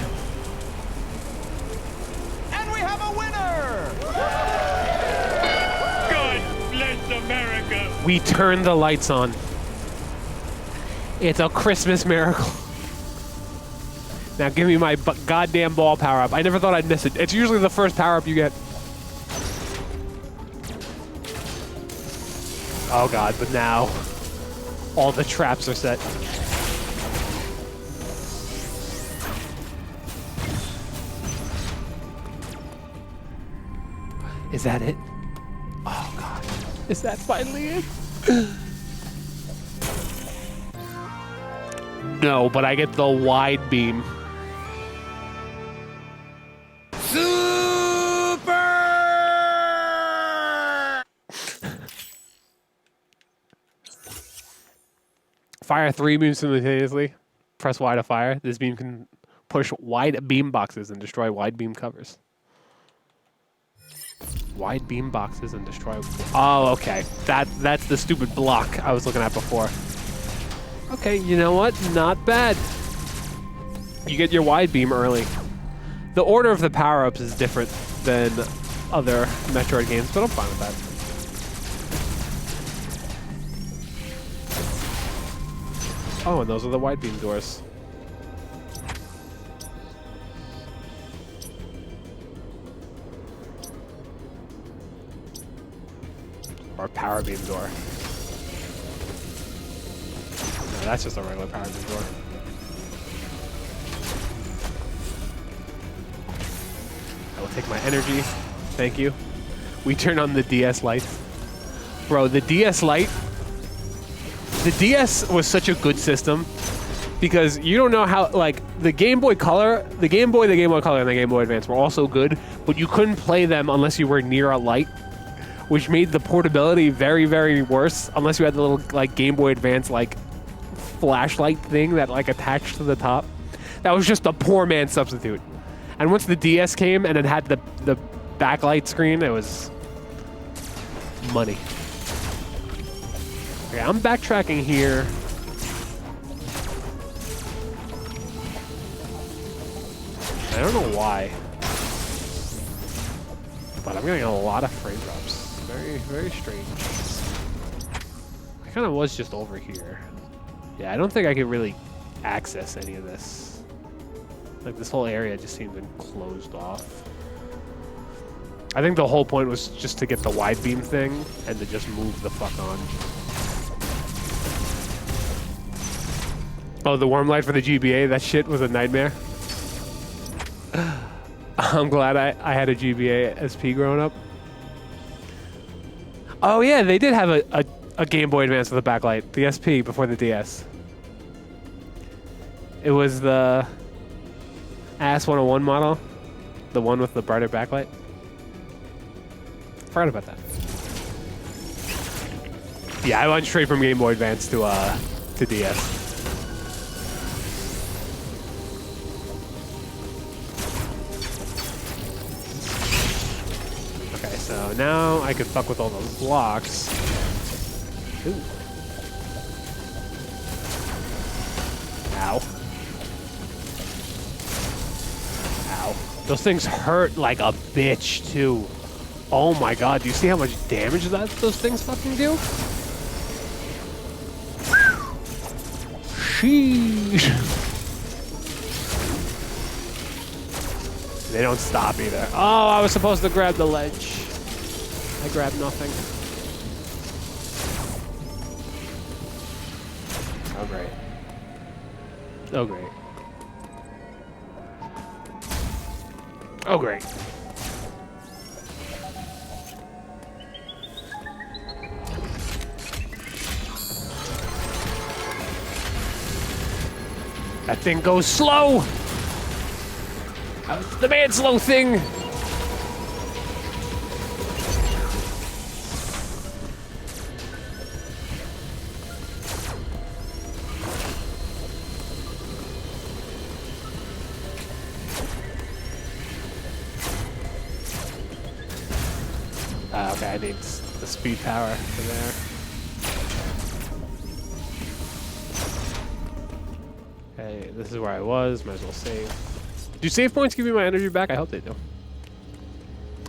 And we have a winner! God bless America! We turned the lights on. It's a Christmas miracle. Now give me my goddamn ball power-up. I never thought I'd miss it. It's usually the first power-up you get. Oh god, but now all the traps are set. Is that it? Oh god. Is that finally it? No, but I get the wide beam. Super! Fire 3 beams simultaneously. Press Y to fire. This beam can push wide beam boxes and destroy wide beam covers. Wide beam boxes and destroy. Oh, okay. That's the stupid block I was looking at before. Okay, you know what? Not bad. You get your wide beam early. The order of the power-ups is different than other Metroid games, but I'm fine with that. Oh, and those are the wide beam doors. Or power beam door. No, that's just a regular power beam door. I will take my energy. Thank you. We turn on the DS lights. Bro, the DS light. The DS was such a good system because you don't know how, like, the Game Boy Color, the Game Boy Color, and the Game Boy Advance were also good, but you couldn't play them unless you were near a light, which made the portability very, very worse unless you had the little, like, Game Boy Advance, like, flashlight thing that, like, attached to the top. That was just a poor man's substitute. And once the DS came and it had the backlight screen, it was money. Okay, I'm backtracking here. I don't know why, but I'm getting a lot of frame drops. Very, very strange. I kind of was just over here. Yeah, I don't think I could really access any of this. Like, this whole area just seemed closed off. I think the whole point was just to get the wide beam thing and to just move the fuck on. Oh, the worm light for the GBA, that shit was a nightmare. I'm glad I had a GBA SP growing up. Oh yeah, they did have a Game Boy Advance with a backlight, the SP before the DS. It was the AS 101 model, the one with the brighter backlight. Forgot about that. Yeah, I went straight from Game Boy Advance to DS. now I can fuck with all those blocks. Ooh. Ow. Ow. Those things hurt like a bitch, too. Oh my god, do you see how much damage those things fucking do? Sheesh. They don't stop either. Oh, I was supposed to grab the ledge. I grabbed nothing. Oh, great. Oh, great. Oh, great. That thing goes slow! The man slow thing! Okay, I need the speed power for there. Okay, this is where I was. Might as well save. Do save points give me my energy back? I hope they do.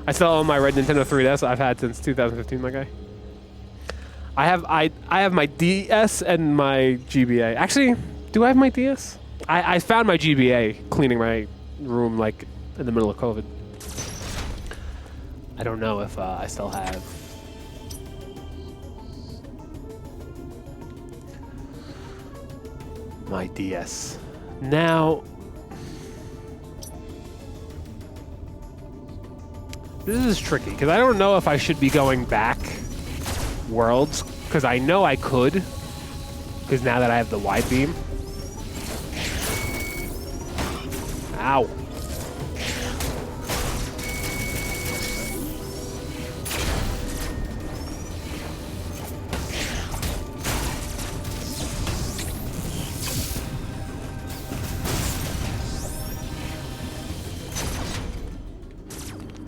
I still own my red Nintendo 3DS I've had since 2015, my guy. I have my DS and my GBA. Actually, do I have my DS? I found my GBA cleaning my room like in the middle of COVID. I don't know if I still have. My DS. Now, this is tricky because I don't know if I should be going back worlds because I know I could because now that I have the wide beam. Ow.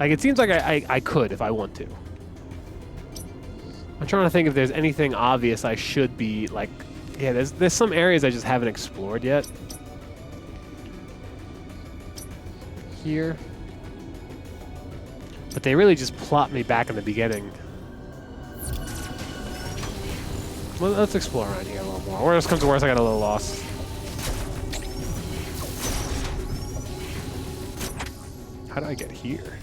Like, it seems like I could if I want to. I'm trying to think if there's anything obvious I should be, like... Yeah, there's some areas I just haven't explored yet. Here. But they really just plot me back in the beginning. Well, let's explore around here a little more. Worst comes to worst, I got a little lost. How do I get here?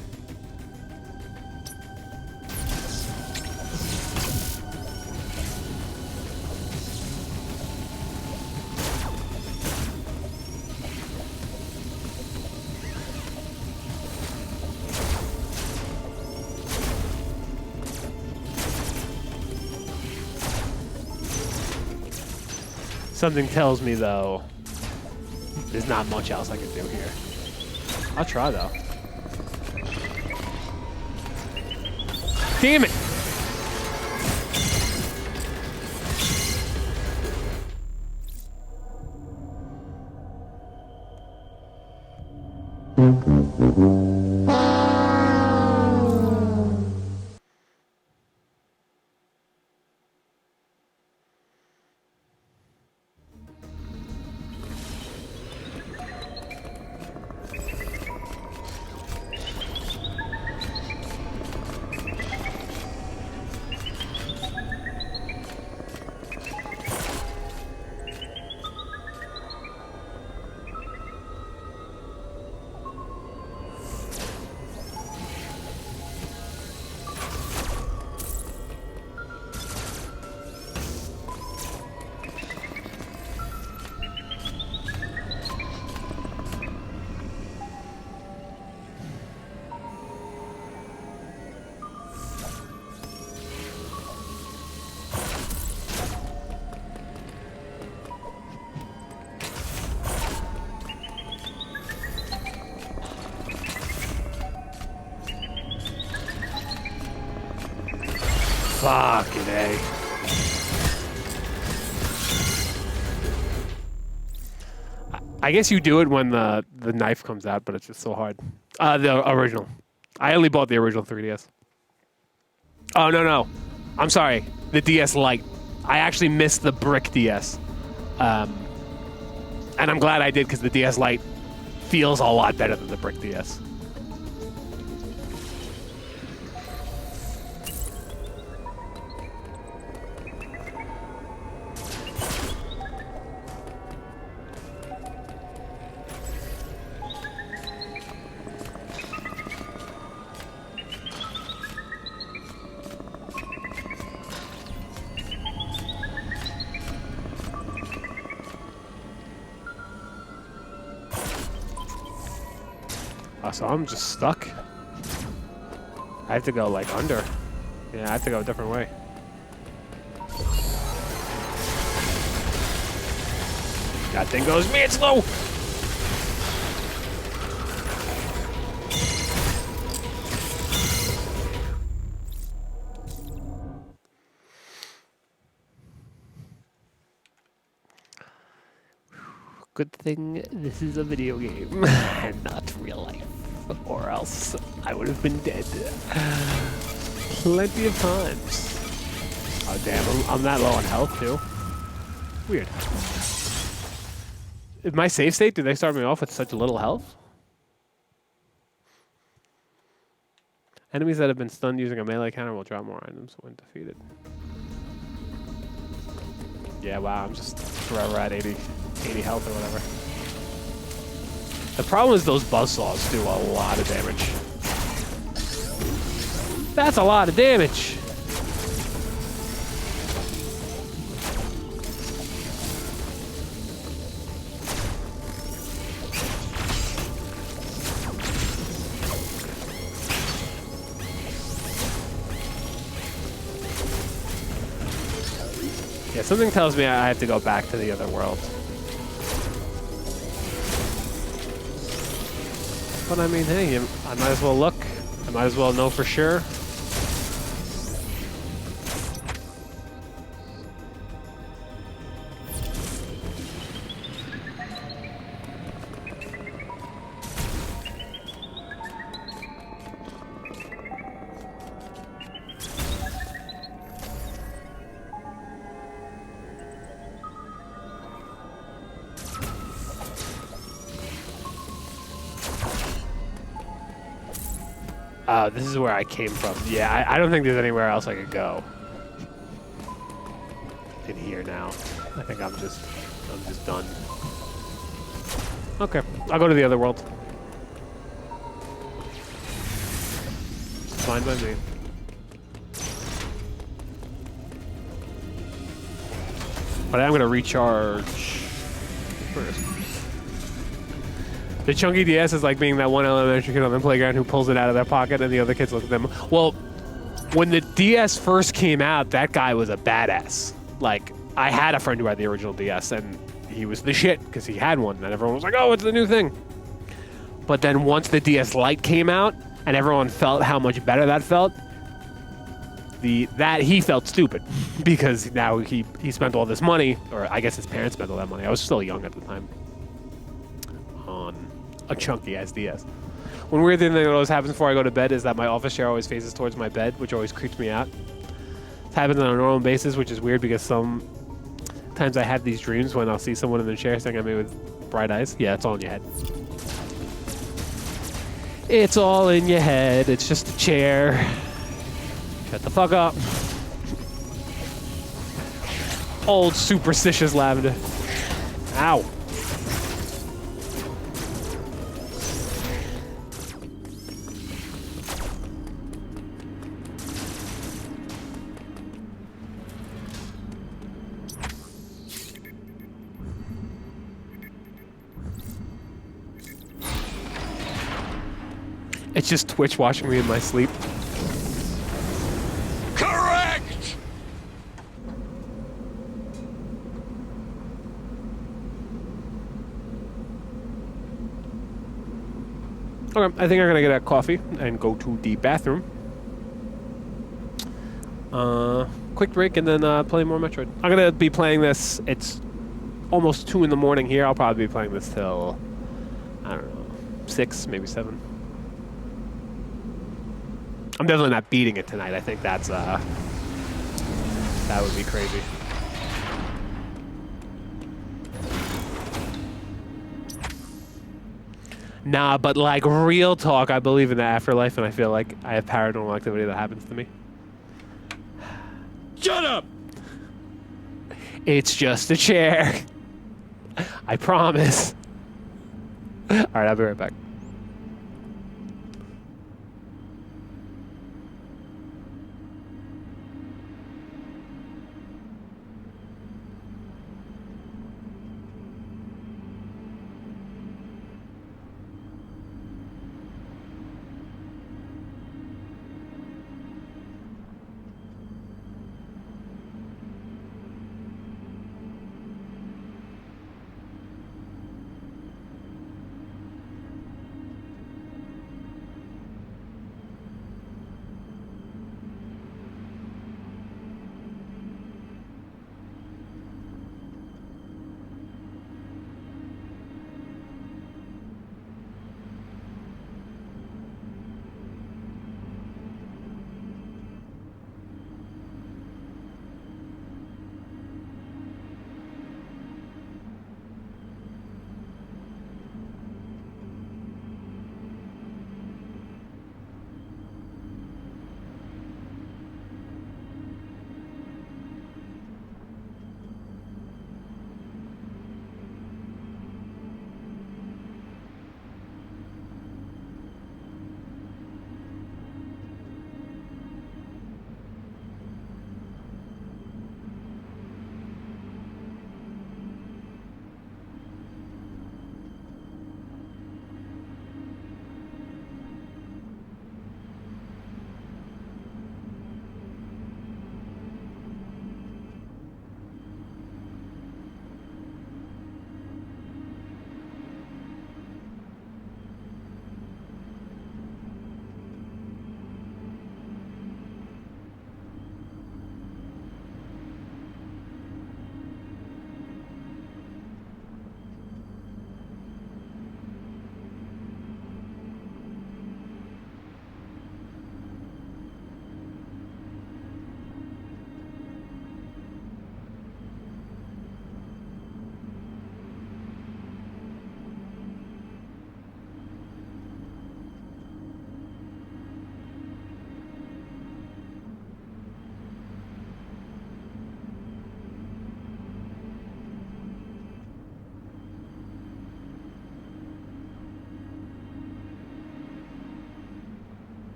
Something tells me, though, there's not much else I can do here. I'll try, though. Damn it! Fucking A. I guess you do it when the knife comes out, but it's just so hard. The original. I only bought the original 3DS. Oh, no. I'm sorry. The DS Lite. I actually missed the brick DS. And I'm glad I did because the DS Lite feels a lot better than the brick DS. So I'm just stuck. I have to go like under. Yeah, I have to go a different way. That thing goes mad slow. Good thing this is a video game and not real life, or else I would have been dead plenty of times. Oh damn, I'm that low on health too. Weird. In my save state, do they start me off with such little health? Enemies that have been stunned using a melee counter will drop more items when defeated. Yeah, wow, I'm just forever at 80 health or whatever. The problem is those buzzsaws do a lot of damage. That's a lot of damage! Yeah, something tells me I have to go back to the other world. But I mean, hey, I might as well look. I might as well know for sure. This is where I came from. Yeah, I don't think there's anywhere else I could go. In here now. I think I'm just done. Okay, I'll go to the other world. It's fine by me. But I'm gonna recharge first. The chunky DS is like being that one elementary kid on the playground who pulls it out of their pocket and the other kids look at them. Well, when the DS first came out, that guy was a badass. Like, I had a friend who had the original DS and he was the shit because he had one and everyone was like, oh, it's the new thing. But then once the DS Lite came out and everyone felt how much better that felt, he felt stupid because now he spent all this money, or I guess his parents spent all that money. I was still young at the time. On a chunky ass DS. One weird thing that always happens before I go to bed is that my office chair always faces towards my bed, which always creeps me out. It happens on a normal basis, which is weird because sometimes I have these dreams when I'll see someone in the chair staring at me with bright eyes. Yeah, it's all in your head. It's all in your head. It's just a chair. Shut the fuck up. Old superstitious lavender. Ow. It's just Twitch watching me in my sleep. Correct! Okay, I think I'm gonna get a coffee and go to the bathroom. Quick break and then play more Metroid. I'm gonna be playing this. It's almost 2 in the morning here. I'll probably be playing this till, I don't know, 6, maybe 7. I'm definitely not beating it tonight. I think that's that would be crazy. Nah, but like real talk, I believe in the afterlife, and I feel like I have paranormal activity that happens to me. Shut up! It's just a chair. I promise. All right, I'll be right back.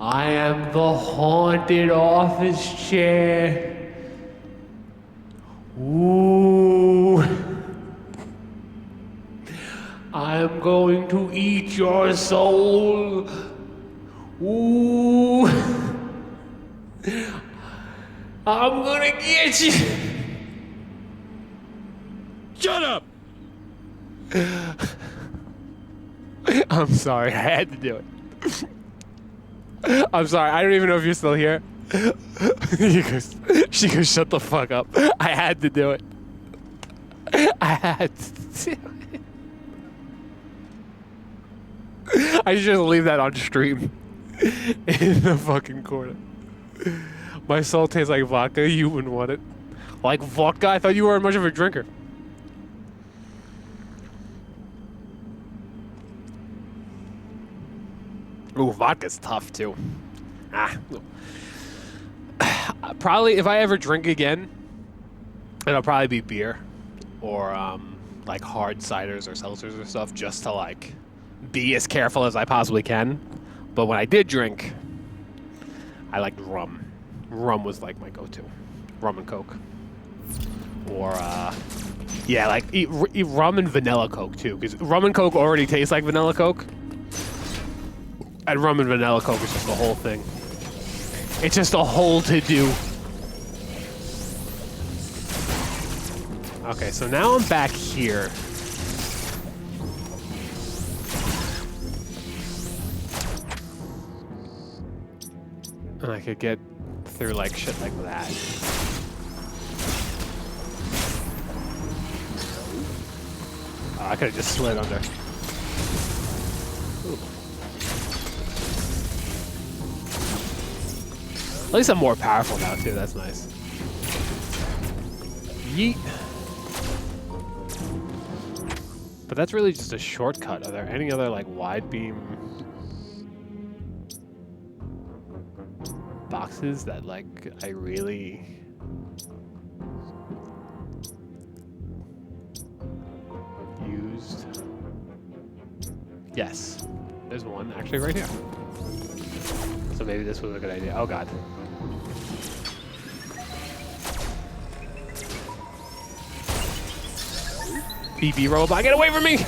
I am the haunted office chair. Ooh. I'm going to eat your soul. Ooh. I'm gonna get you. Shut up! I'm sorry, I had to do it. I'm sorry, I don't even know if you're still here. She goes, shut the fuck up. I had to do it. I had to do it. I should just leave that on stream. In the fucking corner. My soul tastes like vodka, you wouldn't want it. Like vodka? I thought you weren't much of a drinker. Ooh, vodka's tough too. Probably if I ever drink again, it'll probably be beer or like hard ciders or seltzers or stuff, just to like be as careful as I possibly can. But when I did drink, I liked rum. Rum was like my go-to. Rum and Coke. Or yeah, like eat rum and vanilla Coke too, because rum and Coke already taste like vanilla Coke. And rum and vanilla Coke is just the whole thing. It's just a whole to-do. Okay, so now I'm back here. And I could get through like shit like that. Oh, I could have just slid under. Ooh. At least I'm more powerful now too, that's nice. Yeet. But that's really just a shortcut. Are there any other like wide beam boxes that like I really used? Yes, there's one actually right here. So maybe this was a good idea. Oh god. BB robot, get away from me!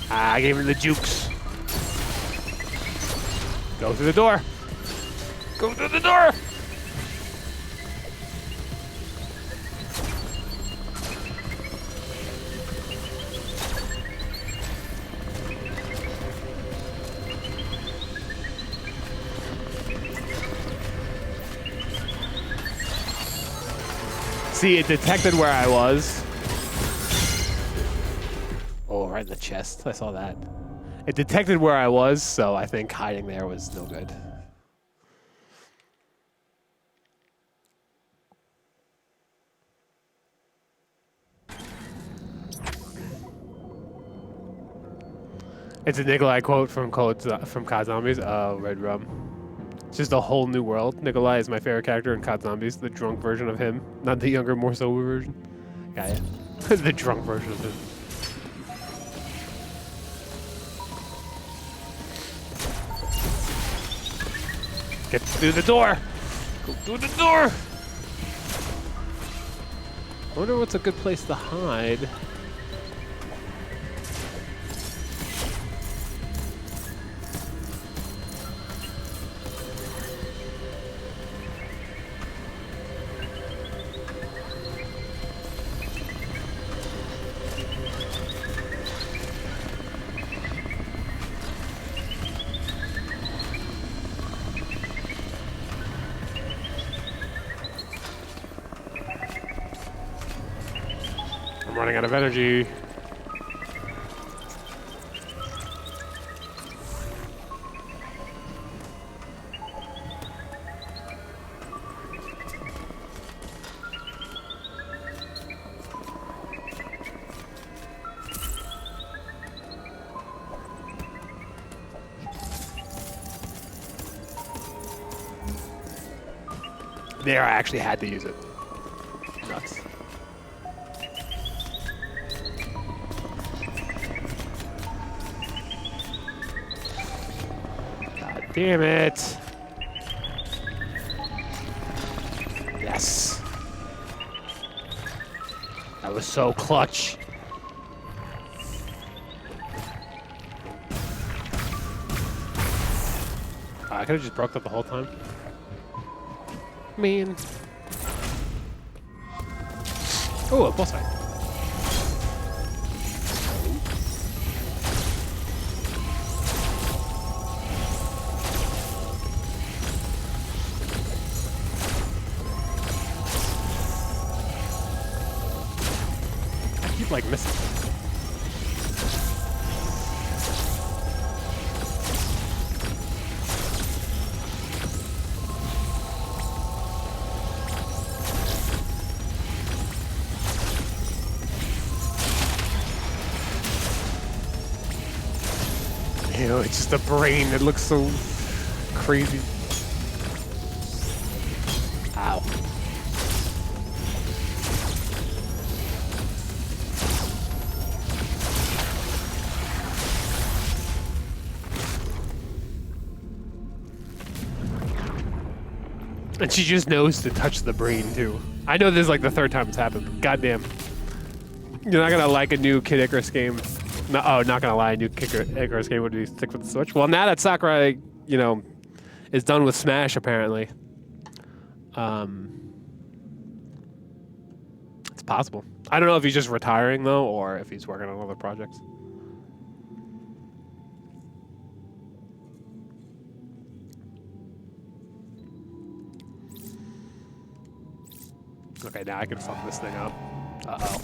I gave him the jukes. Go through the door. Go through the door! See, it detected where I was. Oh, right in the chest. I saw that. It detected where I was, so I think hiding there was no good. It's a Nikolai quote from COD Zombies. Red Rum. It's just a whole new world. Nikolai is my favorite character in COD Zombies, the drunk version of him, not the younger, more sober version. Got it. The drunk version of him. Get through the door! Go through the door! I wonder what's a good place to hide. Running out of energy. There, I actually had to use it. sucks. God damn it. Yes. That was so clutch. I could have just broke that the whole time. Man. Oh, a boss fight. I keep like missing. Ew, it's just a brain that looks so crazy. Ow. And she just knows to touch the brain too. I know this is like the third time it's happened, but goddamn. You're not gonna like a new Kid Icarus game. No, oh, not gonna lie, a new Kid Icarus game would be stick with the Switch. Well, now that Sakurai, you know, is done with Smash, apparently. It's possible. I don't know if he's just retiring though, or if he's working on other projects. Okay, now I can fuck this thing up. Uh-oh.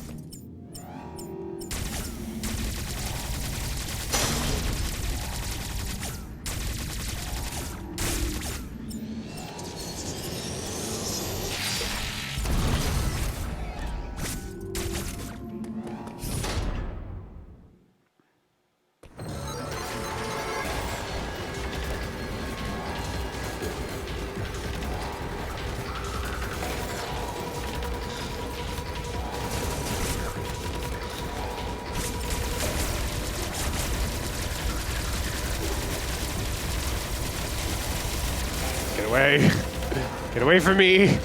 Get away. Get away from me.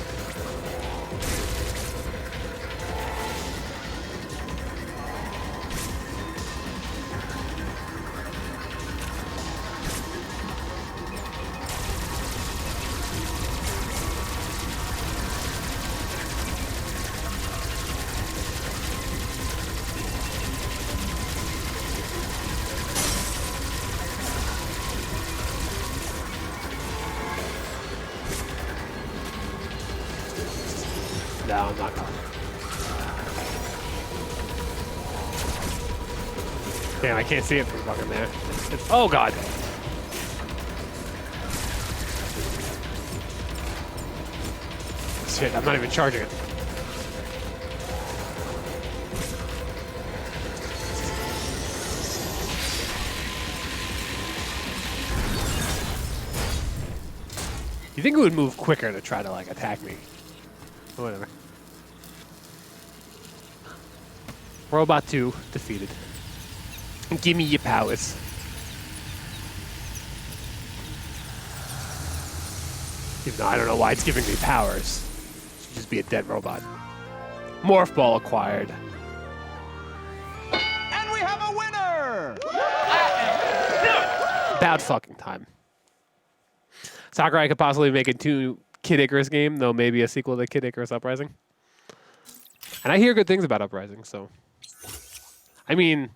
No, I'm not going. Damn, I can't see it from fucking there. Oh, God. Shit, I'm not even charging it. You think it would move quicker to try to, like, attack me? Whatever. Robot 2 defeated. Give me your powers. Even though I don't know why it's giving me powers. It should just be a dead robot. Morph Ball acquired. And we have a winner! About fucking time. Sakurai could possibly make a two Kid Icarus game, though maybe a sequel to Kid Icarus Uprising. And I hear good things about Uprising, so. I mean,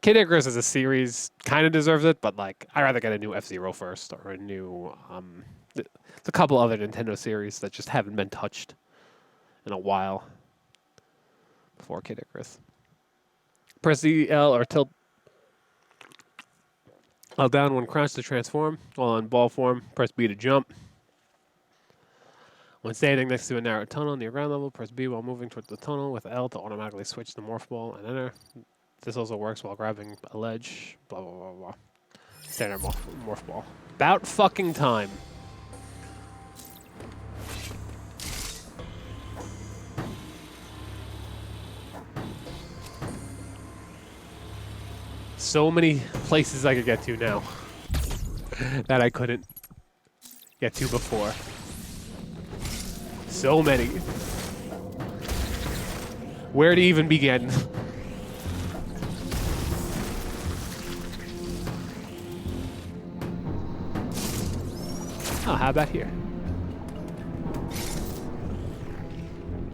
Kid Icarus as a series kind of deserves it, but like, I'd rather get a new F-Zero first, or a new, there's a couple other Nintendo series that just haven't been touched in a while before Kid Icarus. Press the L or tilt L down when crouched to transform. While in ball form, press B to jump. When standing next to a narrow tunnel near ground level, press B while moving towards the tunnel with L to automatically switch the morph ball and enter. This also works while grabbing a ledge. Blah, blah, blah, blah. Standard morph ball. About fucking time. So many places I could get to now that I couldn't get to before. So many. Where to even begin? Oh, how about here?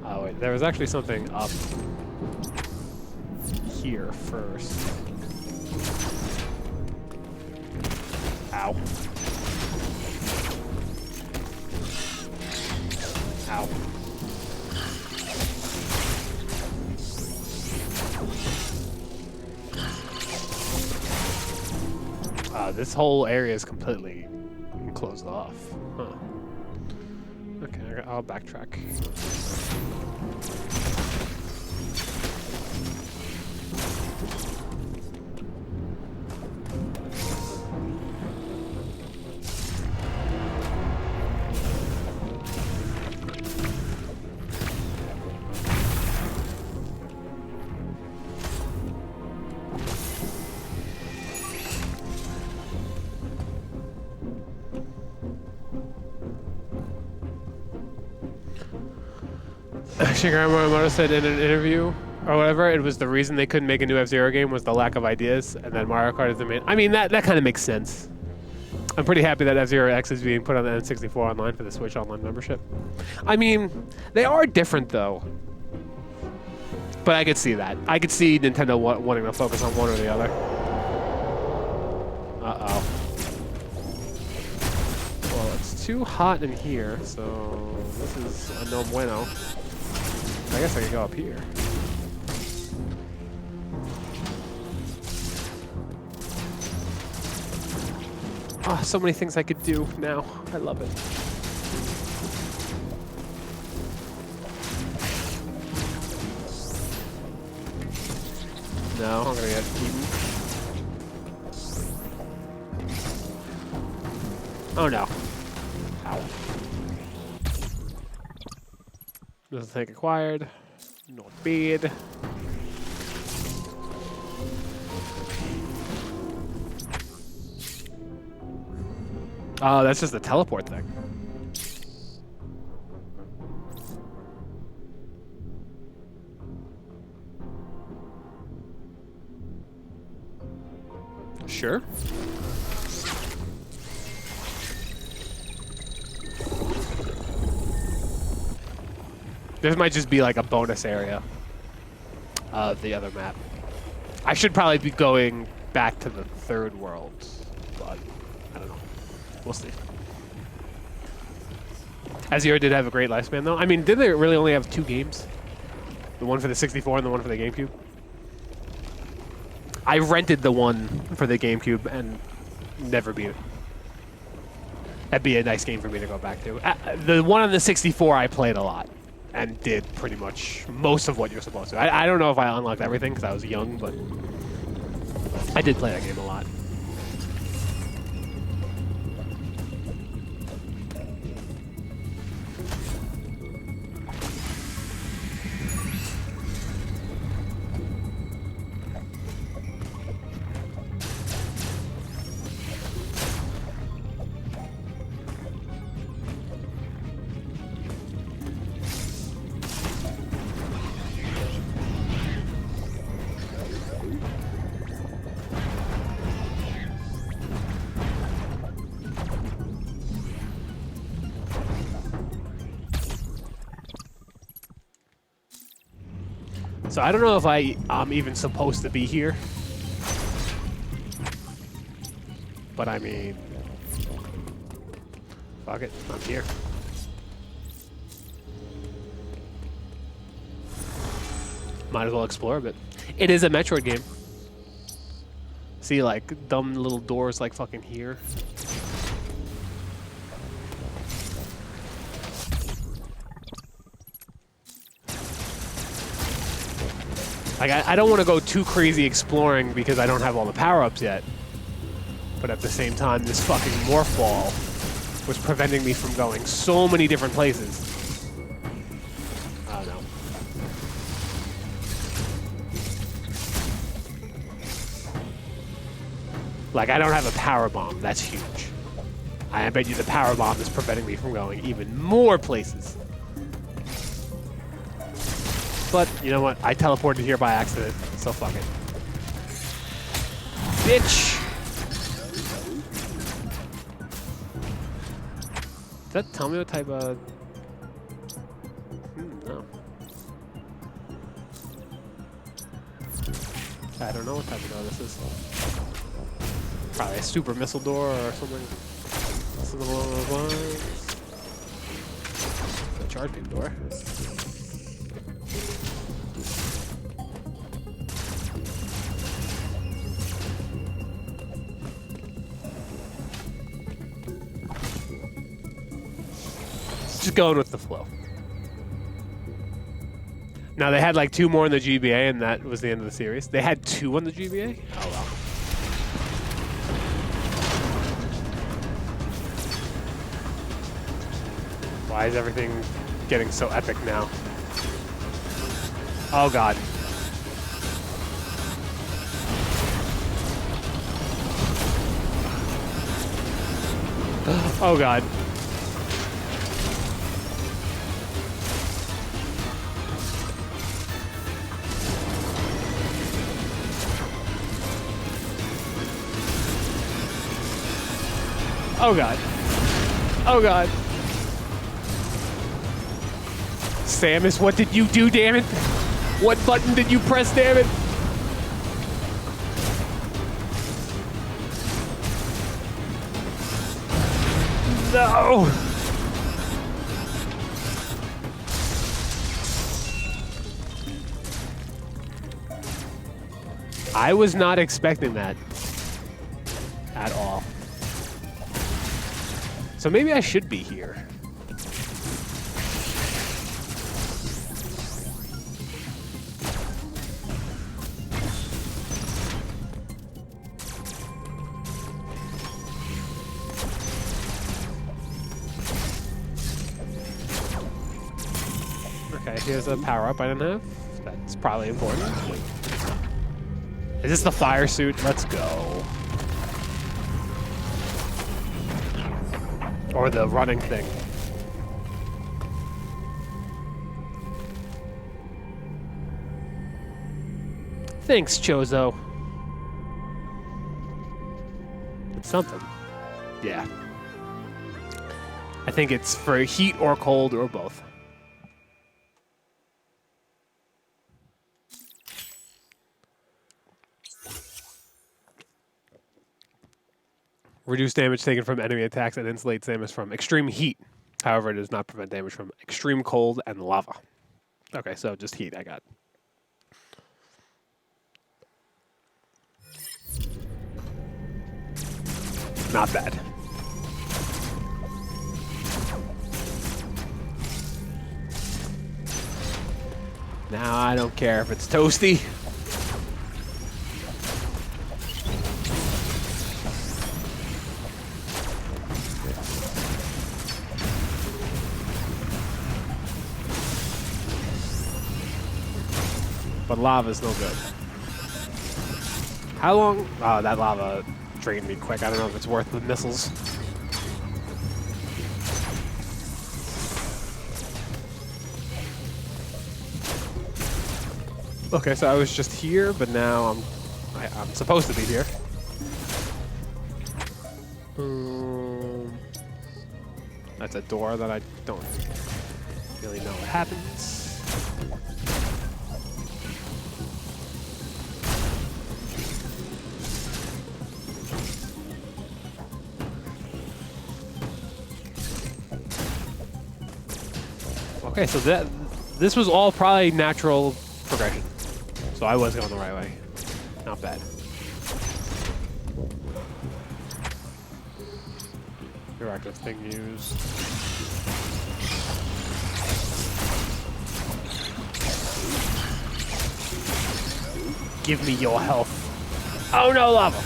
Oh, wait, there was actually something up here first. Ow. Ow. This whole area is completely closed off. Huh. Okay, I'll backtrack. Shigeru Miyamoto said in an interview or whatever, it was the reason they couldn't make a new F-Zero game was the lack of ideas, and then Mario Kart is the main. I mean, that kind of makes sense. I'm pretty happy that F-Zero X is being put on the N64 Online for the Switch Online membership. I mean, they are different though, but I could see that. I could see Nintendo wanting to focus on one or the other. Uh-oh. Well, it's too hot in here, so this is a no bueno. I guess I could go up here. Oh, so many things I could do now. I love it. No, I'm gonna get eaten. Oh no. Ow. Doesn't think acquired. Not bad. Oh, that's just the teleport thing. Sure. This might just be like a bonus area of the other map. I should probably be going back to the third world, but I don't know. We'll see. F-Zero did have a great lifespan, though. I mean, did they really only have 2 games? The one for the 64 and the one for the GameCube? I rented the one for the GameCube and never beat it. That'd be a nice game for me to go back to. The one on the 64 I played a lot and did pretty much most of what you're supposed to. I don't know if I unlocked everything because I was young, but I did play that game a lot. So I don't know if I'm even supposed to be here. But I mean, fuck it, I'm here. Might as well explore a bit. It is a Metroid game. See, like, dumb little doors like fucking here. Like, I don't want to go too crazy exploring because I don't have all the power-ups yet. But at the same time, this fucking morph ball was preventing me from going so many different places. I don't know. Like, I don't have a power bomb. That's huge. I bet you the power bomb is preventing me from going even more places. But, you know what? I teleported here by accident, so fuck it. Bitch! Does that tell me what type of... no. I don't know what type of door this is. Probably a super missile door or something. Something along those lines. A charge beam door. Just going with the flow. Now, they had like 2 more in the GBA, and that was the end of the series. They had 2 on the GBA? Oh, wow. Why is everything getting so epic now? Oh, God. Oh, God. Oh, God. Oh, God. Samus, what did you do, damn it? What button did you press, damn it? No! I was not expecting that at all. So maybe I should be here. Okay, here's a power-up I didn't have. That's probably important. Is this the fire suit? Let's go. Or the running thing. Thanks, Chozo. It's something. Yeah. I think it's for heat or cold or both. Reduce damage taken from enemy attacks and insulates damage from extreme heat. However, it does not prevent damage from extreme cold and lava. Okay, so just heat I got. Not bad. Now I don't care if it's toasty. But lava's no good. How long? Oh, that lava drained me quick. I don't know if it's worth the missiles. Okay, so I was just here, but now I'm supposed to be here. That's a door that I don't really know what happens. Okay, so this was all probably natural progression. So I was going the right way. Not bad. Your active thing used. Give me your health. Oh no, lava!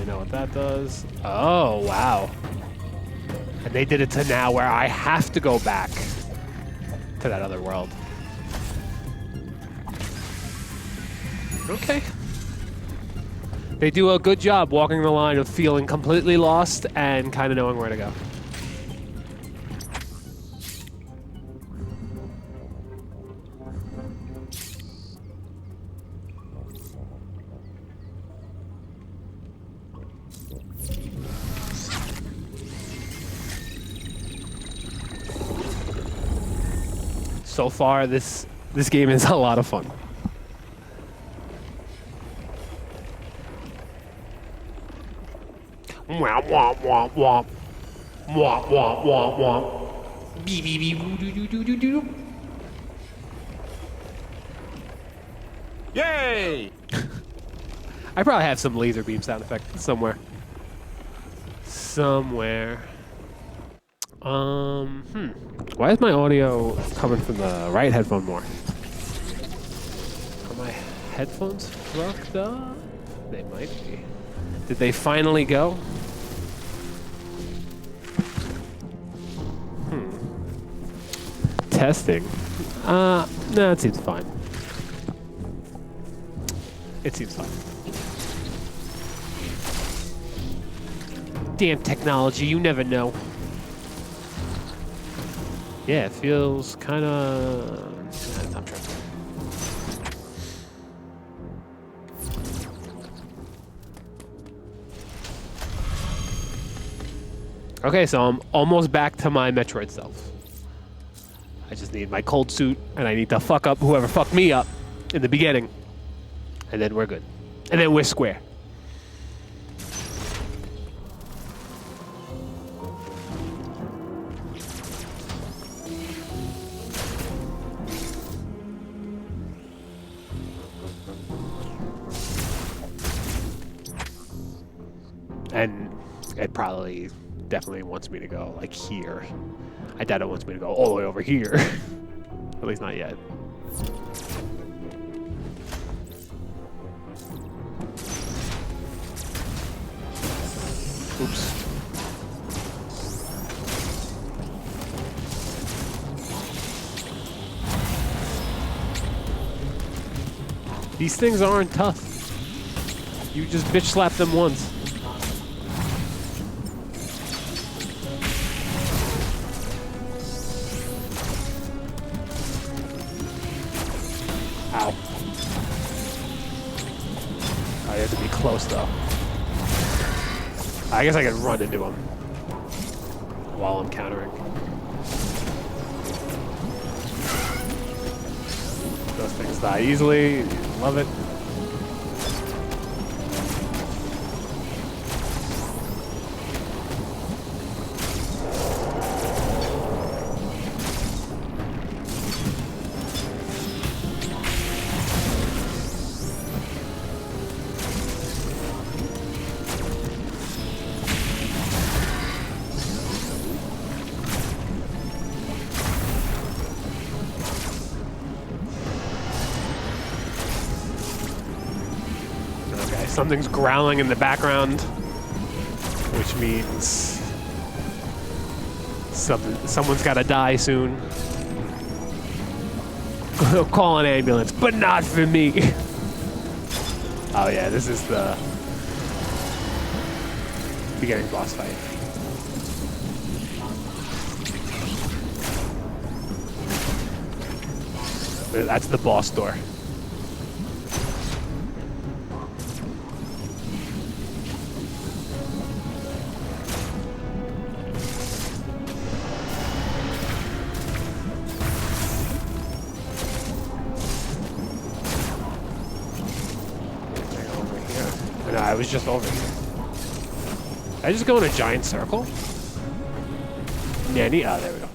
Know what that does. Oh, wow. And they did it to now where I have to go back to that other world. Okay. They do a good job walking the line of feeling completely lost and kind of knowing where to go. So far, this game is a lot of fun. Womp womp womp womp. Womp womp womp womp. Bee bee bee woo doo doo doo doo doo. Yay! I probably have some laser beam sound effect somewhere. Why is my audio coming from the right headphone more? Are my headphones fucked up? They might be. Did they finally go? Testing. No, it seems fine. It seems fine. Damn technology, you never know. Yeah, it feels kind of... I'm trying. Okay, so I'm almost back to my Metroid self. I just need my cold suit, and I need to fuck up whoever fucked me up in the beginning. And then we're good. And then we're square. And it probably definitely wants me to go like here. I doubt it wants me to go all the way over here. At least not yet. Oops. These things aren't tough. You just bitch slap them once. Ow. I have to be close though. I guess I can run into him while I'm countering. Those things die easily. Love it. Something's growling in the background, which means someone's got to die soon. Call an ambulance, but not for me. Oh yeah, this is the beginning boss fight. That's the boss door. I was just over here. Did I just go in a giant circle? Nanny? Oh, there we go.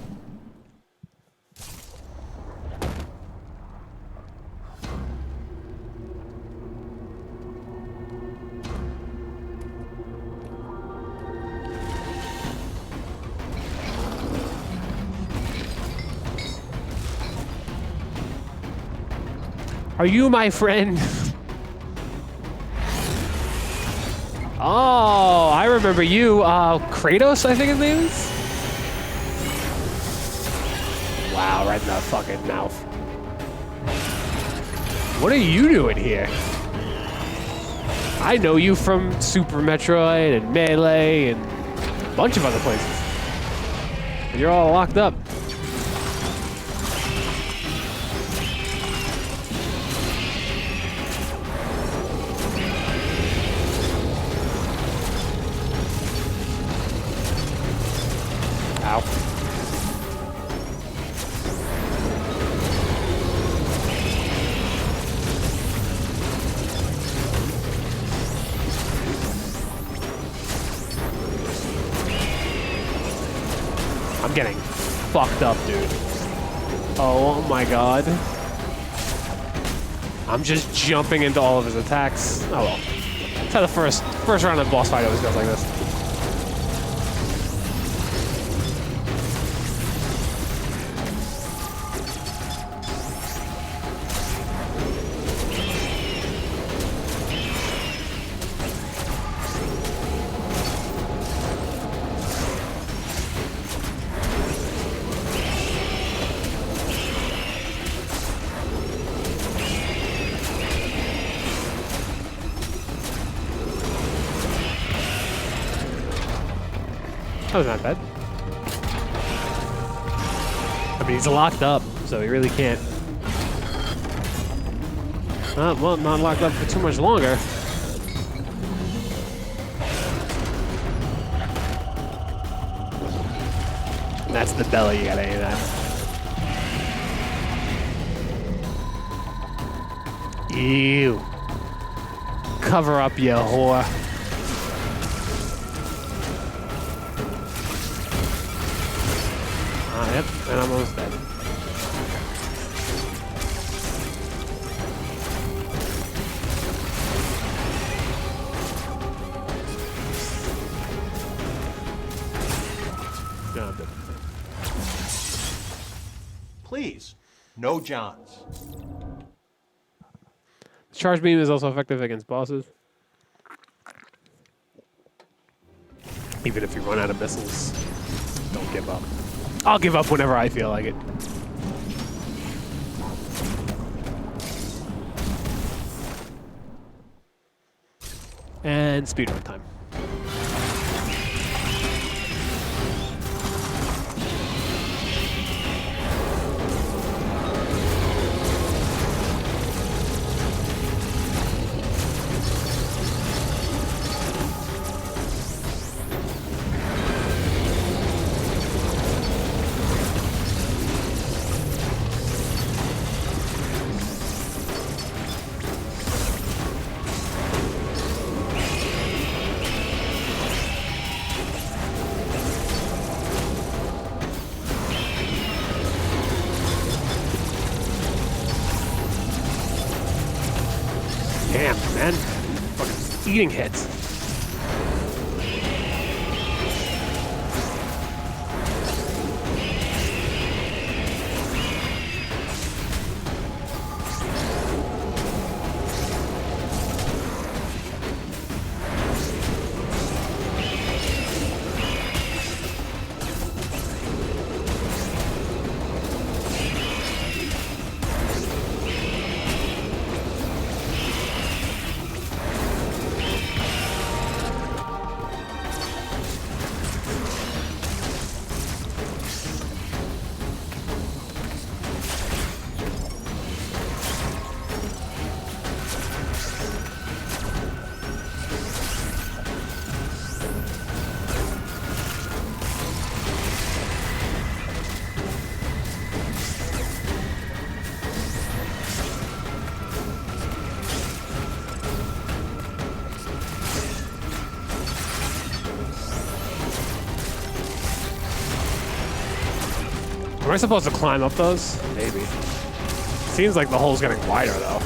Are you my friend? Oh, I remember you. Kratos, I think his name is? Oh, right in the fucking mouth. What are you doing here? I know you from Super Metroid and Melee and a bunch of other places. And you're all locked up. Ow. I'm getting fucked up, dude. Oh my god. I'm just jumping into all of his attacks. Oh well. That's how the first round of boss fight always goes like this. That was not bad. I mean, he's locked up, so he really can't. Well, not locked up for too much longer. And that's the belly you gotta aim at. Ew. Cover up, you whore. Yep, and I'm almost dead. Yeah, I'm dead. Please, no Johns. Charge beam is also effective against bosses. Even if you run out of missiles, don't give up. I'll give up whenever I feel like it. And speedrun time. Damn, man. Fucking eating hits. Am I supposed to climb up those? Maybe. Seems like the hole's getting wider, though.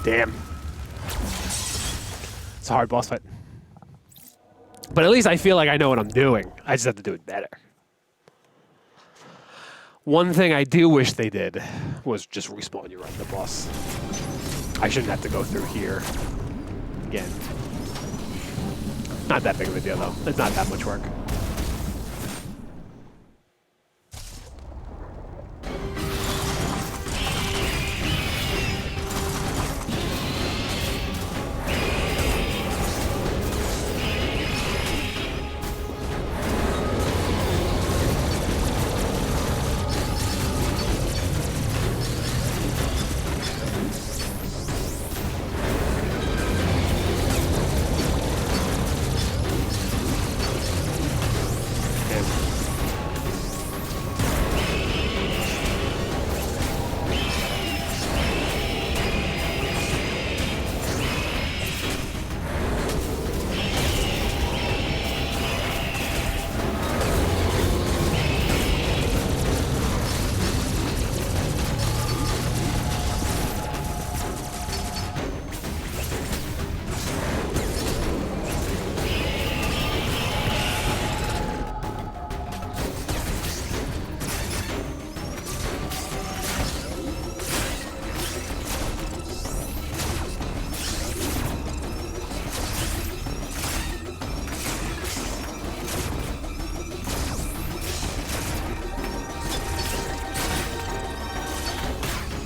Damn. It's a hard boss fight. But at least I feel like I know what I'm doing. I just have to do it better. One thing I do wish they did was just respawn you right in the boss. I shouldn't have to go through here again. Not that big of a deal, though. It's not that much work.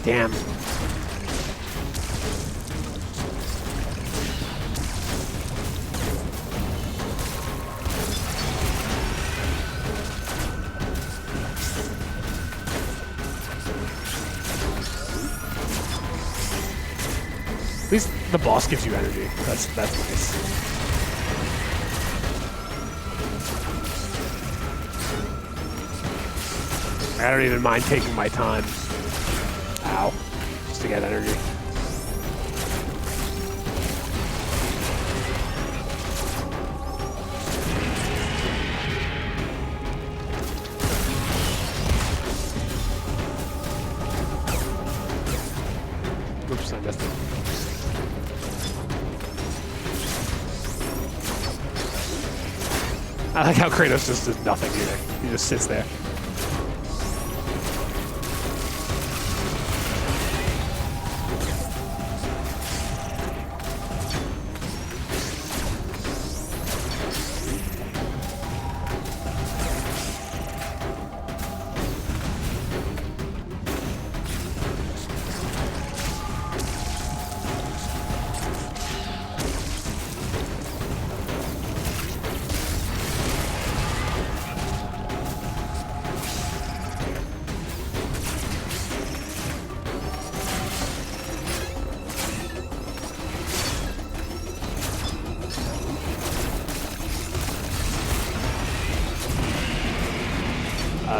Damn. At least the boss gives you energy. That's nice. I don't even mind taking my time. Ow. Just to get energy. Oops, I missed it. I like how Kratos just does nothing either. He just sits there.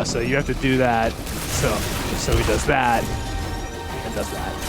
So you have to do that. So he does that and does that.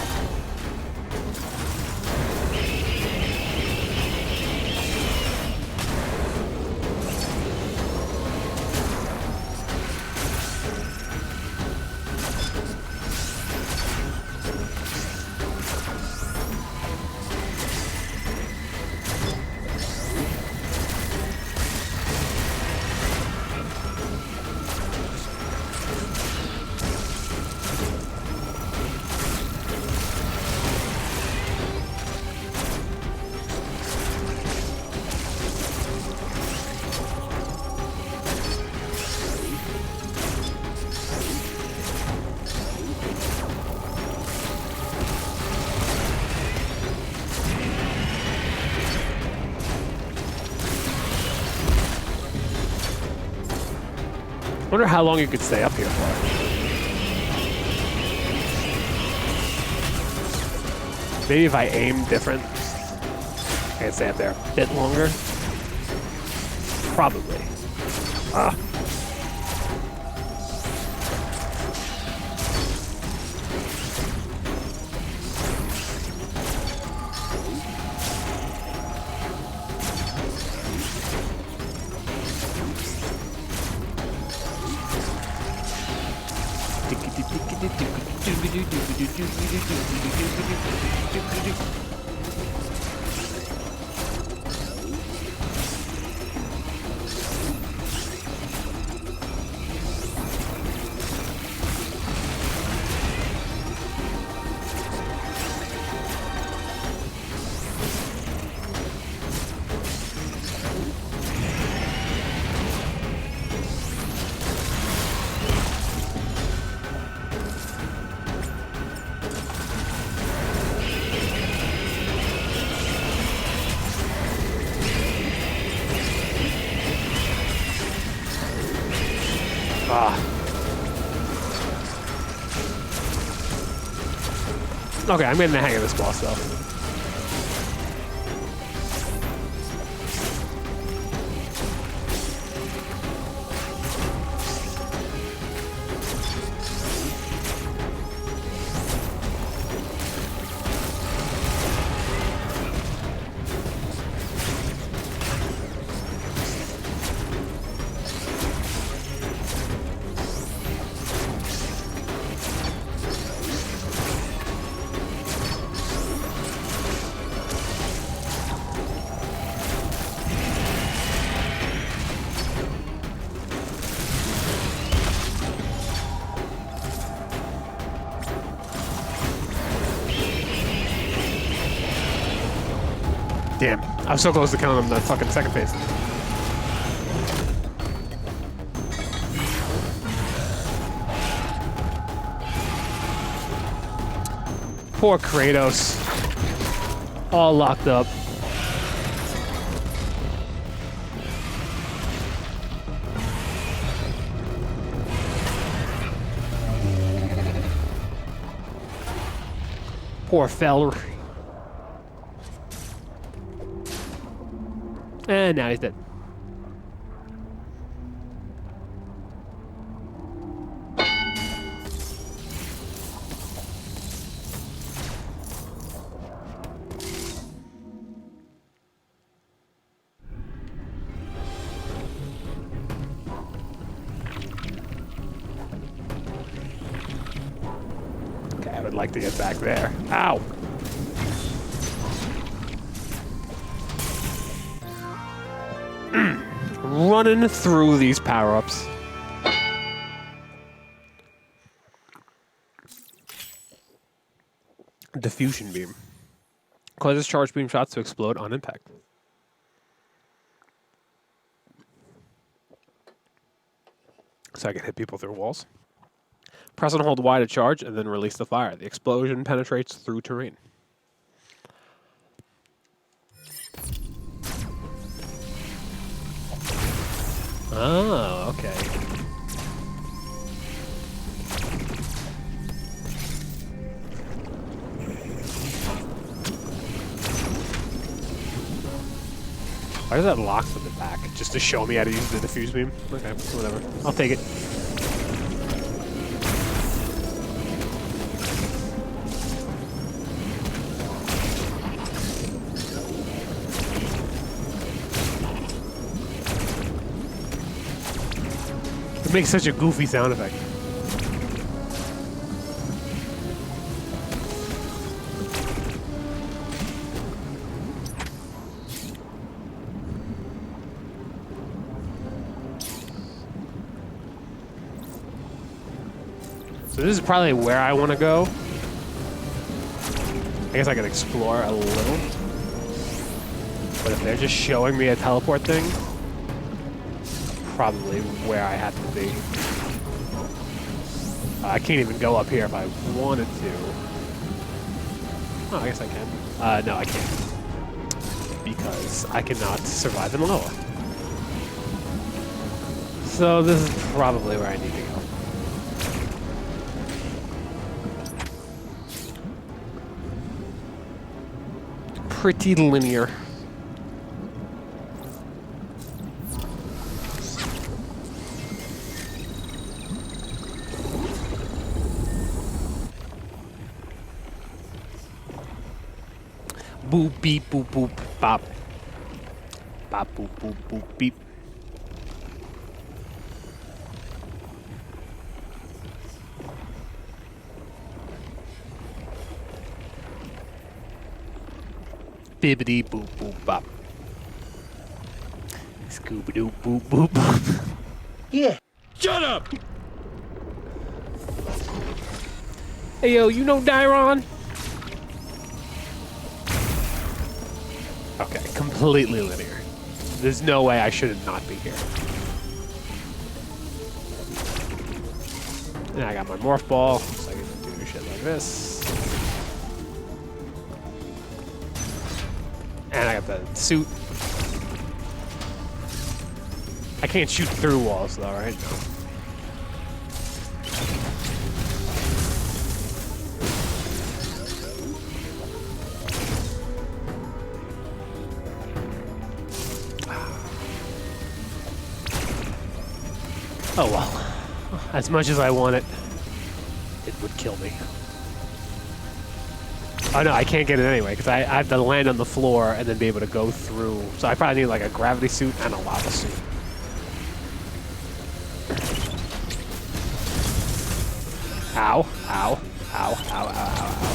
I wonder how long you could stay up here for. Maybe if I aim different, I can stay up there a bit longer. Probably. Okay, I'm getting the hang of this boss though. Damn, I was so close to killing him in the fucking second phase. Poor Kratos. All locked up. Poor fella. And now he's dead. Okay, I would like to get back there. Ow! Running through these power-ups. Diffusion beam. Causes charged beam shots to explode on impact. So I can hit people through walls. Press and hold Y to charge and then release the fire. The explosion penetrates through terrain. Oh, okay. Why does that lock from the back? Just to show me how to use the diffuse beam? Okay, whatever. I'll take it. It makes such a goofy sound effect. So this is probably where I want to go. I guess I could explore a little. But if they're just showing me a teleport thing, probably where I have to be. I can't even go up here if I wanted to. Oh, I guess I can. No, I can't. Because I cannot survive in lava. So this is probably where I need to go. Pretty linear. Boop beep boop boop bop. Bop boop boop boop beep. Bibbidi boop boop bop. Scooby doo boop boop boop. Yeah. Shut up! Hey yo, you know Dyron? Okay, completely linear. There's no way I should not be here. And I got my morph ball, so I can do shit like this. And I got the suit. I can't shoot through walls though, right? No. Oh well. As much as I want it, it would kill me. Oh no, I can't get it anyway, because I have to land on the floor and then be able to go through. So I probably need like a gravity suit and a lava suit. Ow, ow, ow, ow, ow, ow, ow.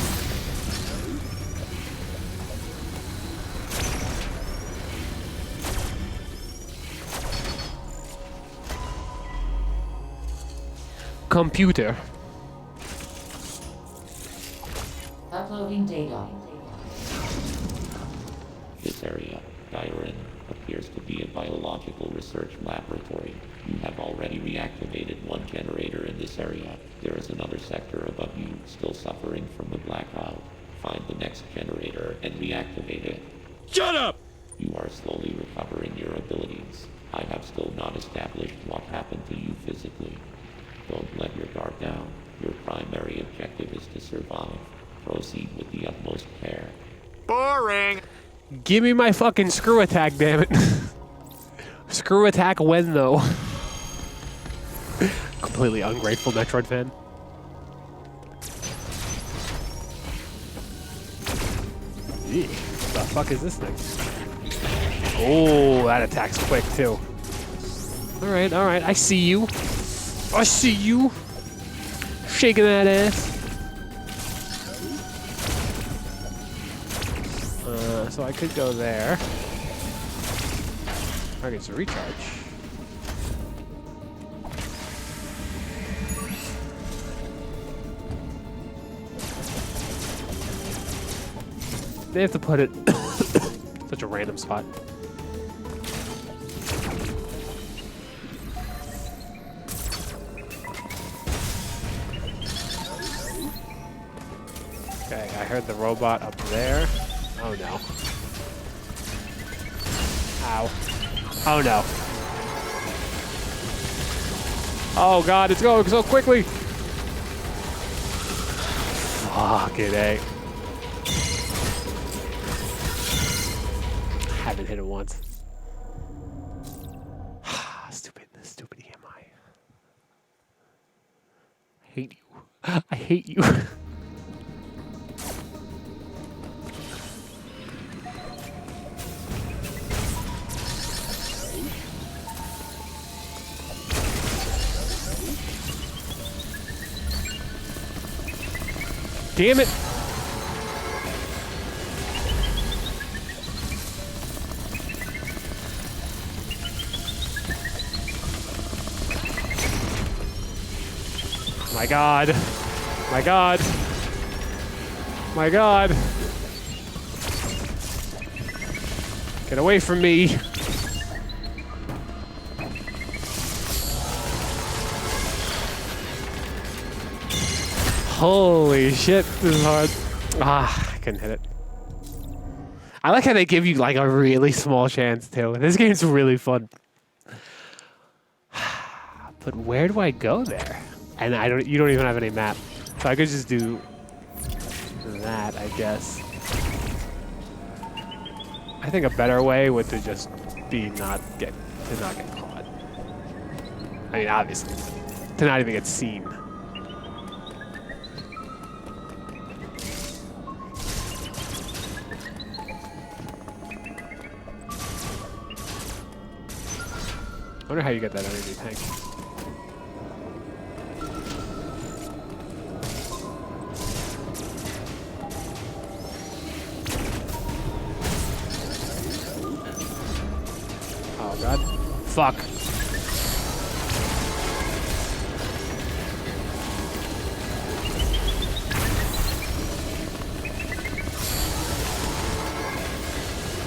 Computer. Uploading data. This area, Dyron, appears to be a biological research laboratory. You have already reactivated one generator in this area. There is another sector above you still suffering from the blackout. Find the next generator and reactivate it. Shut up! You are slowly recovering your abilities. I have still not established what happened to you physically. Don't let your guard down. Your primary objective is to survive. Proceed with the utmost care. Boring! Give me my fucking screw attack, damn it. Screw attack when, though? Completely ungrateful Metroid fan. Eee, what the fuck is this thing? Oh, that attack's quick, too. Alright, I see you. I see you. Shaking that ass. So I could go there. Target's a recharge. They have to put it such a random spot. Okay, I heard the robot up there. Oh no. Ow. Oh no. Oh god, it's going so quickly. Fucking A. Haven't hit it once. Stupid am I. I hate you. I hate you. Damn it! My god. My god. My god. Get away from me. Holy shit, this is hard. Ah, I couldn't hit it. I like how they give you like a really small chance too. This game's really fun. But where do I go there? And you don't even have any map. So I could just do that, I guess. I think a better way would to just be not get caught. I mean, obviously, to not even get seen. I wonder how you get that energy tank. God. Fuck.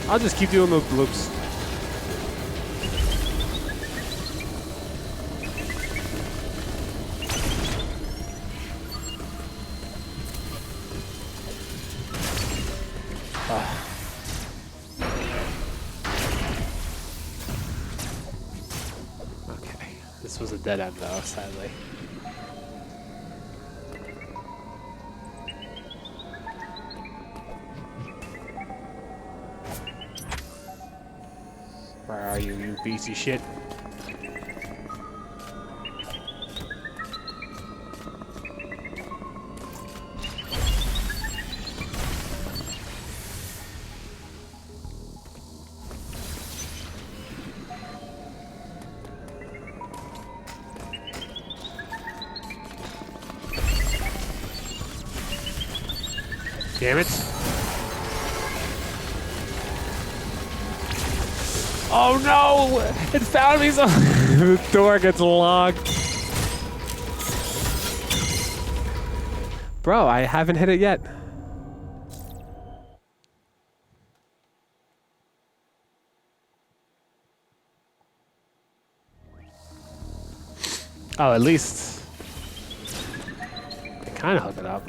I'll just keep doing those loops. Okay, this was a dead end though, sadly. Where are you, you piece of shit? Damn it. Oh no! It found me so the door gets locked. Bro, I haven't hit it yet. Oh, at least I kind of hook it up.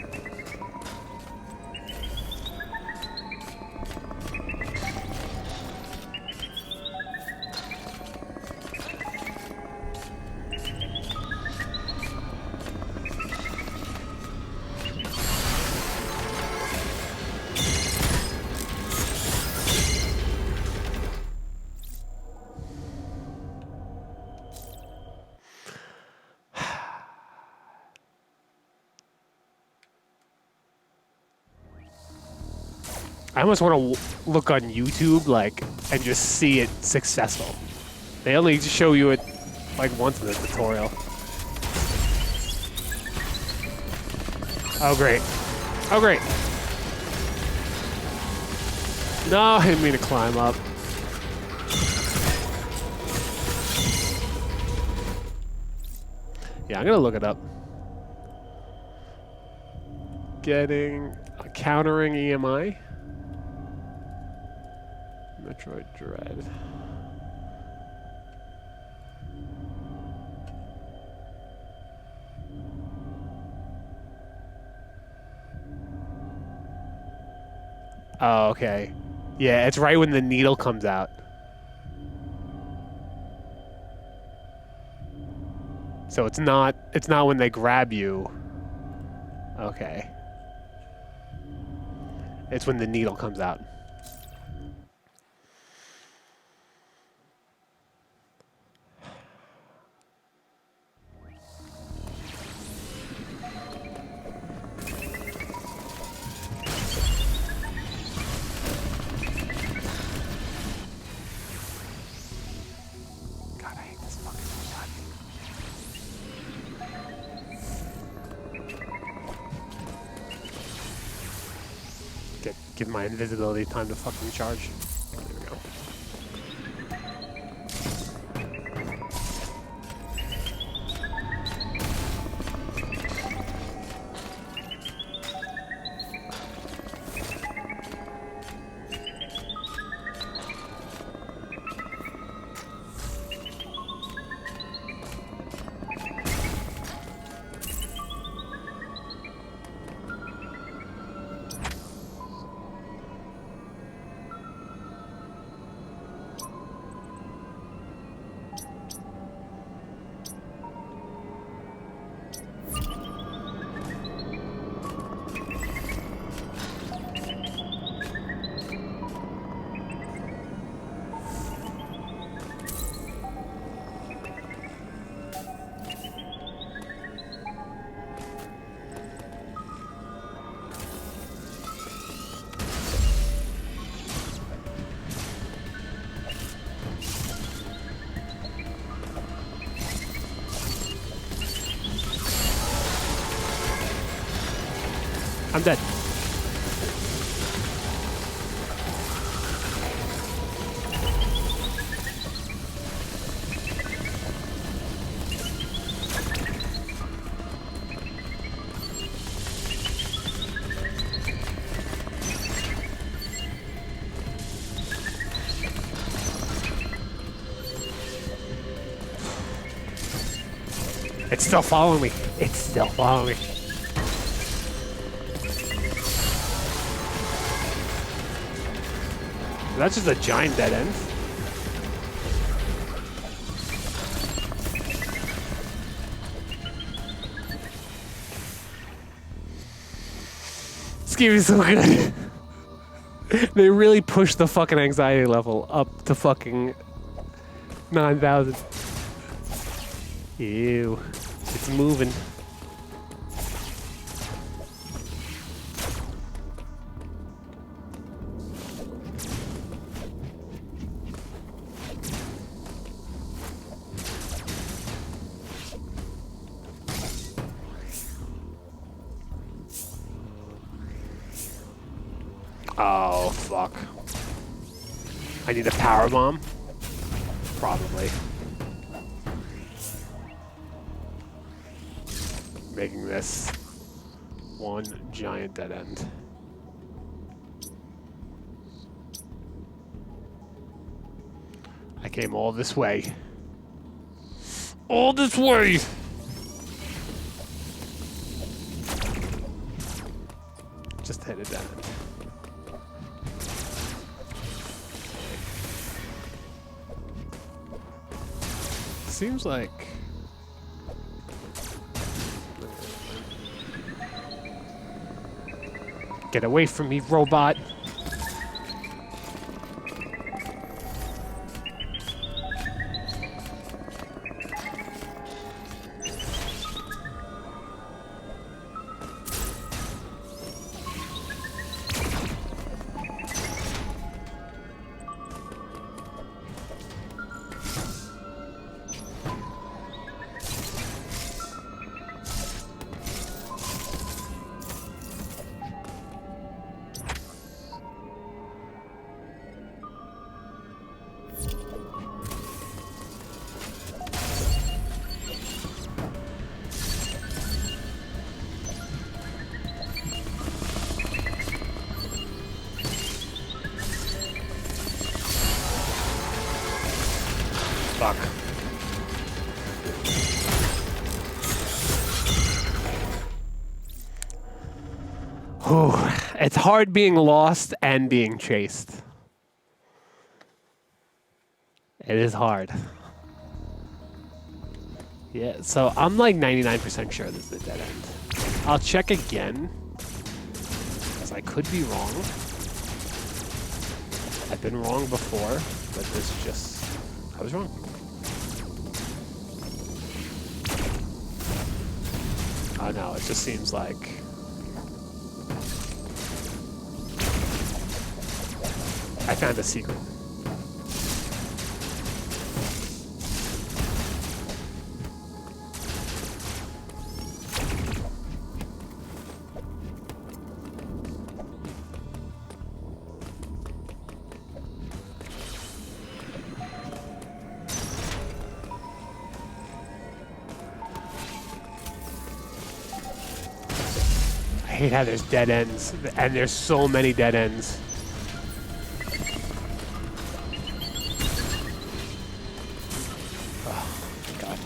I almost want to look on YouTube, like, and just see it successful. They only show you it, like, once in the tutorial. Oh, great. Oh, great. No, I didn't mean to climb up. Yeah, I'm gonna look it up. Countering EMI. Metroid Dread. Oh, okay. Yeah, it's right when the needle comes out. So it's not when they grab you. Okay. It's when the needle comes out. God, I hate this fucking shot. Give my invisibility time to fucking charge. There we go. I'm dead. It's still following me. It's still following me. That's just a giant dead end. This game is so good. They really pushed the fucking anxiety level up to fucking 9,000. Ew. It's moving. Oh, fuck. I need a power bomb? Probably. Making this one giant dead end. I came all this way. All this way! Just hit a dead end. Seems like... Get away from me, robot! Fuck. Whew. It's hard being lost and being chased. It is hard. Yeah, so I'm like 99% sure this is a dead end. I'll check again, because I could be wrong. I've been wrong before, but this is just... I was wrong. Oh no, it just seems like... I found a secret. I hate how there's dead ends, and there's so many dead ends. Oh, God.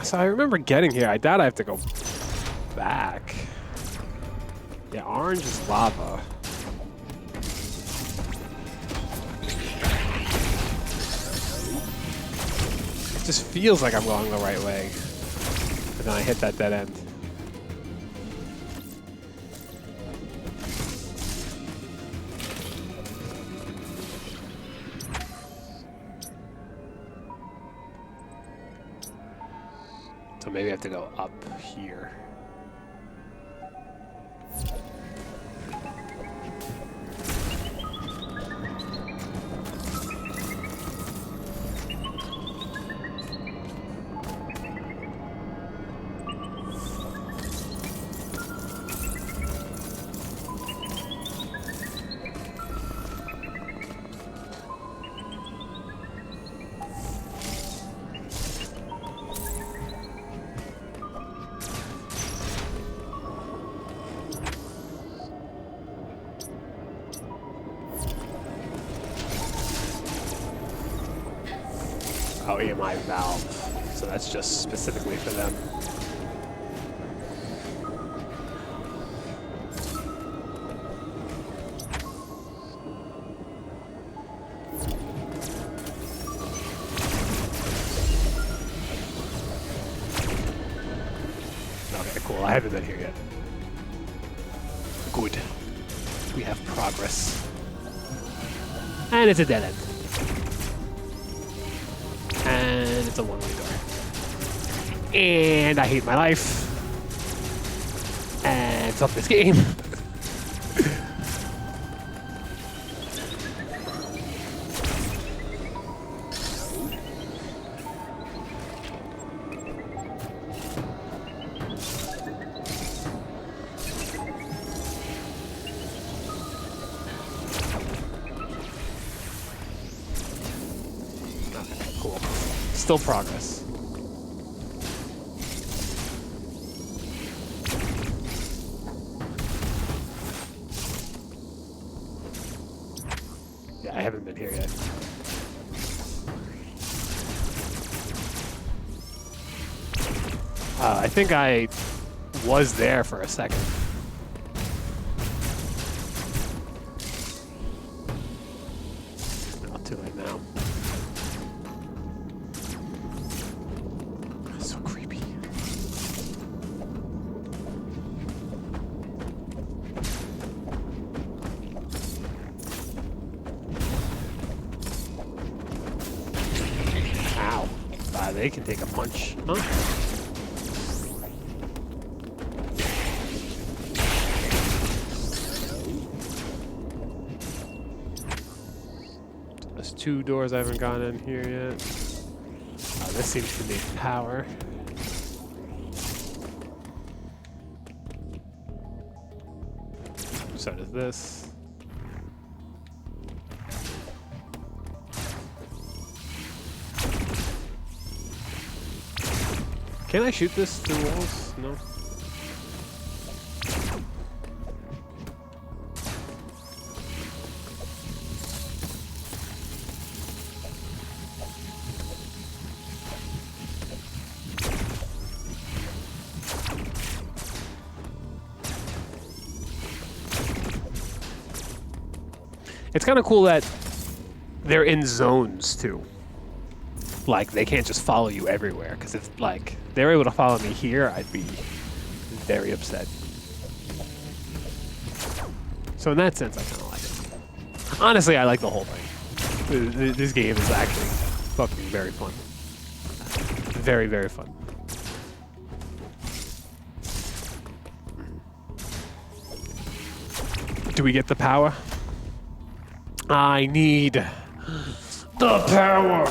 So I remember getting here. I doubt I have to go back. Yeah, orange is lava. It just feels like I'm going the right way. But then I hit that dead end. So maybe I have to go up here. Oh, EMI valve. So that's just specifically for them. Okay, cool. I haven't been here yet. Good. We have progress. And it's a dead end. And it's a one-way door. And I hate my life. And fuck this game. Cool. Still progress. Yeah, I haven't been here yet. I think I was there for a second. Not too late now. So creepy. Ow. They can take a punch. Huh? There's 2 doors I haven't gone in here yet. This seems to need power. So does this. Can I shoot this through walls? No. It's kind of cool that they're in zones too. Like they can't just follow you everywhere, because if like they're able to follow me here, I'd be very upset. So in that sense, I kind of like it. Honestly, I like the whole thing. This game is actually fucking very fun. Very, very fun. Do we get the power? I need the power.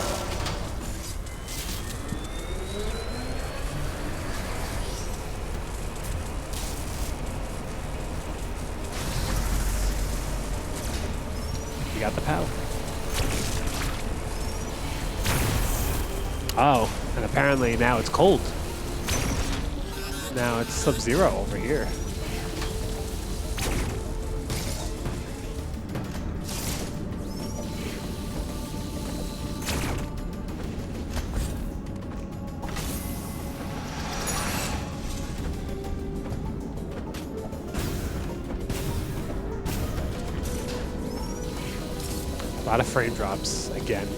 We got the power. Oh, and apparently now it's cold. Now it's Sub-Zero over here. A lot of frame drops again.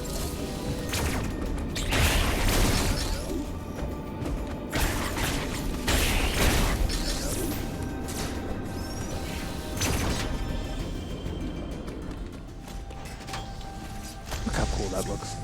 Look how cool that looks.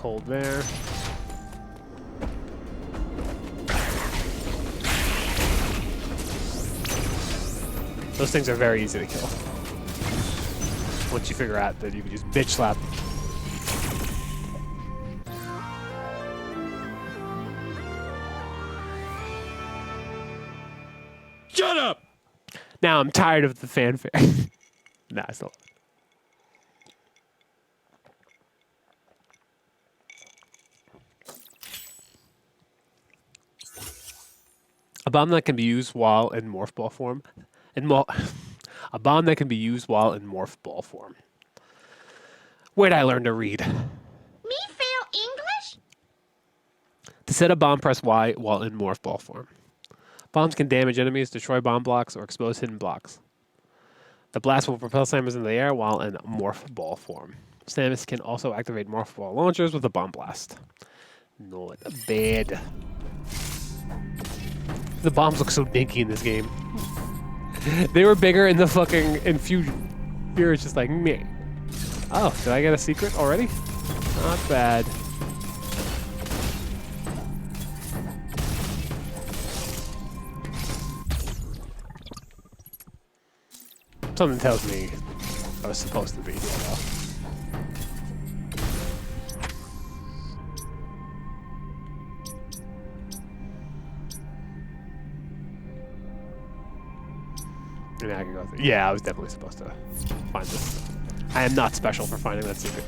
Cold there. Those things are very easy to kill. Once you figure out that you can just bitch slap. Shut up! Now I'm tired of the fanfare. Nah, I still. A bomb that can be used while in morph ball form. A bomb that can be used while in morph ball form. Where'd I learn to read? Me fail English? To set a bomb, press Y while in morph ball form. Bombs can damage enemies, destroy bomb blocks, or expose hidden blocks. The blast will propel Samus into the air while in morph ball form. Samus can also activate morph ball launchers with a bomb blast. Not bad. The bombs look so dinky in this game. They were bigger in the fucking Infusion. Here it's just like, meh. Oh, did I get a secret already? Not bad. Something tells me I was supposed to be here, though. And I can go through. Yeah, I was definitely supposed to find this. I am not special for finding that secret.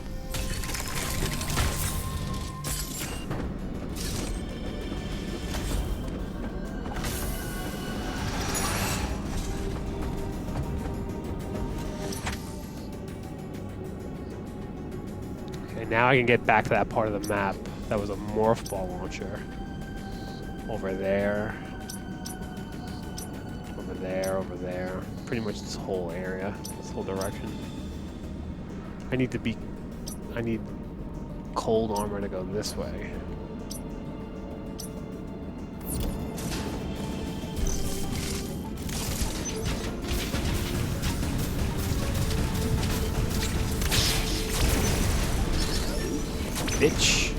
Okay, now I can get back to that part of the map. That was a morph ball launcher. Over there. Over there. Pretty much this whole area, this whole direction. I need cold armor to go this way. Bitch.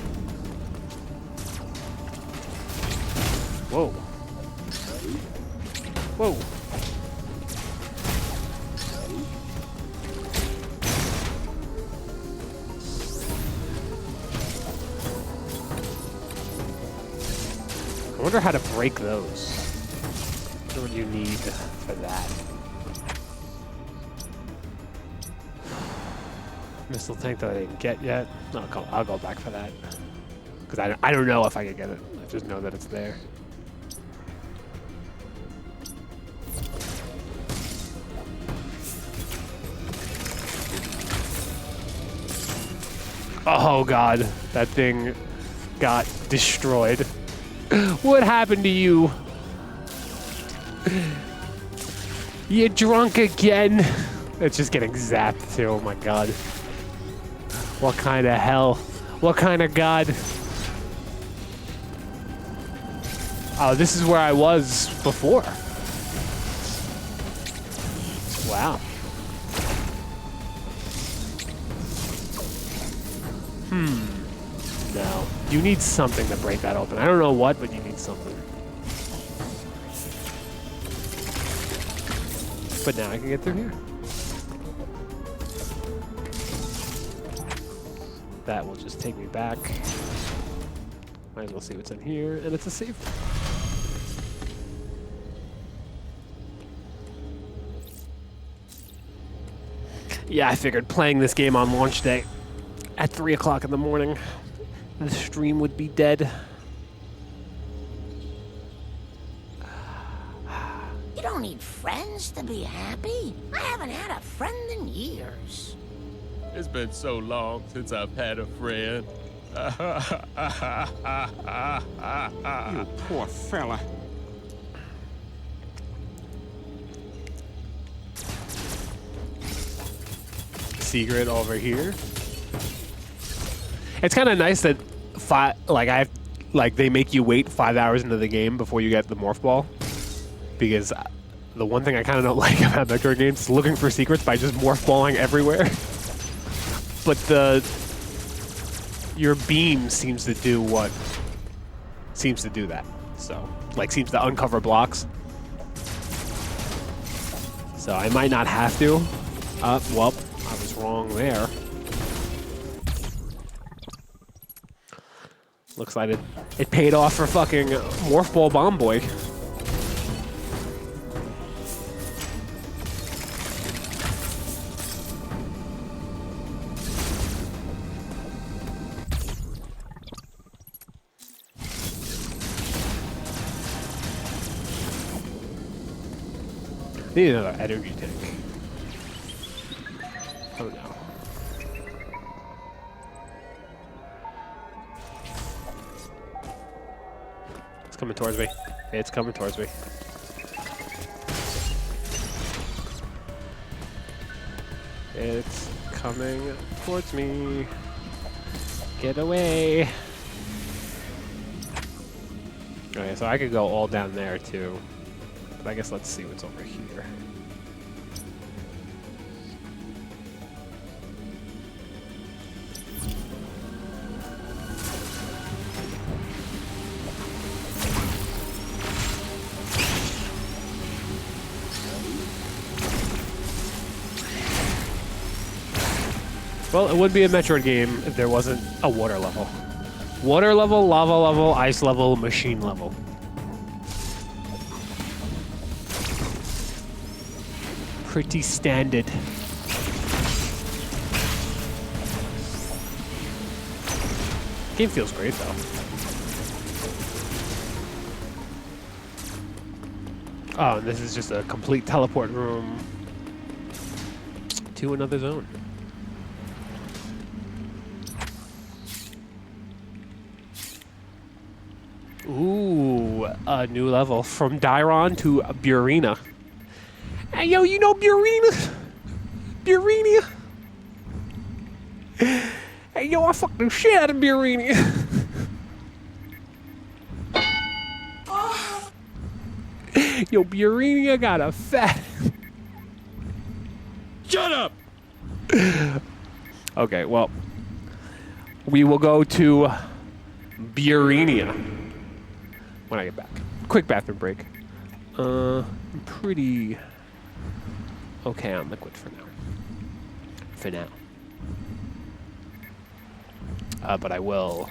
Whoa. Whoa. I wonder how to break those. What do you need for that? Missile tank that I didn't get yet. No, I'll go back for that. Because I don't know if I can get it. I just know that it's there. Oh god, that thing got destroyed. What happened to you? You drunk again? It's just getting zapped too, oh my god. What kind of hell? What kind of god? Oh, this is where I was before. Wow. No. You need something to break that open. I don't know what, but you need something. But now I can get through here. That will just take me back. Might as well see what's in here, and it's a save. Yeah, I figured playing this game on launch day at 3 o'clock in the morning, the stream would be dead. You don't need friends to be happy. I haven't had a friend in years. It's been so long since I've had a friend. You poor fella. Secret over here. It's kind of nice that they make you wait 5 hours into the game before you get the morph ball, because the one thing I kind of don't like about Metroid games is looking for secrets by just morph balling everywhere. But your beam seems to do what seems to do that. So, like, seems to uncover blocks. So I might not have to. Well, I was wrong there. Looks like it paid off for fucking Morph Ball Bomb Boy. Need another energy tank. Oh no. It's coming towards me. It's coming towards me. It's coming towards me. Get away. Okay, so I could go all down there too. But I guess let's see what's over here. Well, it would be a Metroid game if there wasn't a water level. Water level, lava level, ice level, machine level. Pretty standard. Game feels great though. Oh, and this is just a complete teleport room to another zone. Ooh, a new level from Dairon to Burina. Hey, yo, you know Burina? Burina? Hey, yo, I fucked the shit out of Burina. Yo, Burina got a fat... Shut up! Okay, well, we will go to Burina when I get back. Quick bathroom break. I'm pretty okay on liquid for now. For now. But I will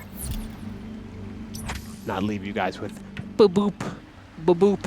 not leave you guys with ba-boop, ba-boop.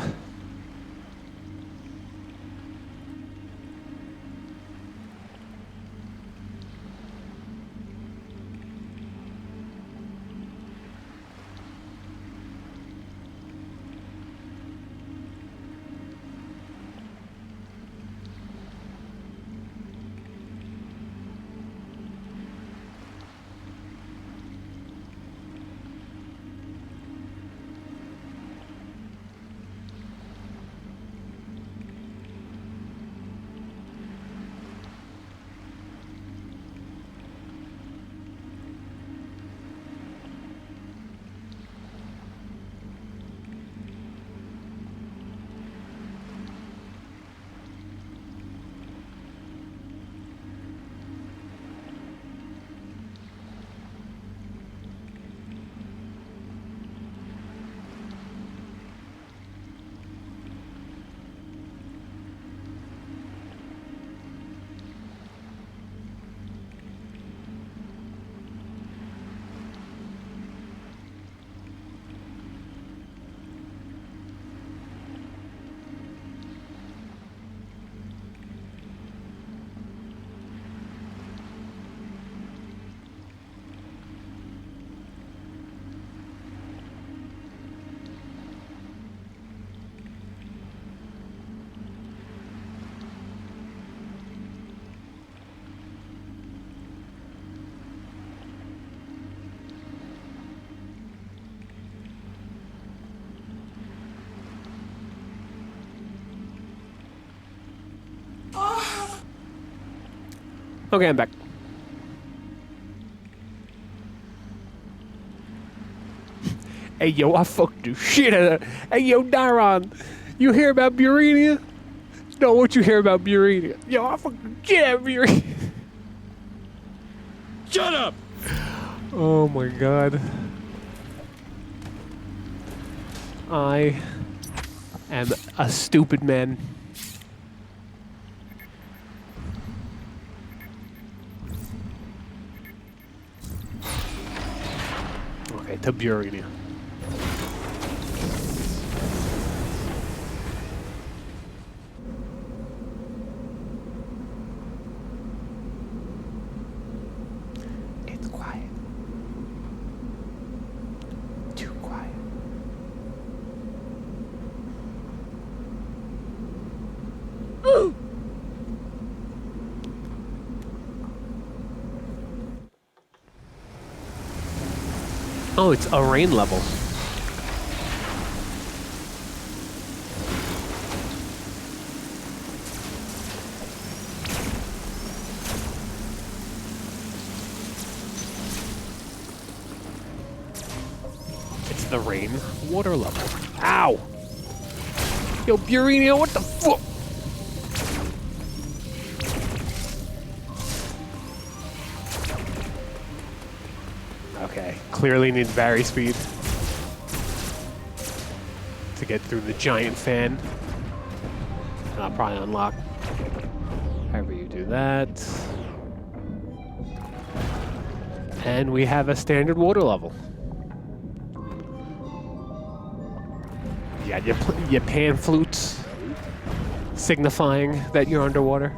Okay, I'm back. Hey, yo, I fucked the shit out of... Hey, yo, Dairon, you hear about Burina? No, what you hear about Burina? Yo, I fucked the shit out of Burina. Shut up! Oh my god. I am a stupid man. Okay, to Burenia. It's quiet. Too quiet. Oh, it's a rain level. It's the rain water level. Ow! Yo, Burenia, what the fuck? Okay, clearly need vary speed to get through the giant fan. And I'll probably unlock however you do that. And we have a standard water level. Yeah, your pan flutes signifying that you're underwater.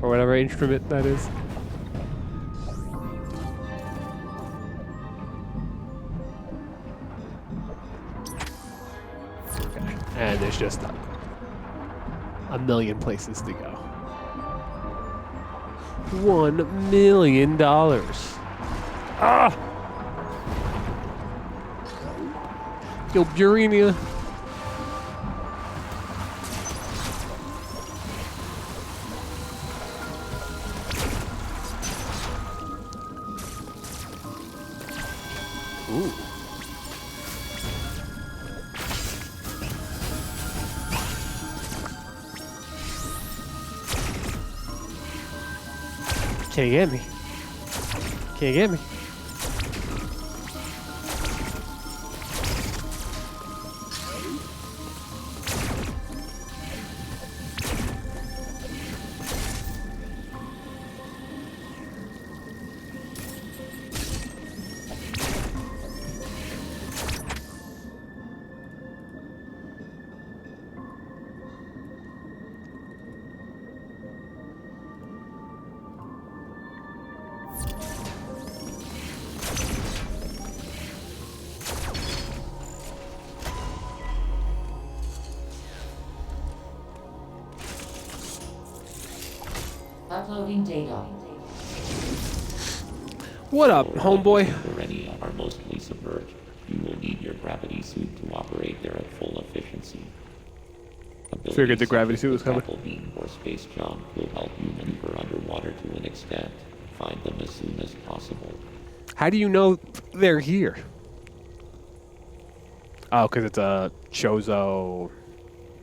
Or whatever instrument that is. And there's just a million places to go. $1 million. Ah! Yo, Burenia. Ooh. Can't get me. Can't get me. Uploading data. What up, homeboy? Burenia are mostly submerged. You will need your gravity suit to operate there at full efficiency. Figured the gravity suit was coming. Grapple beam or space jump will help you maneuver underwater to an extent. Find them as soon as possible. How do you know they're here? Oh, because it's a Chozo,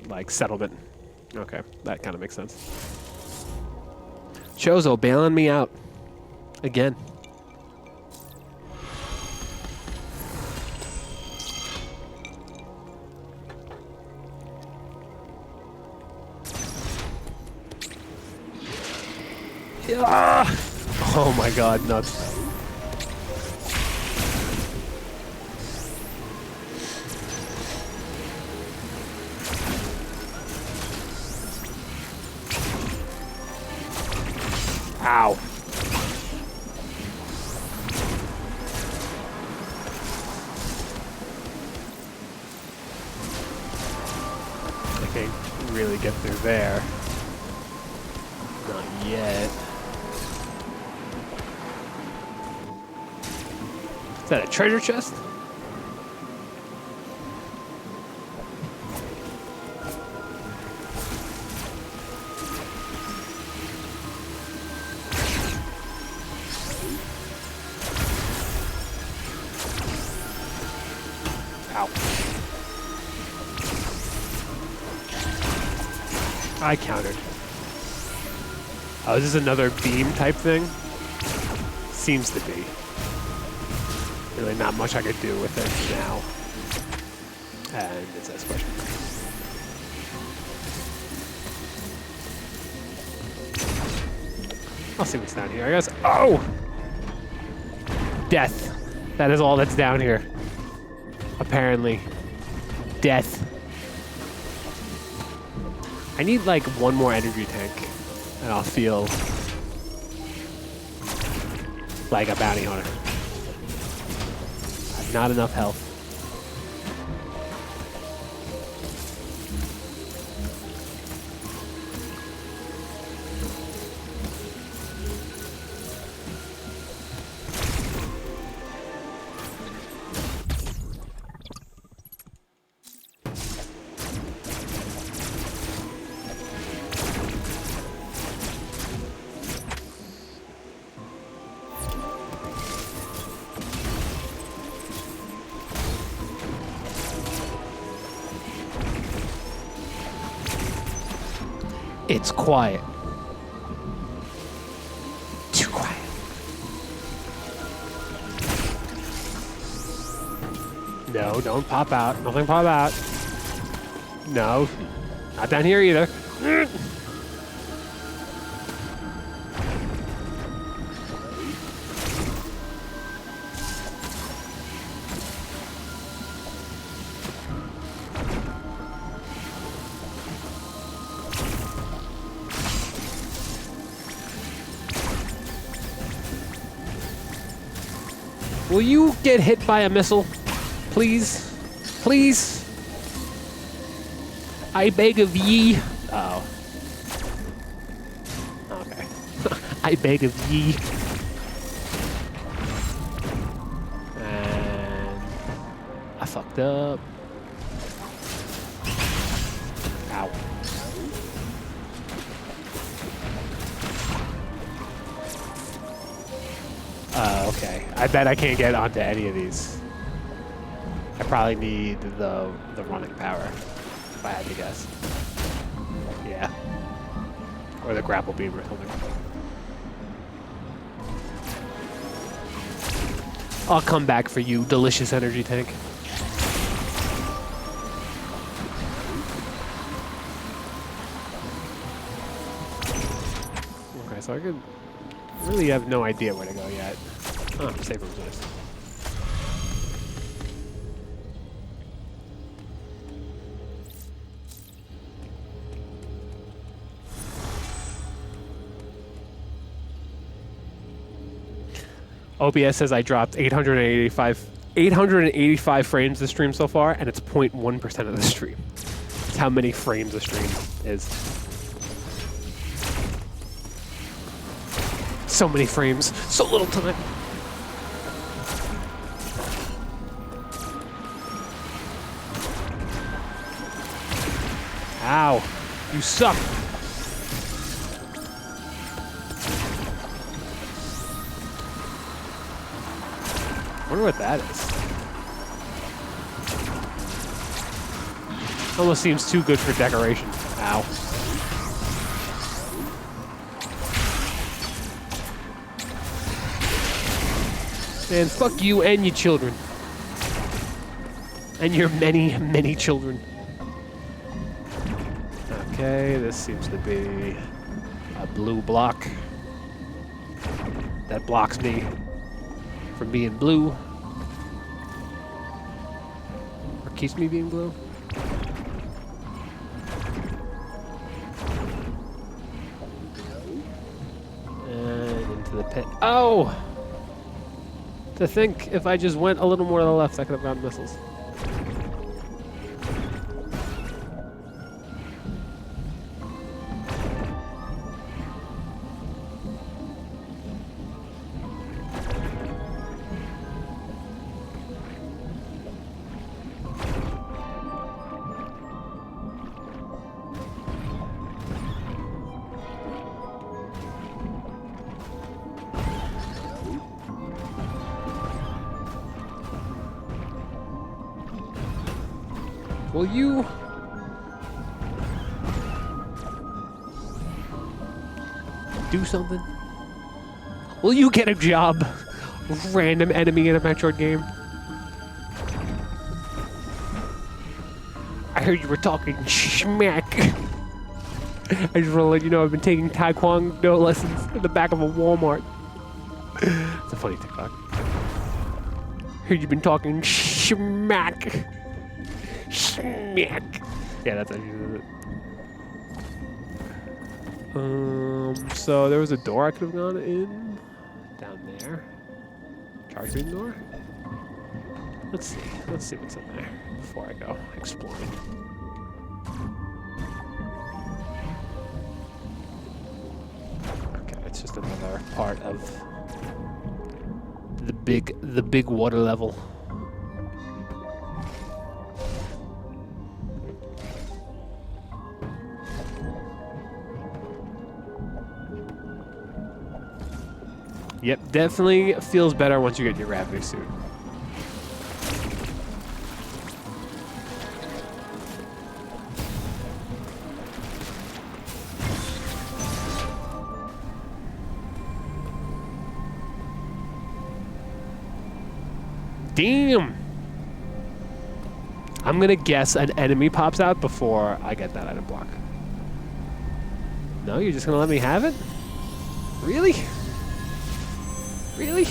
like, settlement. Okay, that kind of makes sense. Chozo bailing me out. Again. Ah! Oh my god, nuts. Ow. I can't really get through there. Not yet. Is that a treasure chest? Ow. I countered. Oh, is this another beam type thing? Seems to be. Really not much I could do with it now. And it says question. I'll see what's down here, I guess. Oh! Death. That is all that's down here. Apparently. Death. I need like one more energy tank, and I'll feel like a bounty hunter. I have not enough health. It's quiet. Too quiet. No, don't pop out. Nothing pop out. No. Not down here either. Will you get hit by a missile? Please? Please? I beg of ye. Uh oh. Okay. I beg of ye. And I fucked up. Ow. Okay. I bet I can't get onto any of these. I probably need the running power, if I had to guess. Yeah. Or the grapple beam or something. I'll come back for you, delicious energy tank. Okay, so I could really have no idea where to go yet. Oh, save room's nice. OBS says I dropped 885 frames this stream so far, and it's 0.1% of the stream. That's how many frames a stream is. So many frames, so little time. Ow, you suck. I wonder what that is. Almost seems too good for decoration. Ow. Man, fuck you and your children. And your many, many children. Okay, this seems to be a blue block. That blocks me from being blue. Or keeps me being blue. And into the pit. Oh! To think if I just went a little more to the left, I could have gotten missiles. Will you do something? Will you get a job? Random enemy in a Metroid game. I heard you were talking schmack. I just want to let you know I've been taking Taekwondo lessons in the back of a Walmart. It's a funny TikTok. Heard you've been talking schmack. Schmack. Yeah, that's actually it. So there was a door I could have gone in. Down there. Charge room door? Let's see. Let's see what's in there before I go exploring. Okay, it's just another part of the big water level. Yep, definitely feels better once you get your gravity suit. Damn! I'm gonna guess an enemy pops out before I get that item block. No, you're just gonna let me have it? Really? Really?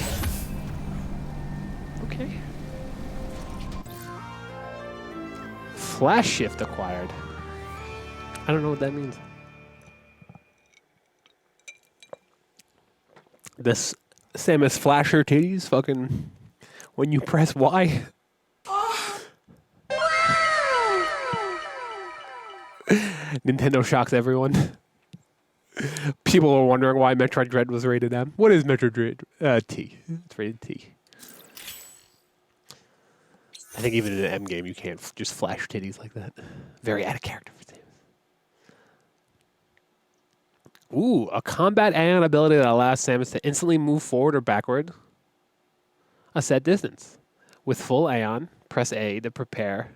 Okay. Flash shift acquired. I don't know what that means. This Samus flasher titties fucking when you press Y. Nintendo shocks everyone. People are wondering why Metroid Dread was rated M. What is Metroid Dread? T. It's rated T. I think even in an M game you can't just flash titties like that. Very out of character for Samus. Ooh, a combat aeon ability that allows Samus to instantly move forward or backward a set distance. With full aeon, press A to prepare.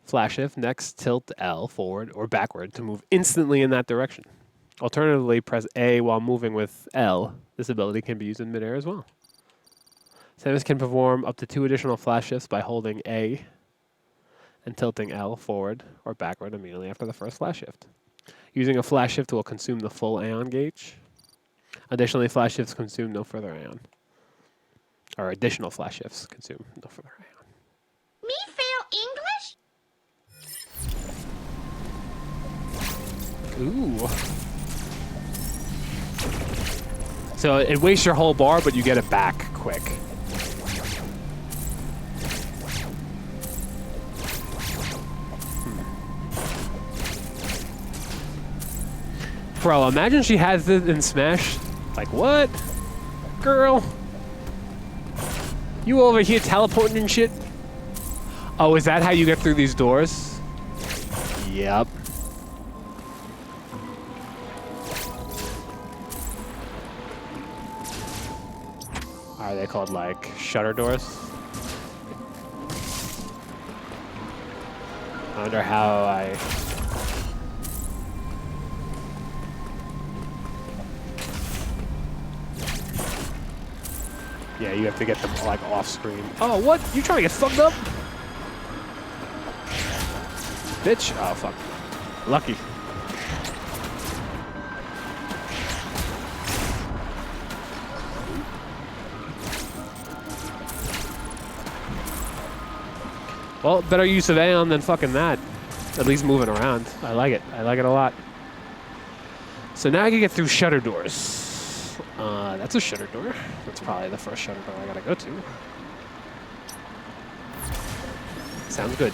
Flash shift, next tilt L forward or backward to move instantly in that direction. Alternatively, press A while moving with L. This ability can be used in midair as well. Samus can perform up to 2 additional flash shifts by holding A and tilting L forward or backward immediately after the first flash shift. Using a flash shift will consume the full aeon gauge. Additionally, flash shifts consume no further aeon. Or additional flash shifts consume no further aeon. Me fail English? Ooh. So it wastes your whole bar, but you get it back quick. Bro, imagine she has this in Smash. Like, what? Girl? You over here teleporting and shit? Oh, is that how you get through these doors? Yep. Are they called, like, shutter doors? I wonder how I... Yeah, you have to get them, like, off-screen. Oh, what? You trying to get fucked up? Bitch. Oh, fuck. Lucky. Well, better use of Aeon than fucking that. At least moving around. I like it. I like it a lot. So now I can get through shutter doors. That's a shutter door. That's probably the first shutter door I gotta go to. Sounds good.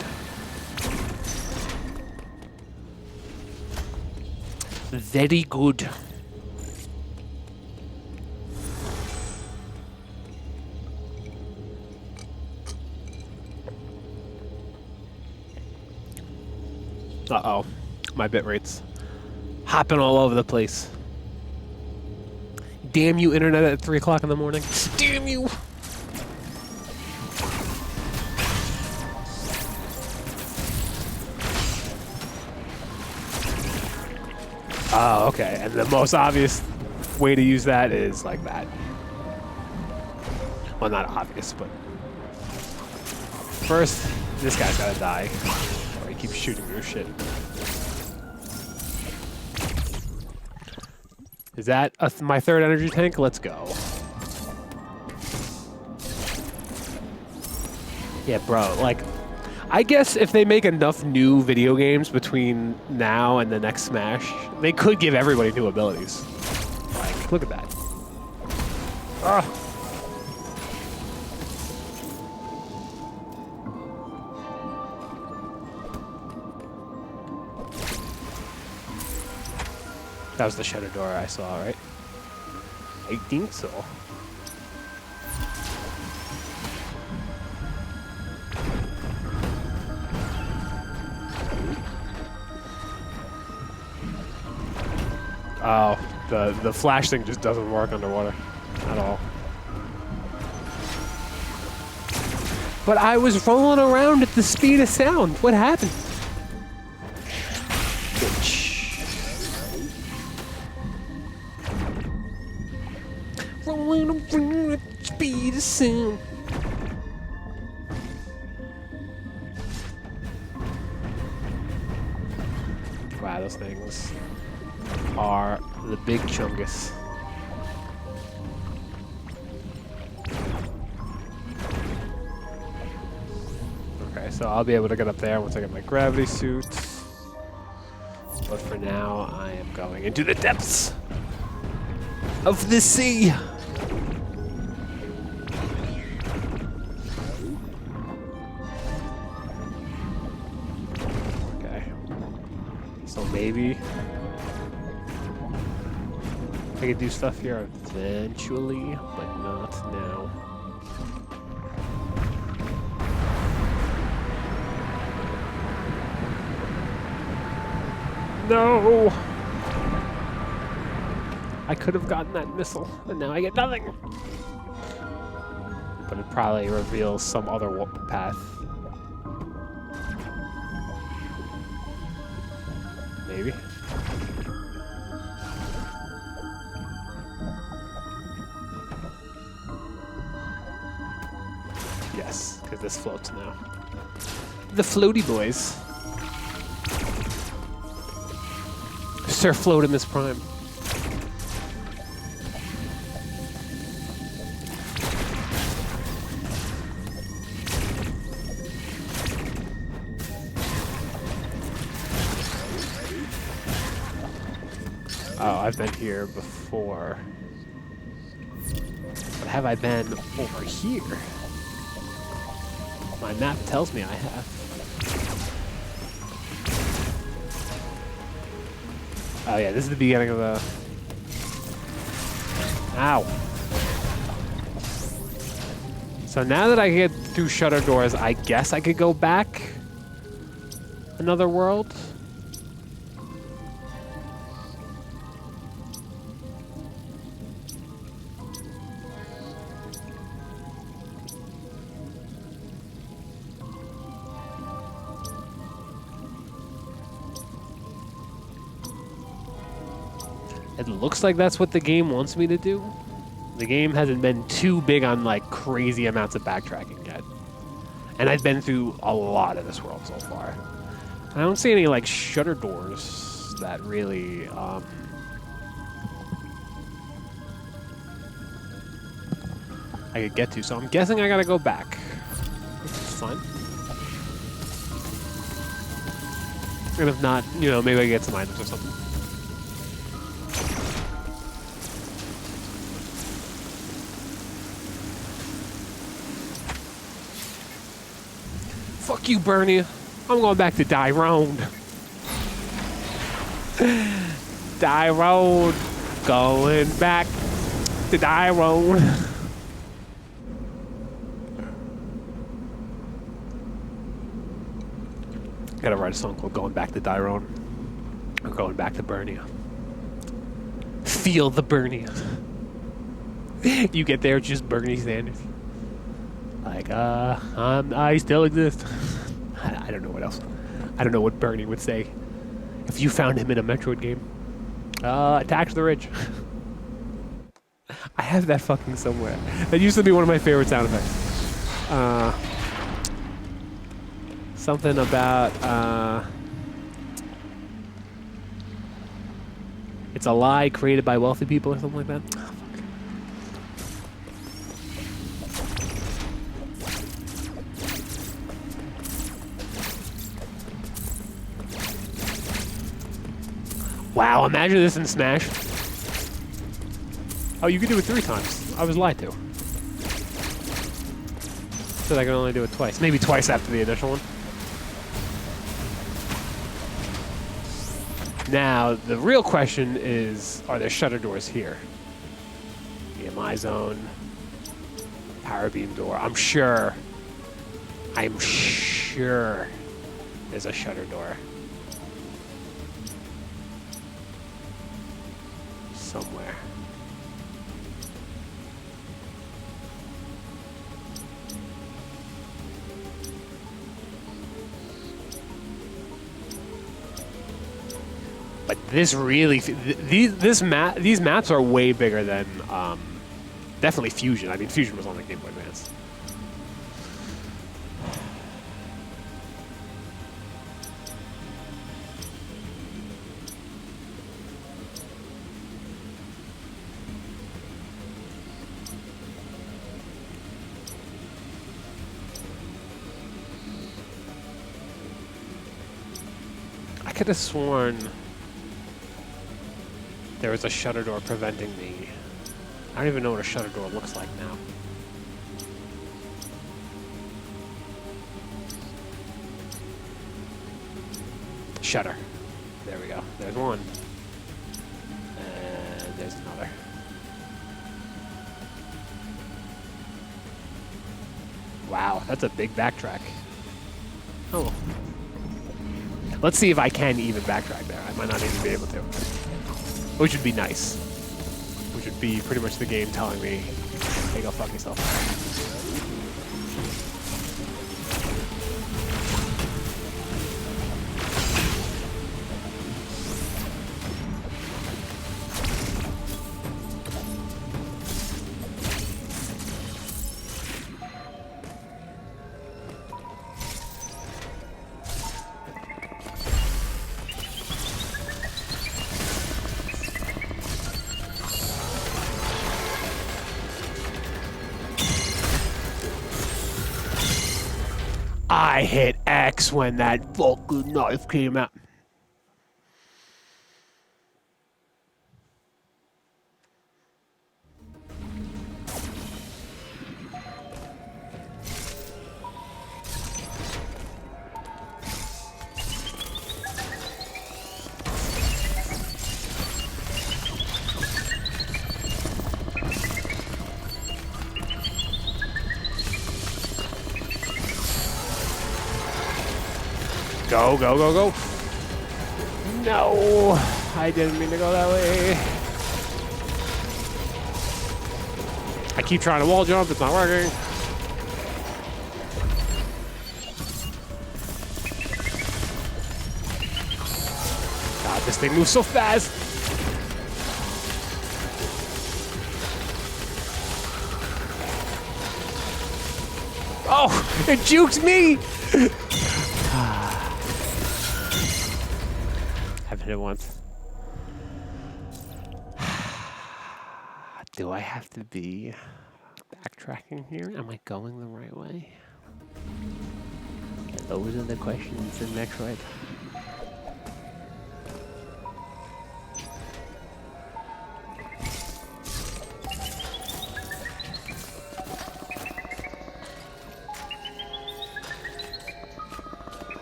Very good. Uh-oh. My bit rate's hopping all over the place. Damn you, internet at 3 o'clock in the morning. Damn you! Oh, okay. And the most obvious way to use that is like that. Well, not obvious, but first, this guy's gotta die. Or he keeps shooting your shit. Is that my third energy tank? Let's go. Yeah, bro, like, I guess if they make enough new video games between now and the next Smash, they could give everybody new abilities. Like, look at that. Ah. That was the shutter door I saw, right? I think so. Oh, the flash thing just doesn't work underwater at all. But I was rolling around at the speed of sound. What happened? Rolling around at the speed of sound. Wow, those things are the big chungus. Okay, so I'll be able to get up there once I get my gravity suit. But for now, I am going into the depths of the sea. Okay. So maybe I can do stuff here eventually, but not now. No! I could have gotten that missile, and now I get nothing. But it probably reveals some other path. Maybe. Yes, because this floats now. The floaty boys. Sir Floatimus Prime. Oh, I've been here before. But have I been over here? My map tells me I have. Oh yeah, this is the beginning of the... Ow. So now that I get through shutter doors, I guess I could go back another world. It looks like that's what the game wants me to do. The game hasn't been too big on like crazy amounts of backtracking yet. And I've been through a lot of this world so far. I don't see any like shutter doors that really I could get to, so I'm guessing I gotta go back. Which is fine. And if not, you know, maybe I get some items or something. Fuck you, Bernie. I'm going back to Die Road. Die Road. Going back to Die Road. Gotta write a song called Going Back to Die Road. Or Going Back to Bernie. Feel the Bernie. You get there, it's just Bernie Sanders. Like, I still exist. I don't know what else. I don't know what Bernie would say if you found him in a Metroid game. Attack the Ridge. I have that fucking somewhere. That used to be one of my favorite sound effects. Something about it's a lie created by wealthy people or something like that. Oh, fuck. Wow, imagine this in Smash. Oh, you can do it 3 times. I was lied to. Said I can only do it twice. Maybe twice after the initial one. Now, the real question is, are there shutter doors here? EMI zone, power beam door. I'm sure there's a shutter door. Somewhere. But this really, these maps are way bigger than definitely Fusion. I mean, Fusion was on the Game Boy Advance. I could have sworn there was a shutter door preventing me. I don't even know what a shutter door looks like now. Shutter. There we go. There's one. And there's another. Wow, that's a big backtrack. Oh. Let's see if I can even backtrack there. I might not even be able to. Which would be nice. Which would be pretty much the game telling me, hey, go fuck yourself. I hit X when that fucking knife came out. Go, go, go, go. No, I didn't mean to go that way. I keep trying to wall jump, it's not working. God, this thing moves so fast. Oh, it jukes me. I've hit it once. Do I have to be backtracking here? Am I going the right way? Those are the questions in Metroid.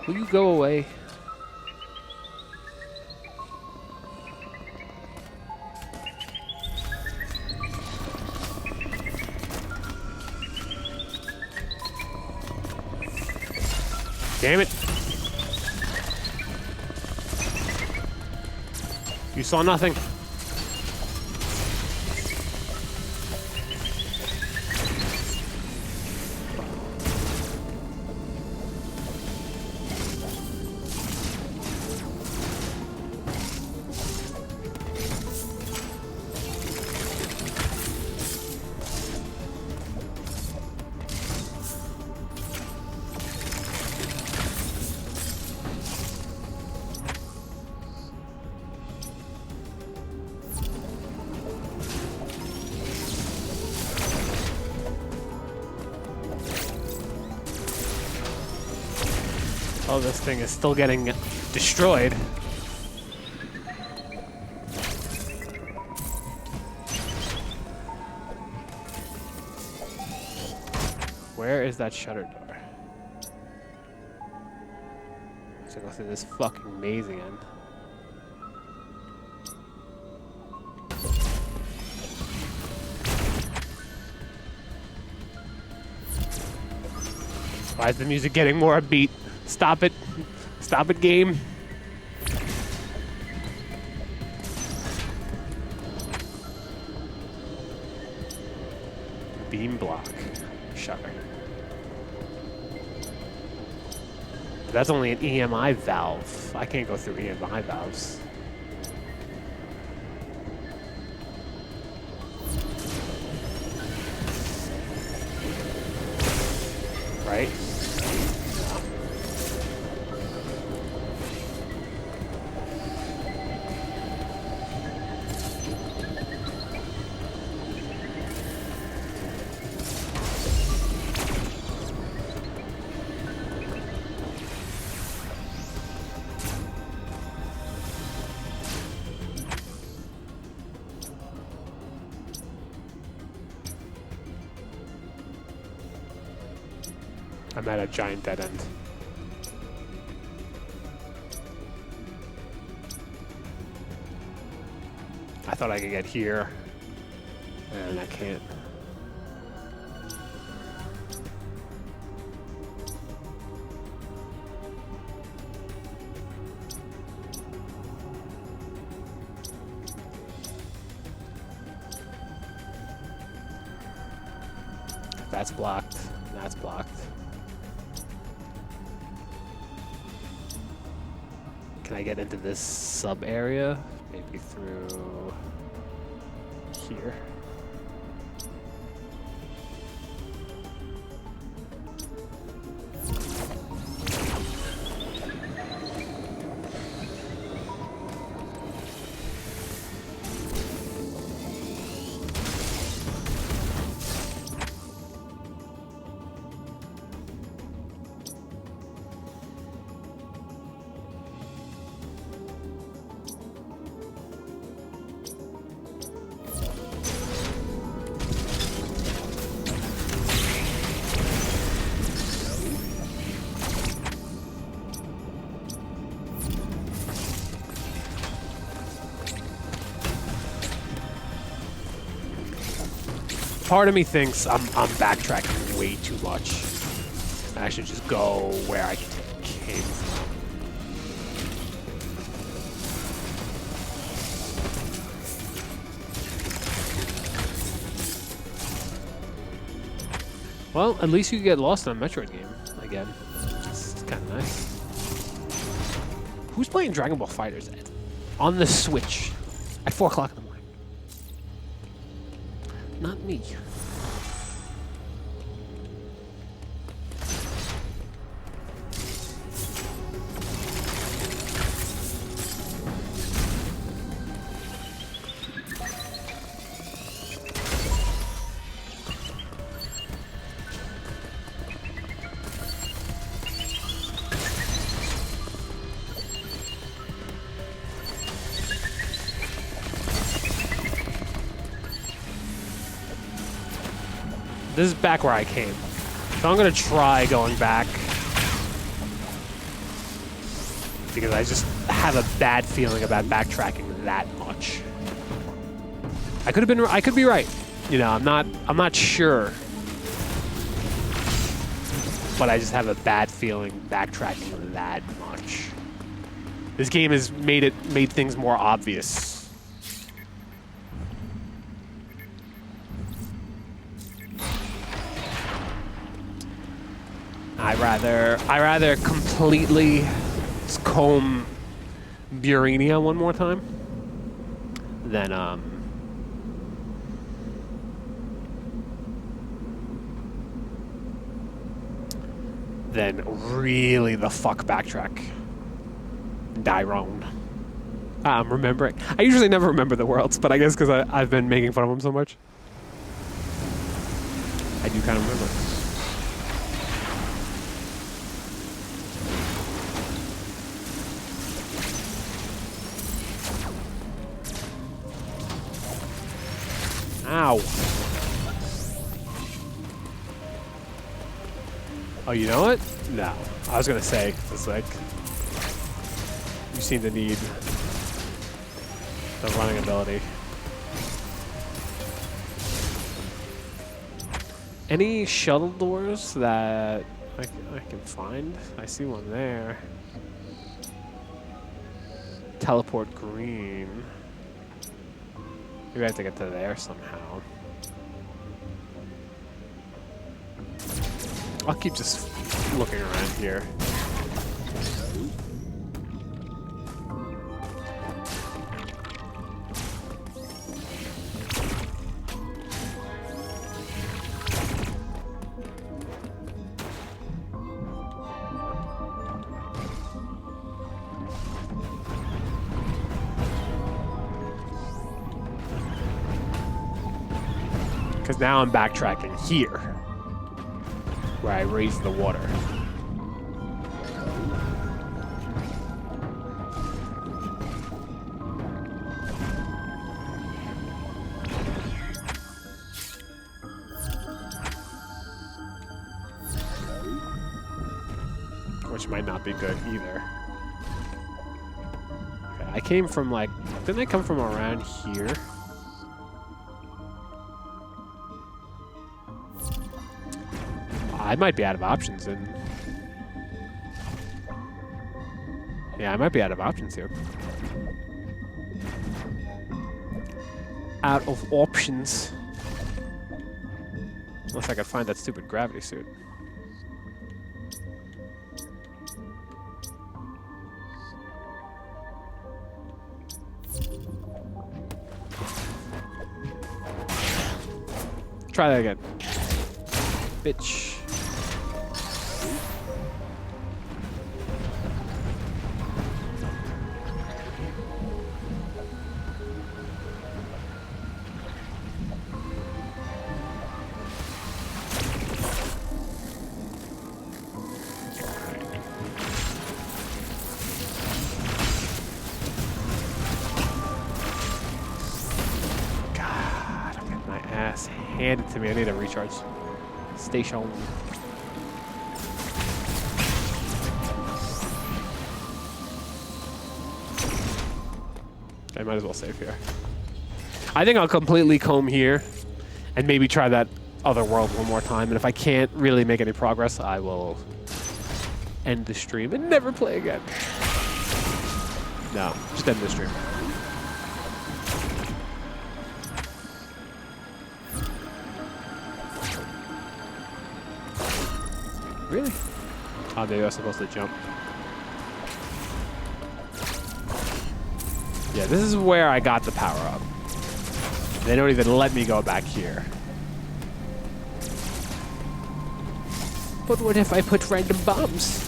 Will you go away? Damn it. You saw nothing. Oh, this thing is still getting destroyed. Where is that shutter door? I have to go through this fucking maze again. Why is the music getting more upbeat? Stop it. Stop it, game. Beam block. Shutter. That's only an EMI valve. I can't go through EMI valves. Right? I'm at a giant dead end. I thought I could get here, and I can't. That's blocked. That's blocked. Can I get into this sub area? Maybe through here. Part of me thinks I'm backtracking way too much. I should just go where I came from. Well, at least you get lost in a Metroid game again. It's kind of nice. Who's playing Dragon Ball FighterZ on the Switch at 4 o'clock in the morning? Not me. This is back where I came. So I'm gonna try going back. Because I just have a bad feeling about backtracking that much. I could be right. You know, I'm not sure. But I just have a bad feeling backtracking that much. This game has made things more obvious. I rather completely comb Burenia one more time than really the fuck backtrack. Dyrone. I'm remembering. I usually never remember the worlds, but I guess because I've been making fun of them so much, I do kind of remember. Ow. Oh, you know what? No. I was gonna say, it's like, you seem to need the running ability. Any shuttle doors that I can find? I see one there. Teleport green. Maybe I have to get to there somehow. I'll keep just looking around here. Because now I'm backtracking here, where I raised the water. Which might not be good either. Okay, I came from like, didn't I come from around here? I might be out of options, and yeah, I might be out of options here. Out of options. Unless I could find that stupid gravity suit. Try that again. Bitch. Hand it to me. I need a recharge station. I might as well save here. I think I'll completely comb here and maybe try that other world one more time. And if I can't really make any progress, I will end the stream and never play again. No, just end the stream. Really? Oh, maybe I was supposed to jump. Yeah, this is where I got the power up. They don't even let me go back here. But what if I put random bombs?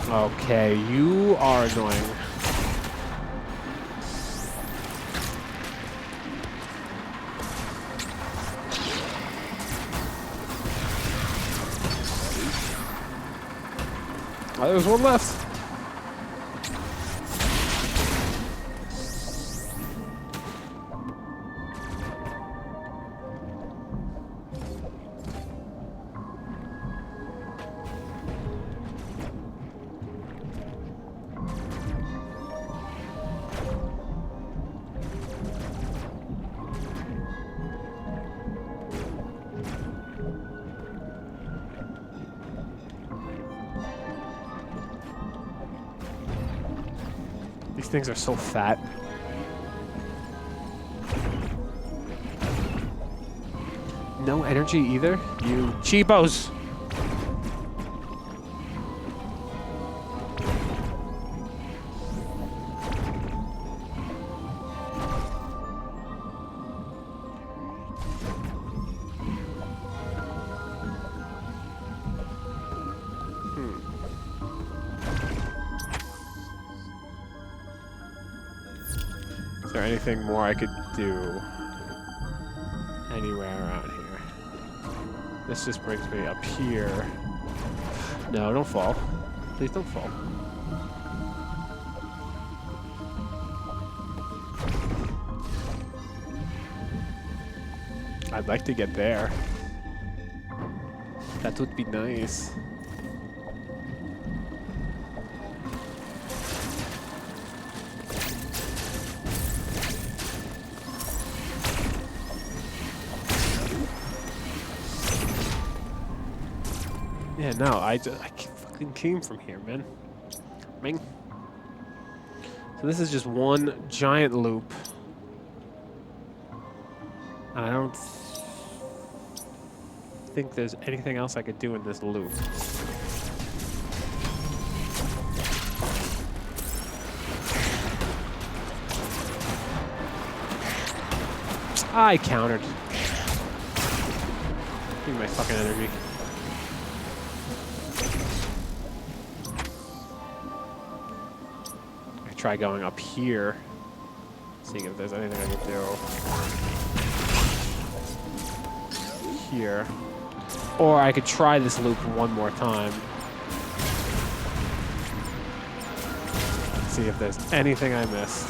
Okay, you are annoying. Oh, there's one left. These things are so fat. No energy either? You cheapos! Is there anything more I could do anywhere around here? This just brings me up here. No, don't fall. Please don't fall. I'd like to get there. That would be nice. Yeah, no, I fucking came from here, man. Ming. So this is just one giant loop. I don't think there's anything else I could do in this loop. I countered. Give me my fucking energy. I try going up here, seeing if there's anything I can do here. Or I could try this loop one more time. See if there's anything I missed.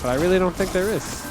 But I really don't think there is.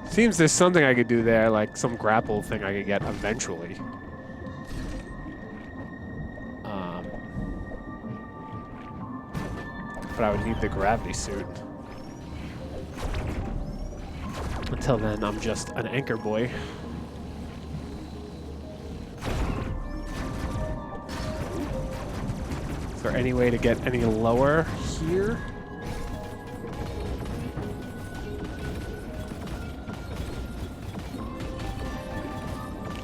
Seems there's something I could do there, like some grapple thing I could get eventually. But I would need the gravity suit. Until then, I'm just an anchor boy. Is there any way to get any lower here?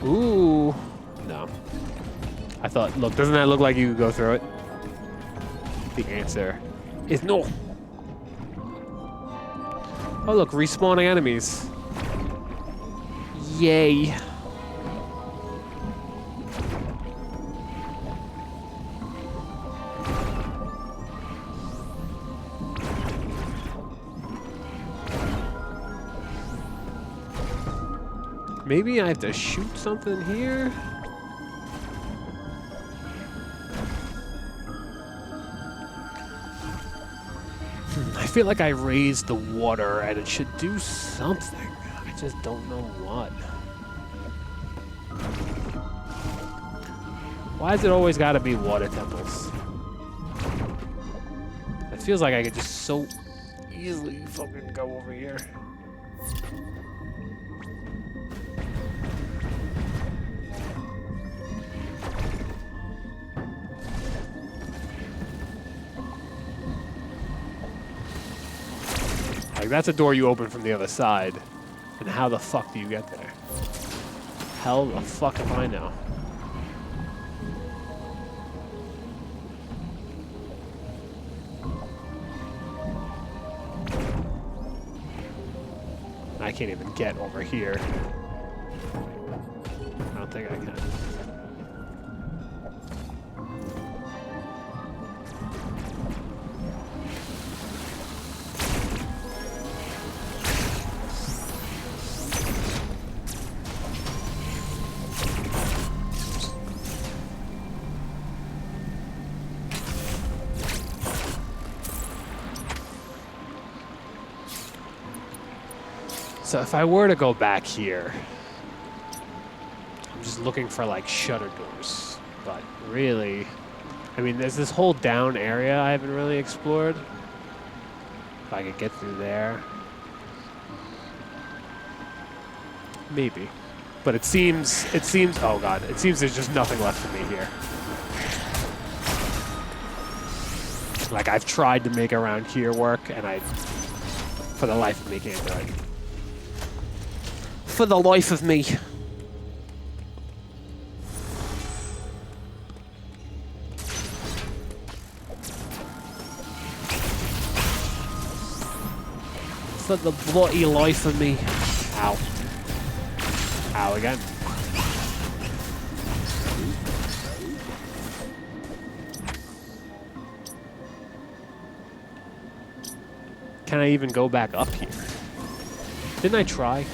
Ooh, no. I thought, look, doesn't that look like you could go through it? The answer is no. Oh, look, respawning enemies. Yay. Maybe I have to shoot something here? I feel like I raised the water and it should do something. I just don't know what. Why has it always got to be water temples? It feels like I could just so easily fucking go over here. Like, that's a door you open from the other side. And how the fuck do you get there? Hell the fuck if I know. I can't even get over here. I don't think I can. So if I were to go back here, I'm just looking for like shutter doors. But really, I mean, there's this whole down area I haven't really explored. If I could get through there. Maybe. But it seems, oh God, it seems there's just nothing left for me here. Like, I've tried to make around here work, and for the life of me, can't do it. For the life of me. for the bloody life of me. Ow. Ow again. Can I even go back up here? Didn't I try?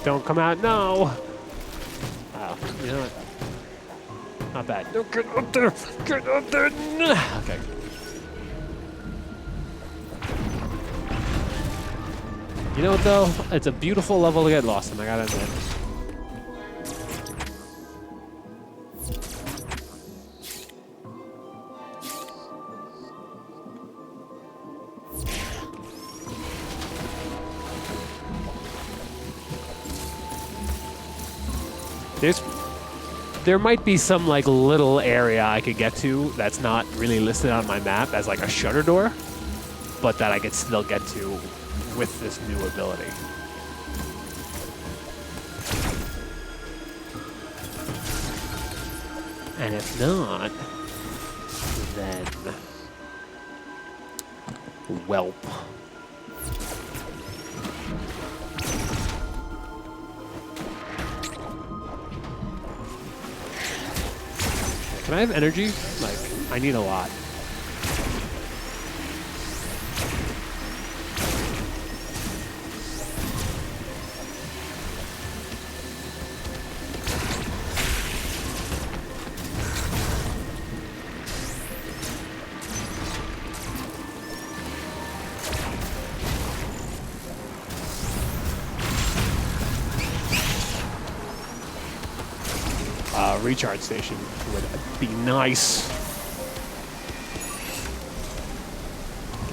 Don't come out, no! Oh, you know what? Not bad. No, get up there! Get up there! Okay. You know what, though? It's a beautiful level to get lost in, I gotta admit. There might be some like little area I could get to that's not really listed on my map as like a shutter door, but that I could still get to with this new ability. And if not, then welp. Can I have energy? Like, I need a lot. Recharge station would be nice.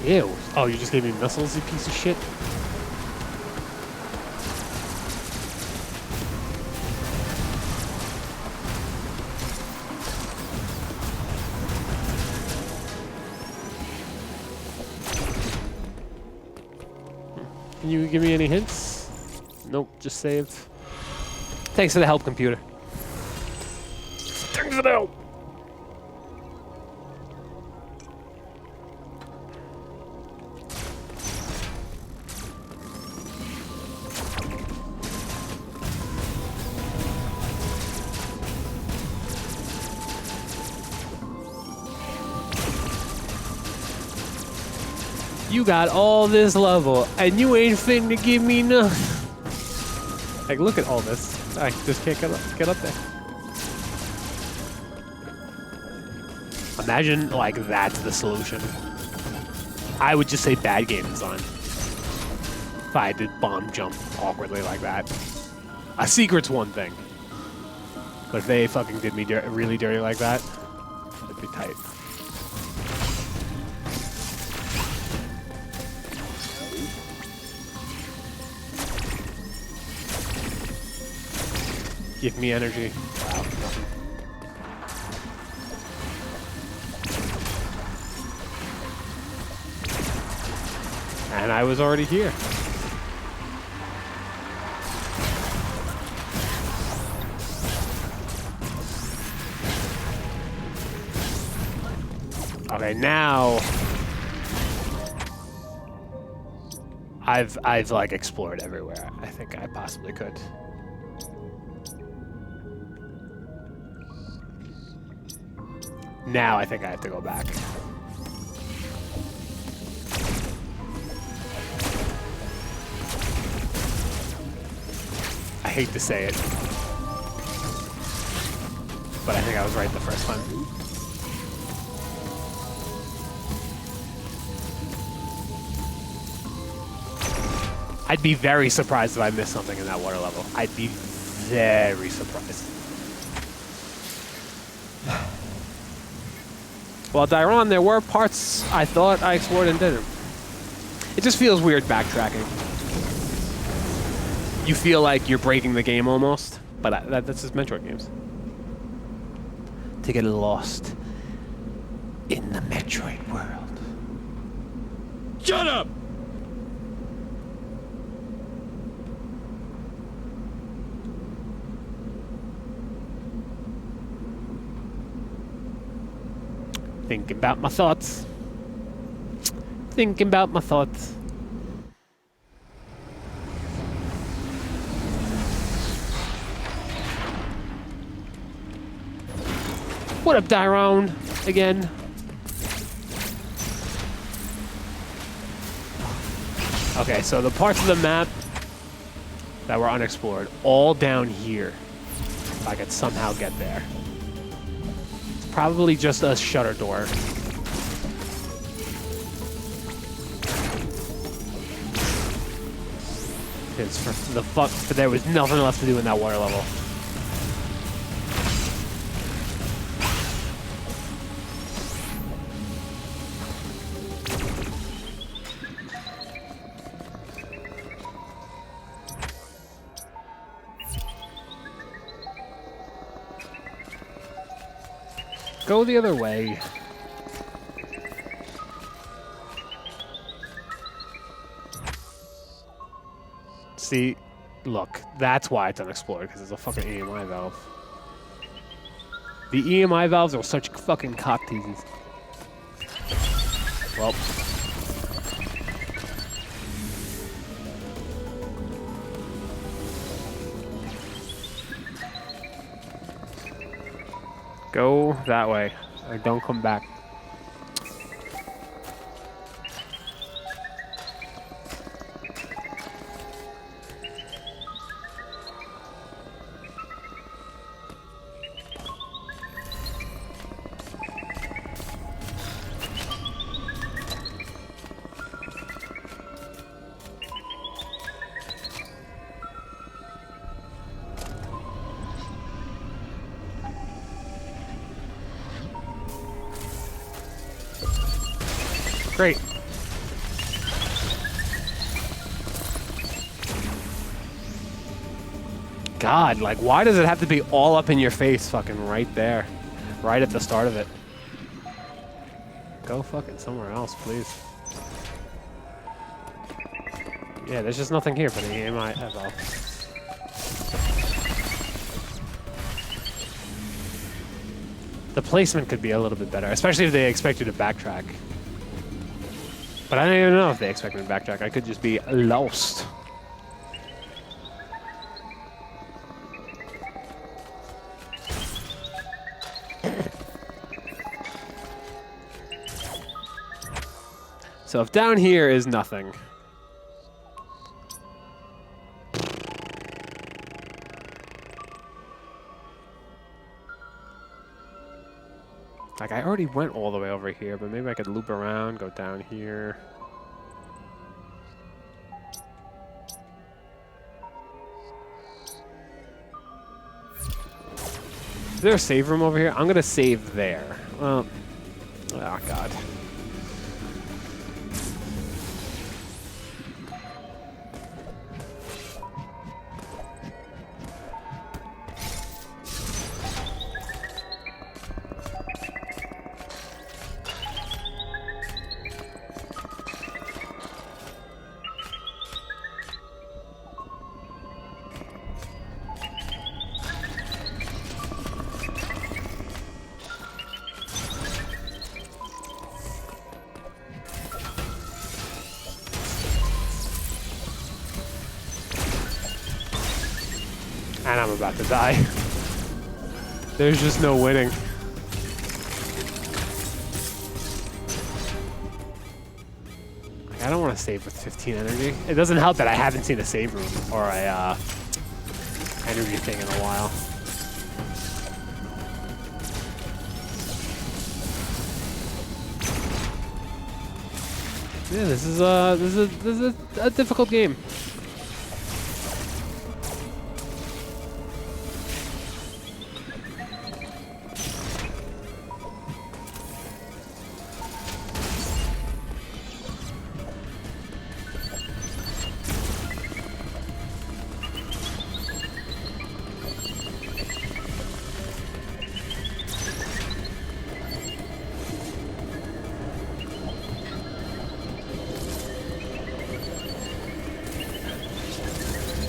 Ew. Oh, you just gave me missiles, you piece of shit? Can you give me any hints? Nope, just saved. Thanks for the help, computer. Thanks for the help! You got all this level, and you ain't finna give me nothing. Like, look at all this. I just can't get up there. Imagine, like, that's the solution. I would just say bad game design. If I did bomb jump awkwardly like that. A secret's one thing. But if they fucking did me really dirty like that, it'd be tight. Give me energy. Wow, nothing. And I was already here. Okay, now I've like explored everywhere I think I possibly could. Now I think I have to go back. I hate to say it, but I think I was right the first time. I'd be very surprised if I missed something in that water level. I'd be very surprised. Well, Dairon, there were parts I thought I explored and didn't. It just feels weird backtracking. You feel like you're breaking the game almost, but that's just Metroid games. To get lost in the Metroid world. Shut up! Thinking about my thoughts. Thinking about my thoughts. What up, Tyrone? Again. Okay, so the parts of the map that were unexplored, all down here. If I could somehow get there. It's probably just a shutter door. Because for the fuck, but there was nothing left to do in that water level. Go the other way. See, look, that's why it's unexplored, because it's a fucking EMI valve. The EMI valves are such fucking cock teases. Well. Go that way. Or don't come back. Great. God, like, why does it have to be all up in your face fucking right there? Right at the start of it. Go fucking somewhere else, please. Yeah, there's just nothing here but an EMI valve. The placement could be a little bit better, especially if they expect you to backtrack. But I don't even know if they expect me to backtrack. I could just be lost. So if down here is nothing. Like, I already went all the way over here, but maybe I could loop around, go down here. Is there a save room over here? I'm gonna save there. Well, oh god. And I'm about to die. There's just no winning. I don't want to save with 15 energy. It doesn't help that I haven't seen a save room or a energy thing in a while. Yeah, this is a difficult game.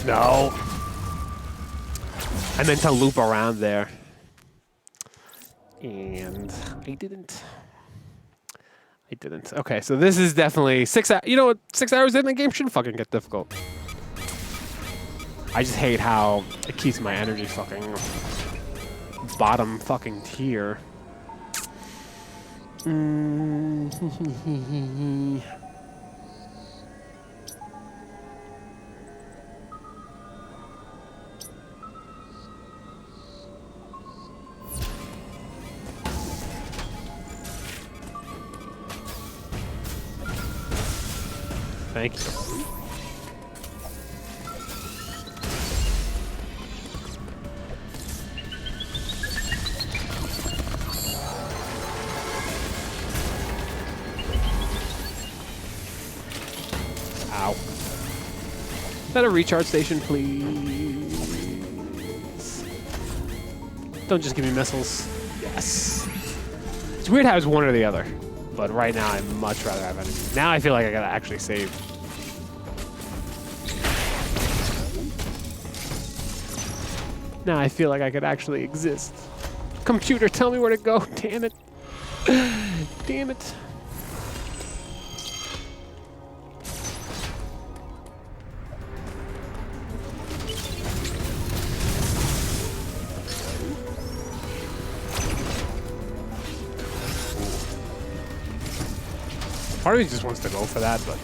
No. I meant to loop around there. And I didn't. I didn't. Okay, so this is definitely 6 hours. You know what? 6 hours in the game shouldn't fucking get difficult. I just hate how it keeps my energy fucking bottom fucking tier. Thank you. Ow. Is that a recharge station, please? Don't just give me missiles. Yes. It's weird how it's one or the other. But right now, I'd much rather have energy. Now I feel like I gotta actually save. Now I feel like I could actually exist. Computer, tell me where to go. Damn it. Damn it. Part of me just wants to go for that, but...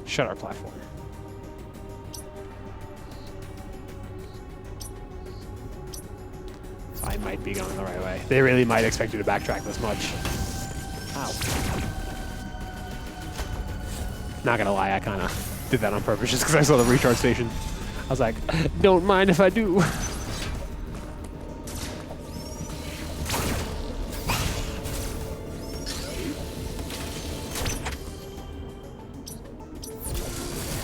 Shut our platform. So I might be going the right way. They really might expect you to backtrack this much. Ow. Not gonna lie, I kind of did that on purpose just because I saw the recharge station. I was like, don't mind if I do.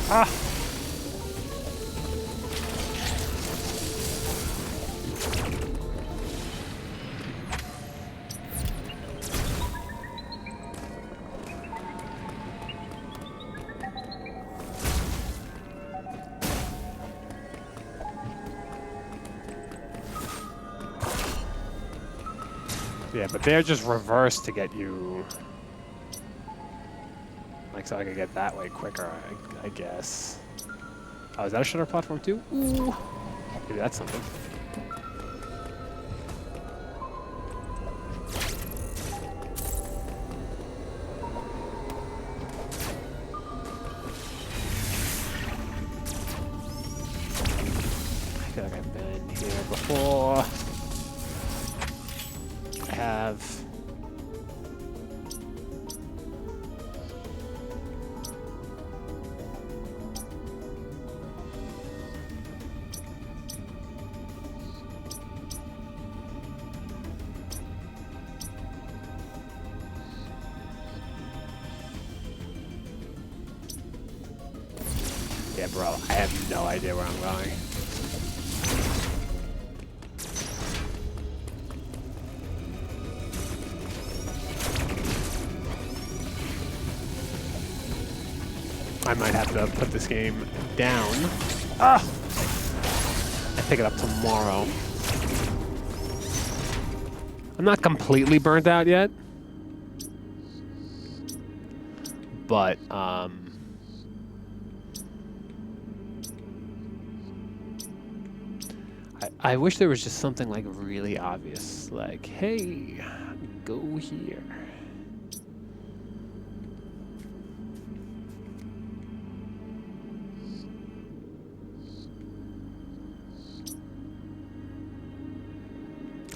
Ah. Yeah, but they're just reversed to get you. Like, so I could get that way quicker, I guess. Oh, is that a shutter platform too? Ooh. Maybe that's something. I feel like I've been here before. I have. Yeah, bro, I have no idea where I'm going. I might have to put this game down. Ah! I pick it up tomorrow. I'm not completely burnt out yet. But, I wish there was just something like really obvious, like, hey, go here.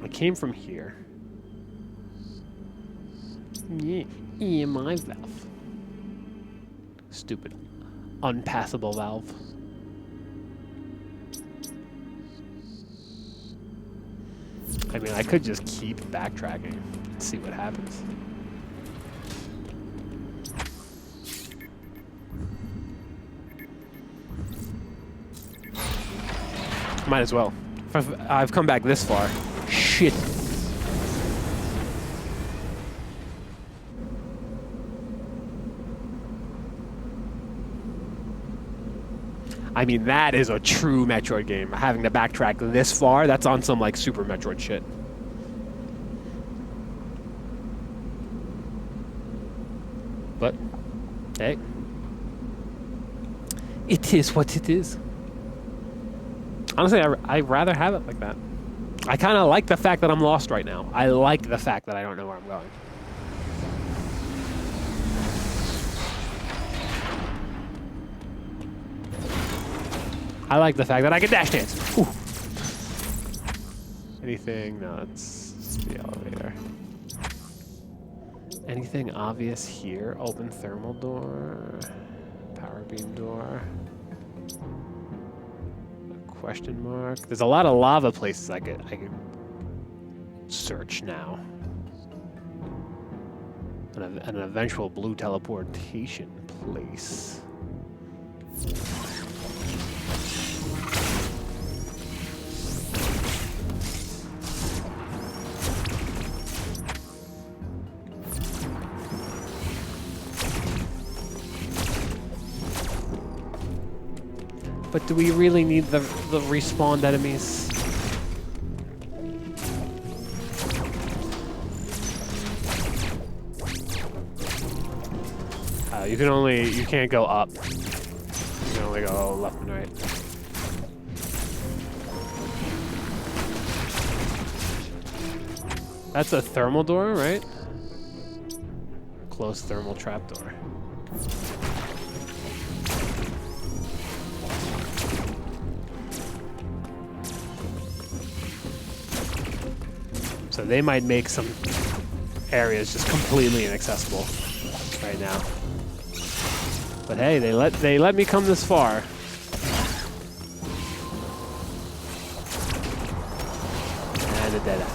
I came from here. Yeah, EMI valve. Stupid, unpassable valve. I mean, I could just keep backtracking and see what happens. Might as well. I've come back this far. Shit. I mean, that is a true Metroid game. Having to backtrack this far, that's on some, like, Super Metroid shit. But, hey. It is what it is. Honestly, I'd rather have it like that. I kind of like the fact that I'm lost right now. I like the fact that I don't know where I'm going. I like the fact that I can dash dance. Whew. Anything? No, it's the elevator. Anything obvious here? Open thermal door. Power beam door. Question mark. There's a lot of lava places I could search now. An eventual blue teleportation place. But do we really need the respawned enemies? You can't go up. You can only go left and right. That's a thermal door, right? Closed thermal trapdoor. So they might make some areas just completely inaccessible right now. But hey, they let me come this far. And a dead end.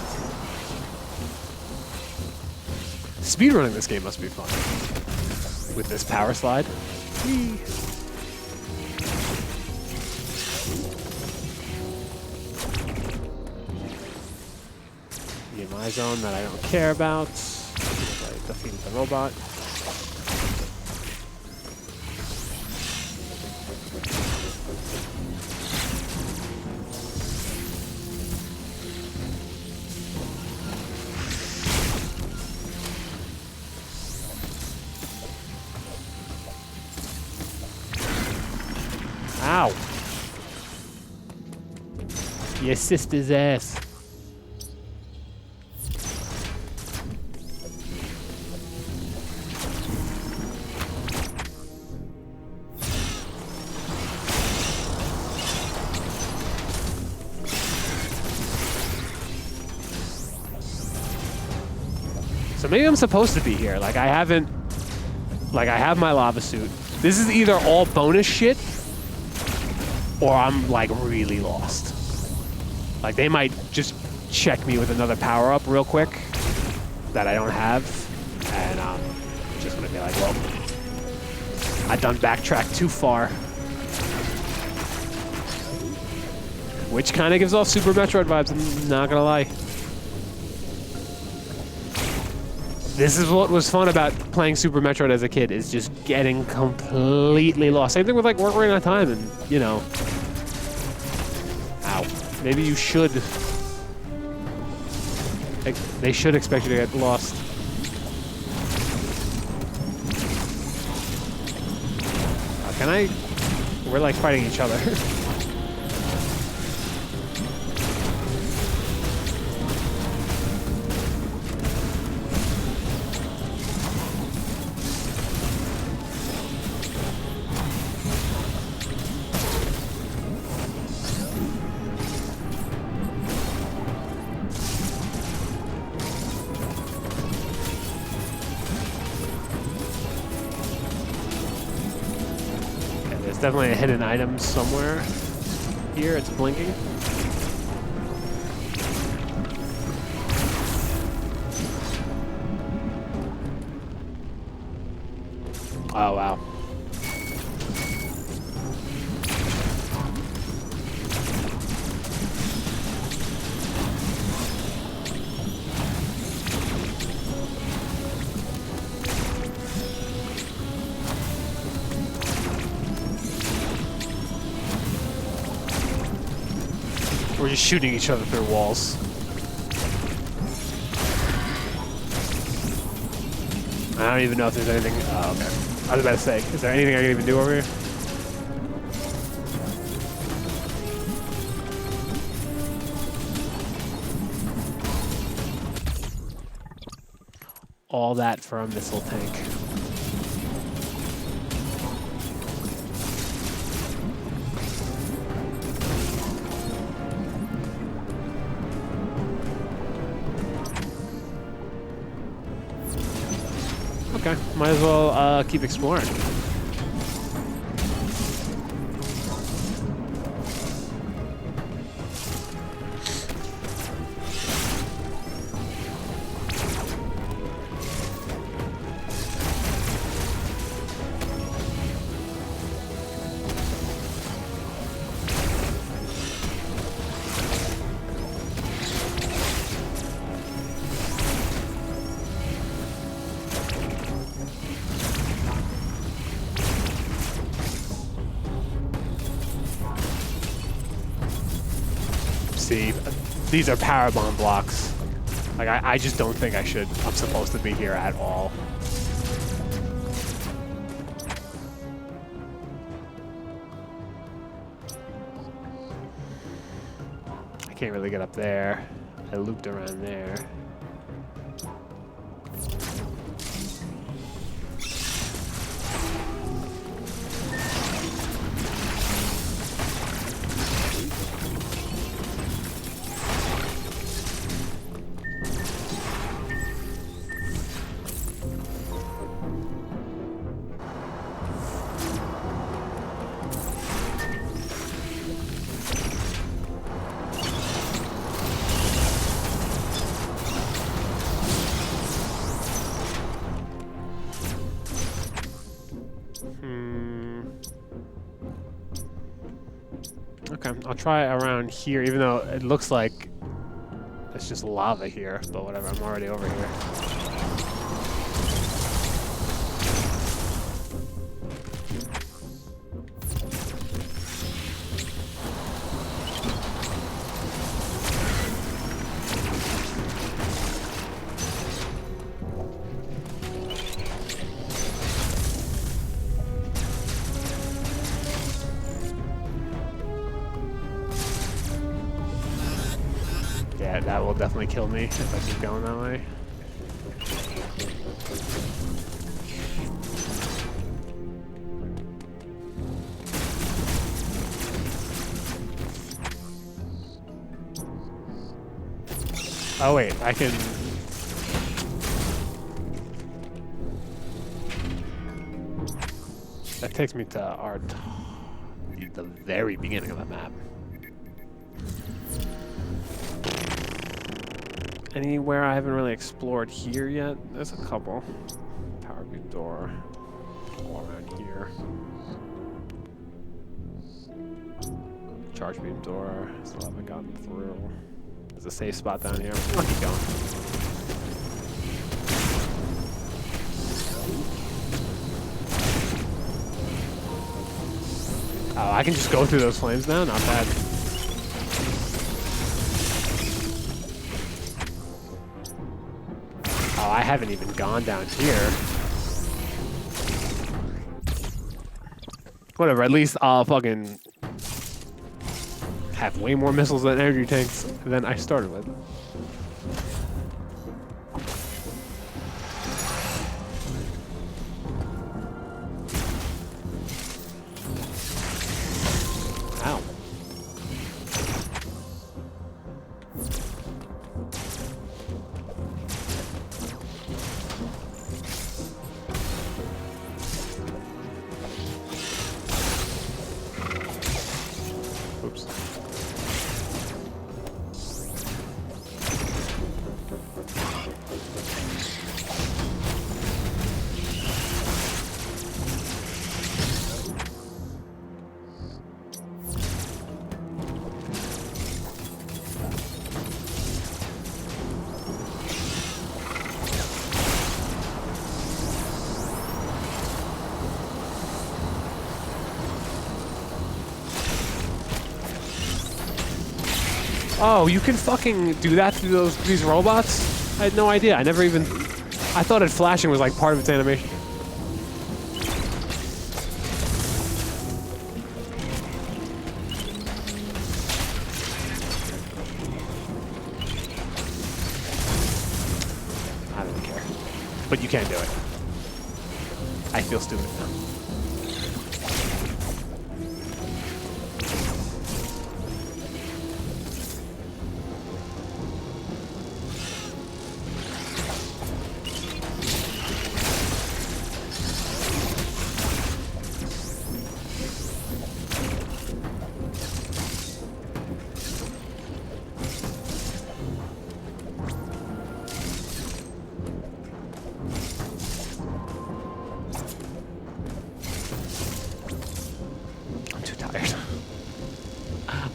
Speedrunning this game must be fun. With this power slide. Whee. EMI zone that I don't care about. I defeated the robot. Ow! Your sister's ass. So maybe I'm supposed to be here. Like I haven't, like I have my lava suit. This is either all bonus shit or I'm like really lost. Like they might just check me with another power up real quick that I don't have. And I'm just gonna be like, well, I done backtracked too far. Which kind of gives off Super Metroid vibes, I'm not gonna lie. This is what was fun about playing Super Metroid as a kid, is just getting completely lost. Same thing with like Ocarina of Time and, you know. Ow. Maybe you should. Like, they should expect you to get lost. Can I? We're like fighting each other. Definitely a hidden item somewhere here. It's blinking. Oh, wow. We're just shooting each other through walls. I don't even know if there's anything. Oh, okay. I was about to say, is there anything I can even do over here? All that for a missile tank. Okay, might as well keep exploring. See, these are power bomb blocks. Like, I just don't think I'm supposed to be here at all. I can't really get up there. I looped around there. Okay, I'll try around here, even though it looks like it's just lava here, but whatever, I'm already over here. Yeah, that will definitely kill me if I keep going that way. Oh wait, I can... That takes me to the very beginning of the map. Anywhere I haven't really explored here yet? There's a couple. Power beam door. All around here. Charge beam door. Still haven't gotten through. There's a safe spot down here. I'll keep going. Oh, I can just go through those flames now? Not bad. Oh, I haven't even gone down here. Whatever, at least I'll fucking have way more missiles and energy tanks than I started with. Ow. Oops. Oh, you can fucking do that through these robots? I had no idea. I never even... I thought it flashing was like part of its animation. I don't care. But you can't do it. I feel stupid now.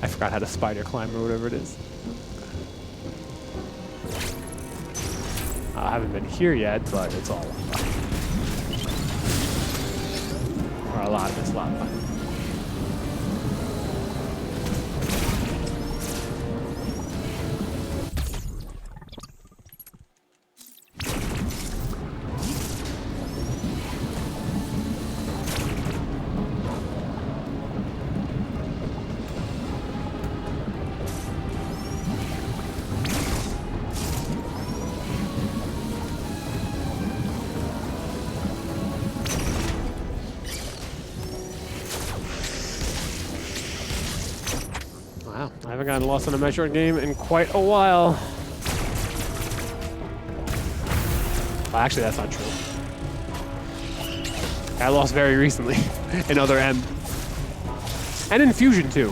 I forgot how to spider climb or whatever it is. I haven't been here yet, but it's all lava. Or a lot of it's lava. Wow, I haven't gotten lost in a Metroid game in quite a while. Well, actually, that's not true. I lost very recently in Other M. And in Fusion, too.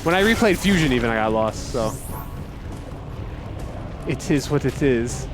When I replayed Fusion, even, I got lost, so... It is what it is.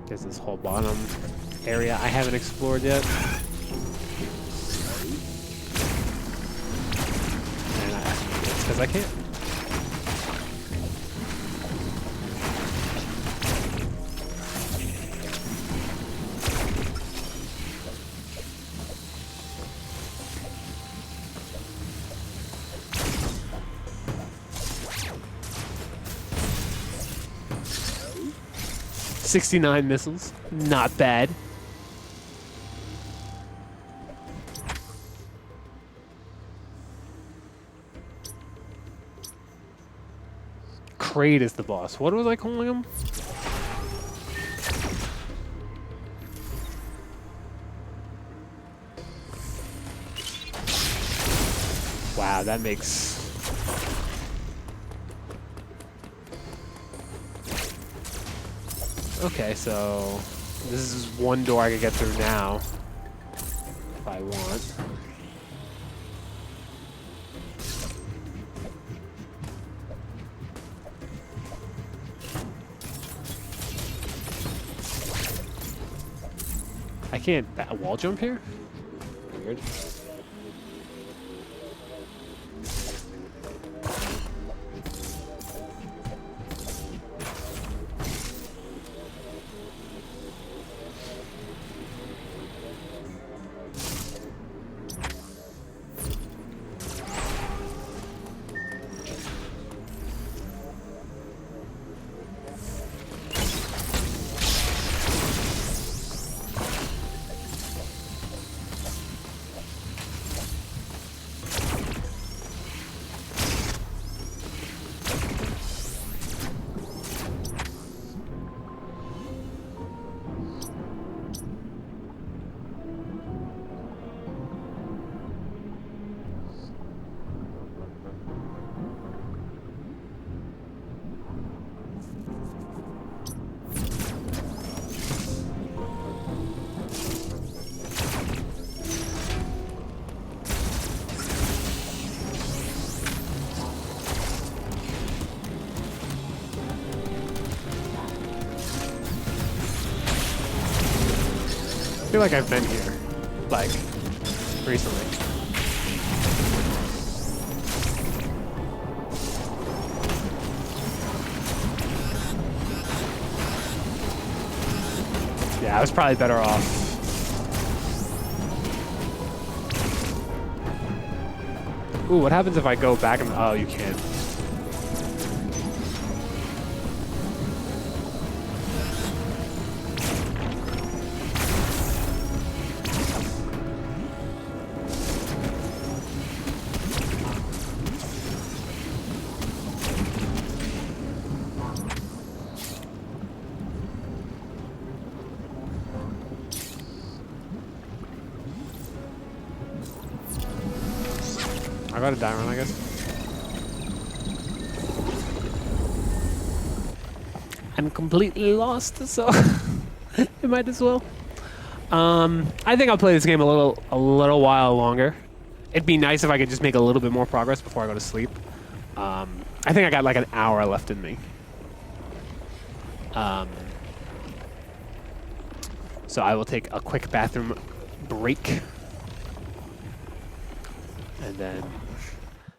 There's this whole bottom area I haven't explored yet. And it's because I can't. $69 missiles, not bad. Kraid is the boss. What was I calling him? Wow, that makes... Okay, so this is one door I can get through now, if I want. I can't wall jump here? Weird. feel like I've been here, like, recently. Yeah, I was probably better off. Ooh, what happens if I go back and... Oh, you can't. I got a diamond, I guess. I'm completely lost, so it might as well. I think I'll play this game a little while longer. It'd be nice if I could just make a little bit more progress before I go to sleep. I think I got like an hour left in me. So I will take a quick bathroom break. And then,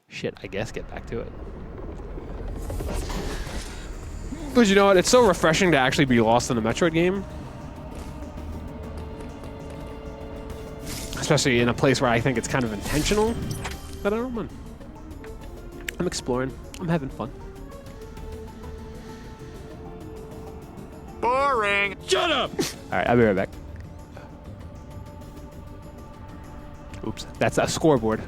shit, I guess get back to it. But you know what? It's so refreshing to actually be lost in a Metroid game. Especially in a place where I think it's kind of intentional. But I don't know. I'm exploring. I'm having fun. Boring. Shut up! All right, I'll be right back. Oops, that's a scoreboard.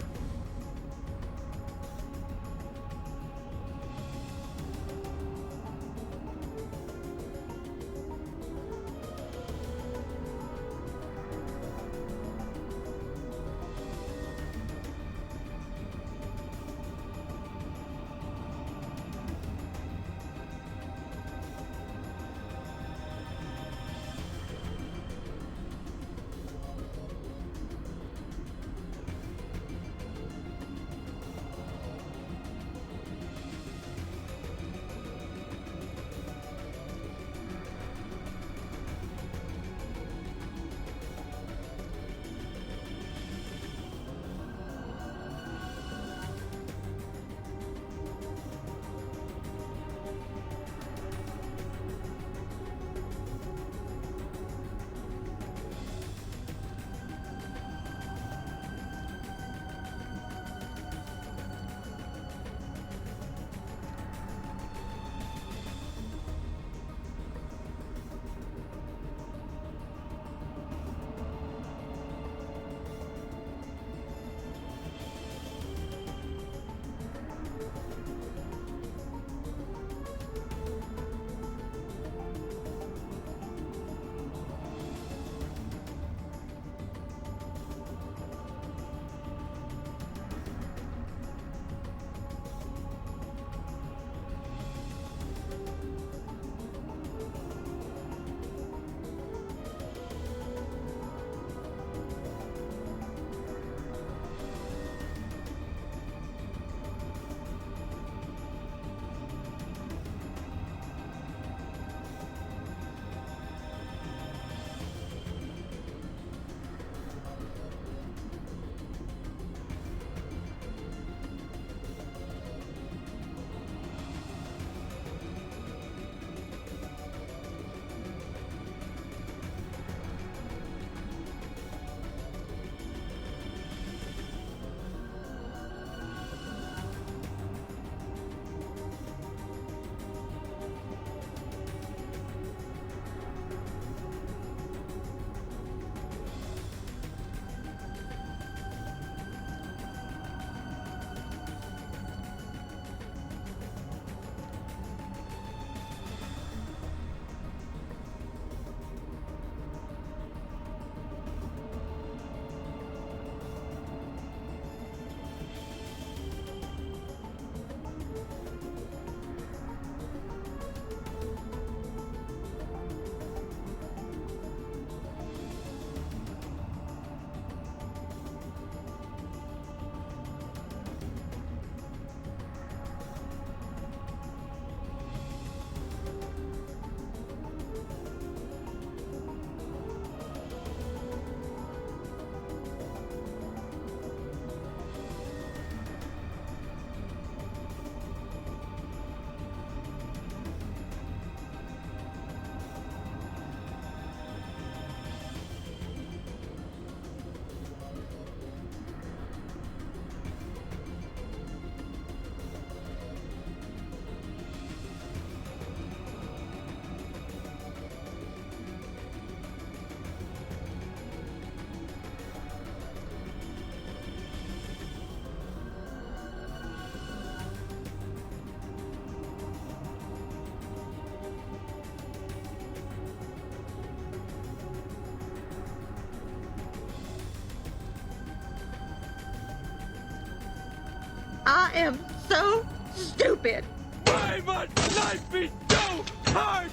I am so stupid. Why must life be so hard?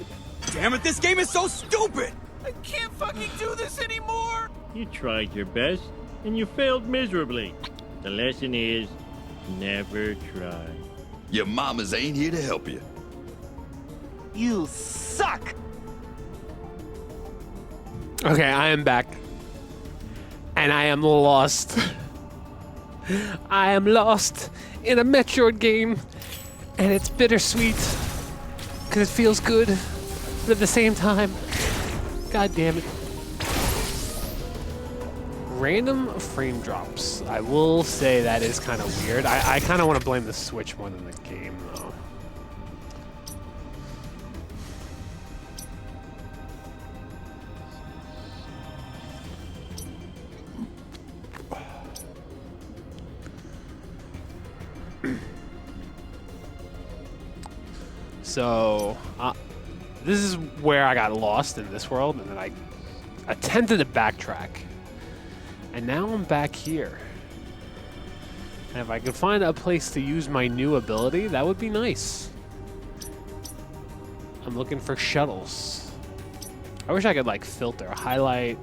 Damn it, this game is so stupid! I can't fucking do this anymore! You tried your best, and you failed miserably. The lesson is, never try. Your mamas ain't here to help you. You suck! Okay, I am back. And I am lost. I am lost in a Metroid game. And it's bittersweet. Because it feels good. But at the same time, god damn it. Random frame drops. I will say that is kind of weird. I kind of want to blame the Switch more than the game, though. So, this is where I got lost in this world, and then I attempted to backtrack. And now I'm back here. And if I could find a place to use my new ability, that would be nice. I'm looking for shuttles. I wish I could, like, filter, highlight.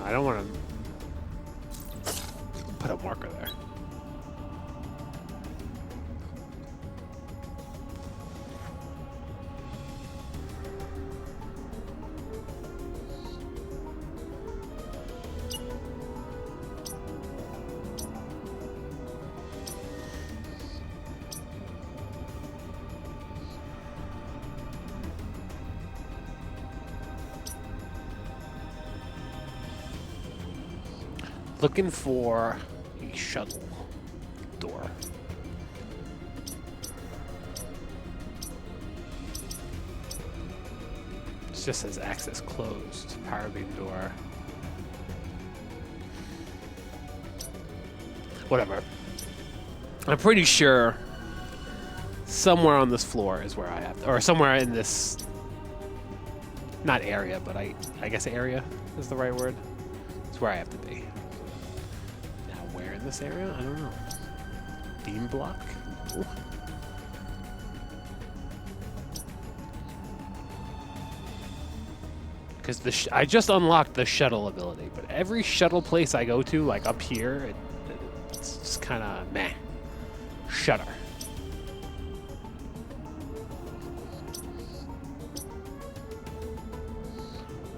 I don't want to put a marker there. Looking for a shuttle door. It just says access closed. Power beam door. Whatever. I'm pretty sure somewhere on this floor is where I have to, or somewhere in this, not area, but I guess area is the right word. It's where I have to be. This area? I don't know. Beam block? Because I just unlocked the shuttle ability, but every shuttle place I go to, like up here, it's just kind of meh. Shutter.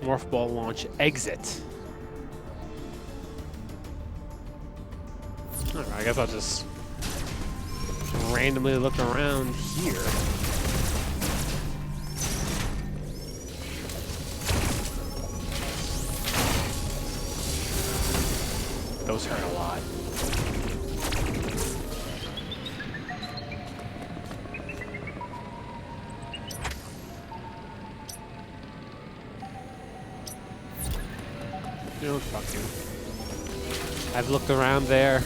Morph ball launch exit. I guess I'll just randomly look around here. Those hurt a lot. No, fuck you. I've looked around there.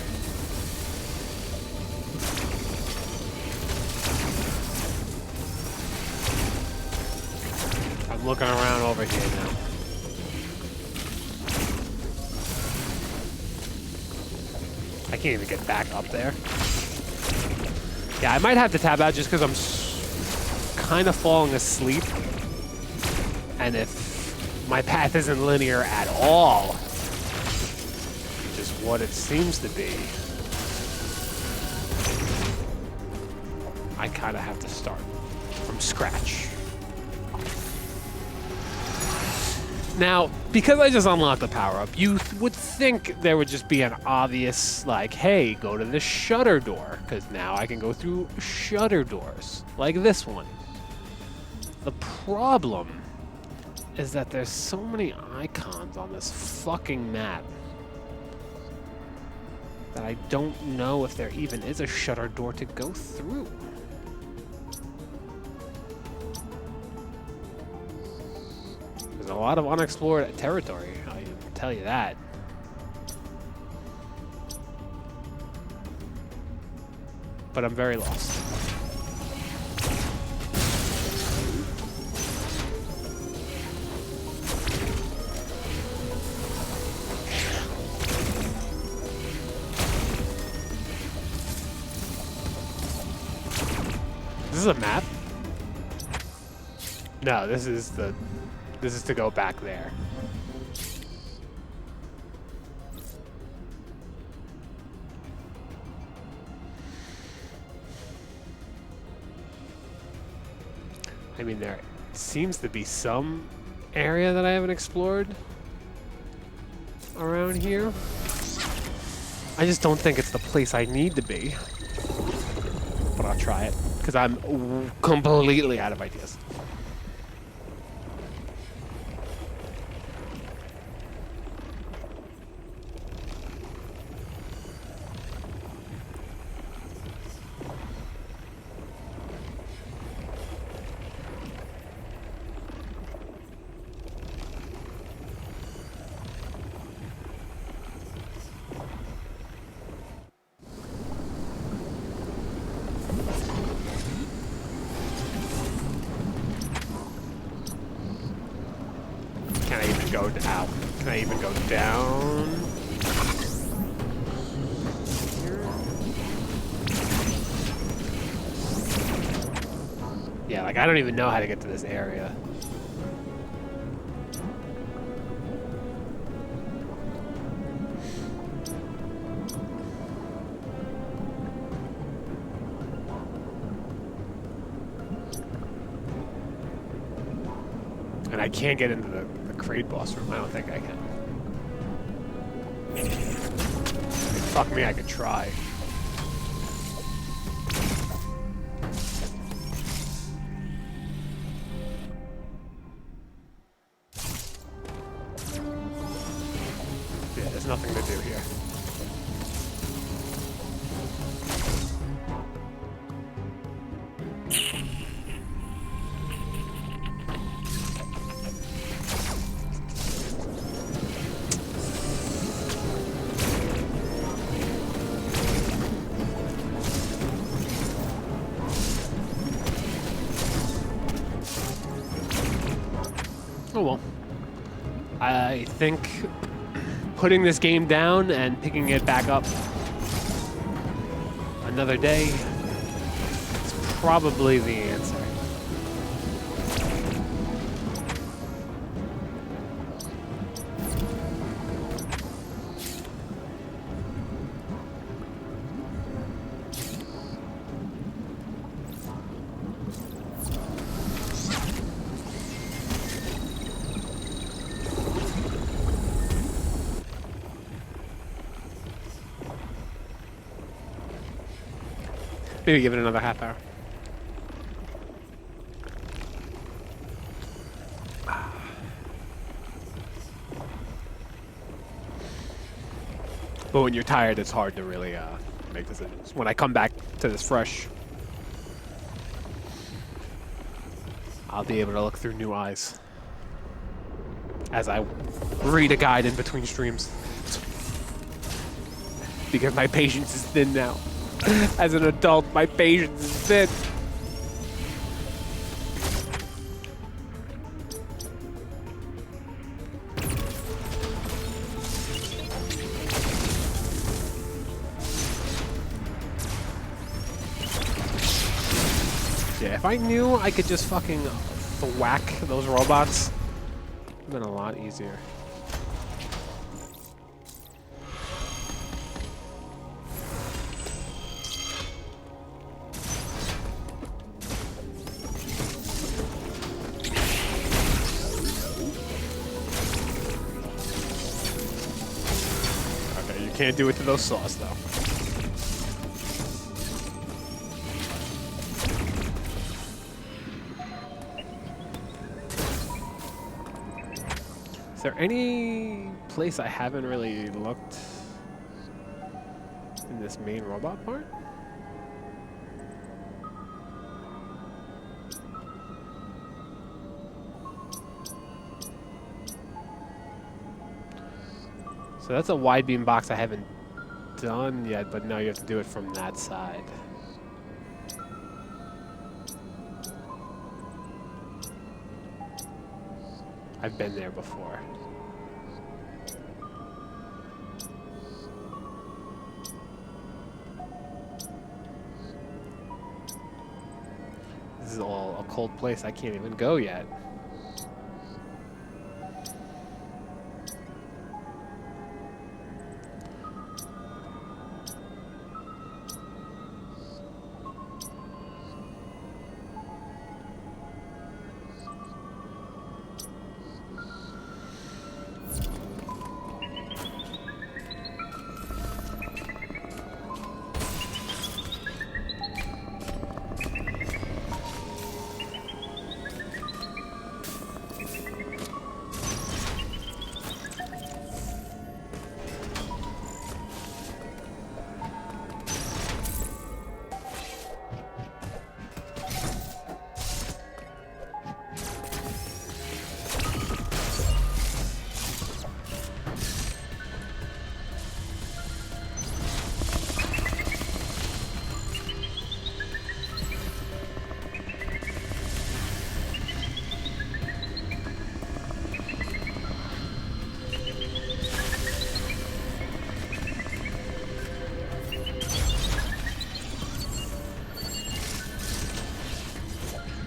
I'm looking around over here now. I can't even get back up there. Yeah, I might have to tab out just because I'm kind of falling asleep. And if my path isn't linear at all, which is what it seems to be, I kind of have to start from scratch. Now, because I just unlocked the power-up, you would think there would just be an obvious, like, hey, go to the shutter door, because now I can go through shutter doors, like this one. The problem is that there's so many icons on this fucking map. that I don't know if there even is a shutter door to go through. There's a lot of unexplored territory, I can tell you that. But I'm very lost. Is this a map? No, this is to go back there. I mean, there seems to be some area that I haven't explored around here. I just don't think it's the place I need to be. But I'll try it, because I'm completely out of ideas. Can I even go out? Can I even go down? Here? Yeah, like I don't even know how to get to this area. And I can't get into the crate boss room. I don't think I can. I mean, fuck me, I could try. Yeah, there's nothing to do here. Oh well. I think putting this game down and picking it back up another day is probably the answer. Maybe give it another half hour. But when you're tired, it's hard to really make decisions. When I come back to this fresh, I'll be able to look through new eyes as I read a guide in between streams. Because my patience is thin now. As an adult, my patience is thin. Yeah, if I knew I could just fucking thwack those robots, it would have been a lot easier. Can't do it to those saws, though. Is there any place I haven't really looked? this main robot part? So that's a wide beam box I haven't done yet, but now you have to do it from that side. I've been there before. This is all a cold place. I can't even go yet.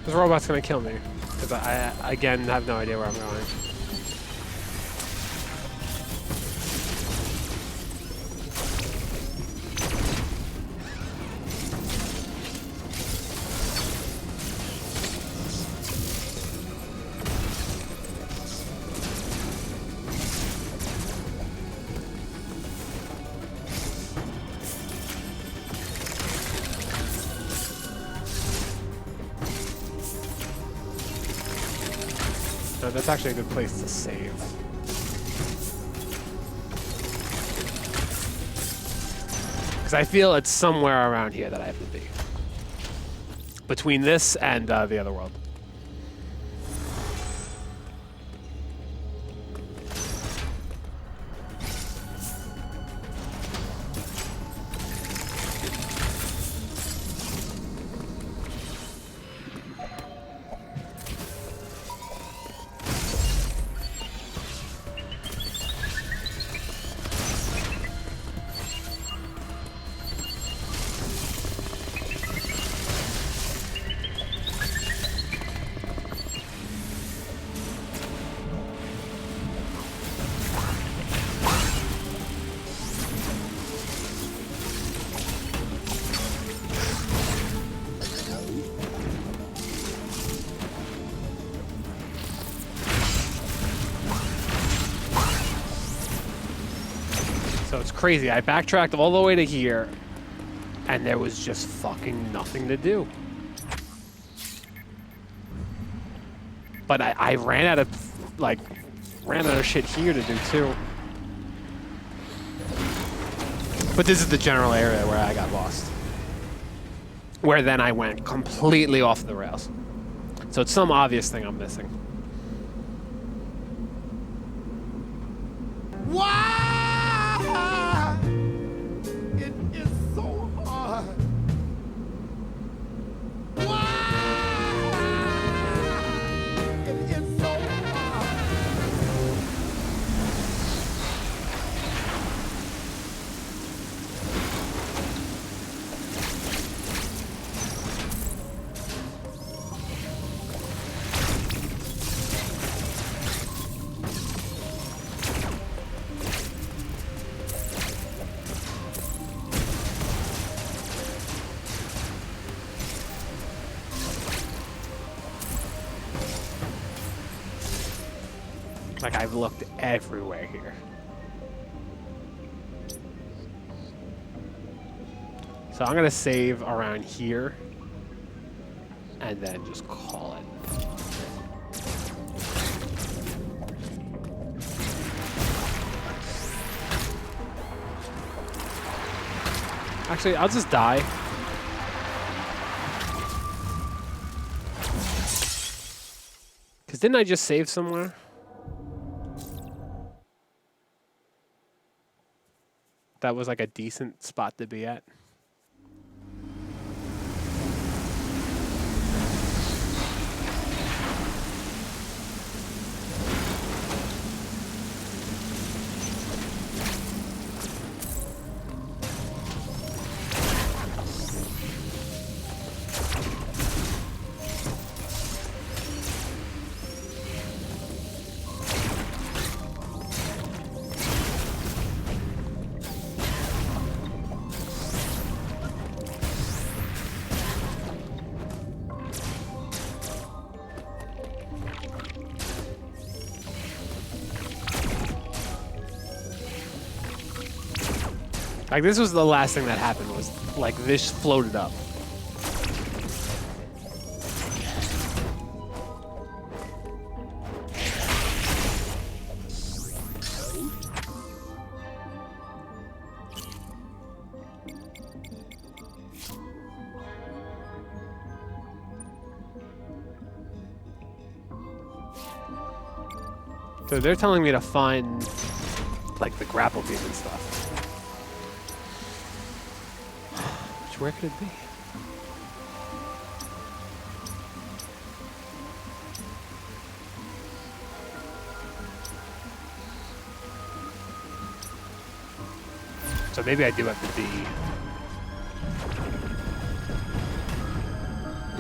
This robot's gonna kill me, because I, again, have no idea where I'm going. No, that's actually a good place to save. Because I feel it's somewhere around here that I have to be. Between this and the other world. So it's crazy. I backtracked all the way to here, and there was just fucking nothing to do. But I ran out of, like, shit here to do too. But this is the general area where I got lost. Where then I went completely off the rails. So it's some obvious thing I'm missing. Why? It is so hard. Why? It is so hard. Like, I've looked everywhere here. So I'm gonna save around here and then just call it. Actually, I'll just die. Because didn't I just save somewhere? That was like a decent spot to be at. Like, this was the last thing that happened, was, like, this floated up. So they're telling me to find, like, the grapple beam and stuff. Where could it be? So maybe I do have to be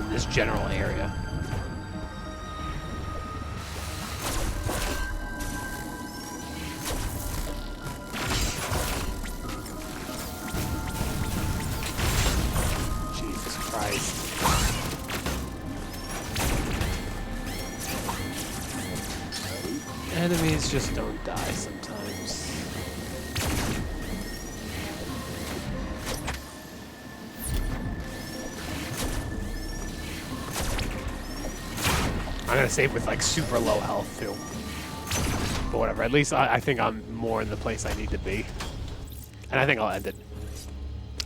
in this general area. Enemies just don't die sometimes. I'm gonna save with like super low health too. But whatever, at least I think I'm more in the place I need to be. And I think I'll end it.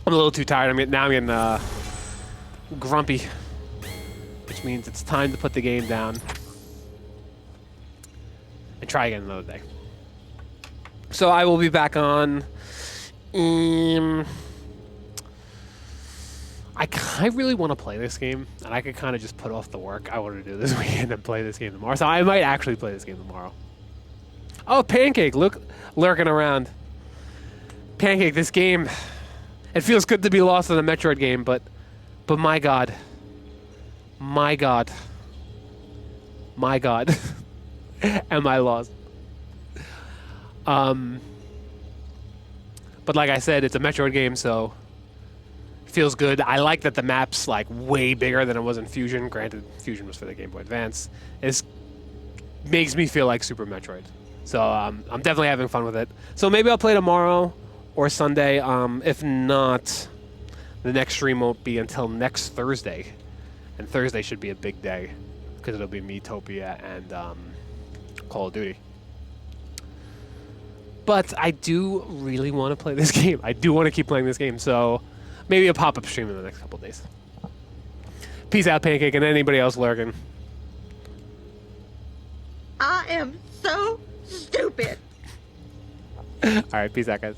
I'm a little too tired. I'm getting grumpy. Which means it's time to put the game down. And try again another day. So I will be back on. I really want to play this game, and I could kind of just put off the work I want to do this weekend and play this game tomorrow. So I might actually play this game tomorrow. Oh, Pancake, look, lurking around. Pancake, this game, it feels good to be lost in a Metroid game, but my God, my God, my God. Am I lost? But like I said, it's a Metroid game, so it feels good. I like that the map's like way bigger than it was in Fusion. Granted, Fusion was for the Game Boy Advance. It makes me feel like Super Metroid. So I'm definitely having fun with it. So maybe I'll play tomorrow or Sunday. If not, the next stream won't be until next Thursday. And Thursday should be a big day because it'll be Miitopia and Call of Duty. But I do really want to play this game. I do want to keep playing this game, so maybe a pop-up stream in the next couple of days. Peace out, Pancake, and anybody else lurking. I am so stupid. All right, peace out, guys.